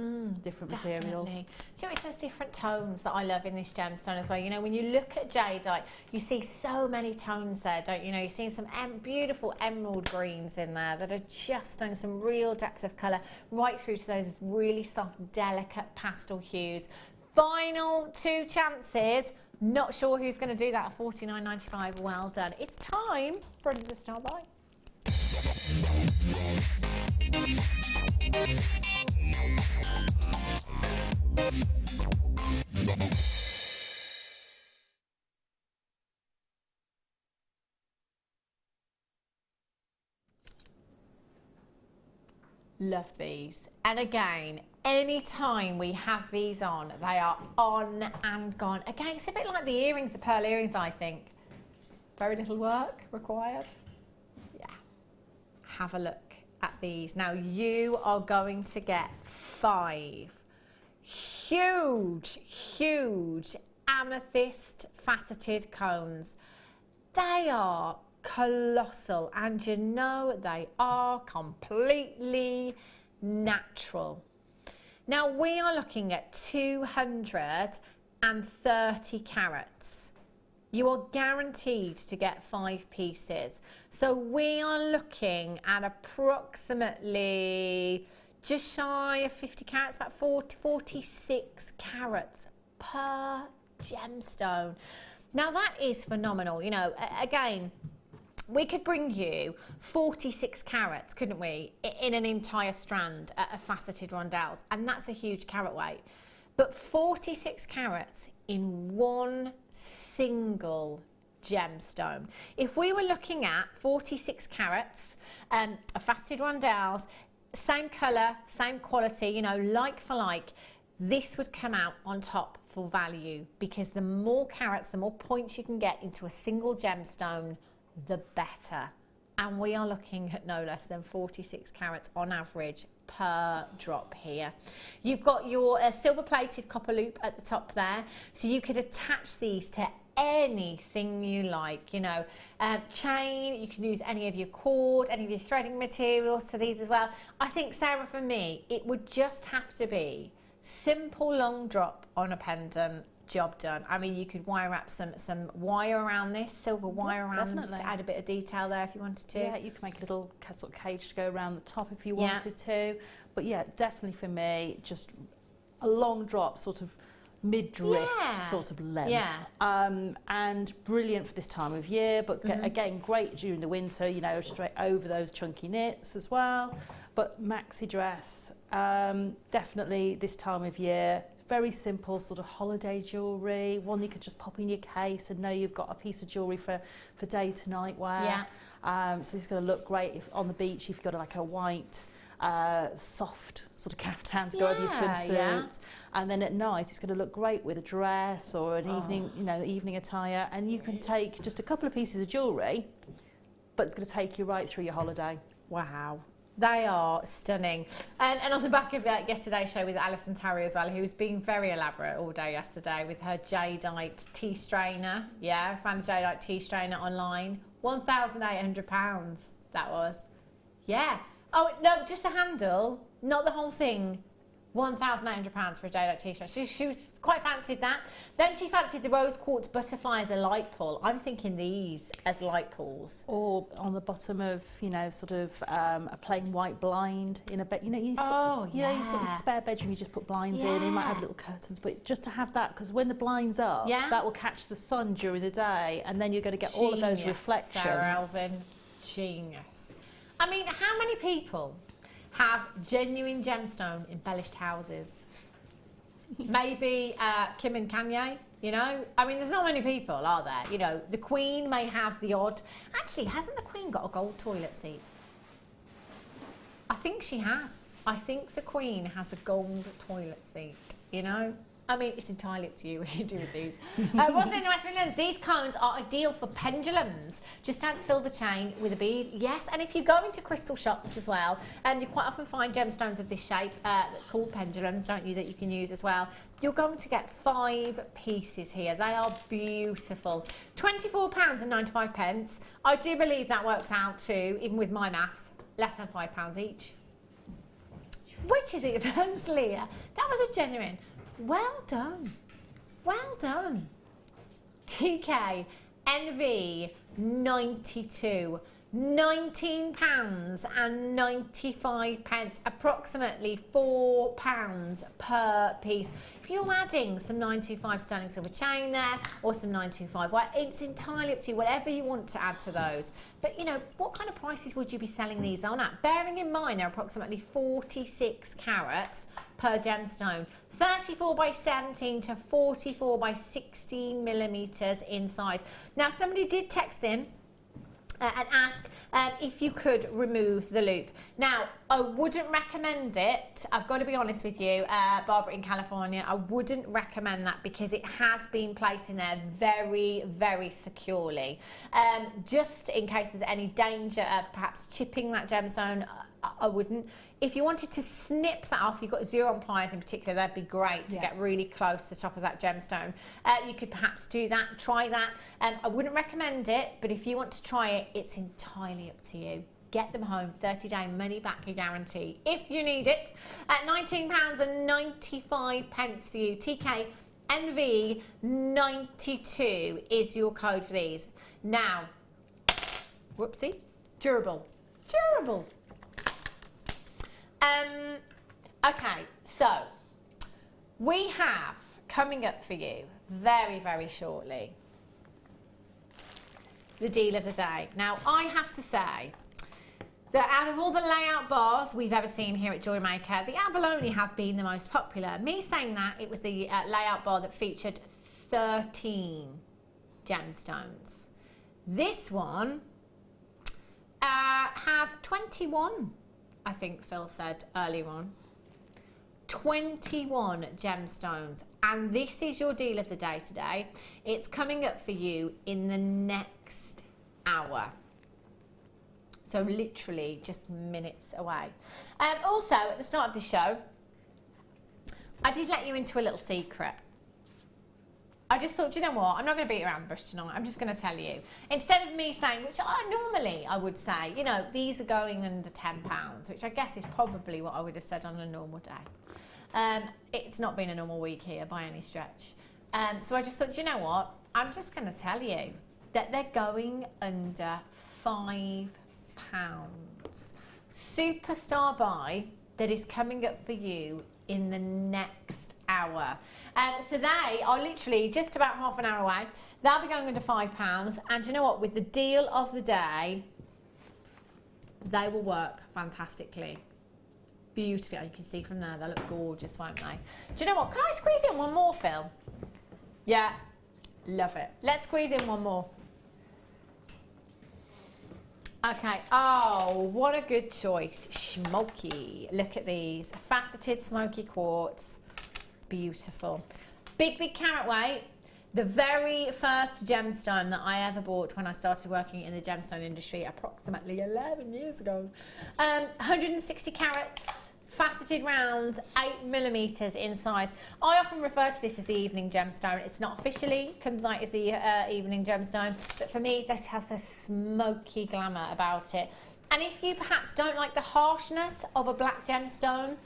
different materials. Do you know, it's those different tones that I love in this gemstone as well. You know, when you look at jadeite, you see so many tones there, don't you know? You're seeing some beautiful emerald greens in there that are just showing some real depth of colour, right through to those really soft, delicate pastel hues. Final 2 chances. Not sure who's going to do that at $49.95. Well done. It's time for another star buy. Love these. And again, anytime we have these on, they are on and gone. Again, it's a bit like the earrings, the pearl earrings, I think. Very little work required. Yeah. Have a look at these. Now, you are going to get 5 huge, huge amethyst faceted cones. They are colossal, and you know they are completely natural. Now we are looking at 230 carats. You are guaranteed to get 5 pieces. So we are looking at approximately just shy of 50 carats, about 46 carats per gemstone. Now that is phenomenal. You know, again, we could bring you 46 carats, couldn't we, in an entire strand of faceted rondelles, and that's a huge carat weight. But 46 carats in one single gemstone. If we were looking at 46 carats of faceted rondelles, same colour, same quality, you know, like for like, this would come out on top for value, because the more carats, the more points you can get into a single gemstone, the better. And we are looking at no less than 46 carats on average per drop here. You've got your silver plated copper loop at the top there, so you could attach these to anything you like, you know, chain. You can use any of your cord, any of your threading materials to these as well. I think, Sarah, for me, it would just have to be simple long drop on a pendant, job done. I mean, you could wire wrap some wire around this, silver wire around, just to add a bit of detail there if you wanted to. Yeah, you can make a little sort of cage to go around the top if you wanted to. But yeah, definitely for me, just a long drop, sort of mid-drift sort of length. Yeah. And brilliant for this time of year, but again, great during the winter, you know, straight over those chunky knits as well. But maxi dress, definitely this time of year. Very simple sort of holiday jewellery, one you could just pop in your case and know you've got a piece of jewellery for day to night wear. So this is going to look great if on the beach you've got like a white soft sort of caftan to go over your swimsuit, and then at night it's going to look great with a dress or an evening, you know, evening attire, and you can take just a couple of pieces of jewellery, but it's going to take you right through your holiday. Wow. They are stunning. And on the back of yesterday's show with Alison Tarry as well, who was being very elaborate all day yesterday with her jadeite tea strainer. Yeah, I found a jadeite tea strainer online. £1,800 that was. Yeah. Oh, no, just the handle, not the whole thing. £1,800 for a jadeite t-shirt. She was quite fancied that. Then she fancied the rose quartz butterfly as a light pull. I'm thinking these as light pulls. Or on the bottom of, you know, sort of a plain white blind in a bed. You know, you sort you sort of spare bedroom, you just put blinds in. You might have little curtains, but just to have that, because when the blind's up, that will catch the sun during the day, and then you're going to get all of those reflections. Sara, Elvin, genius. I mean, how many people have genuine gemstone embellished houses? Maybe Kim and Kanye, you know? I mean, there's not many people, are there? You know, the Queen may have the odd... Actually, hasn't the Queen got a gold toilet seat? I think she has. I think the Queen has a gold toilet seat, you know? I mean, it's entirely up to you what you do with these. What's in the West Midlands? These cones are ideal for pendulums. Just add silver chain with a bead. Yes, and if you go into crystal shops as well, you quite often find gemstones of this shape called pendulums, don't you, that you can use as well. You're going to get 5 pieces here. They are beautiful. £24.95. I do believe that works out to, even with my maths, less than £5 each. Which is it, Leah? That was a genuine... Well done. Well done. TK NV 92. £19.95, approximately £4 per piece. If you're adding some 925 sterling silver chain there, or some 925 white, it's entirely up to you, whatever you want to add to those. But you know, what kind of prices would you be selling these on at? Bearing in mind they're approximately 46 carats per gemstone. 34 by 17 to 44 by 16 millimeters in size. Now, somebody did text in and ask if you could remove the loop. Now, I wouldn't recommend it. I've got to be honest with you, Barbara in California, I wouldn't recommend that because it has been placed in there very, very securely. Just in case there's any danger of perhaps chipping that gemstone, I wouldn't. If you wanted to snip that off, you've got 0 pliers in particular, that'd be great to get really close to the top of that gemstone. You could perhaps do that, try that. I wouldn't recommend it, but if you want to try it, it's entirely up to you. get them home, 30-day money-back guarantee if you need it. At £19.95 for you. TK NV92 is your code for these. Now, whoopsie, durable. Okay, so we have coming up for you very, very shortly the deal of the day. Now, I have to say that out of all the layout bars we've ever seen here at Jewellery Maker, the Abalone have been the most popular. Me saying that, it was the layout bar that featured 13 gemstones. This one has 21, I think Phil said earlier on. 21 gemstones, and this is your deal of the day today. It's coming up for you in the next hour. So literally just minutes away. Also, at the start of the show, I did let you into a little secret. I just thought, you know what, I'm not going to beat around the bush tonight. I'm just going to tell you. Instead of me saying, which normally I would say, you know, these are going under £10, which I guess is probably what I would have said on a normal day. It's not been a normal week here by any stretch. So I just thought, you know what, I'm just going to tell you that they're going under £5. Superstar buy that is coming up for you in the next hour. So they are literally just about half an hour away. They'll be going under £5, and you know what, with the deal of the day, they will work fantastically. Beautifully. You can see from there, they look gorgeous, won't they? Do you know what, can I squeeze in one more, Phil? Yeah, love it. Let's squeeze in one more. Okay, oh, what a good choice. Smoky. Look at these. Faceted smoky quartz. Beautiful. Big carat weight. The very first gemstone that I ever bought when I started working in the gemstone industry approximately 11 years ago. 160 carats. Faceted rounds, 8mm in size. I often refer to this as the evening gemstone. It's not officially, Tanzanite is the evening gemstone, but for me this has this smoky glamour about it. And if you perhaps don't like the harshness of a black gemstone,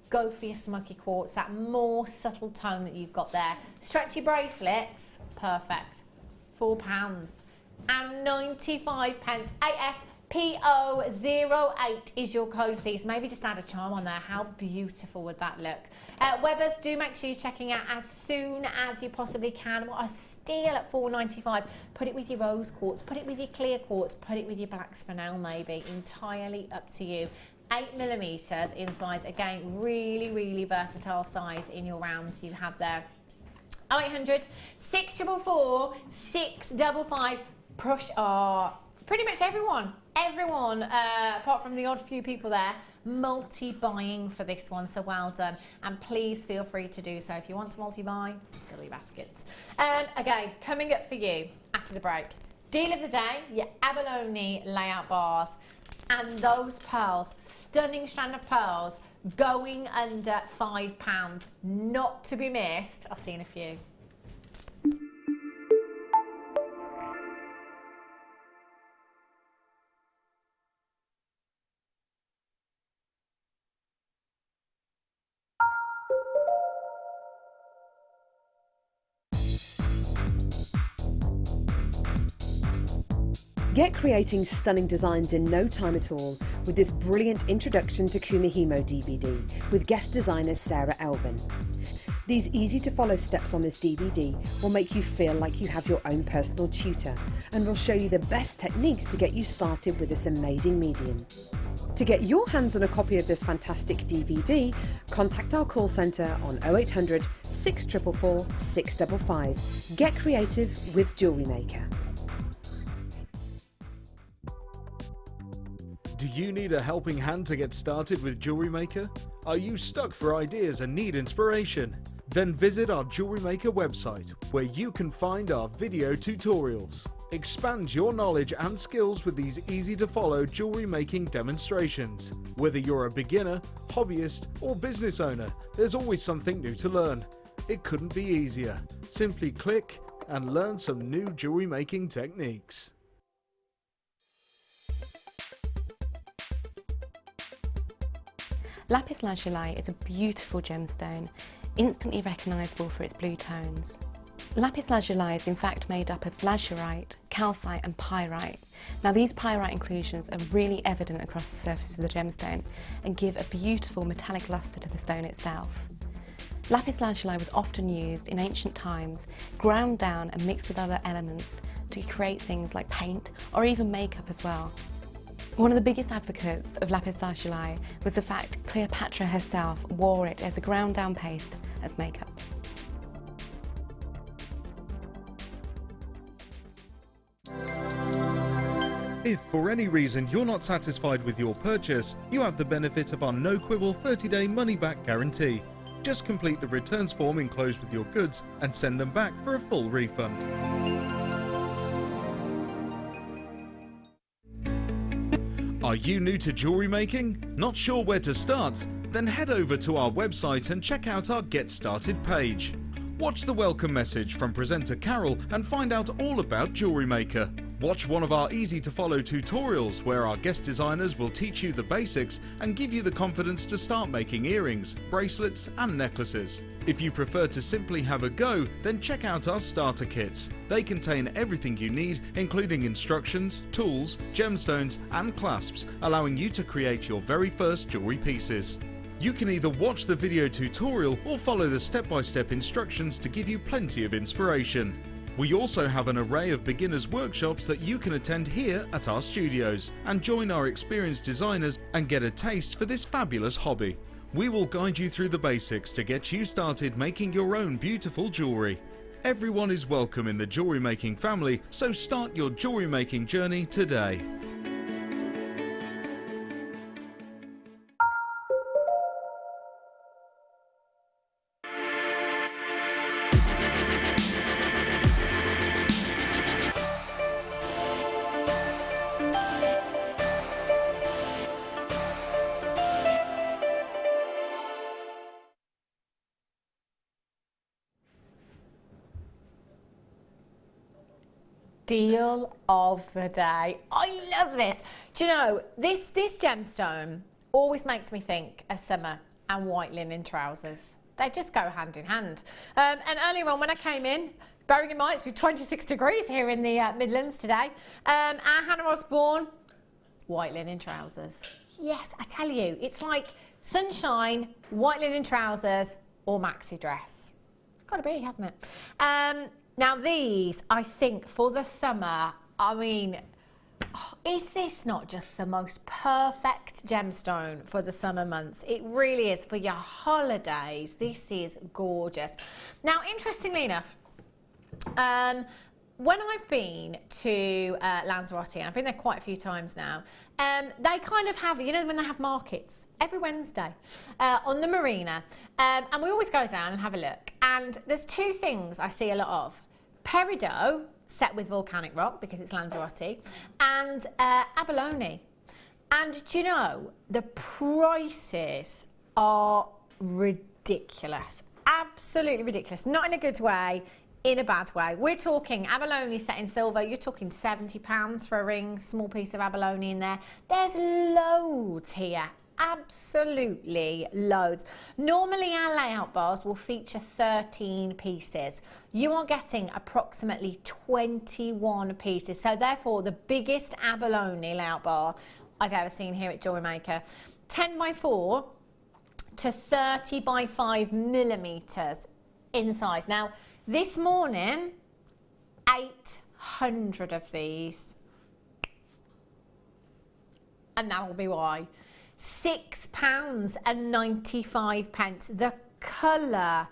go for your smoky quartz, that more subtle tone that you've got there. Stretchy bracelets, perfect. £4 and 95 pence. ASPO08 is your code for these. Maybe just add a charm on there. How beautiful would that look? Webbers, do make sure you're checking out as soon as you possibly can. What a steal at £4.95. Put it with your rose quartz, put it with your clear quartz, put it with your black spinel maybe. Entirely up to you. 8mm in size. Again, really versatile size in your rounds you have there. 0800 644 655. Push pretty much everyone, apart from the odd few people there, multi-buying for this one, so well done. And please feel free to do so. If you want to multi-buy, fill your baskets. Again, coming up for you after the break, deal of the day, your abalone layout bars, and those pearls, stunning strand of pearls, going under £5, not to be missed. I'll see you in a few. Get creating stunning designs in no time at all with this brilliant Introduction to Kumihimo DVD with guest designer Sara Elvin. These easy to follow steps on this DVD will make you feel like you have your own personal tutor and will show you the best techniques to get you started with this amazing medium. To get your hands on a copy of this fantastic DVD, contact our call centre on 0800 644 655. Get creative with Jewellery Maker. Do you need a helping hand to get started with Jewellery Maker? Are you stuck for ideas and need inspiration? Then visit our Jewellery Maker website, where you can find our video tutorials. Expand your knowledge and skills with these easy to follow jewellery making demonstrations. Whether you're a beginner, hobbyist or business owner, there's always something new to learn. It couldn't be easier. Simply click and learn some new jewellery making techniques. Lapis lazuli is a beautiful gemstone, instantly recognisable for its blue tones. Lapis lazuli is in fact made up of lazurite, calcite and pyrite. Now these pyrite inclusions are really evident across the surface of the gemstone and give a beautiful metallic lustre to the stone itself. Lapis lazuli was often used in ancient times, ground down and mixed with other elements to create things like paint or even makeup as well. One of the biggest advocates of lapis lazuli was the fact Cleopatra herself wore it as a ground down paste as makeup. If for any reason you're not satisfied with your purchase, you have the benefit of our no quibble 30-day money-back guarantee. Just complete the returns form enclosed with your goods and send them back for a full refund. Are you new to jewellery making? Not sure where to start? Then head over to our website and check out our Get Started page. Watch the welcome message from presenter Carol and find out all about Jewellery Maker. Watch one of our easy-to-follow tutorials where our guest designers will teach you the basics and give you the confidence to start making earrings, bracelets and necklaces. If you prefer to simply have a go, then check out our starter kits. They contain everything you need, including instructions, tools, gemstones and clasps, allowing you to create your very first jewellery pieces. You can either watch the video tutorial or follow the step-by-step instructions to give you plenty of inspiration. We also have an array of beginners workshops that you can attend here at our studios and join our experienced designers and get a taste for this fabulous hobby. We will guide you through the basics to get you started making your own beautiful jewellery. Everyone is welcome in the jewellery making family, so start your jewellery making journey today. Deal of the day. I love this. Do you know, this gemstone always makes me think of summer and white linen trousers. They just go hand in hand. And earlier on when I came in, bearing in mind it's been 26 degrees here in the Midlands today, our Hannah Osborne, white linen trousers. Yes, I tell you, it's like sunshine, white linen trousers or maxi dress. Gotta be, hasn't it? Now these, I think for the summer, I mean, is this not just the most perfect gemstone for the summer months? It really is. For your holidays, this is gorgeous. Now, interestingly enough, when I've been to Lanzarote, and I've been there quite a few times now, they kind of have, you know, when they have markets, every Wednesday on the marina, and we always go down and have a look, and there's two things I see a lot of: peridot set with volcanic rock because it's Lanzarote, and abalone. And do you know, the prices are ridiculous, absolutely ridiculous, not in a good way, in a bad way. We're talking abalone set in silver, you're talking £70 for a ring, small piece of abalone in there. There's loads here. Absolutely loads. Normally our layout bars will feature 13 pieces. You are getting approximately 21 pieces. So therefore the biggest abalone layout bar I've ever seen here at Jewellery Maker. 10 by 4 to 30 by 5 millimeters in size. Now this morning, 800 of these. And that'll be why. £6.95. The colour,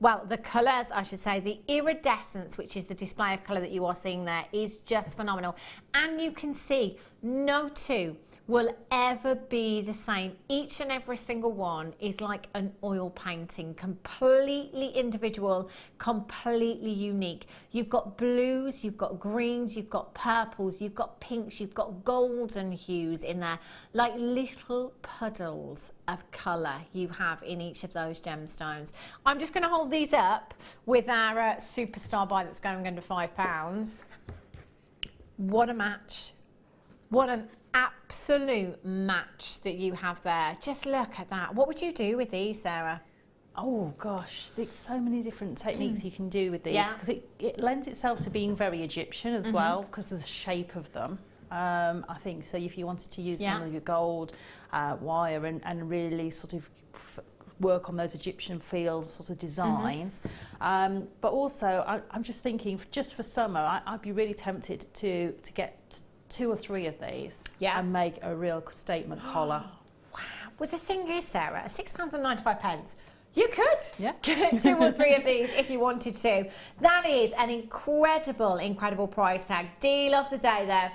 well, the colours, I should say, the iridescence, which is the display of colour that you are seeing there, is just phenomenal. And you can see no two will ever be the same. Each and every single one is like an oil painting, completely individual, completely unique. You've got blues, you've got greens, you've got purples, you've got pinks, you've got golden hues in there, like little puddles of colour you have in each of those gemstones. I'm just going to hold these up with our superstar buy that's going under £5. What a match. What an absolute match that you have there. Just look at that. What would you do with these, Sarah? Oh gosh, there's so many different techniques you can do with these, Yeah. because it lends itself to being very Egyptian as well, because of the shape of them. I think so. If you wanted to use some of your gold wire and really sort of work on those Egyptian fields sort of designs, but also I'm just thinking, just for summer, I'd be really tempted to get 2 or 3 of these and make a real statement collar. Wow. Well, the thing is, Sarah, at £6.95, you could get 2 or 3 of these if you wanted to. That is an incredible price tag. Deal of the day there.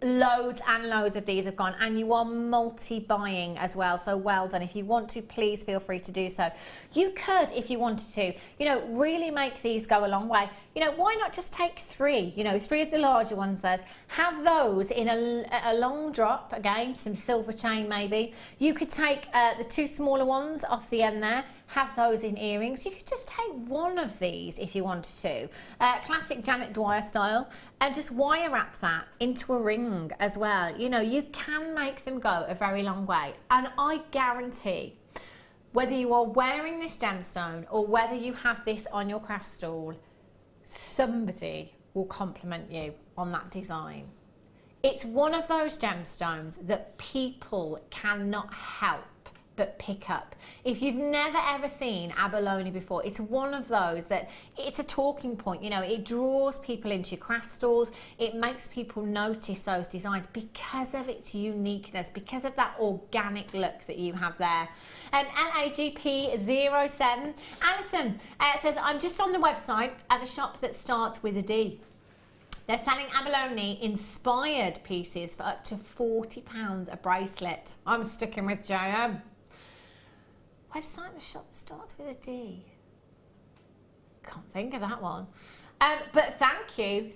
Loads and loads of these have gone, and you are multi-buying as well, so well done. If you want to, please feel free to do so. You could, if you wanted to, you know, really make these go a long way. You know, why not just take 3, you know, 3 of the larger ones there, have those in a long drop, again, some silver chain maybe. You could take the 2 smaller ones off the end there, have those in earrings. You could just take 1 of these if you wanted to. Classic Janet Dwyer style, and just wire wrap that into a ring as well. You know, you can make them go a very long way. And I guarantee, whether you are wearing this gemstone or whether you have this on your craft stall, somebody will compliment you on that design. It's one of those gemstones that people cannot help but pick up. If you've never ever seen abalone before, it's one of those that it's a talking point. You know, it draws people into your craft stores. It makes people notice those designs because of its uniqueness, because of that organic look that you have there. LAGP07 Alison says, I'm just on the website at a shop that starts with a D. They're selling abalone inspired pieces for up to £40 a bracelet. I'm sticking with JM. Website, the shop starts with a D. Can't think of that one. But thank you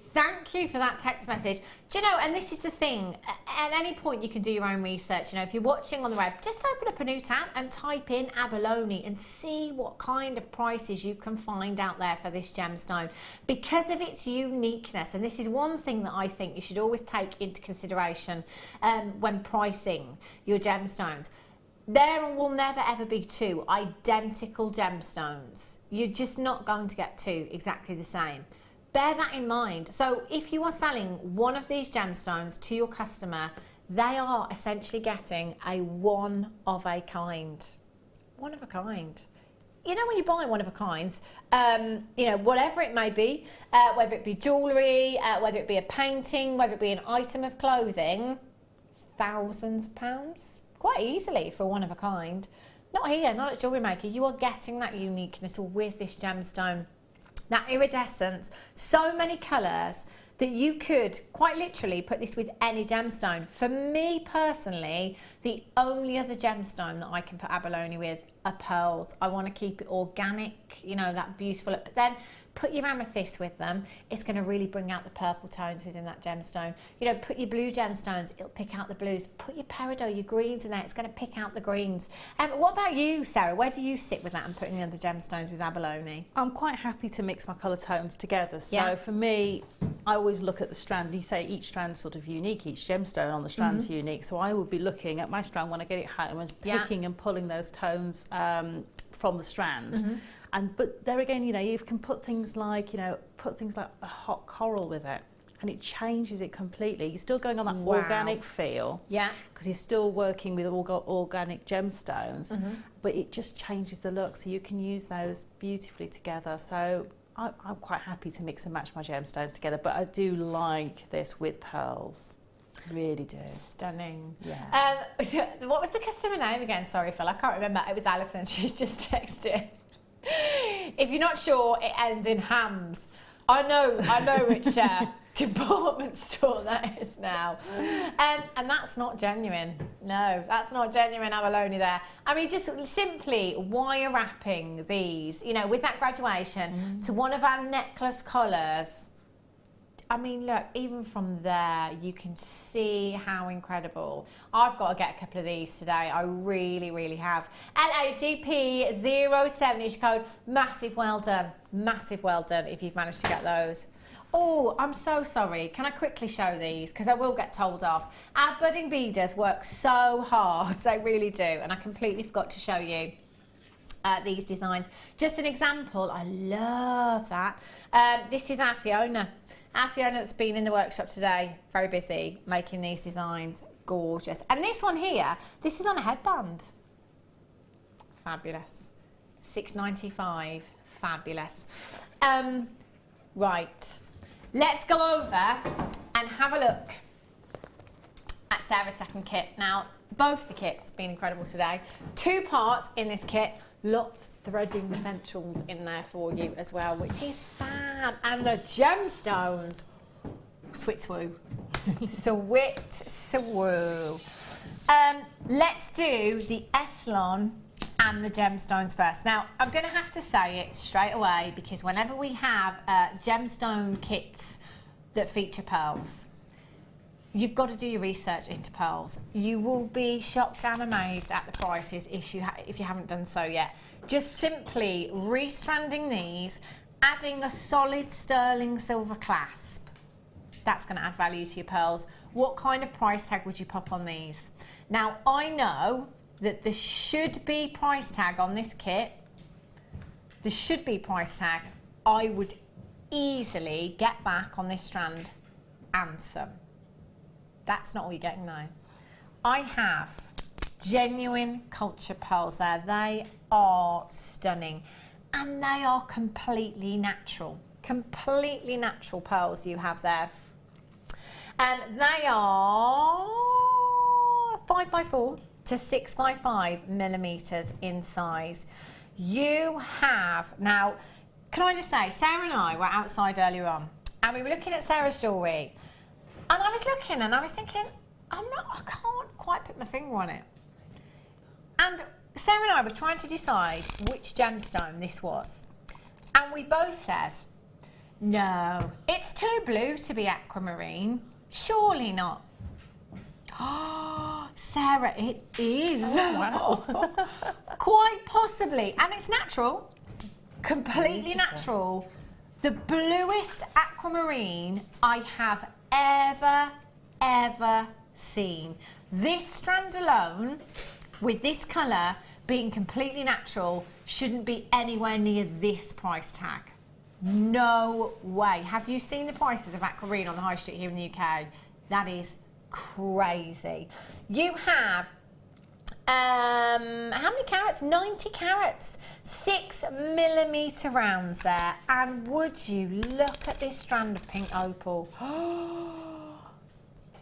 for that text message. Do you know, and this is the thing, at any point you can do your own research. You know, if you're watching on the web, just open up a new tab and type in abalone and see what kind of prices you can find out there for this gemstone, because of its uniqueness. And this is one thing that I think you should always take into consideration when pricing your gemstones. There will never ever be 2 identical gemstones. You're just not going to get 2 exactly the same. Bear that in mind. So if you are selling one of these gemstones to your customer, they are essentially getting a one of a kind. One of a kind. You know, when you buy one of a kinds, you know, whatever it may be, whether it be jewellery, whether it be a painting, whether it be an item of clothing, thousands of pounds. Quite easily for one of a kind. Not here, not at Jewellery Maker. You are getting that uniqueness with this gemstone, that iridescence, so many colours that you could quite literally put this with any gemstone. For me personally, the only other gemstone that I can put abalone with are pearls. I want to keep it organic, you know, that beautiful look. But then put your amethyst with them. It's going to really bring out the purple tones within that gemstone. You know, put your blue gemstones, it'll pick out the blues. Put your peridot, your greens in there, it's going to pick out the greens. What about you, Sarah? Where do you sit with that and putting the other gemstones with abalone? I'm quite happy to mix my colour tones together. So for me, I always look at the strand. You say each strand's sort of unique, each gemstone on the strand's unique. So I would be looking at my strand when I get it home and picking and pulling those tones from the strand. But there again, you know, you can put things like, you know, a hot coral with it, and it changes it completely. You're still going on that organic feel, because you're still working with organic gemstones, but it just changes the look. So you can use those beautifully together. So I'm quite happy to mix and match my gemstones together, but I do like this with pearls. Really do. Stunning. Yeah. What was the customer name again? Sorry, Phil, I can't remember. It was Alison. She's just texted. If you're not sure, it ends in hams. I know which department store that is now. And that's not genuine. No, that's not genuine abalone there. I mean, just simply wire wrapping these, you know, with that graduation to one of our necklace collars. I mean, look, even from there, you can see how incredible. I've got to get a couple of these today. I really, really have. LAGP07 is code. Massive well done. Massive well done if you've managed to get those. Oh, I'm so sorry. Can I quickly show these? Because I will get told off. Our budding beaders work so hard. They really do. And I completely forgot to show you these designs. Just an example. I love that. This is our Fiona. Our Fiona that's been in the workshop today. Very busy making these designs. Gorgeous. And this one here, this is on a headband. Fabulous. $6.95. Fabulous. Right. Let's go over and have a look at Sarah's second kit. Now, both the kits have been incredible today. 2 parts in this kit. Lots of threading essentials in there for you as well, which is fab. And the gemstones. Sweet swoo. Sweet swoo. Let's do the Eslon and the gemstones first. Now, I'm going to have to say it straight away because whenever we have gemstone kits that feature pearls, you've got to do your research into pearls. You will be shocked and amazed at the prices if you haven't done so yet. Just simply restranding these, adding a solid sterling silver clasp, that's going to add value to your pearls. What kind of price tag would you pop on these? Now, I know that there should be price tag on this kit. There should be price tag. I would easily get back on this strand and some. That's not all you're getting though. I have genuine culture pearls there. They are stunning and they are completely natural. Completely natural pearls you have there. And they are 5x4 to 6x5 millimeters in size. You have, now, can I just say, Sarah and I were outside earlier on and we were looking at Sarah's jewellery and I was looking and I was thinking, I can't quite put my finger on it. And Sarah and I were trying to decide which gemstone this was. And we both said, no, it's too blue to be aquamarine. Surely not. Oh, Sarah, it is. Oh, wow. Quite possibly. And it's natural. Completely Beautiful. Natural. The bluest aquamarine I have ever seen. This strand alone, with this colour being completely natural, shouldn't be anywhere near this price tag. No way. Have you seen the prices of aquamarine on the high street here in the UK? That is crazy. You have, how many carats? 90 carats. 6mm rounds there. And would you look at this strand of pink opal?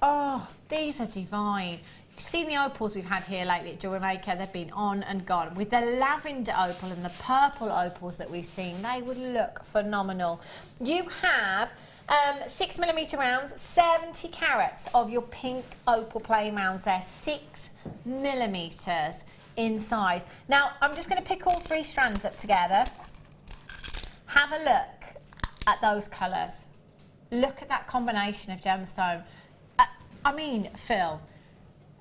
Oh, these are divine. You've seen the opals we've had here lately at Jewellery Maker. They've been on and gone. With the lavender opal and the purple opals that we've seen, they would look phenomenal. You have 6mm rounds, 70 carats of your pink opal plain rounds there, 6mm in size. Now, I'm just going to pick all 3 strands up together. Have a look at those colours. Look at that combination of gemstone. I mean, Phil,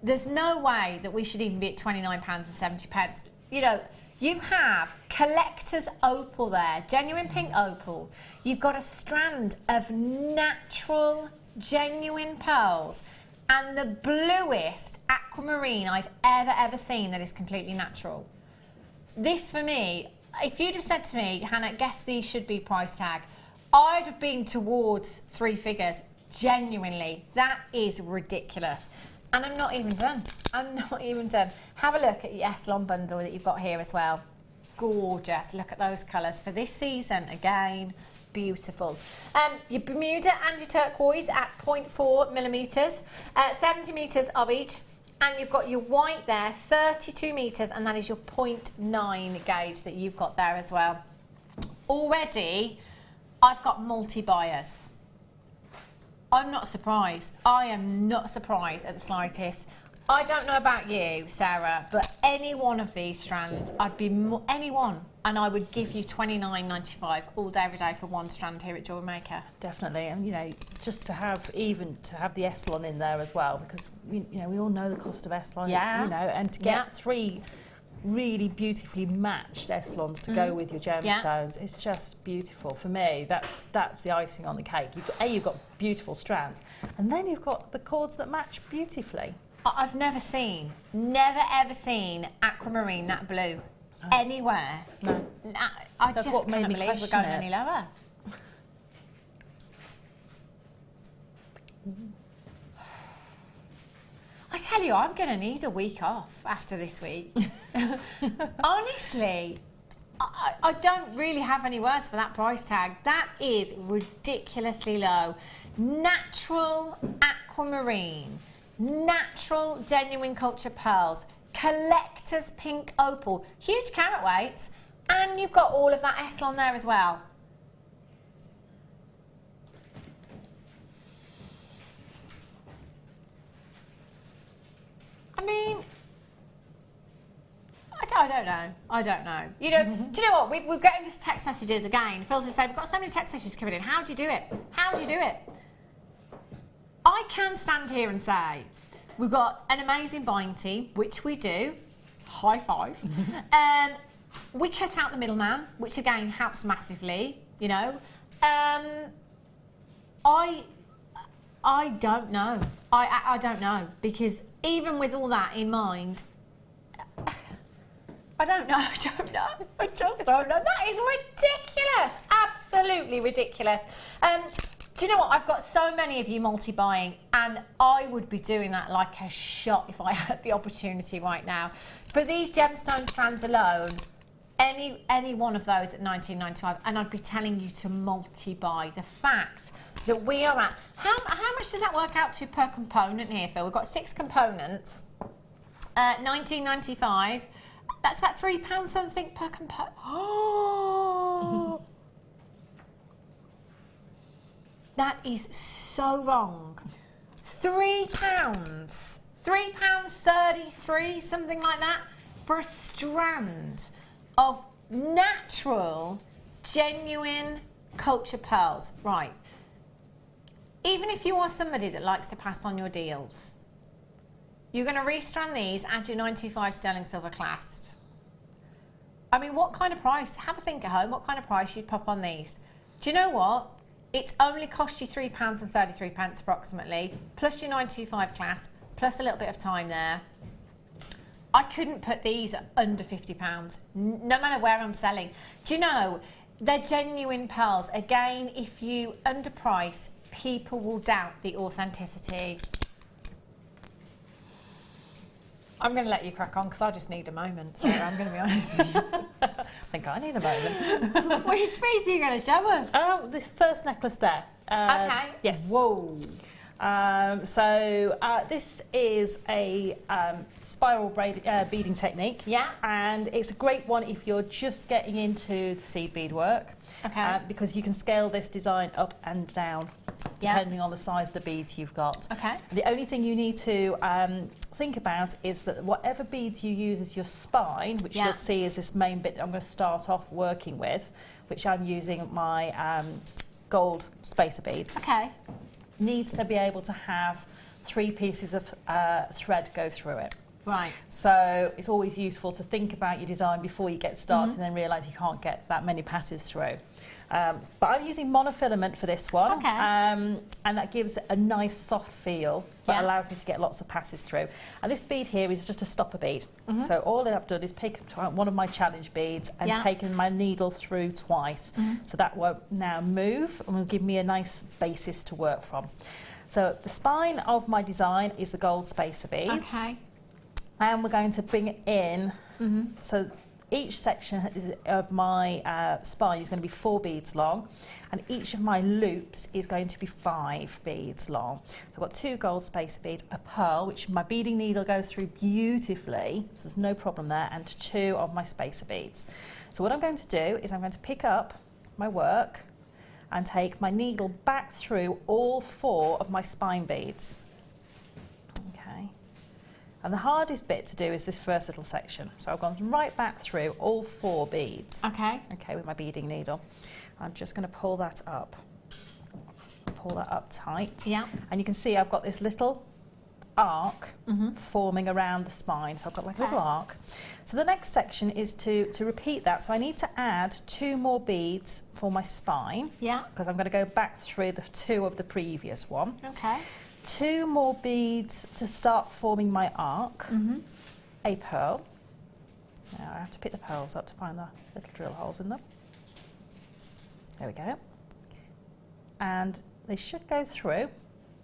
there's no way that we should even be at £29.70. You know, you have collector's opal there, genuine pink opal. You've got a strand of natural, genuine pearls and the bluest aquamarine I've ever seen that is completely natural. This for me, if you'd have said to me, Hannah, guess these should be price tag, I'd have been towards 3 figures, genuinely. That is ridiculous. And I'm not even done. I'm not even done. Have a look at your Eslon bundle that you've got here as well. Gorgeous. Look at those colours for this season. Again, beautiful. Your Bermuda and your turquoise at 0.4mm, 70 metres of each. And you've got your white there, 32 metres, and that is your 0.9 gauge that you've got there as well. Already, I've got multi-buyers. I'm not surprised. I am not surprised at the slightest. I don't know about you, Sarah, but any one of these strands, I'd be any one, and I would give you $29.95 all day, every day for one strand here at Jewellery Maker. Definitely, and you know, just to have the Eslon in there as well, because we all know the cost of Eslon. Yeah. You know, and to get 3 really beautifully matched S-lons to go with your gemstones. It's just beautiful. For me, that's the icing on the cake. You've got beautiful strands, and then you've got the cords that match beautifully. I've never ever seen aquamarine that blue anywhere. No. I That's just what made can't me believe we're question going it. any lower. I tell you, I'm going to need a week off after this week. Honestly, I don't really have any words for that price tag. That is ridiculously low. Natural aquamarine, natural genuine culture pearls, collector's pink opal, huge carat weights, and you've got all of that S on there as well. I mean, I don't know. I don't know. You know, do you know what? We're getting this text messages again. Phil's just saying, we've got so many text messages coming in. How do you do it? How do you do it? I can stand here and say, we've got an amazing buying team, which we do. High five. We cut out the middleman, which again helps massively, you know. I don't know. I don't know, because even with all that in mind, I don't know. I just don't know. That is ridiculous. Absolutely ridiculous. Do you know what? I've got so many of you multi-buying, and I would be doing that like a shot if I had the opportunity right now. For these gemstone strands alone, any one of those at $19.95, and I'd be telling you to multi-buy. The fact that we are at, how much does that work out to per component here, Phil? We've got 6 components, $19.95. That's about £3 something per component. Oh, that is so wrong. £3, £3.33, something like that, for a strand of natural, genuine culture pearls. Right. Even if you are somebody that likes to pass on your deals, you're going to restrand these, add your 925 sterling silver clasp. I mean, what kind of price? Have a think at home. What kind of price you'd pop on these? Do you know what? It's only cost you £3.33 approximately, plus your 925 clasp, plus a little bit of time there. I couldn't put these at under £50, no matter where I'm selling. Do you know, they're genuine pearls. Again, if you underprice, people will doubt the authenticity. I'm going to let you crack on because I just need a moment, so I'm going to be honest with you. I think I need a moment. Which piece are you going to show us? Oh, this first necklace there. Okay. Yes. Whoa. This is a spiral beading technique. Yeah. And it's a great one if you're just getting into the seed bead work. Okay. Because you can scale this design up and down depending on the size of the beads you've got. Okay. The only thing you need to think about is that whatever beads you use as your spine, which you'll see is this main bit that I'm going to start off working with, which I'm using my gold spacer beads. Okay. Needs to be able to have 3 pieces of thread go through it. Right. So it's always useful to think about your design before you get started and then realise you can't get that many passes through. But I'm using monofilament for this one, and that gives a nice soft feel, but allows me to get lots of passes through. And this bead here is just a stopper bead. So all I've done is pick one of my challenge beads and taken my needle through twice. So that will now move and will give me a nice basis to work from. So the spine of my design is the gold spacer beads. Okay. And we're going to bring it in. So each section of my spine is going to be 4 beads long, and each of my loops is going to be 5 beads long. So I've got 2 gold spacer beads, a pearl, which my beading needle goes through beautifully, so there's no problem there, and 2 of my spacer beads. So what I'm going to do is I'm going to pick up my work and take my needle back through all 4 of my spine beads. And the hardest bit to do is this first little section. So I've gone right back through all 4 beads. Okay. Okay, with my beading needle. I'm just going to pull that up. Pull that up tight. Yeah. And you can see I've got this little arc forming around the spine. So I've got like a little arc. So the next section is to repeat that. So I need to add 2 more beads for my spine. Yeah. Because I'm going to go back through the 2 of the previous one. Okay. 2 more beads to start forming my arc. A pearl. Now I have to pick the pearls up to find the little drill holes in them. There we go. And they should go through.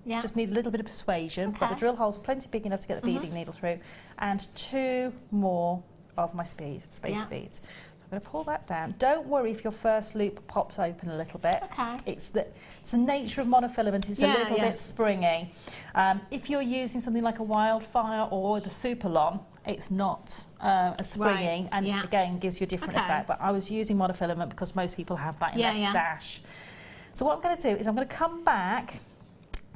Yeah. Just need a little bit of persuasion, but the drill holes are plenty big enough to get the beading needle through. And 2 more of my space beads. So I'm going to pull that down. Don't worry if your first loop pops open a little bit. Okay. It's the nature of monofilament. It's a little bit springy. If you're using something like a wildfire or the Superlon, it's not as springy, and again gives you a different effect. But I was using monofilament because most people have that in their stash. So what I'm going to do is I'm going to come back,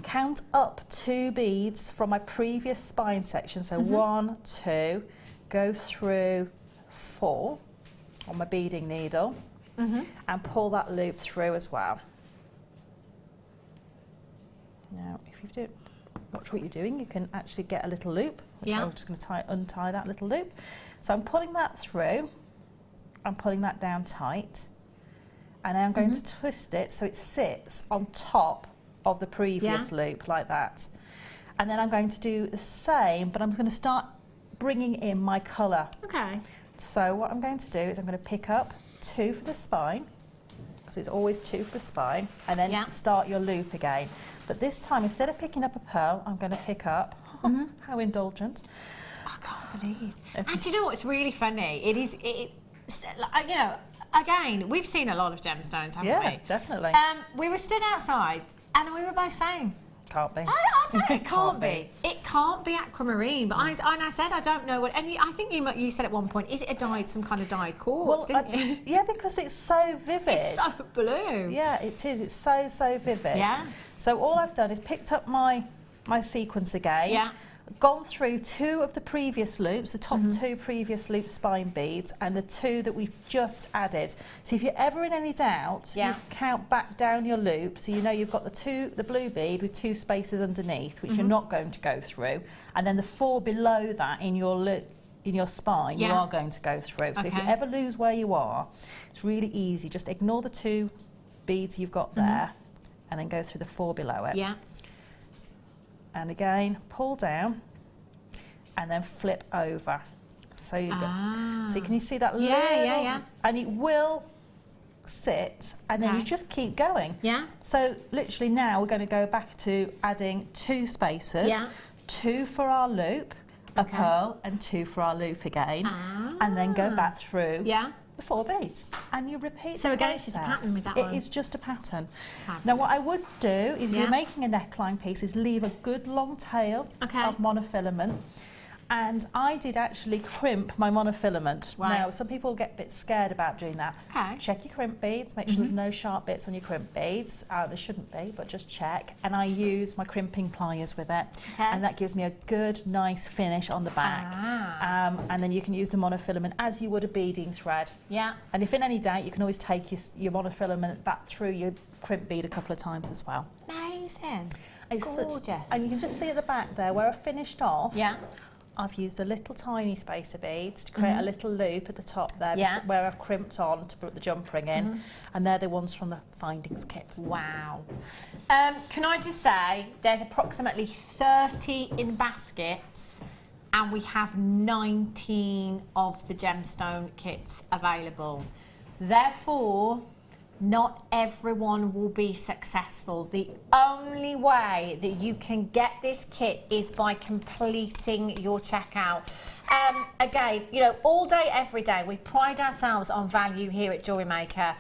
count up 2 beads from my previous spine section. So 1, 2, go through 4 on my beading needle, and pull that loop through as well. Now, if you watch what you're doing, you can actually get a little loop. Which I'm just going to untie that little loop. So I'm pulling that through. I'm pulling that down tight, and then I'm going to twist it so it sits on top of the previous loop like that. And then I'm going to do the same, but I'm going to start bringing in my colour. Okay. So what I'm going to do is I'm going to pick up 2 for the spine, because it's always 2 for the spine, and then start your loop again. But this time, instead of picking up a pearl, I'm going to pick up, how indulgent. I can't believe. And do you know what's really funny? It's you know, again, we've seen a lot of gemstones, haven't we? Yeah, definitely. We were stood outside and we were both saying, can't be. I don't know, it can't be. It can't be aquamarine. But I said, I don't know what. And I think you said at one point, is it some kind of dyed quartz? Well, yeah, because it's so vivid. It's so blue. Yeah, it is. It's so vivid. Yeah. So all I've done is picked up my sequence again. Yeah. Gone through 2 of the previous loops, the top 2 previous loop spine beads, and the 2 that we've just added. So if you're ever in any doubt, you count back down your loop, so you know you've got the blue bead with 2 spaces underneath, which you're not going to go through, and then the 4 below that in your loop, in your spine, you are going to go through. So if you ever lose where you are, it's really easy. Just ignore the 2 beads you've got there, and then go through the 4 below it. Yeah. And again, pull down, and then flip over. So you so can you see that little? Yeah. And it will sit, and then you just keep going. Yeah. So literally now we're going to go back to adding 2 spaces. Yeah. 2 for our loop, a pearl, and 2 for our loop again, and then go back through. Yeah. The 4 beads, and you repeat. So again, it's just a pattern with that one. It is just a pattern. Now, what I would do is, if you're making a neckline piece, is leave a good long tail of monofilament. And I did actually crimp my monofilament. Right. Now, some people get a bit scared about doing that. Okay. Check your crimp beads, make sure there's no sharp bits on your crimp beads. There shouldn't be, but just check. And I use my crimping pliers with it. Okay. And that gives me a good, nice finish on the back. And then you can use the monofilament as you would a beading thread. Yeah. And if in any doubt, you can always take your monofilament back through your crimp bead a couple of times as well. Amazing. It's gorgeous. And you can just see at the back there where I finished off. Yeah. I've used a little tiny spacer beads to create a little loop at the top there where I've crimped on to put the jump ring in, and they're the ones from the findings kit. Wow. Can I just say, there's approximately 30 in baskets, and we have 19 of the gemstone kits available. Therefore, not everyone will be successful. The only way that you can get this kit is by completing your checkout. Again, you know, all day, every day, we pride ourselves on value here at Jewellery Maker.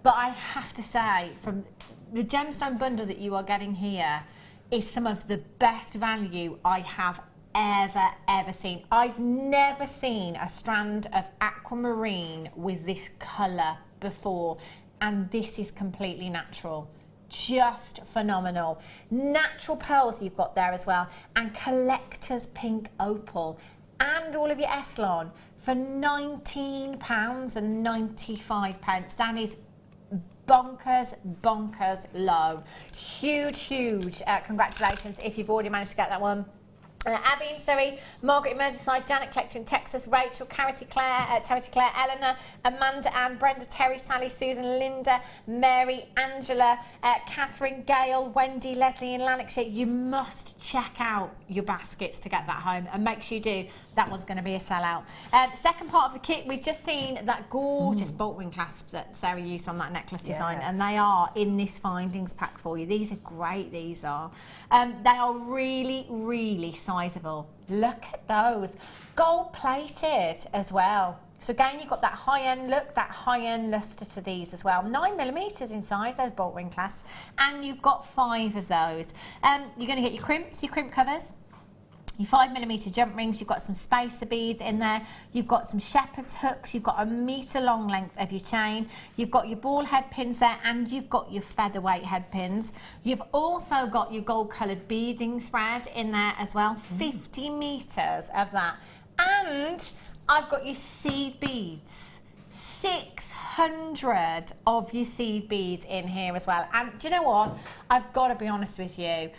But I have to say, from the gemstone bundle that you are getting here is some of the best value I have ever seen. I've never seen a strand of aquamarine with this colour before. And this is completely natural. Just phenomenal. Natural pearls you've got there as well, and collector's pink opal, and all of your Eslon for £19.95. That is bonkers low. Huge congratulations if you've already managed to get that one. Abby in Surrey, Margaret in Merseyside, Janet Collector in Texas, Rachel, Charity Claire, Eleanor, Amanda Ann, Brenda, Terry, Sally, Susan, Linda, Mary, Angela, Catherine, Gail, Wendy, Leslie in Lanarkshire. You must check out your baskets to get that home, and make sure you do. That one's going to be a sellout. The second part of the kit, we've just seen that gorgeous bolt ring clasp that Sarah used on that necklace design, and they are in this findings pack for you. These are great, these are. They are really, really sizable. Look at those. Gold plated as well. So again, you've got that high-end look, that high-end lustre to these as well. 9mm in size, those bolt ring clasps, and you've got 5 of those. You're going to get your crimps, your crimp covers, your 5mm jump rings, you've got some spacer beads in there, you've got some shepherd's hooks, you've got a metre long length of your chain, you've got your ball head pins there, and you've got your featherweight head pins. You've also got your gold coloured beading thread in there as well, 50 metres of that. And I've got your seed beads, 600 of your seed beads in here as well. And do you know what? I've got to be honest with you.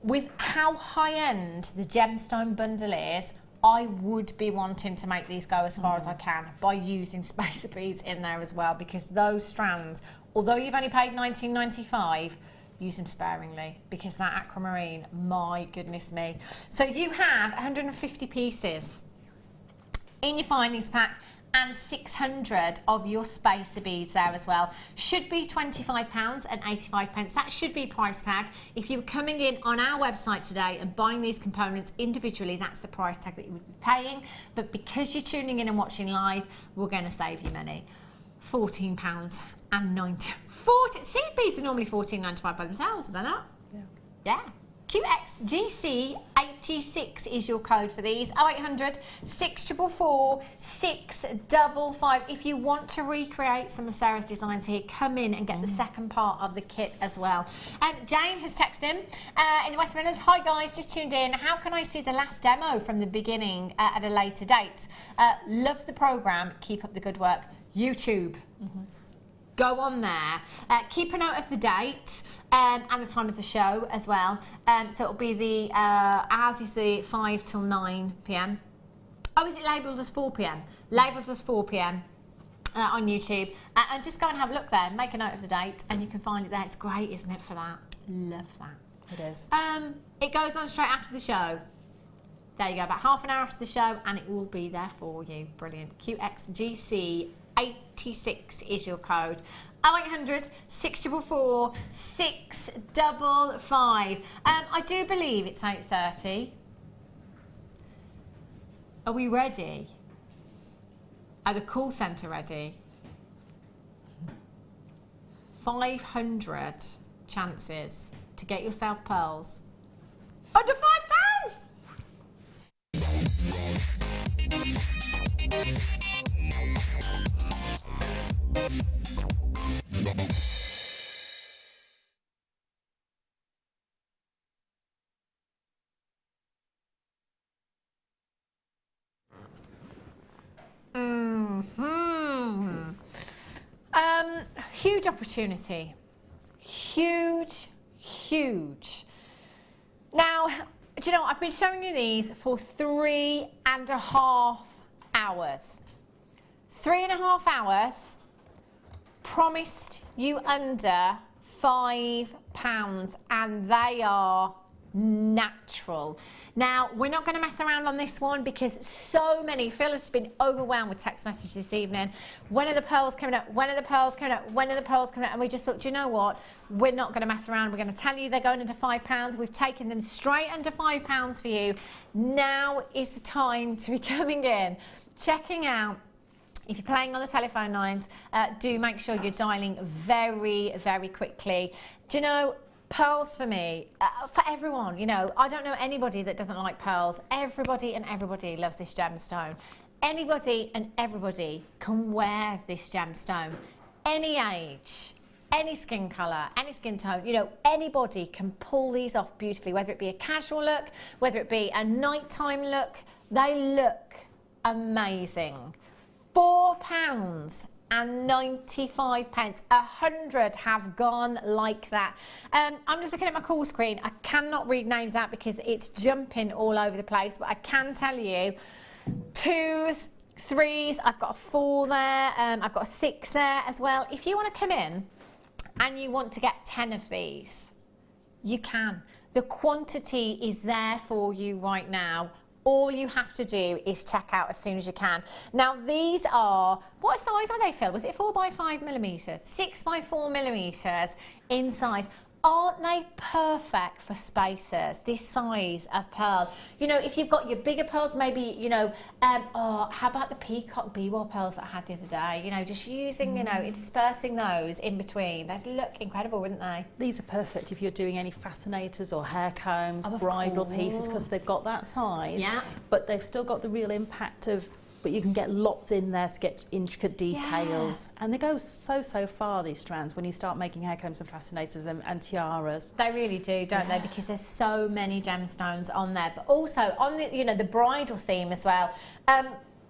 With how high-end the gemstone bundle is, I would be wanting to make these go as far as I can by using spacer beads in there as well, because those strands, although you've only paid $19.95, use them sparingly, because that aquamarine, my goodness me. So you have 150 pieces in your findings pack, and 600 of your spacer beads there as well. Should be £25.85. That should be price tag. If you were coming in on our website today and buying these components individually, that's the price tag that you would be paying. But because you're tuning in and watching live, we're going to save you money. £14.90. Seed beads are normally £14.95 by themselves, are they not? Yeah. QXGC86 is your code for these. 0800 644 655. If you want to recreate some of Sarah's designs here, come in and get the second part of the kit as well. Jane has texted in the West Midlands. Hi guys, just tuned in. How can I see the last demo from the beginning at a later date? Love the programme. Keep up the good work. YouTube. Go on there. Keep a note of the date and the time of the show as well. So it'll be the, ours is the 5 till 9 PM. Oh, is it labelled as 4 PM? Labelled as 4 PM on YouTube. And just go and have a look there. Make a note of the date and you can find it there. It's great, isn't it, for that? Love that. It is. It goes on straight after the show. There you go, about half an hour after the show, and it will be there for you. Brilliant. QXGC86 is your code. 0800 644 655. I do believe it's 8:30. Are we ready? Are the call centre ready? 500 chances to get yourself pearls under £5. Huge opportunity. Huge. Now, do you know, I've been showing you these for 3.5 hours. 3.5 hours, promised you under £5, and they are natural. Now, we're not going to mess around on this one because so many, Phil has been overwhelmed with text messages this evening. When are the pearls coming up? When are the pearls coming up? When are the pearls coming up? And we just thought, do you know what? We're not going to mess around. We're going to tell you they're going under £5. We've taken them straight under £5 for you. Now is the time to be coming in, checking out. If you're playing on the telephone lines, do make sure you're dialing very, very quickly. Do you know, pearls for me, for everyone, you know, I don't know anybody that doesn't like pearls. Everybody and everybody loves this gemstone. Anybody and everybody can wear this gemstone. Any age, any skin colour, any skin tone, you know, anybody can pull these off beautifully, whether it be a casual look, whether it be a nighttime look. They look amazing. £4 100 have gone like that. I'm just looking at my call screen. I cannot read names out because it's jumping all over the place, but I can tell you 2s, 3s, I've got a 4 there, I've got a 6 there as well. If you want to come in and you want to get 10 of these, you can. The quantity is there for you right now. All you have to do is check out as soon as you can. Now these are, what size are they, Phil? Was it 4 by 5 millimeters? 6 by 4 millimeters in size. Aren't they perfect for spacers, this size of pearl? You know, if you've got your bigger pearls, maybe, you know, how about the peacock bee-wall pearls that I had the other day? You know, just using, you know, dispersing those in between. They'd look incredible, wouldn't they? These are perfect if you're doing any fascinators or hair combs, bridal pieces, because they've got that size, but they've still got the real impact of, but you can get lots in there to get intricate details. And they go so far, these strands, when you start making hair combs and fascinators and tiaras. They really do, don't they? Because there's so many gemstones on there. But also on the, you know, the bridal theme as well.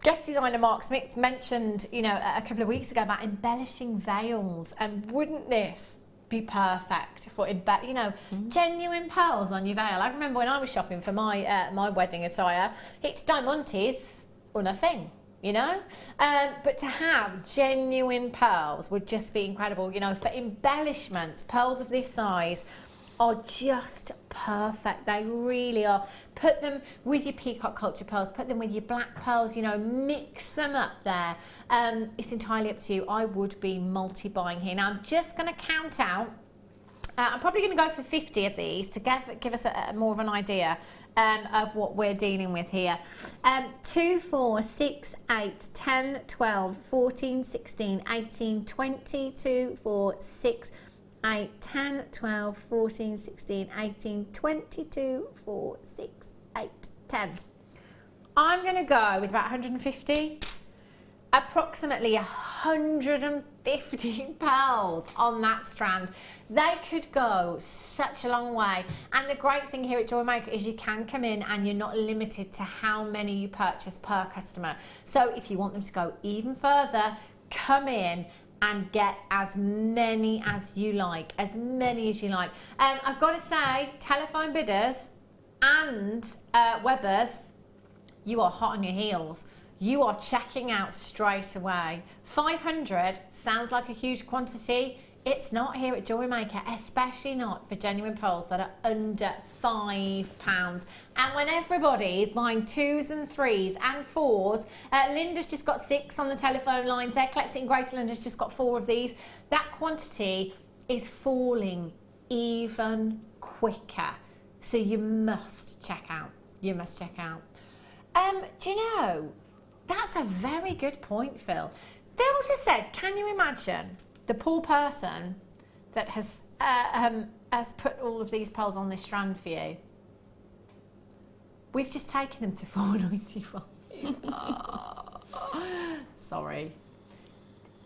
Guest designer Mark Smith mentioned, you know, a couple of weeks ago about embellishing veils, and wouldn't this be perfect for, you know, genuine pearls on your veil? I remember when I was shopping for my my wedding attire, it's diamantes or nothing, you know, but to have genuine pearls would just be incredible. You know, for embellishments, pearls of this size are just perfect. They really are. Put them with your peacock culture pearls, put them with your black pearls, you know, mix them up there. It's entirely up to you. I would be multi-buying here. Now I'm just going to count out. I'm probably going to go for 50 of these to give us more of an idea of what we're dealing with here. 2, 4, 6, 8, 10, 12, 14, 16, 18, 20, 2, 4, 6, 8, 10, 12, 14, 16, 18, 22, 4, 6, 8, 10. I'm going to go with about 150. Approximately 150 pearls on that strand. They could go such a long way. And the great thing here at Jewellery Maker is you can come in and you're not limited to how many you purchase per customer. So if you want them to go even further, come in and get as many as you like, as many as you like. I've got to say, telephone bidders and Webbers, you are hot on your heels. You are checking out straight away. 500 sounds like a huge quantity. It's not here at Jewellery Maker, especially not for genuine pearls that are under £5. And when everybody is buying 2s and 3s and 4s, Linda's just got 6 on the telephone lines. They're collecting Greater Linda's just got 4 of these. That quantity is falling even quicker. So you must check out. You must check out. Do you know, that's a very good point, Phil. Phil just said, can you imagine the poor person that has put all of these pearls on this strand for you? We've just taken them to £4.95. Sorry.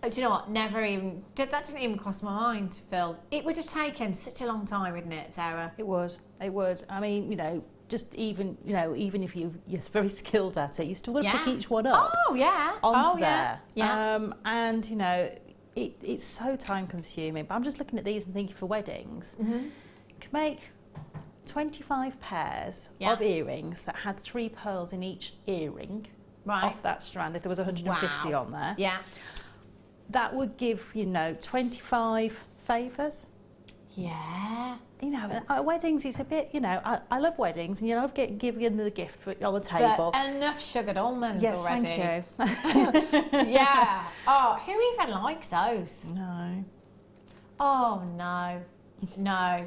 Do you know what? That didn't even cross my mind, Phil. It would have taken such a long time, wouldn't it, Sarah? It would. It would. I mean, you know, just even if you're very skilled at it, you still got to pick each one up. Oh yeah. Onto there. Yeah. And you know, it's so time consuming. But I'm just looking at these and thinking for weddings, you can make 25 pairs of earrings that had 3 pearls in each earring off that strand. If there was 150 on there, that would give, you know, 25 favours. Yeah. You know, at weddings, it's a bit, you know, I love weddings, and you know, I've given the gift on the table. But enough sugared almonds already. Yes, thank you. Yeah. Oh, who even likes those? No. Oh, no. No.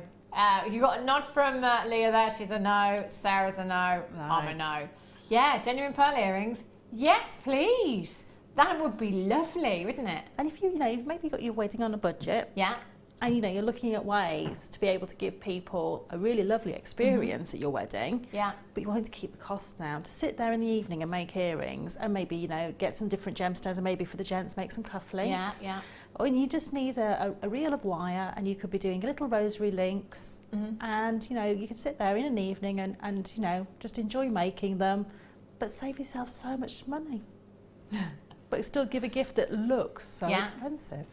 You got a nod from Leah there. She's a no. Sarah's a no. I'm a no. Yeah, genuine pearl earrings. Yes, please. That would be lovely, wouldn't it? And if you've maybe got your wedding on a budget. Yeah. And you know, you're looking at ways to be able to give people a really lovely experience at your wedding. Yeah. But you want to keep the costs down. To sit there in the evening and make earrings, and maybe, you know, get some different gemstones, and maybe for the gents make some cufflinks. Yeah, yeah. Or you just need a reel of wire, and you could be doing little rosary links. And you know, you could sit there in an evening and you know, just enjoy making them, but save yourself so much money. but still give a gift that looks so expensive.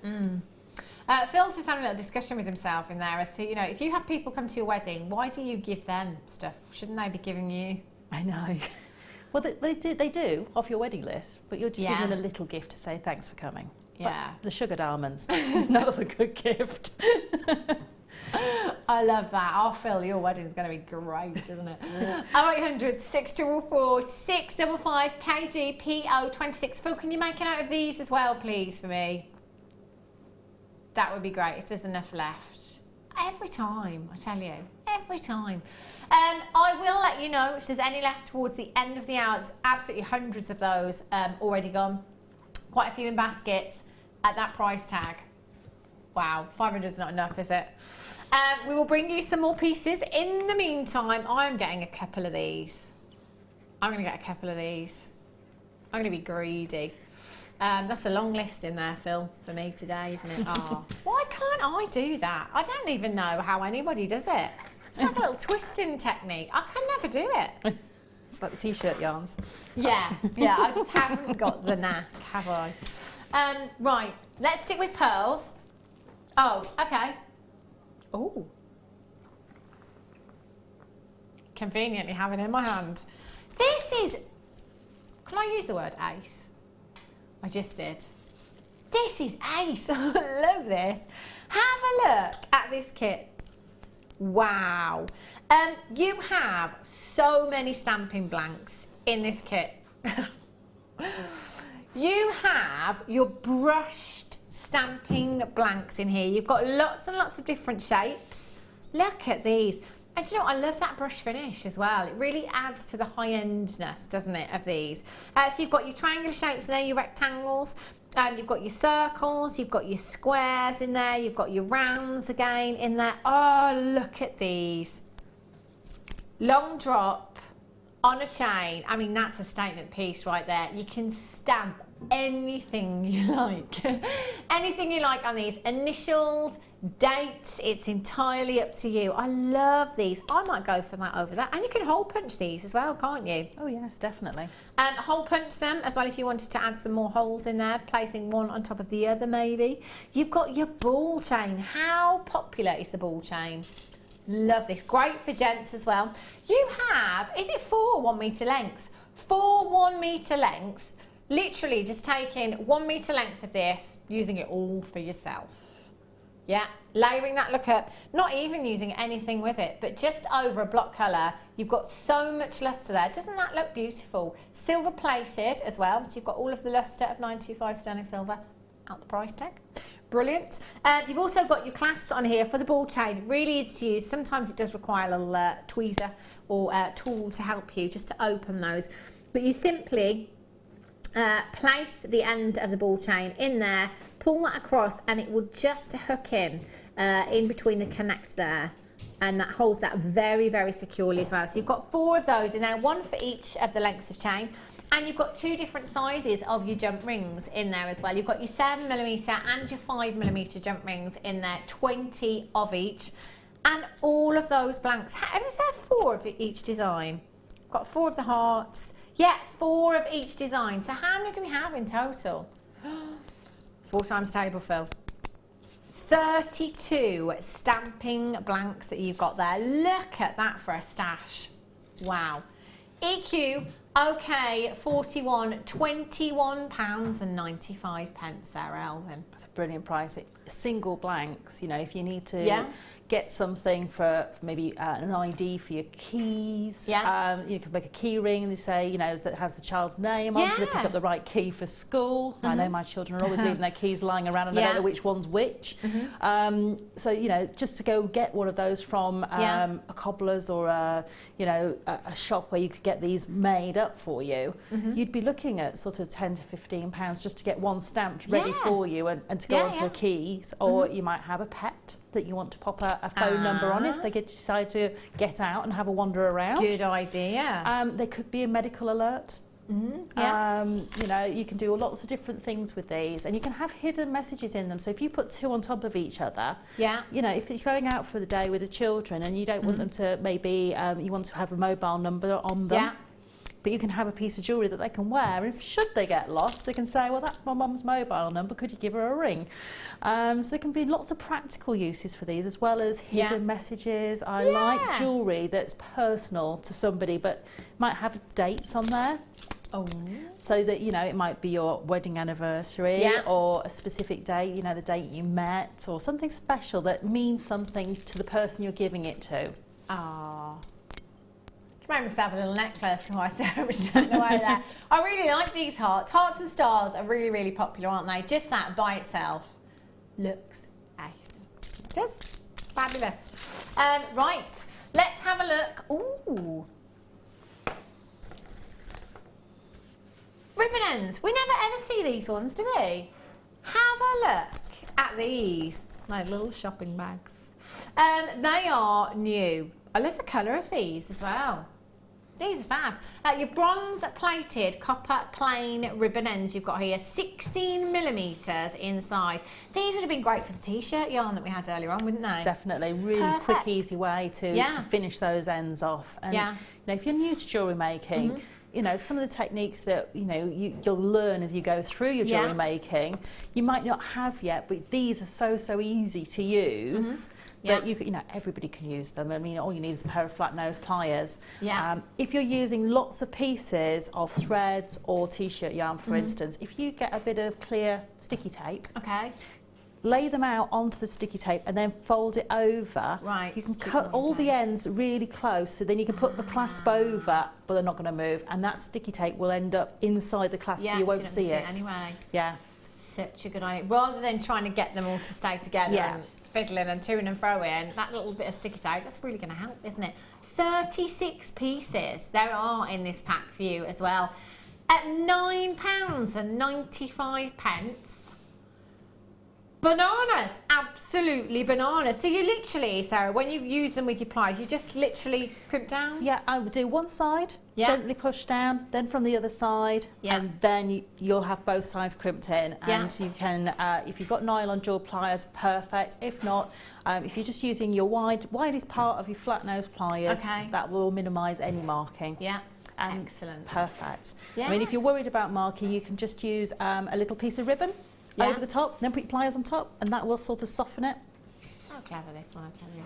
Phil's just having a little discussion with himself in there as to, you know, if you have people come to your wedding, why do you give them stuff? Shouldn't they be giving you? I know. Well, they do off your wedding list, but you're just giving them a little gift to say thanks for coming. Yeah. But the sugared almonds is not a good gift. I love that. Oh, Phil, your wedding's going to be great, isn't it? 0800 644 655 KGPO26. Phil, can you make a note of these as well, please, for me? That would be great if there's enough left. Every time, I tell you, every time. I will let you know if there's any left towards the end of the hour. There's absolutely hundreds of those already gone. Quite a few in baskets at that price tag. Wow, 500 is not enough, is it? We will bring you some more pieces. In the meantime, I'm getting a couple of these. I'm going to get a couple of these. I'm going to be greedy. That's a long list in there, Phil, for me today, isn't it? Oh, why can't I do that? I don't even know how anybody does it. It's like a little twisting technique. I can never do it. It's like the t-shirt yarns. Yeah, yeah, I just haven't got the knack, have I? Right, let's stick with pearls. Oh, okay. Oh. Conveniently have it in my hand. This is, can I use the word ace? I just did. This is ace. I love this. Have a look at this kit. Wow. You have so many stamping blanks in this kit. You have your brushed stamping blanks in here. You've got lots and lots of different shapes. Look at these. And do you know what? I love that brush finish as well. It really adds to the high-endness, doesn't it, of these. So you've got your triangular shapes there, your rectangles, you've got your circles, you've got your squares in there, you've got your rounds again in there. Oh, look at these. Long drop on a chain. I mean, that's a statement piece right there. You can stamp anything you like. Anything you like on these. Initials, dates, it's entirely up to you. I love these. I might go for that over that. And you can hole punch these as well, can't you? Oh yes, definitely. Hole punch them as well if you wanted to add some more holes in there, placing one on top of the other maybe. You've got your ball chain. How popular is the ball chain? Love this. Great for gents as well. You have, is it 4 1 metre lengths? 4 1 metre lengths. Literally just taking 1 metre length of this, using it all for yourself. Yeah, layering that look up, not even using anything with it, but just over a block colour. You've got so much lustre there. Doesn't that look beautiful? Silver plated as well, so you've got all of the lustre of 925 sterling silver out the price tag. Brilliant. You've also got your clasps on here for the ball chain. Really easy to use. Sometimes it does require a little tweezer or tool to help you just to open those. But you simply place the end of the ball chain in there, pull that across, and it will just hook in between the connect there, and that holds that very, very securely as well. So you've got 4 of those in there, 1 for each of the lengths of chain, and you've got 2 different sizes of your jump rings in there as well. You've got your 7mm and your 5mm jump rings in there, 20 of each, and all of those blanks. Is there 4 of each design? Got 4 of the hearts. Yeah, 4 of each design. So how many do we have in total? 4 times table, Phil. 32 stamping blanks that you've got there. Look at that for a stash. Wow. EQ, okay, 41, £21.95, Sara Elvin. That's a brilliant price. Single blanks, you know, if you need to get something for maybe an ID for your keys. Yeah. You can make a key ring and they say, you know, that has the child's name on, so they pick up the right key for school. I know my children are always leaving their keys lying around and they don't know which one's which. So, you know, just to go get one of those from a cobbler's or a shop where you could get these made up for you, you'd be looking at sort of £10 to £15 just to get one stamped ready for you and to go onto a keys, or you might have a pet that you want to pop a phone number on if they decide to get out and have a wander around. Good idea. There could be a medical alert. You know, you can do lots of different things with these, and you can have hidden messages in them. So if you put 2 on top of each other, you know, if you're going out for the day with the children and you don't want them to, maybe you want to have a mobile number on them, but you can have a piece of jewellery that they can wear. And if should they get lost, they can say, well, that's my mum's mobile number, could you give her a ring? So there can be lots of practical uses for these, as well as hidden messages. I like jewellery that's personal to somebody, but might have dates on there. Oh. So that, you know, it might be your wedding anniversary or a specific date, you know, the date you met, or something special that means something to the person you're giving it to. Ah. Made myself a little necklace while Sarah was chatting away there. I really like these hearts. Hearts and stars are really, really popular, aren't they? Just that by itself looks ace. It does. Fabulous. Right, let's have a look. Ooh. Ribbon ends. We never ever see these ones, do we? Have a look at these. My little shopping bags. They are new. I love the colour of these as well. These are fab. Your bronze plated copper plain ribbon ends you've got here, 16mm in size. These would have been great for the t-shirt yarn that we had earlier on, wouldn't they? Definitely. Really quick, easy way to finish those ends off. And you know, if you're new to jewellery making, you know, some of the techniques that, you know, you'll learn as you go through your jewellery making, you might not have yet, but these are so easy to use. That you know, everybody can use them. I mean, all you need is a pair of flat nose pliers. If you're using lots of pieces of threads or t-shirt yarn, for instance, if you get a bit of clear sticky tape, lay them out onto the sticky tape and then fold it over. You can cut all the ends really close, so then you can put the clasp over, but they're not going to move, and that sticky tape will end up inside the clasp, so you won't see it. Anyway. Such a good idea. Rather than trying to get them all to stay together and fiddling and to and fro in, that little bit of sticky tape, that's really going to help, isn't it? 36 pieces there are in this pack for you as well. At £9.95. Bananas, absolutely bananas. So you literally, Sarah, when you use them with your pliers, you just literally crimp down? Yeah, I would do one side, gently push down, then from the other side, and then you'll have both sides crimped in. And you can, if you've got nylon jewel pliers, perfect. If not, if you're just using your widest part of your flat nose pliers, that will minimise any marking. Excellent. Perfect. I mean, if you're worried about marking, you can just use a little piece of ribbon over the top, then put your pliers on top, and that will sort of soften it. She's so clever, this one, I tell you.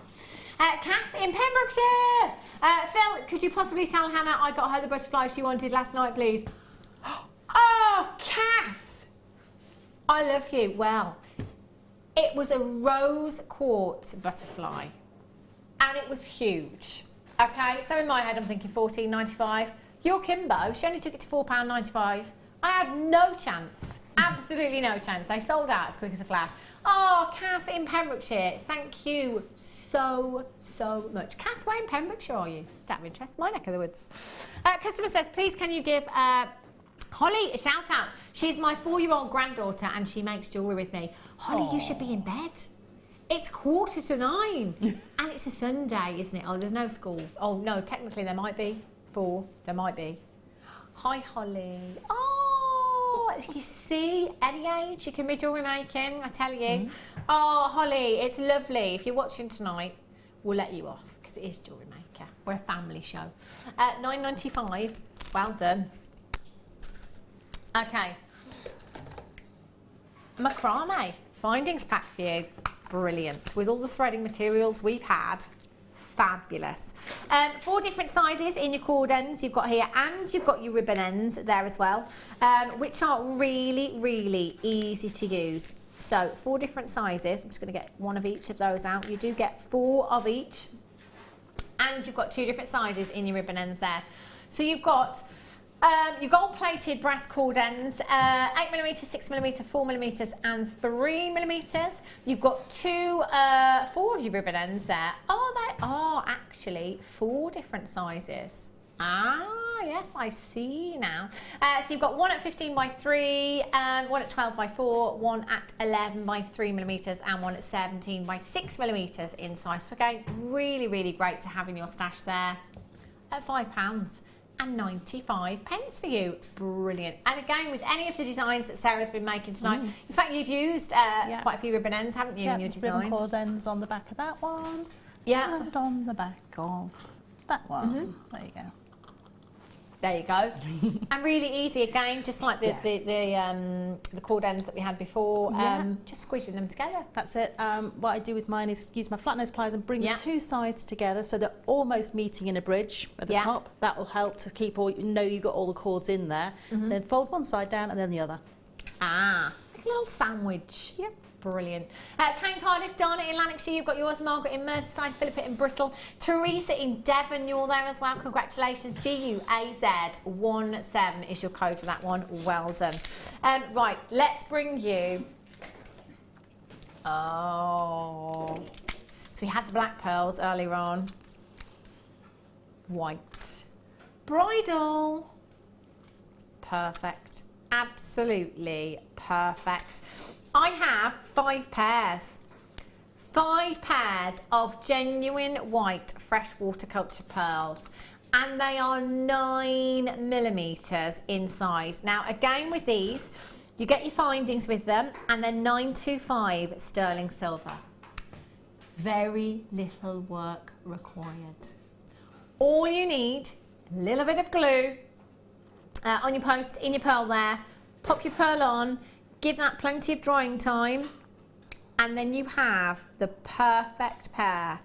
Kath in Pembrokeshire. Phil, could you possibly tell Hannah I got her the butterfly she wanted last night, please? Oh, Kath! I love you. Well, it was a rose quartz butterfly, and it was huge. Okay, so in my head I'm thinking £14.95. Your Kimbo, she only took it to £4.95. I had no chance. Absolutely no chance. They sold out as quick as a flash. Oh, Kath in Pembrokeshire, thank you so much. Kath, where in Pembrokeshire are you? Just out of interest, my neck of the woods. Customer says, please can you give Holly a shout out? She's my 4-year-old granddaughter and she makes jewellery with me. Holly, you should be in bed. It's 9:15 and it's a Sunday, isn't it? Oh, there's no school. Oh, no, technically there might be. 4, there might be. Hi, Holly. Oh, you see, any age you can be jewellery making, I tell you. Oh, Holly, it's lovely. If you're watching tonight, we'll let you off because it is Jewellery Maker. We're a family show. £9.95. Well done. Okay. Macrame findings pack for you. Brilliant. With all the threading materials we've had. Fabulous. 4 different sizes in your cord ends you've got here, and you've got your ribbon ends there as well, which are really easy to use. So 4 different sizes. I'm just going to get one of each of those out. You do get 4 of each, and you've got 2 different sizes in your ribbon ends there. So you've got your gold-plated brass cord ends, 8mm, 6mm, 4mm and 3mm. You've got 4 of your ribbon ends there. Oh, they are actually 4 different sizes. Ah, yes, I see now. So you've got one at 15 by 3, one at 12 by 4, one at 11 by 3mm and one at 17 by 6mm in size. So again, really great to have in your stash there at £5.95 for you. Brilliant. And again, with any of the designs that Sarah's been making tonight, in fact, you've used quite a few ribbon ends, haven't you, in your design? Ribbon cord ends on the back of that one. And on the back of that one. There you go. There you go. And really easy again, just like the cord ends that we had before. Just squishing them together. That's it. What I do with mine is use my flat nose pliers and bring the two sides together so they're almost meeting in a bridge at the top. That will help to keep you've got all the cords in there. Then fold one side down and then the other. Ah, like a little sandwich. Yep. Brilliant. Kane Cardiff, Donna in Lanarkshire, you've got yours. Margaret in Merseyside, Philippa in Bristol, Teresa in Devon, you're there as well. Congratulations. GUAZ17 is your code for that one. Well done. Right, let's bring you. Oh, so we had the black pearls earlier on. White. Bridal. Perfect. Absolutely perfect. I have 5 pairs. 5 pairs of genuine white freshwater culture pearls. And they are 9mm in size. Now, again with these, you get your findings with them, and they're 925 sterling silver. Very little work required. All you need, a little bit of glue on your post, in your pearl there, pop your pearl on, give that plenty of drying time, and then you have the perfect pair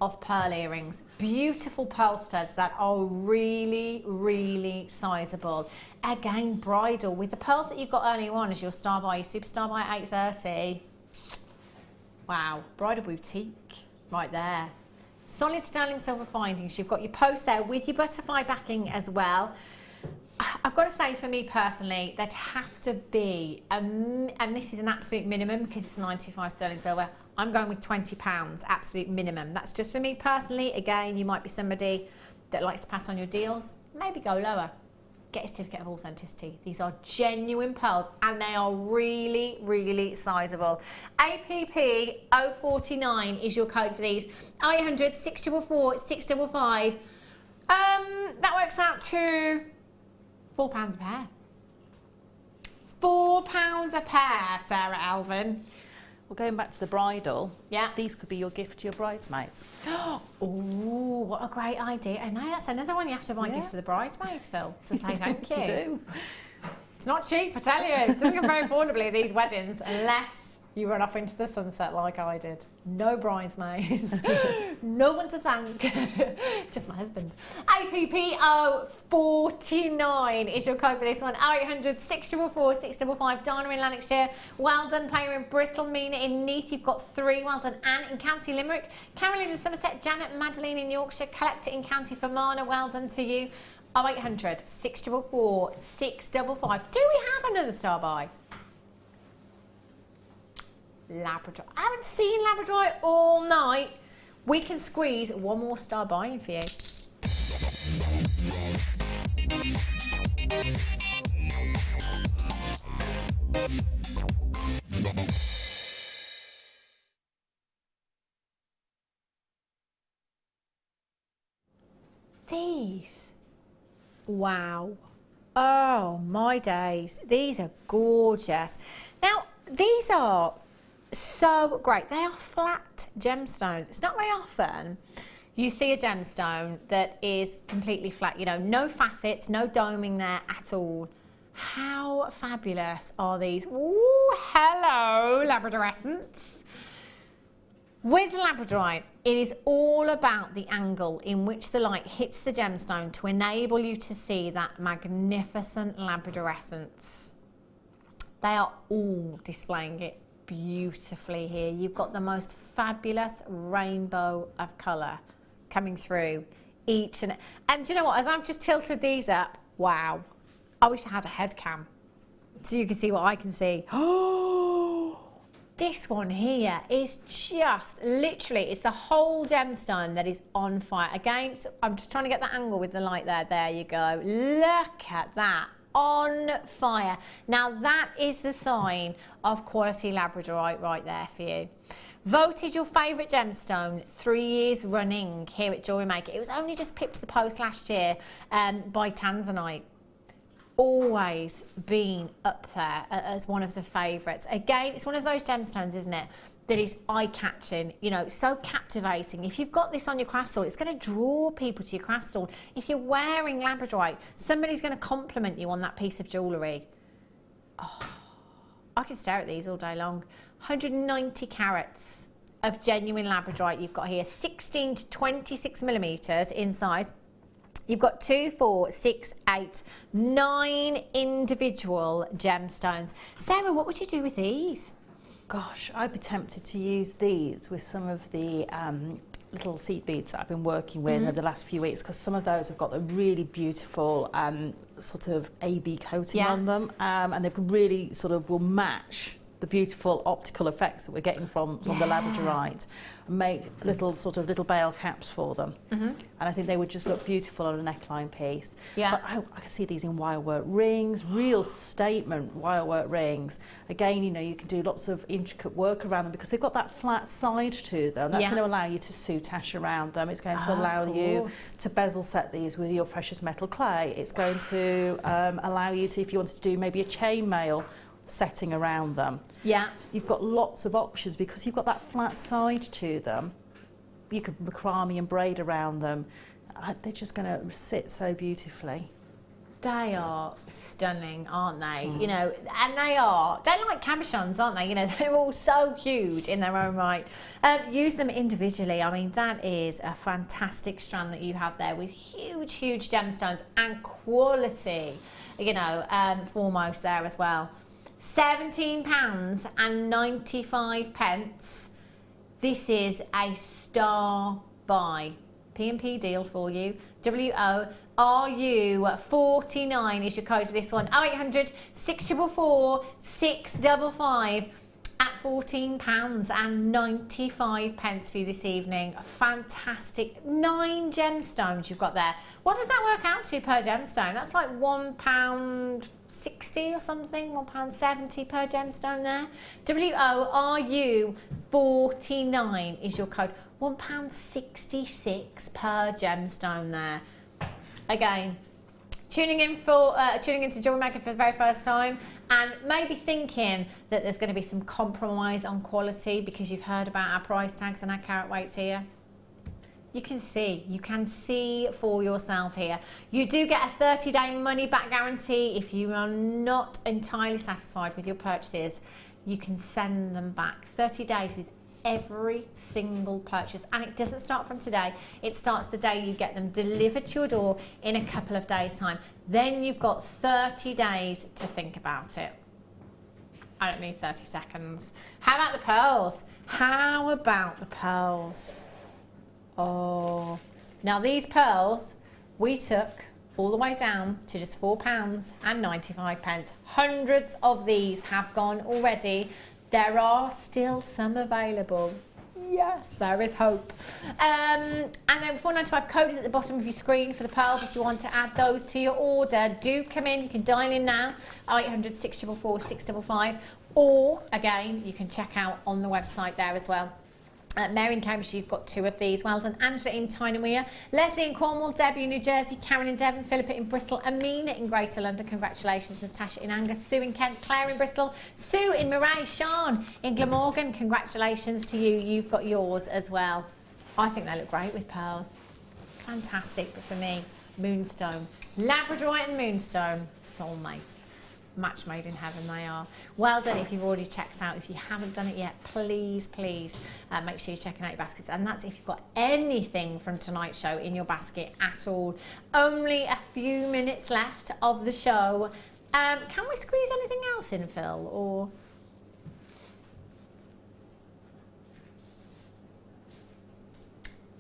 of pearl earrings. Beautiful pearl studs that are really, really sizable. Again, bridal, with the pearls that you've got earlier on as your star by, your superstar by 830. Wow, bridal boutique right there. Solid sterling silver findings. You've got your post there with your butterfly backing as well. I've got to say, for me personally, they'd have to be, and this is an absolute minimum because it's 925 sterling silver, I'm going with £20, absolute minimum. That's just for me personally. Again, you might be somebody that likes to pass on your deals. Maybe go lower. Get a certificate of authenticity. These are genuine pearls and they are really, really sizable. APP 049 is your code for these. 800 644 655. That works out to £4 a pair. £4 a pair, Sarah, Elvin. Well, going back to the bridal, these could be your gift to your bridesmaids. Oh, what a great idea. I know, that's another one you have to buy gifts for the bridesmaids, Phil, to say thank you. You do. It's not cheap, I tell you. It doesn't come very affordably at these weddings, unless you run off into the sunset like I did. No bridesmaids. No one to thank. Just my husband. APP 049 is your code for this one. 0800 644 655. Donna in Lanarkshire. Well done, player in Bristol. Mina in Neath. You've got 3. Well done, Anne in County Limerick. Caroline in Somerset. Janet Madeline in Yorkshire. Collector in County Fermanagh. Well done to you. 0800 644 655. Do we have another star by? Labrador. I haven't seen Labradorite all night. We can squeeze one more star by in for you. These. Wow. Oh my days. These are gorgeous. Now, these are so great. They are flat gemstones. It's not very often you see a gemstone that is completely flat, you know, no facets, no doming there at all. How fabulous are these? Ooh, hello, Labradorescence. With labradorite, it is all about the angle in which the light hits the gemstone to enable you to see that magnificent labradorescence. They are all displaying it beautifully here. You've got the most fabulous rainbow of colour coming through each and do you know what, as I've just tilted these up, wow, I wish I had a head cam so you can see what I can see. Oh, this one here is just literally, it's the whole gemstone that is on fire. Again, so I'm just trying to get that angle with the light there you go, look at that. On fire. Now that is the sign of quality labradorite right there for you. Voted your favourite gemstone 3 years running here at Jewellery Maker. It was only just pipped to the post last year by Tanzanite. always been up there as one of the favourites. Again, it's one of those gemstones, isn't it, that is eye-catching, you know, so captivating. If you've got this on your craft stall, it's going to draw people to your craft stall. If you're wearing labradorite, somebody's going to compliment you on that piece of jewellery. Oh, I can stare at these all day long. 190 carats of genuine labradorite you've got here, 16 to 26 millimetres in size. You've got 2, 4, 6, 8, 9 individual gemstones. Sarah, what would you do with these? Gosh, I'd be tempted to use these with some of the little seed beads that I've been working with over the last few weeks, because some of those have got a really beautiful sort of AB coating on them, and they really sort of will match the beautiful optical effects that we're getting from the labradorite, and make little bail caps for them. And I think they would just look beautiful on a neckline piece. But I can see these in wirework rings, real statement wirework rings. Again, you know, you can do lots of intricate work around them because they've got that flat side to them. That's going to allow you to soutache around them. It's going to allow you to bezel set these with your precious metal clay. It's going to allow you to, if you wanted to do maybe a chainmail setting around them. You've got lots of options because you've got that flat side to them. You could macrame and braid around them. They're just going to sit so beautifully. They are stunning, aren't they? You know, and they're like cabochons, aren't they? You know, they're all so huge in their own right. Use them individually. I mean, that is a fantastic strand that you have there with huge, huge gemstones and quality, you know, foremost there as well. £17.95. This is a star buy. P&P deal for you. WORU49 is your code for this one. 0800 644 655 at £14.95 for you this evening. Fantastic. 9 gemstones you've got there. What does that work out to per gemstone? That's like £1.60 or something, £1.70 per gemstone there. WORU49 is your code. £1.66 per gemstone there. Again, tuning into Jewellery Maker for the very first time and maybe thinking that there's going to be some compromise on quality because you've heard about our price tags and our carat weights here. You can see for yourself here. You do get a 30-day money back guarantee. If you are not entirely satisfied with your purchases, you can send them back 30 days with every single purchase, and it doesn't start from today. It starts the day you get them delivered to your door in a couple of days' time. Then you've got 30 days to think about it. I don't need 30 seconds. How about the pearls? How about the pearls? Oh, now these pearls we took all the way down to just £4.95. Hundreds of these have gone already. There are still some available. Yes, there is hope. And then £4.95 code is at the bottom of your screen for the pearls. If you want to add those to your order, do come in. You can dial in now, 0800 644 655, or again, you can check out on the website there as well. Mary in Cambridge, you've got 2 of these. Well done. Angela in Tynemere, Leslie in Cornwall, Debbie in New Jersey, Karen in Devon, Philippa in Bristol, Amina in Greater London. Congratulations. Natasha in Angus, Sue in Kent, Claire in Bristol, Sue in Moray, Sean in Glamorgan. Congratulations to you. You've got yours as well. I think they look great with pearls. Fantastic. But for me, moonstone. Labradorite and moonstone, soulmates. Match made in heaven they are. Well done if you've already checked out. If you haven't done it yet, please make sure you're checking out your baskets, and that's if you've got anything from tonight's show in your basket at all. Only a few minutes left of the show. Can we squeeze anything else in, Phil, or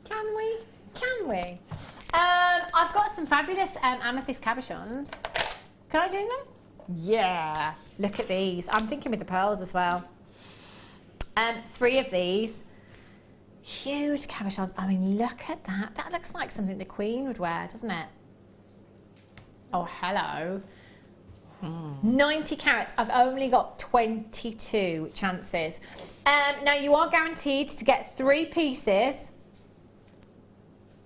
can we? I've got some fabulous amethyst cabochons. Can I do them? Yeah, look at these. I'm thinking with the pearls as well. 3 of these. Huge cabochons. I mean, look at that. That looks like something the Queen would wear, doesn't it? Oh, hello. 90 carats. I've only got 22 chances. Now, you are guaranteed to get 3 pieces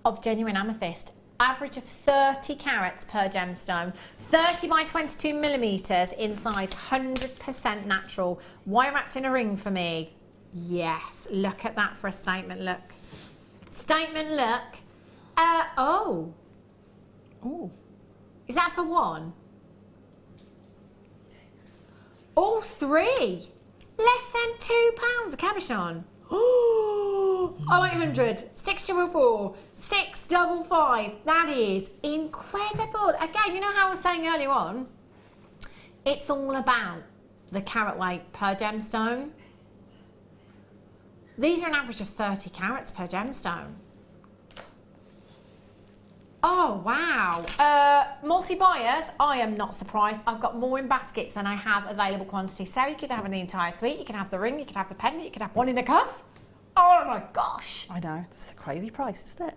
of genuine amethyst. average of 30 carats per gemstone, 30 by 22 millimeters in size, 100% natural. Wire wrapped in a ring for me. Yes, look at that for a statement look. Statement look. Oh. Is that for one? All three. Less than £2 a cabochon. Oh, 0800 644 655. That is incredible. Again, you know how I was saying earlier on, it's all about the carat weight per gemstone. These are an average of 30 carats per gemstone. Oh, wow. Multi-buyers, I am not surprised. I've got more in baskets than I have available quantity. So you could have an entire suite, you can have the ring, you could have the pendant, you could have one in a cuff. Oh my gosh. I know, that's a crazy price, isn't it?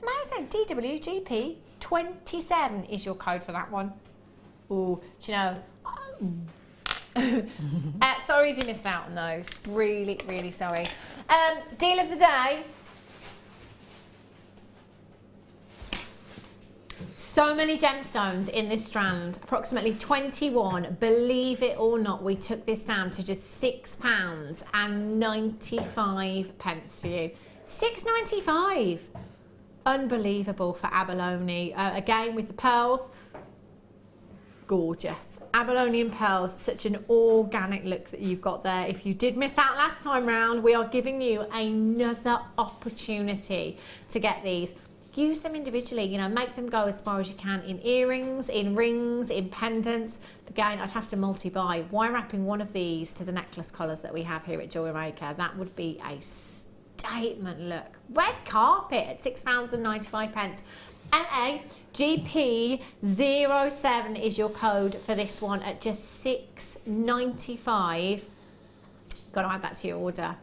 Amazing. DWGP 27 is your code for that one. Oh, do you know? Sorry if you missed out on those. Really, really sorry. Deal of the day. So many gemstones in this strand, approximately 21. Believe it or not, we took this down to just £6.95 for you. £6.95. Unbelievable for abalone. Again with the pearls, gorgeous. Abalone and pearls, such an organic look that you've got there. If you did miss out last time round, we are giving you another opportunity to get these. Use them individually, you know, make them go as far as you can in earrings, in rings, in pendants. Again, I'd have to multi-buy. Wire wrapping one of these to the necklace collars that we have here at Jewellery Maker, that would be a statement look. Red carpet at £6.95. LAGP07 is your code for this one at just £6.95. Got to add that to your order.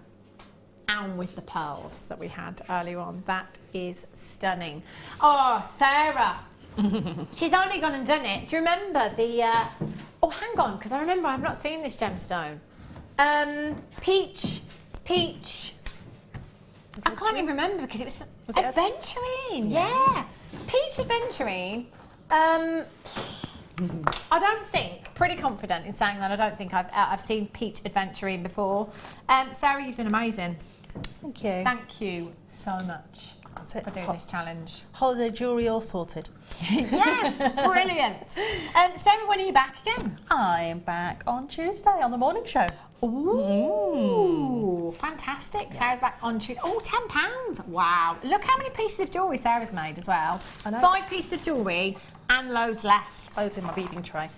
And with the pearls that we had earlier on. That is stunning. Oh, Sarah. She's only gone and done it. Do you remember the... oh, hang on, because I remember I've not seen this gemstone. Peach. I can't even remember because it was aventurine. Yeah. Peach aventurine. I don't think, pretty confident in saying that, I don't think I've seen peach aventurine before. Sarah, you've done amazing. Thank you. Thank you so much for doing this challenge. Holiday jewellery all sorted. Yes, brilliant. Sarah, when are you back again? I am back on Tuesday on the morning show. Ooh, fantastic. Yes. Sarah's back on Tuesday. Oh, £10. Wow. Look how many pieces of jewellery Sarah's made as well. I know. 5 pieces of jewellery and loads left. Loads in my beading tray.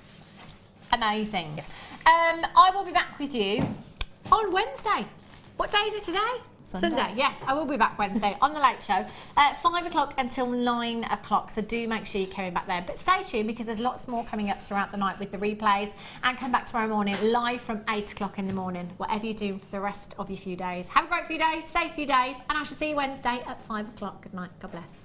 Amazing. Yes. I will be back with you on Wednesday. What day is it today? Sunday. Yes, I will be back Wednesday on the Late Show at 5 o'clock until 9 o'clock. So do make sure you're coming back there. But stay tuned because there's lots more coming up throughout the night with the replays. And come back tomorrow morning live from 8 o'clock in the morning. Whatever you do for the rest of your few days. Have a great few days, safe few days. And I shall see you Wednesday at 5 o'clock. Good night. God bless.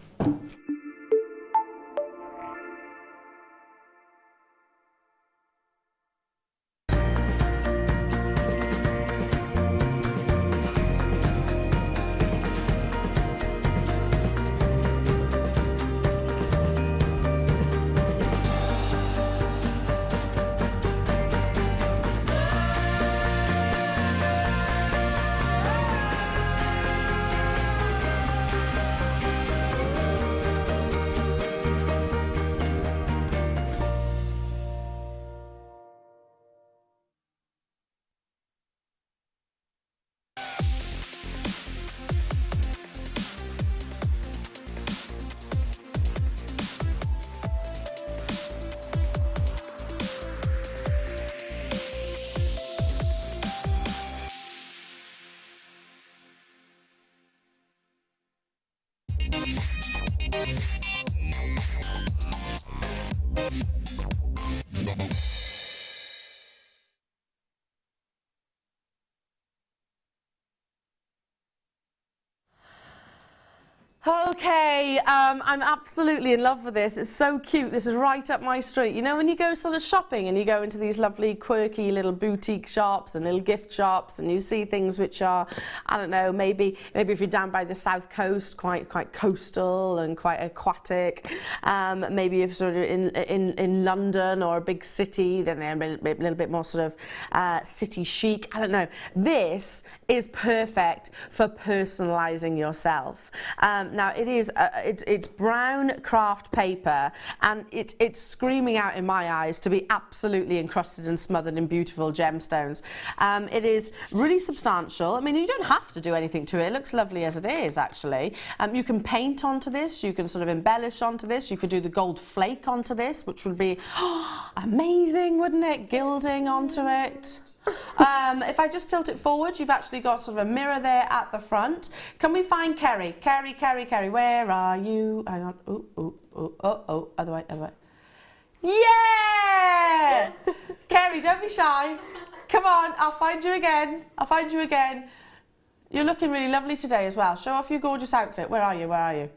Oh, Okay, I'm absolutely in love with this. It's so cute. This is right up my street. You know, when you go sort of shopping and you go into these lovely, quirky little boutique shops and little gift shops, and you see things which are, I don't know, maybe if you're down by the south coast, quite coastal and quite aquatic. Maybe if sort of in London or a big city, then they're a little bit more sort of city chic. I don't know. This is perfect for personalising yourself. Now it is it's brown craft paper, and it's screaming out in my eyes to be absolutely encrusted and smothered in beautiful gemstones. It is really substantial. I mean, you don't have to do anything to it. It looks lovely as it is, actually. You can paint onto this, you can sort of embellish onto this, you could do the gold flake onto this, which would be amazing, wouldn't it? Gilding onto it. If I just tilt it forward, you've actually got sort of a mirror there at the front. Can we find Kerry? Kerry, where are you? Hang on. Oh, other way. Yeah! Kerry, don't be shy. Come on, I'll find you again. You're looking really lovely today as well. Show off your gorgeous outfit. Where are you?